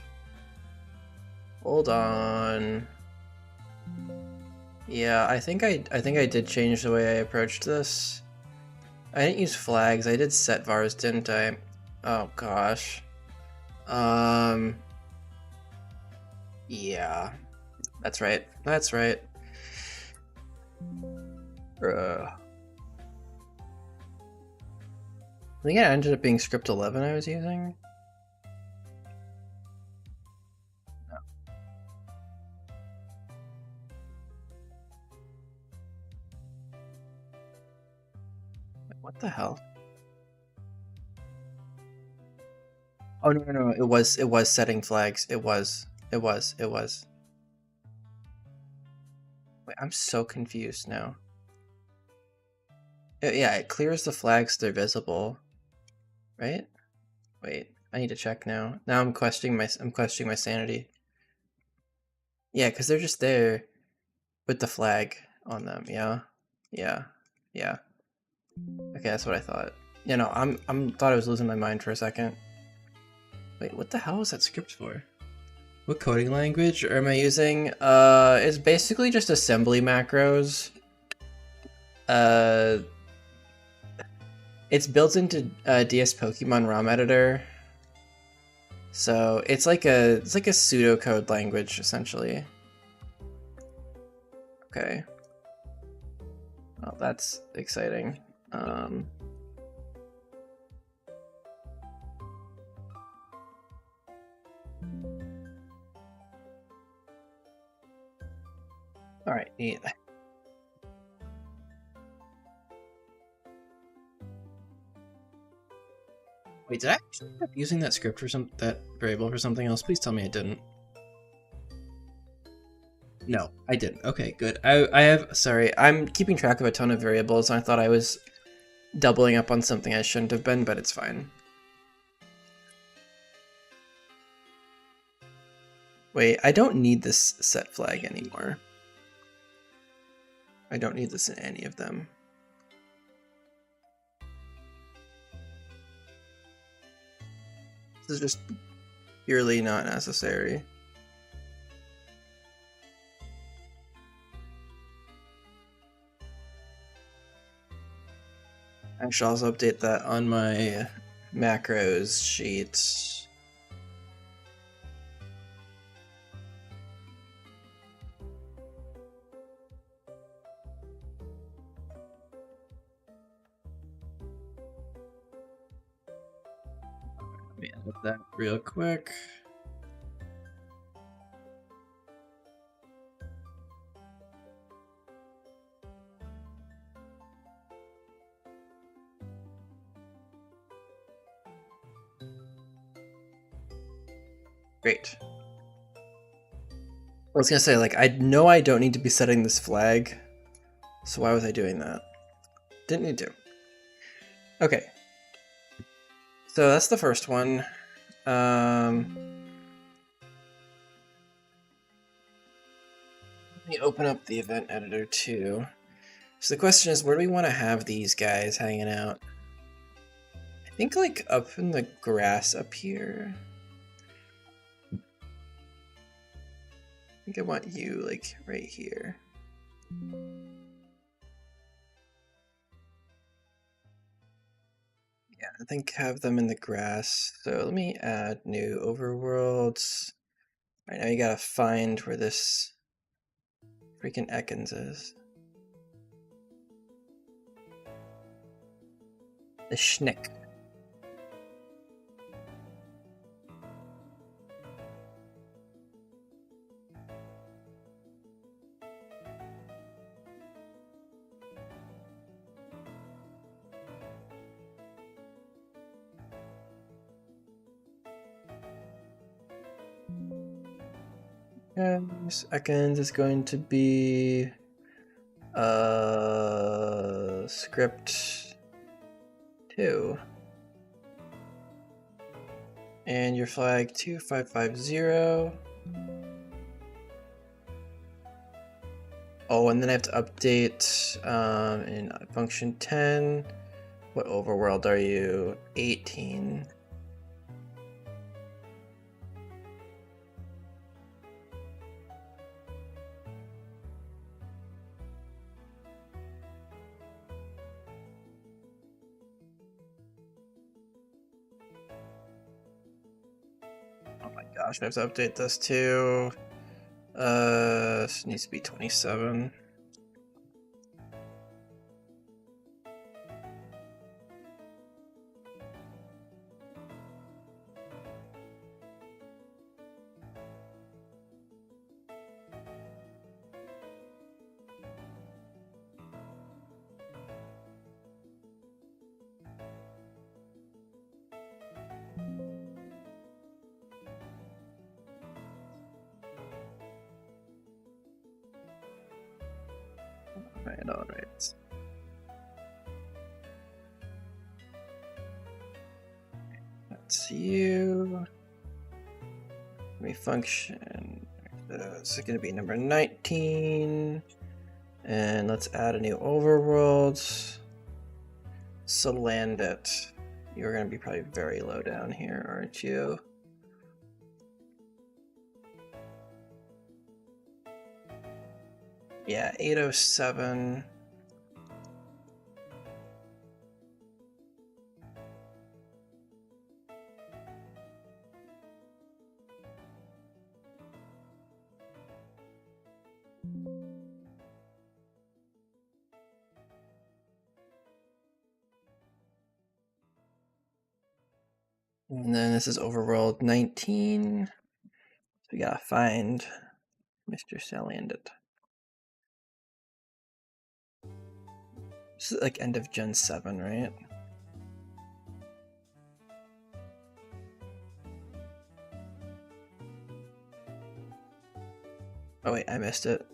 Hold on. Yeah, I think I did change the way I approached this. I didn't use flags. I did set vars, didn't I? Oh gosh. Yeah. That's right. That's right. I think it ended up being script 11 I was using. What the hell? Oh no, it was setting flags. It was. Wait, I'm so confused now. Yeah, it clears the flags, they're visible. Right? Wait, I need to check now. Now I'm questioning my sanity. Yeah, because they're just there with the flag on them, yeah. Yeah. Yeah. Okay, that's what I thought. You know, I'm thought I was losing my mind for a second. Wait, what the hell is that script for? What coding language am I using? It's basically just assembly macros. It's built into DS Pokemon ROM editor. So it's like a pseudocode language essentially. Okay. Oh, that's exciting. All right, neat. Wait, did I actually end up using that script for that variable for something else? Please tell me I didn't. No, I didn't. Okay, good. I have, sorry, I'm keeping track of a ton of variables, and I thought I was doubling up on something I shouldn't have been, but it's fine. Wait, I don't need this set flag anymore. I don't need this in any of them. This is just purely not necessary. I should also update that on my macros sheet. Let me edit that real quick. Great. I was gonna say, like, I know I don't need to be setting this flag, so why was I doing that? Didn't need to. Okay. So that's the first one. Let me open up the event editor too. So the question is, where do we want to have these guys hanging out? I think like up in the grass up here. I think I want you like right here. Yeah, I think have them in the grass. So let me add new overworlds. Right now you gotta find where this freaking Ekans is. The Schnick. This Ekans is going to be script 2. And your flag 2550. Oh, and then I have to update in function 10. What overworld are you? 18. Oh my gosh, I have to update this too. This needs to be 27. All right. That's you. Let me function. This is going to be number 19. And let's add a new overworld. So land it. You're going to be probably very low down here, aren't you? Yeah, 807. And then this is overworld 19. So we gotta find Mr. Salandit. This is like end of Gen 7, right? Oh wait, I missed it.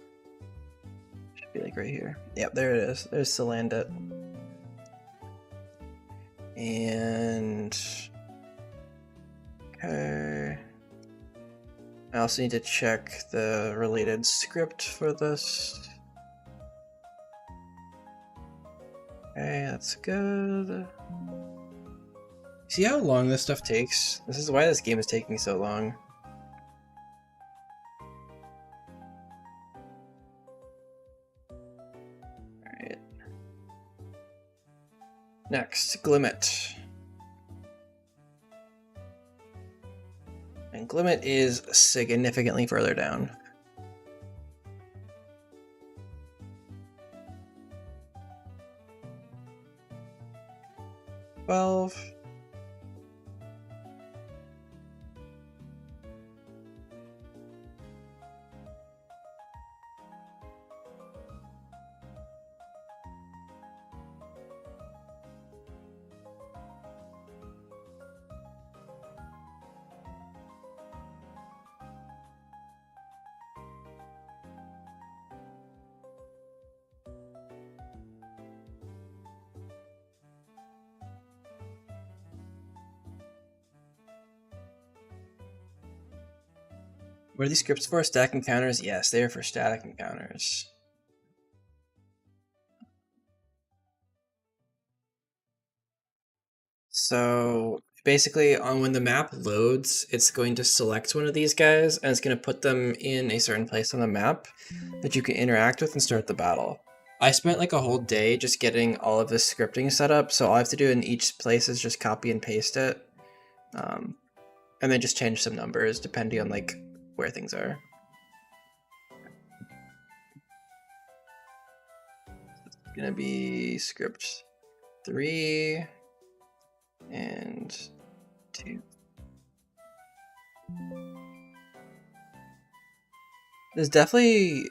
Should be like right here. Yep, there it is. There's Salandit. And okay. I also need to check the related script for this. Okay, that's good. See how long this stuff takes? This is why this game is taking so long. Alright. Next, Glimmet. And Glimmet is significantly further down. Well, what are these scripts for? Static encounters? Yes, they are for static encounters. So basically, on when the map loads, it's going to select one of these guys, and it's going to put them in a certain place on the map that you can interact with and start the battle. I spent like a whole day just getting all of this scripting set up, so all I have to do in each place is just copy and paste it, and then just change some numbers depending on like where things are. It's gonna be script 3 and 2. There's definitely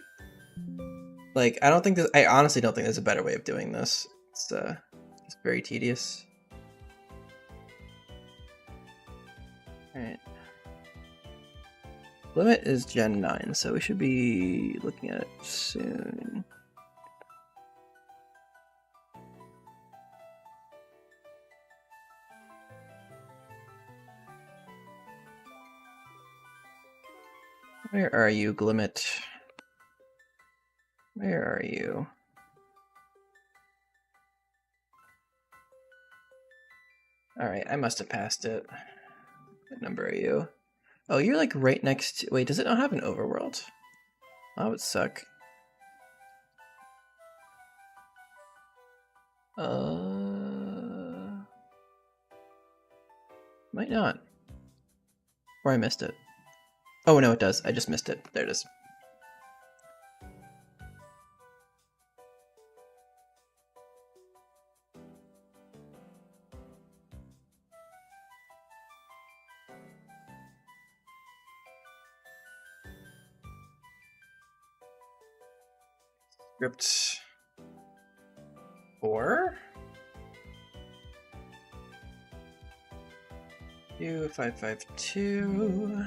like I honestly don't think there's a better way of doing this. It's very tedious. Alright. Limit is Gen 9, so we should be looking at it soon. Where are you, Glimmet? Where are you? Alright, I must have passed it. What number are you? Oh, you're like right next to... Wait, does it not have an overworld? That would suck. Might not. Or I missed it. Oh, no, it does. I just missed it. There it is. Script 4? 552.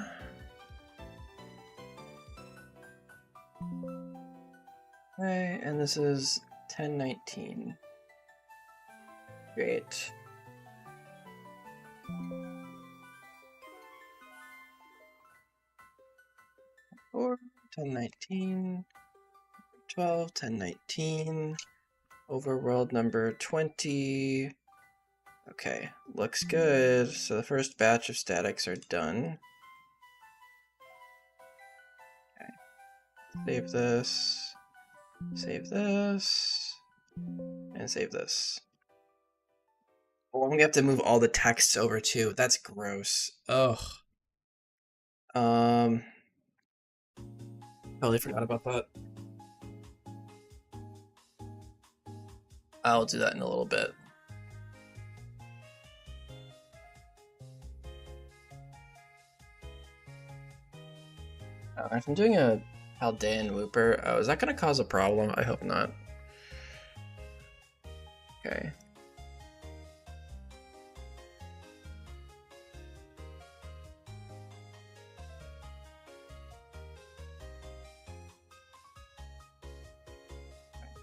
Okay, and this is 1019. Great. Or 1019. 12, 1019. Overworld number 20. Okay, looks good. So the first batch of statics are done. Okay. Save this, and save this. Oh, I'm gonna have to move all the texts over too. That's gross. Ugh. Totally forgot about that. I'll do that in a little bit. If I'm doing a Haldean Wooper, is that going to cause a problem? I hope not. Okay.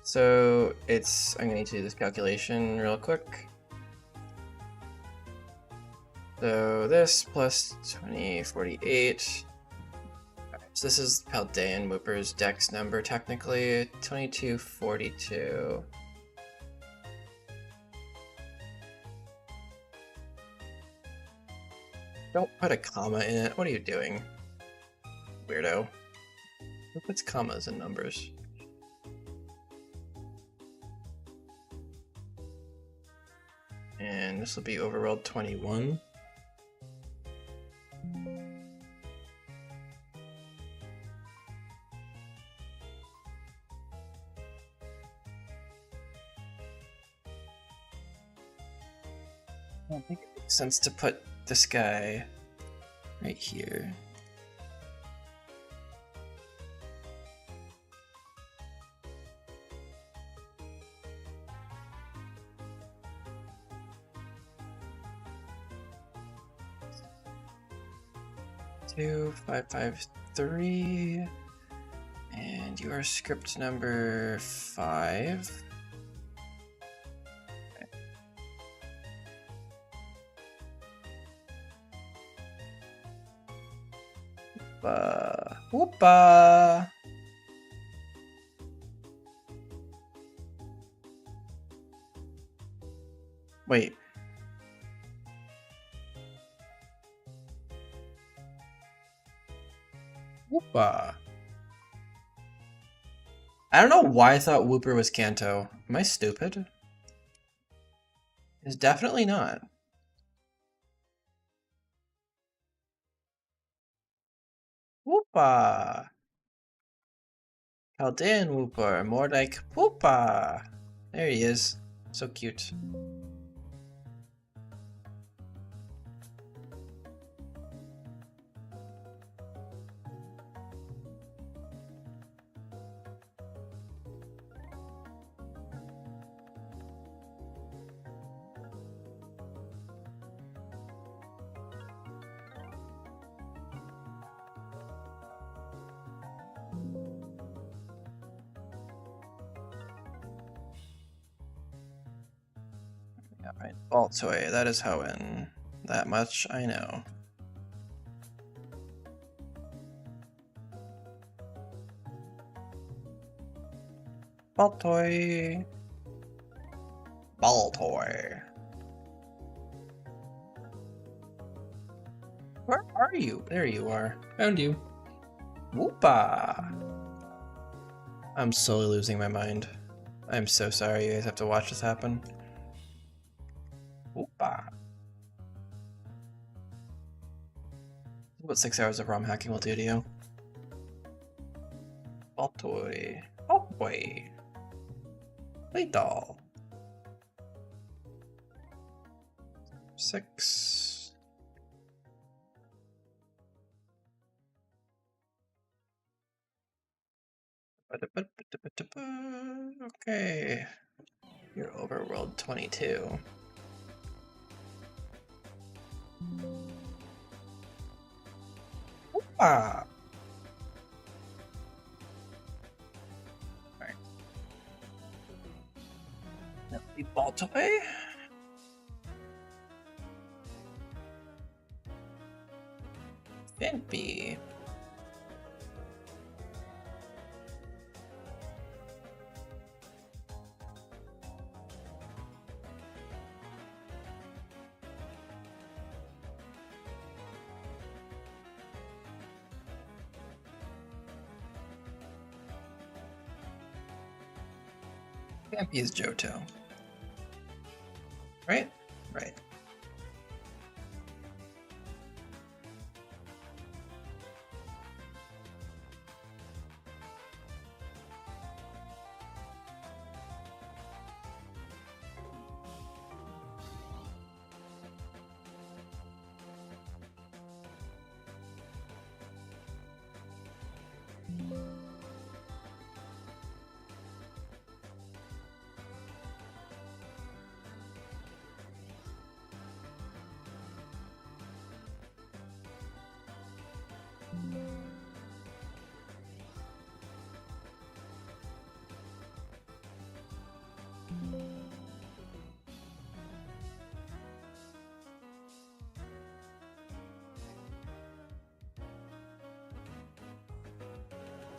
So I'm gonna need to do this calculation real quick. So this plus 2048. So this is Paldean Whooper's dex number technically, 2242. Don't put a comma in it. What are you doing? Weirdo. Who puts commas in numbers? And this will be overworld 21. I don't think it makes sense to put this guy right here. Two, 553, and you are script number 5. Whoopa! Wait. Whoopa. I don't know why I thought Whooper was Kanto. Am I stupid? It's definitely not. Whoopa! Paldean Whooper, more like Whoopa! There he is. So cute. Alright, Baltoy, that is Hoenn. That much I know. Baltoy. Baltoy. Where are you? There you are. Found you. Whoopa! I'm slowly losing my mind. I'm so sorry you guys have to watch this happen. Whoopa! What 6 hours of ROM hacking will do to you? Baltoy. Baltoy. Play doll. 6. Okay. You're overworld 22. Ah. Alright. Now the Baltoy. Fimpy. Fimpy is Johto. Right? Right.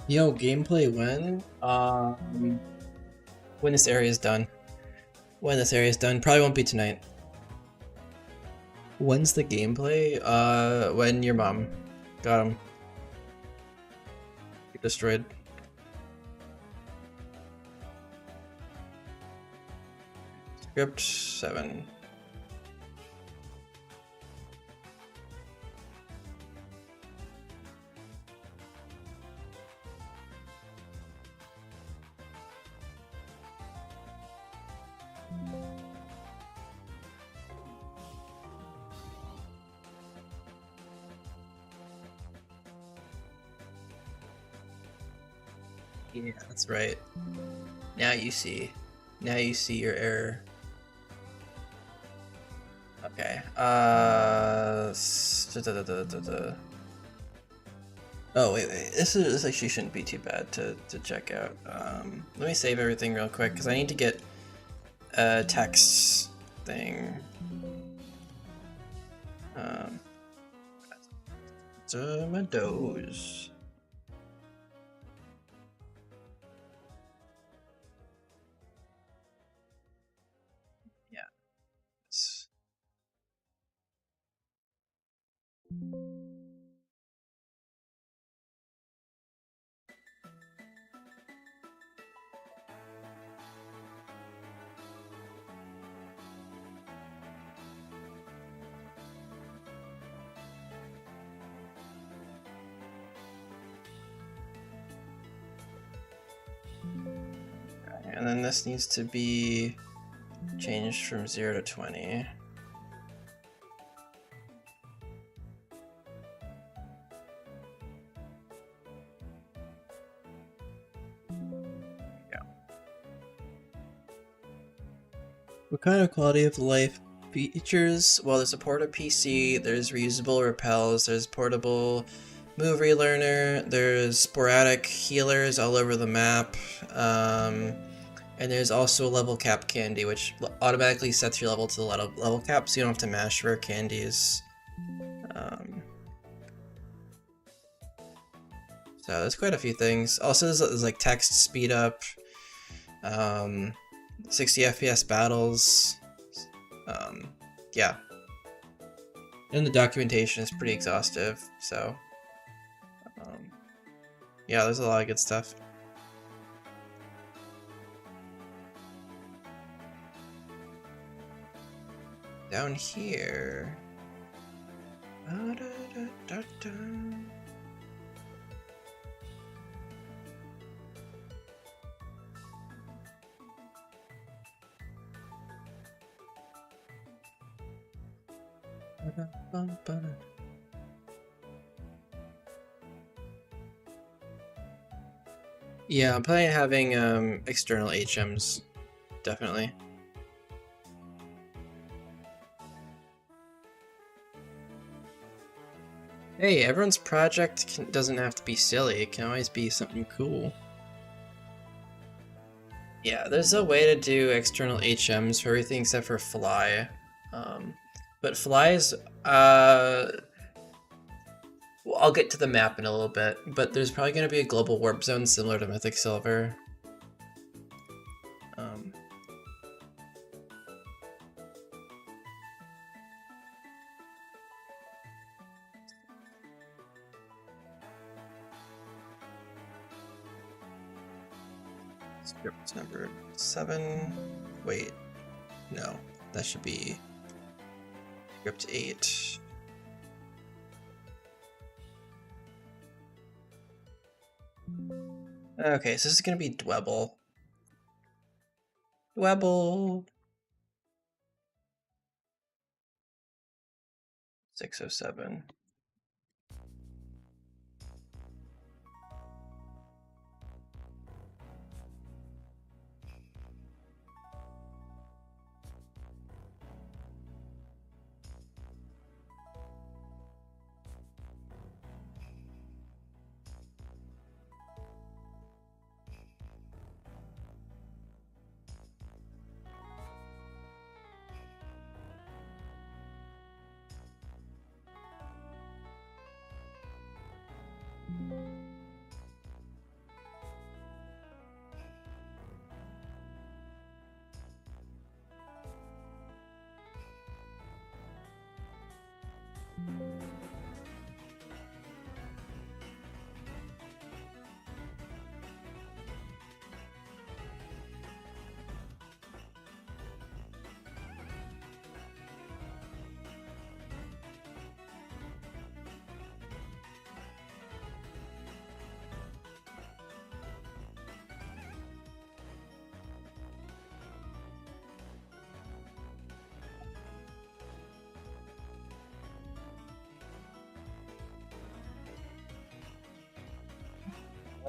Yo, gameplay when? When this area is done. When this area is done. Probably won't be tonight. When's the gameplay? When your mom got him. Destroyed. Script 7. Yeah, that's right. Now you see. Now you see your error. Okay. Oh wait. This actually shouldn't be too bad to check out. Let me save everything real quick because I need to get a text thing. Tomatoes. Yeah. And then this needs to be changed from 0 to 20. Yeah. What kind of quality of life features? Well, there's a portable PC, there's reusable repels, there's portable movie learner, there's sporadic healers all over the map, and there's also a level cap candy, which automatically sets your level to the level cap, so you don't have to mash for candies. So there's quite a few things. Also, there's like text speed up, 60 FPS battles. Yeah. And the documentation is pretty exhaustive, so yeah, there's a lot of good stuff. Down here. Yeah, I'm planning on having external HMs, definitely. Hey, everyone's project doesn't have to be silly, it can always be something cool. Yeah, there's a way to do external HMs for everything except for Fly. But Fly's, well, I'll get to the map in a little bit, but there's probably going to be a global warp zone similar to Mythic Silver. Script number 7. Wait, no, that should be script 8. Okay, so this is gonna be Dwebble. Dwebble! 607.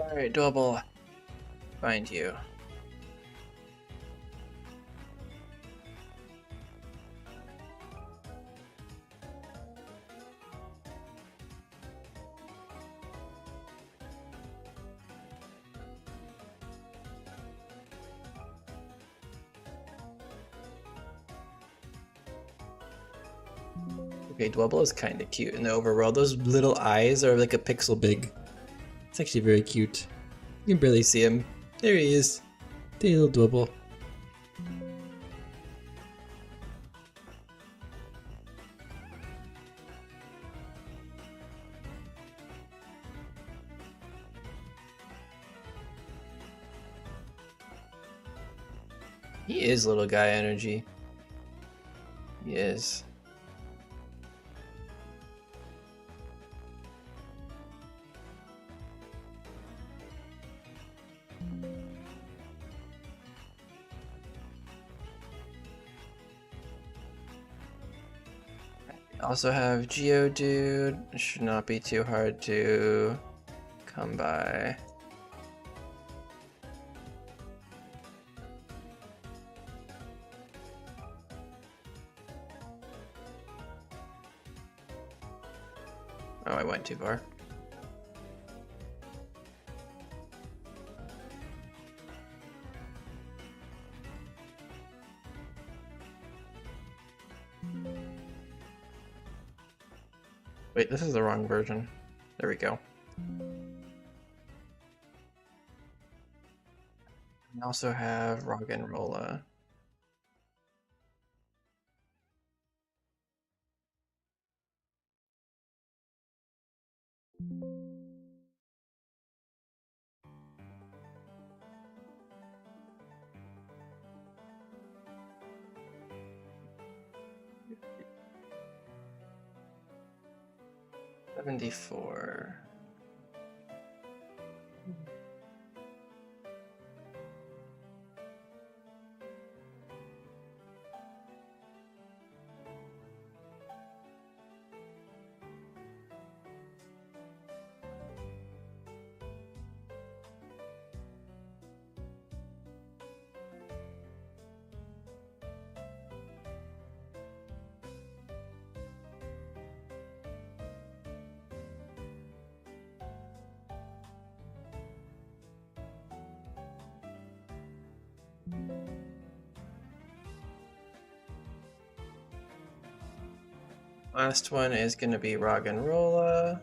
Alright, Double. Find you. Okay, Dwebble is kind of cute in the overworld. Those little eyes are like a pixel big. It's actually very cute. You can barely see him. There he is. The little Dwebble. He is little guy energy. He is. Also have Geodude. Should not be too hard to come by. Oh, I went too far. Wait, this is the wrong version. There we go. We also have Roggenrola. $74. Last one is going to be Roggenrola.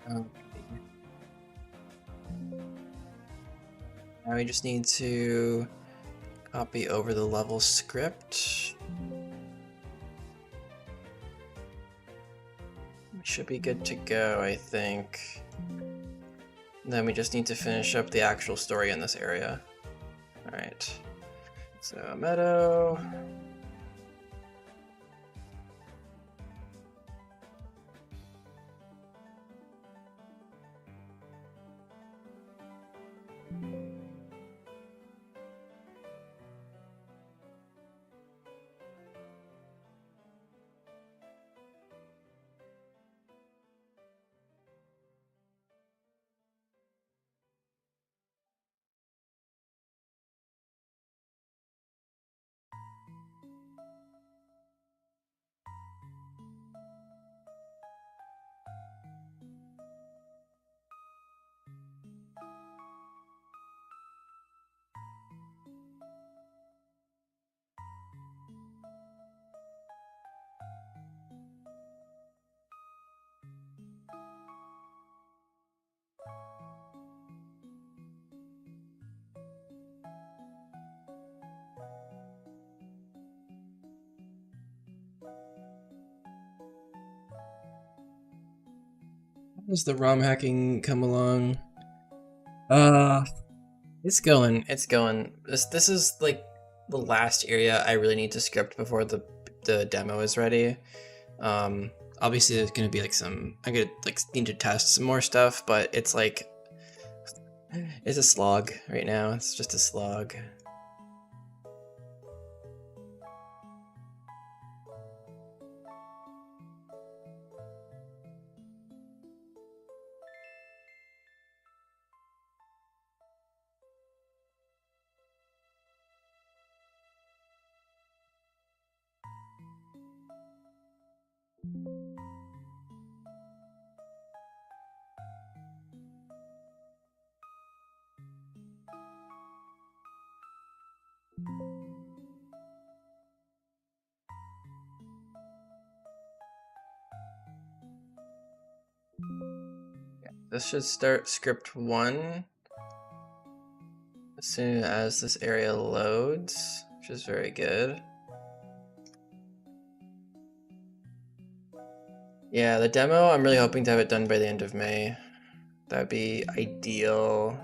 Okay. Now we just need to copy over the level script. We should be good to go, I think. Then we just need to finish up the actual story in this area. Alright. So, Meadow. Does the ROM hacking come along? Uh, it's going. It's going. This is like the last area I really need to script before the demo is ready. Obviously there's gonna be like I'm gonna like need to test some more stuff, but it's like it's a slog right now. It's just a slog. This should start script 1 as soon as this area loads, which is very good. Yeah, the demo, I'm really hoping to have it done by the end of May. That would be ideal.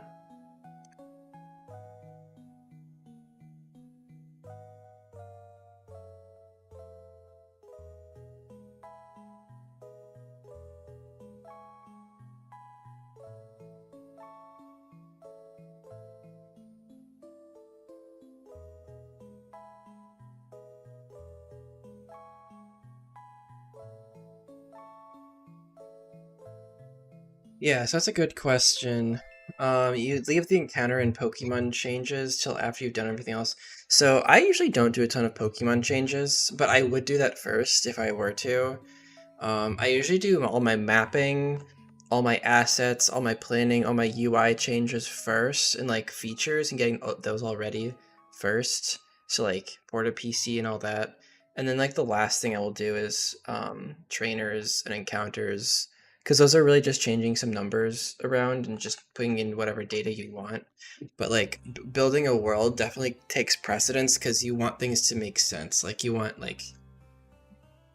Yeah, so that's a good question. You leave the encounter and Pokemon changes till after you've done everything else. So I usually don't do a ton of Pokemon changes, but I would do that first if I were to. I usually do all my mapping, all my assets, all my planning, all my UI changes first, and like features and getting those all ready first. So like port a PC and all that. And then like the last thing I will do is trainers and encounters, because those are really just changing some numbers around and just putting in whatever data you want. But like building a world definitely takes precedence because you want things to make sense. Like you want like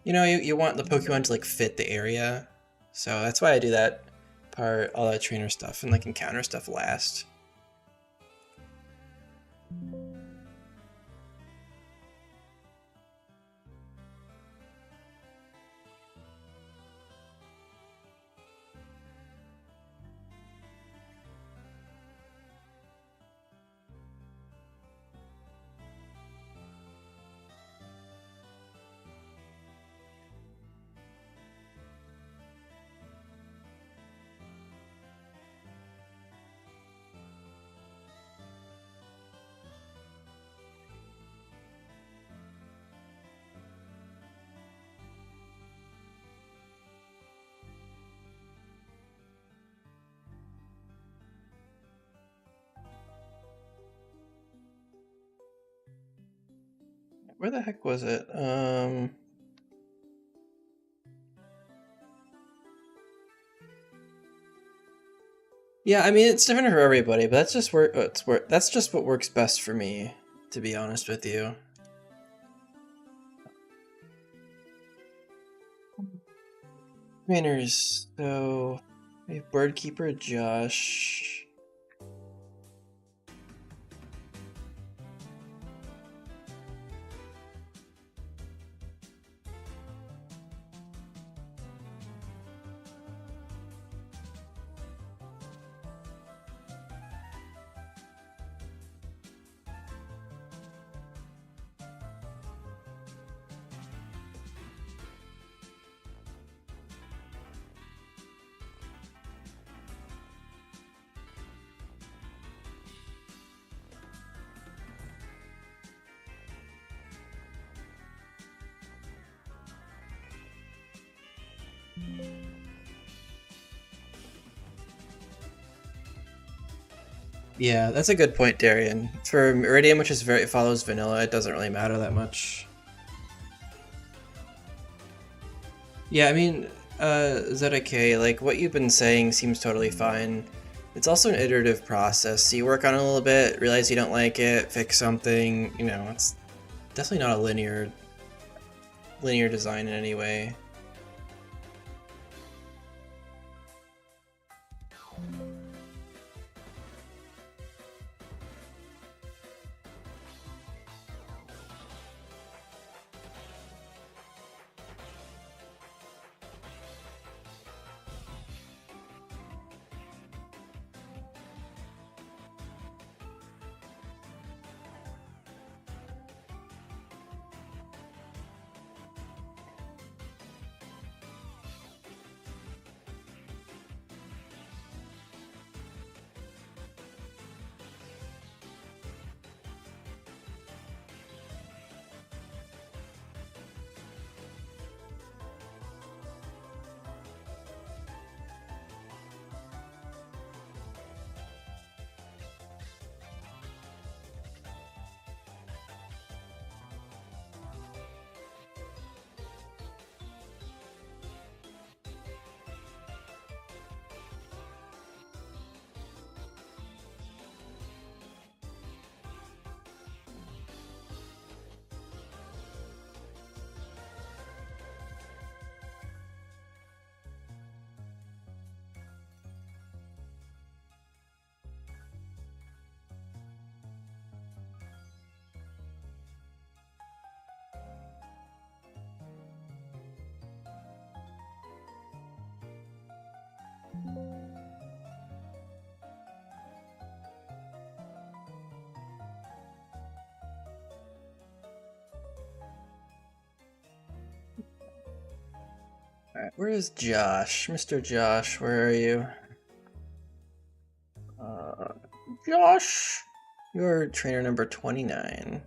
you want the Pokemon to like fit the area. So that's why I do that part, all that trainer stuff and like encounter stuff last. Where the heck was it? Yeah, I mean it's different for everybody, but that's just what works best for me, to be honest with you. Trainers, so we have Birdkeeper, Josh. Yeah, that's a good point, Darian. For Iridium, which is it follows vanilla, it doesn't really matter that much. Yeah, I mean, ZK, like what you've been saying seems totally fine. It's also an iterative process. So you work on it a little bit, realize you don't like it, fix something. It's definitely not a linear design in any way. Alright, where is Josh? Mr. Josh, where are you? Uh, Josh! You're trainer number 29.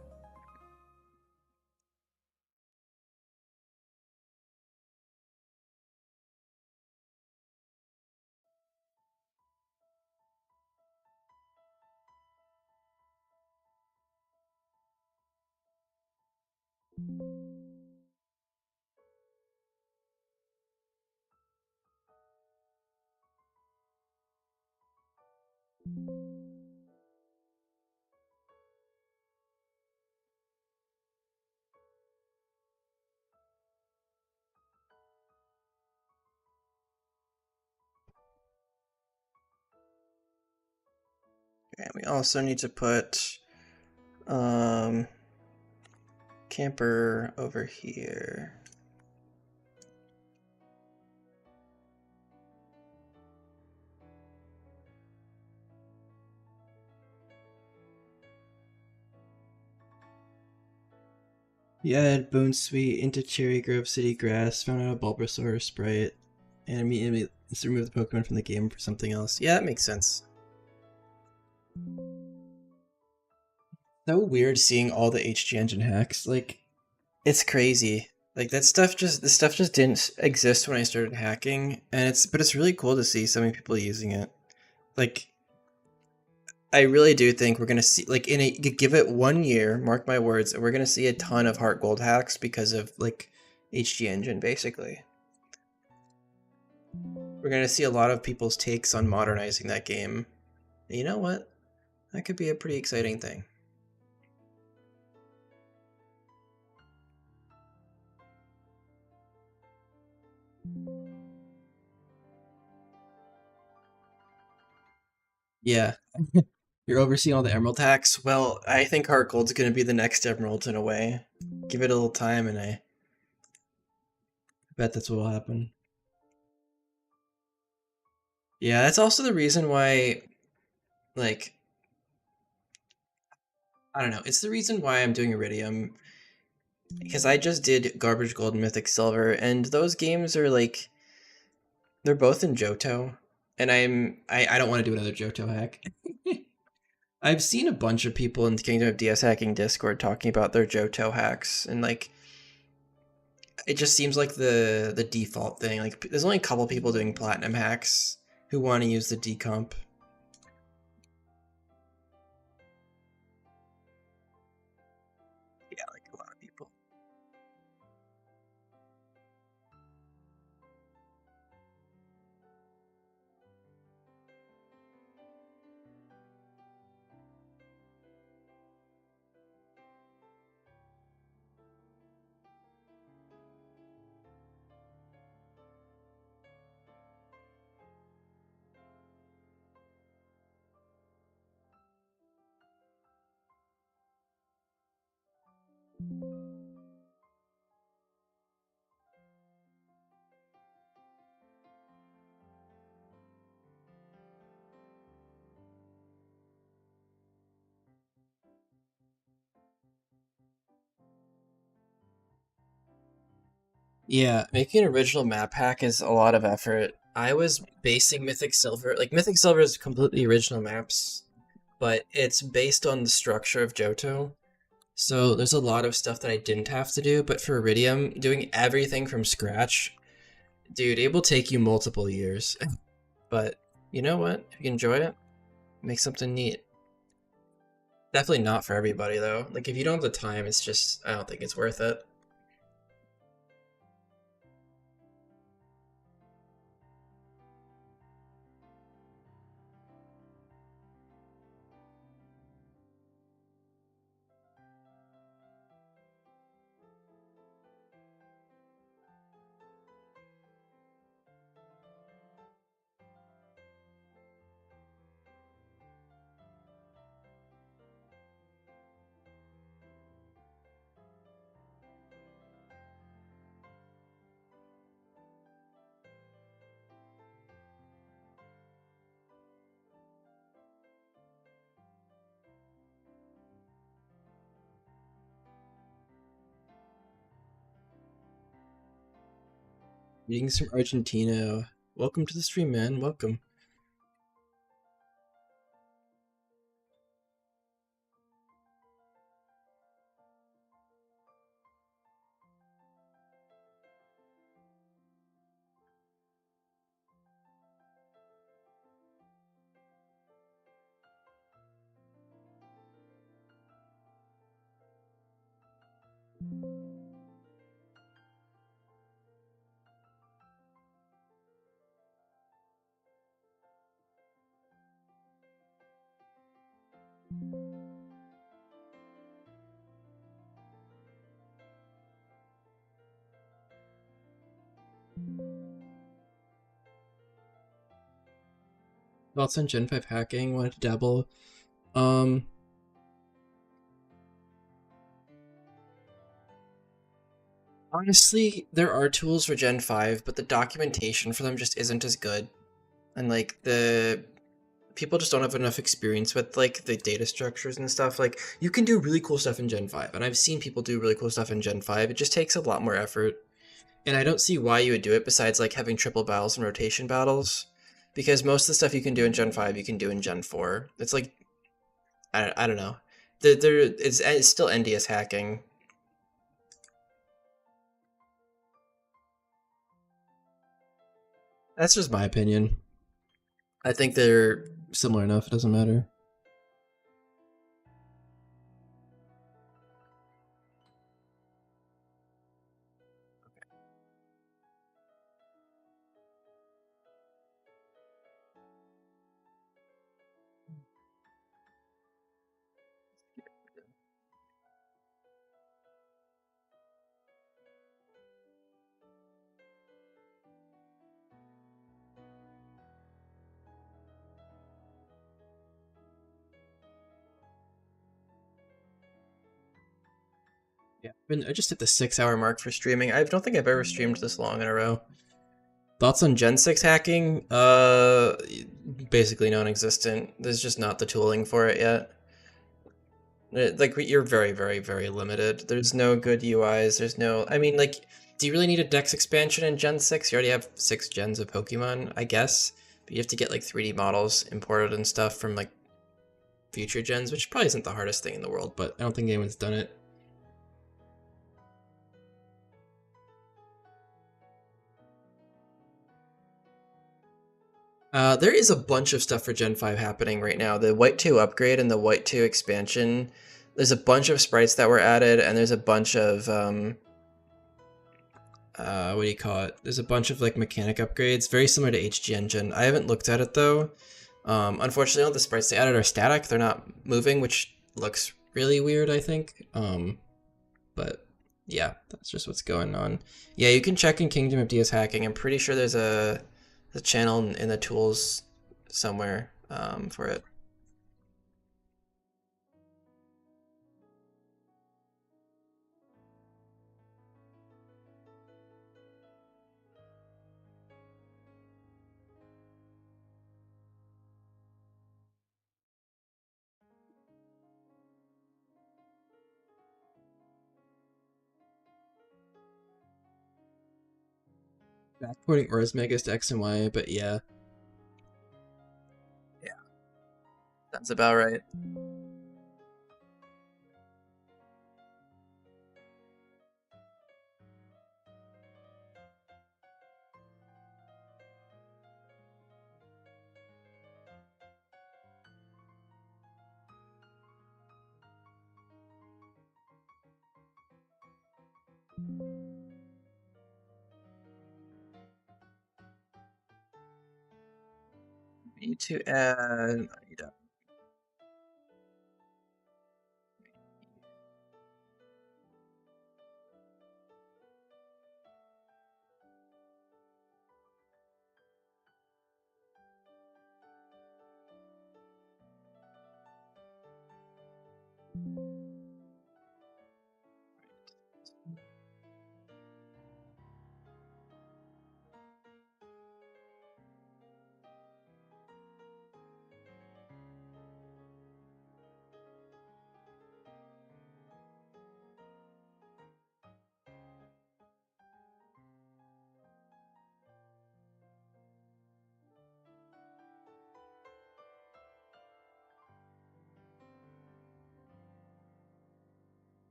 And we also need to put um, camper over here. Yeah, add Bone Sweet into Cherry Grove City Grass, found out a Bulbasaur Sprite, and immediately remove the Pokemon from the game for something else. Yeah, that makes sense. So weird seeing all the HG engine hacks. Like, it's crazy. Like this stuff just didn't exist when I started hacking, and it's really cool to see so many people using it. Like, I really do think we're gonna see, like, give it 1 year, mark my words, and we're gonna see a ton of Heart Gold hacks because of like HG Engine, basically. We're gonna see a lot of people's takes on modernizing that game. And you know what? That could be a pretty exciting thing. Yeah. You're overseeing all the Emerald hacks? Well, I think Heart Gold's gonna be the next Emerald in a way. Give it a little time, and I bet that's what will happen. Yeah, that's also the reason why, like, I don't know, it's the reason why I'm doing Iridium, because I just did Garbage Gold and Mythic Silver, and those games are like, they're both in Johto, and I don't want to do another Johto hack. I've seen a bunch of people in the Kingdom of DS Hacking Discord talking about their Johto hacks, and like, it just seems like the default thing. Like, there's only a couple people doing platinum hacks who want to use the decomp. Yeah, like a lot of people. Yeah, making an original map hack is a lot of effort. I was basing Mythic Silver, like Mythic Silver is completely original maps, but it's based on the structure of Johto. So there's a lot of stuff that I didn't have to do, but for Iridium, doing everything from scratch, dude, it will take you multiple years. But you know what? If you enjoy it, make something neat. Definitely not for everybody though. Like, if you don't have the time, it's just, I don't think it's worth it. Greetings from Argentina. Welcome to the stream, man. Welcome. Thoughts on Gen 5 hacking? Wanted to dabble. Um, Honestly, there are tools for Gen 5, but the documentation for them just isn't as good. And like the people just don't have enough experience with like the data structures and stuff. Like you can do really cool stuff in Gen 5, and I've seen people do really cool stuff in Gen 5. It just takes a lot more effort. And I don't see why you would do it besides like having triple battles and rotation battles. Because most of the stuff you can do in Gen 5, you can do in Gen 4. It's like I don't know. It's still NDS hacking. That's just my opinion. I think they're similar enough. It doesn't matter. Yeah. I just hit the 6 hour mark for streaming. I don't think I've ever streamed this long in a row. Thoughts on Gen 6 hacking? Basically non-existent. There's just not the tooling for it yet. Like you're very, very, very limited. There's no good UIs. There's no. I mean, like, do you really need a Dex expansion in Gen 6? You already have 6 gens of Pokemon, I guess. But you have to get like 3D models imported and stuff from like future gens, which probably isn't the hardest thing in the world. But I don't think anyone's done it. There is a bunch of stuff for Gen 5 happening right now. The White 2 upgrade and the White 2 expansion. There's a bunch of sprites that were added, and there's a bunch of what do you call it? There's a bunch of like mechanic upgrades, very similar to HG Engine. I haven't looked at it though. Unfortunately, all the sprites they added are static. They're not moving, which looks really weird, I think. But yeah, that's just what's going on. Yeah, you can check in Kingdom of DS hacking. I'm pretty sure there's a channel in the tools somewhere for it. Backporting Aura's Megas to X and Y, but yeah. Yeah, that's about right. Need to add.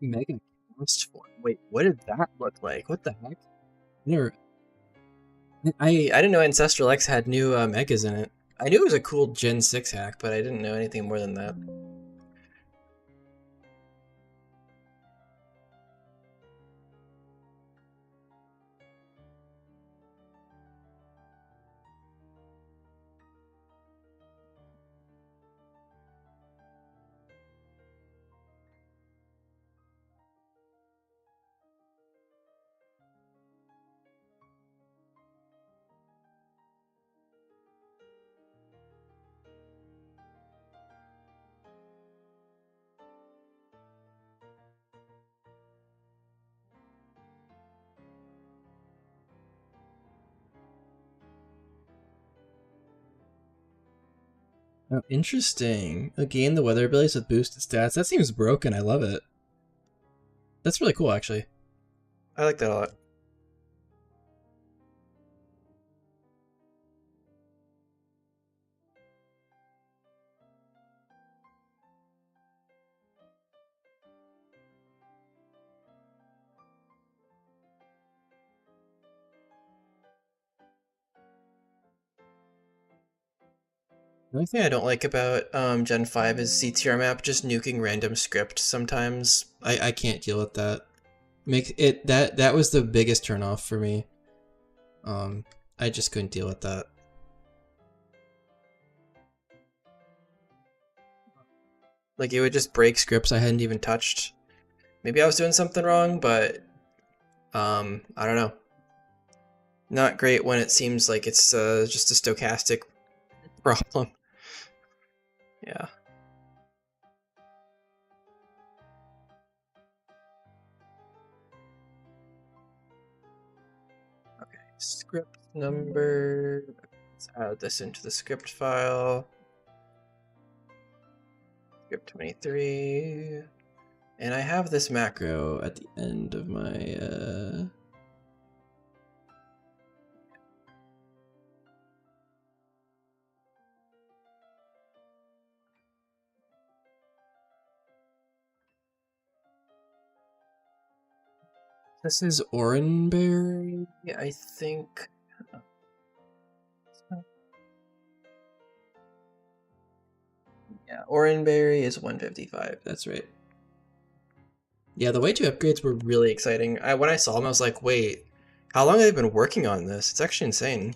Mega Cast Form. Wait, what did that look like? What the heck? Never. I didn't know Ancestral X had new megas in it. I knew it was a cool Gen 6 hack, but I didn't know anything more than that. Oh, interesting. Gain the weather abilities with boosted stats. That seems broken. I love it. That's really cool, actually. I like that a lot. The only thing I don't like about Gen 5 is CTR map just nuking random script sometimes. I can't deal with that. Makes it that was the biggest turnoff for me. I just couldn't deal with that. Like, it would just break scripts I hadn't even touched. Maybe I was doing something wrong, but I don't know. Not great when it seems like it's just a stochastic problem. Yeah. Okay, script number. Let's add this into the script file. Script 23. And I have this macro at the end of my This is Oranberry, I think. Yeah, Oranberry is 155. That's right. Yeah, the way 2 upgrades were really exciting. When I saw them, I was like, wait, how long have they been working on this? It's actually insane.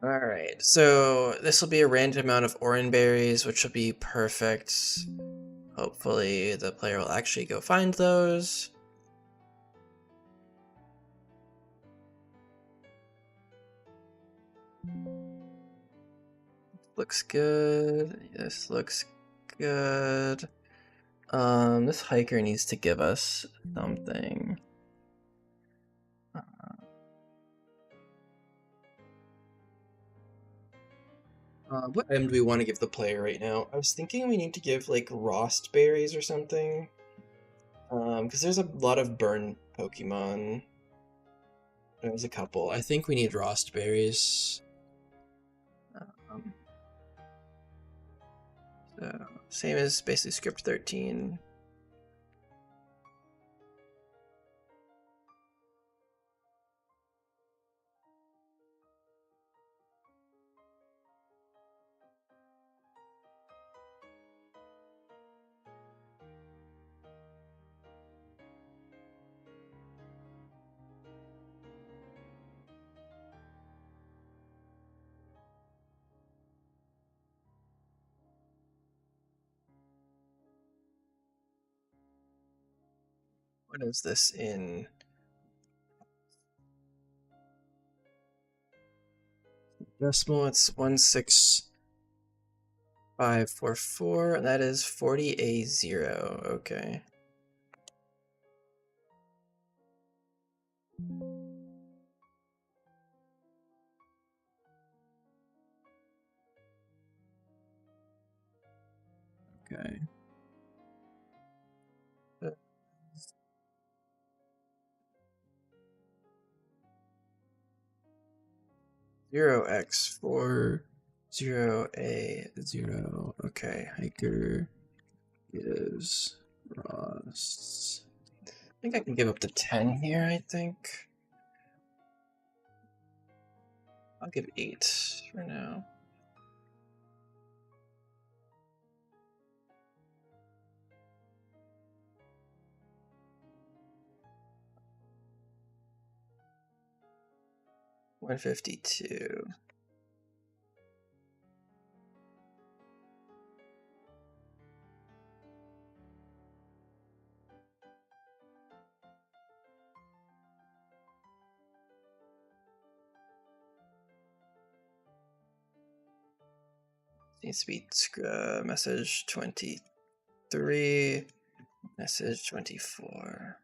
Alright, so this will be a random amount of Oranberries, which will be perfect. Hopefully the player will actually go find those. Looks good. This looks good. This hiker needs to give us something. What item do we want to give the player right now? I was thinking we need to give like Rost berries or something. Because there's a lot of burn Pokemon. There's a couple. I think we need Rost berries. Um, so same as basically script 13. What is this in? Decimal, it's 16544, and that is 40A0. Okay. Okay. 0x4 0A0. Okay, hiker gives Ross. I think I can give up to 10 here, I think. I'll give 8 for now. $152. Needs to be message 23, message 24.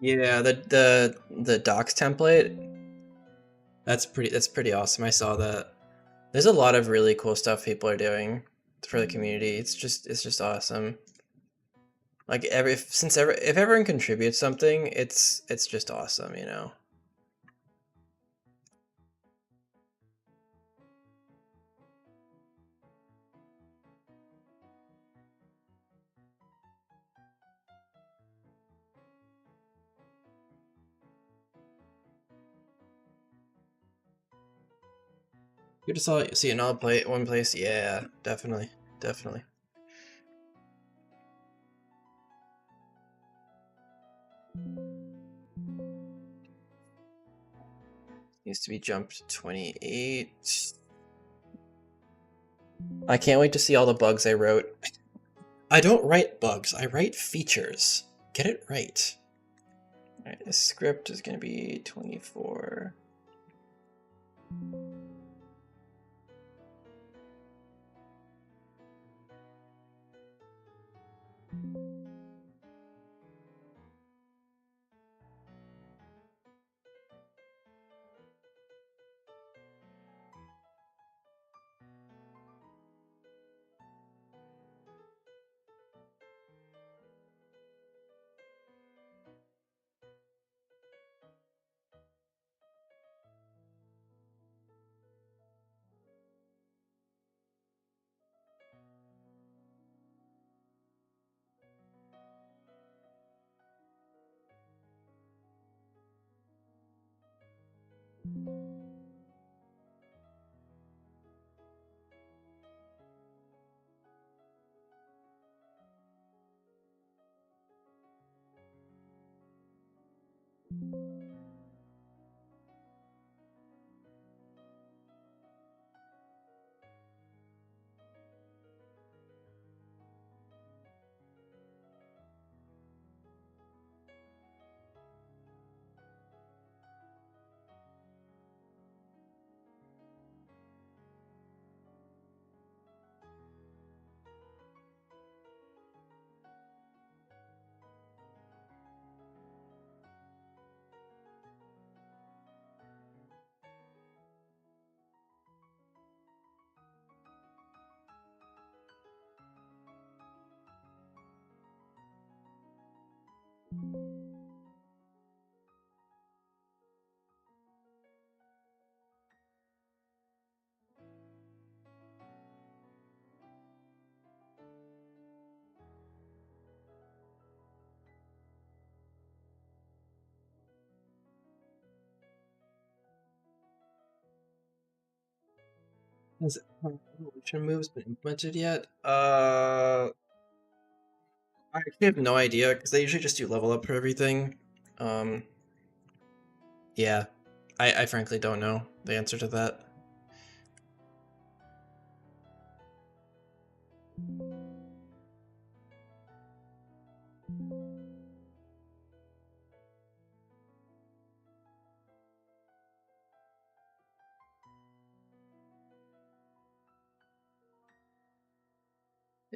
Yeah, the docs template. That's pretty awesome. I saw that. There's a lot of really cool stuff people are doing for the community. It's just awesome. Like if everyone contributes something, it's just awesome, you know. You just saw see it all play one place. Yeah, definitely, definitely. Needs to be jumped to 28. I can't wait to see all the bugs I wrote. I don't write bugs. I write features. Get it right. All right, this script is going to be 24. Has evolution moves been implemented yet? I actually have no idea because they usually just do level up for everything. Um, yeah, I frankly don't know the answer to that.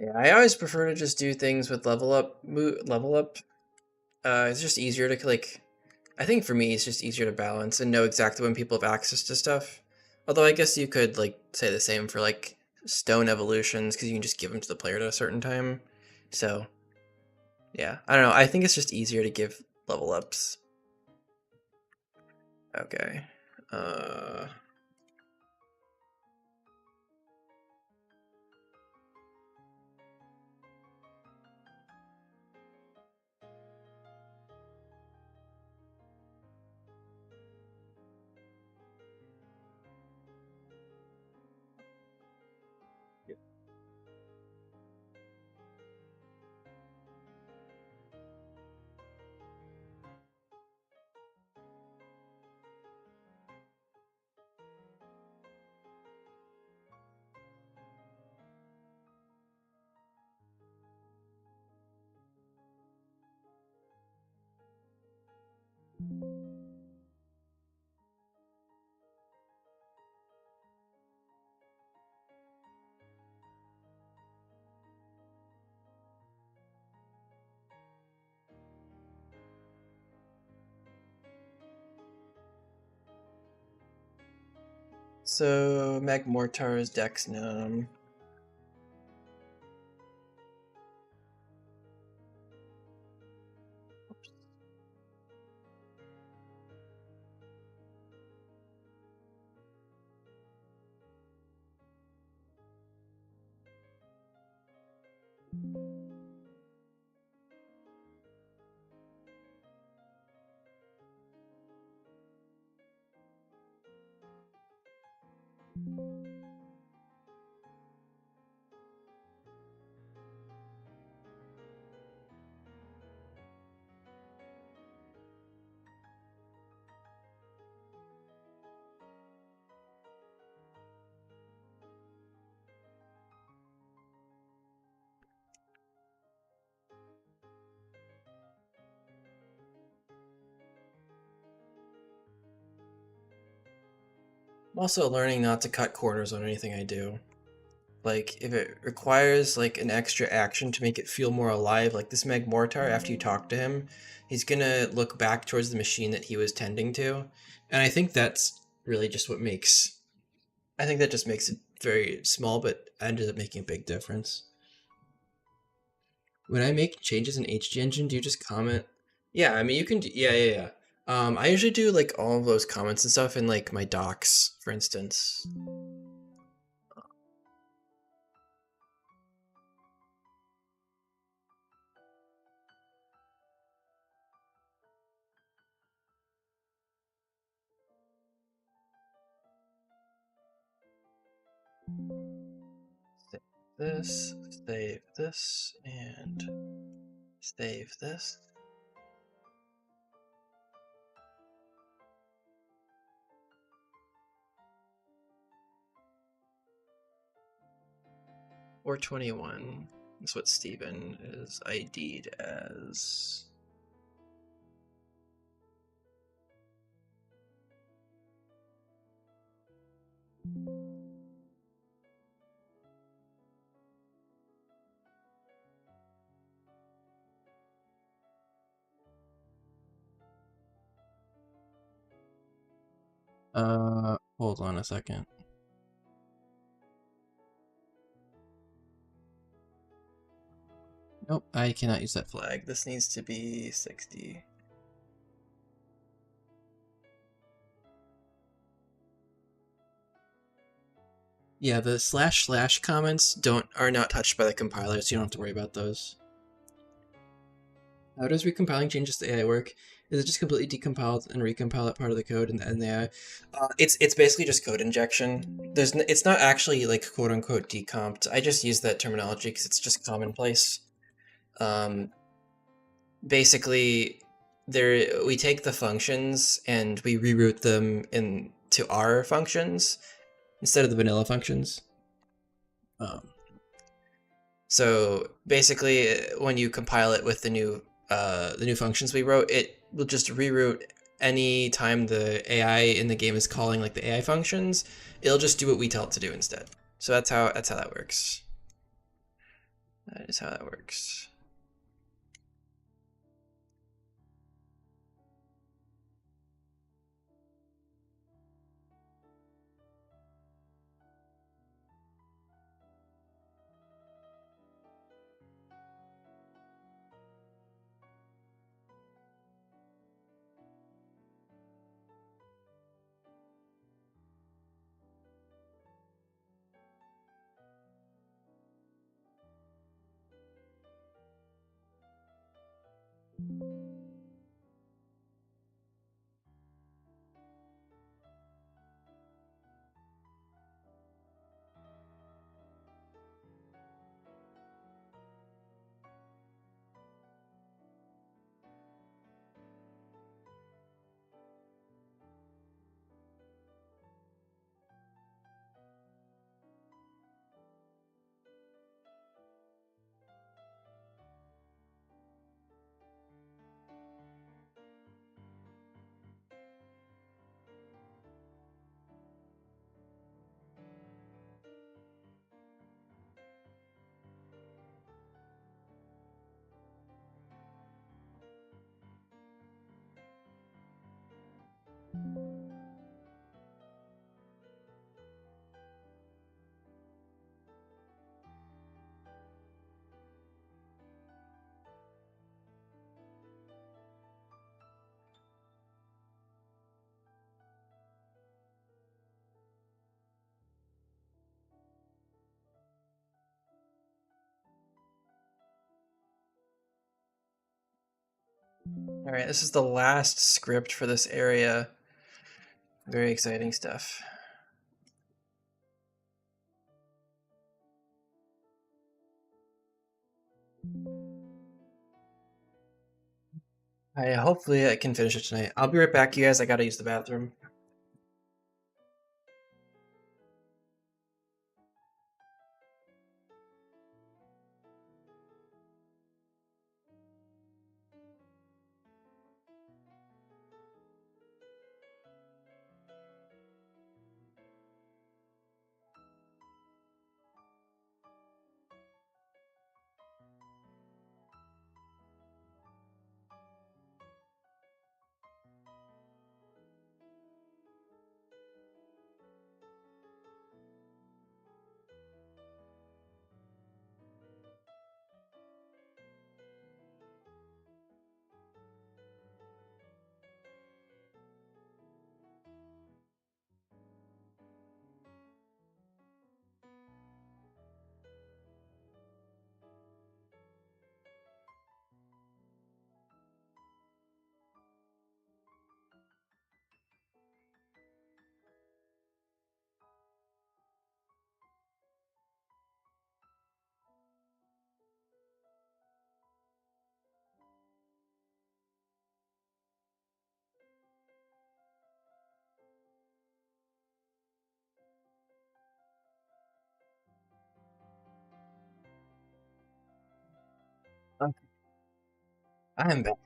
Yeah, I always prefer to just do things with level up. It's just easier to like. I think for me, it's just easier to balance and know exactly when people have access to stuff. Although I guess you could like say the same for like stone evolutions because you can just give them to the player at a certain time. So yeah, I don't know. I think it's just easier to give level ups. Okay. Uh, so Magmortar's Dex Gnome. I'm also learning not to cut corners on anything I do. Like, if it requires like an extra action to make it feel more alive, like this Magmortar, after you talk to him, he's gonna look back towards the machine that he was tending to. And I think that's really just what makes I think that just makes it very small, but ends up making a big difference. When I make changes in HG Engine, do you just comment? Yeah, I mean you can do, yeah. I usually do like all of those comments and stuff in like my docs, for instance. Save this, save this, and save this. Or 21. That's what Steven is ID'd as. Hold on a second. Nope, I cannot use that flag. This needs to be 60. Yeah, the // comments are not touched by the compiler, so you don't have to worry about those. How does recompiling changes the AI work? Is it just completely decompile and recompile that part of the code and the AI? It's basically just code injection. It's not actually like quote unquote decomped. I just use that terminology because it's just commonplace. Um, Basically, there we take the functions and we reroute them into our functions instead of the vanilla functions. Um, So basically, when you compile it with the new functions we wrote, it will just reroute any time the AI in the game is calling like the AI functions. It'll just do what we tell it to do instead. So that's how that works. That is how that works. All right, this is the last script for this area. Very exciting stuff. I hopefully I can finish it tonight. I'll be right back, you guys. I gotta use the bathroom. Okay, I'm back.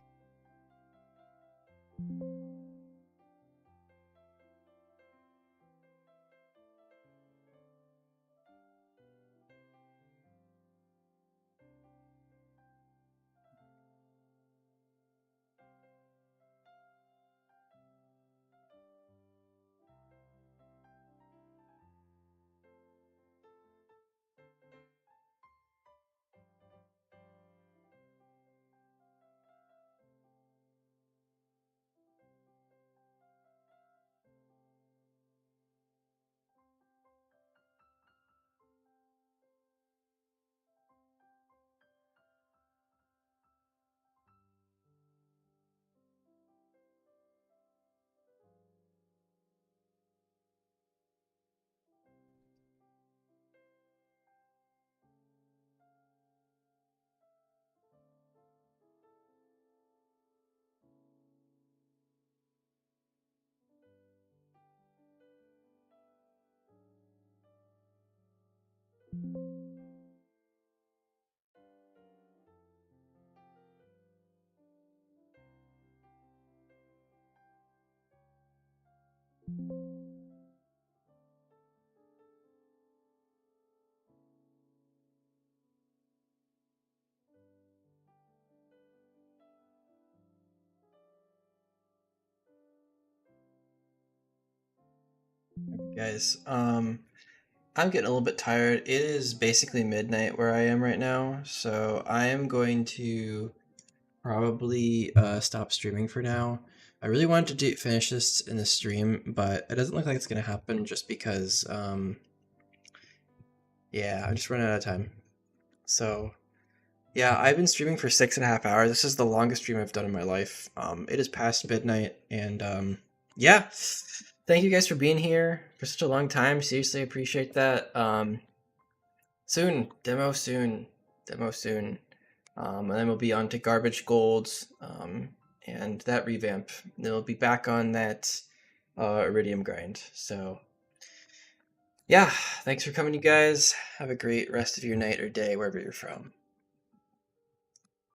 Guys, I'm getting a little bit tired. It is basically midnight where I am right now, so I am going to probably stop streaming for now. I really wanted to finish this in the stream, but it doesn't look like it's gonna happen just because yeah, I'm just running out of time. So yeah, I've been streaming for 6.5 hours. This is the longest stream I've done in my life. It is past midnight, and yeah. Thank you guys for being here for such a long time. Seriously, appreciate that. Soon, demo soon. And then we'll be on to Garbage Golds, and that revamp. Then we'll be back on that Iridium grind. So yeah, thanks for coming, you guys. Have a great rest of your night or day wherever you're from.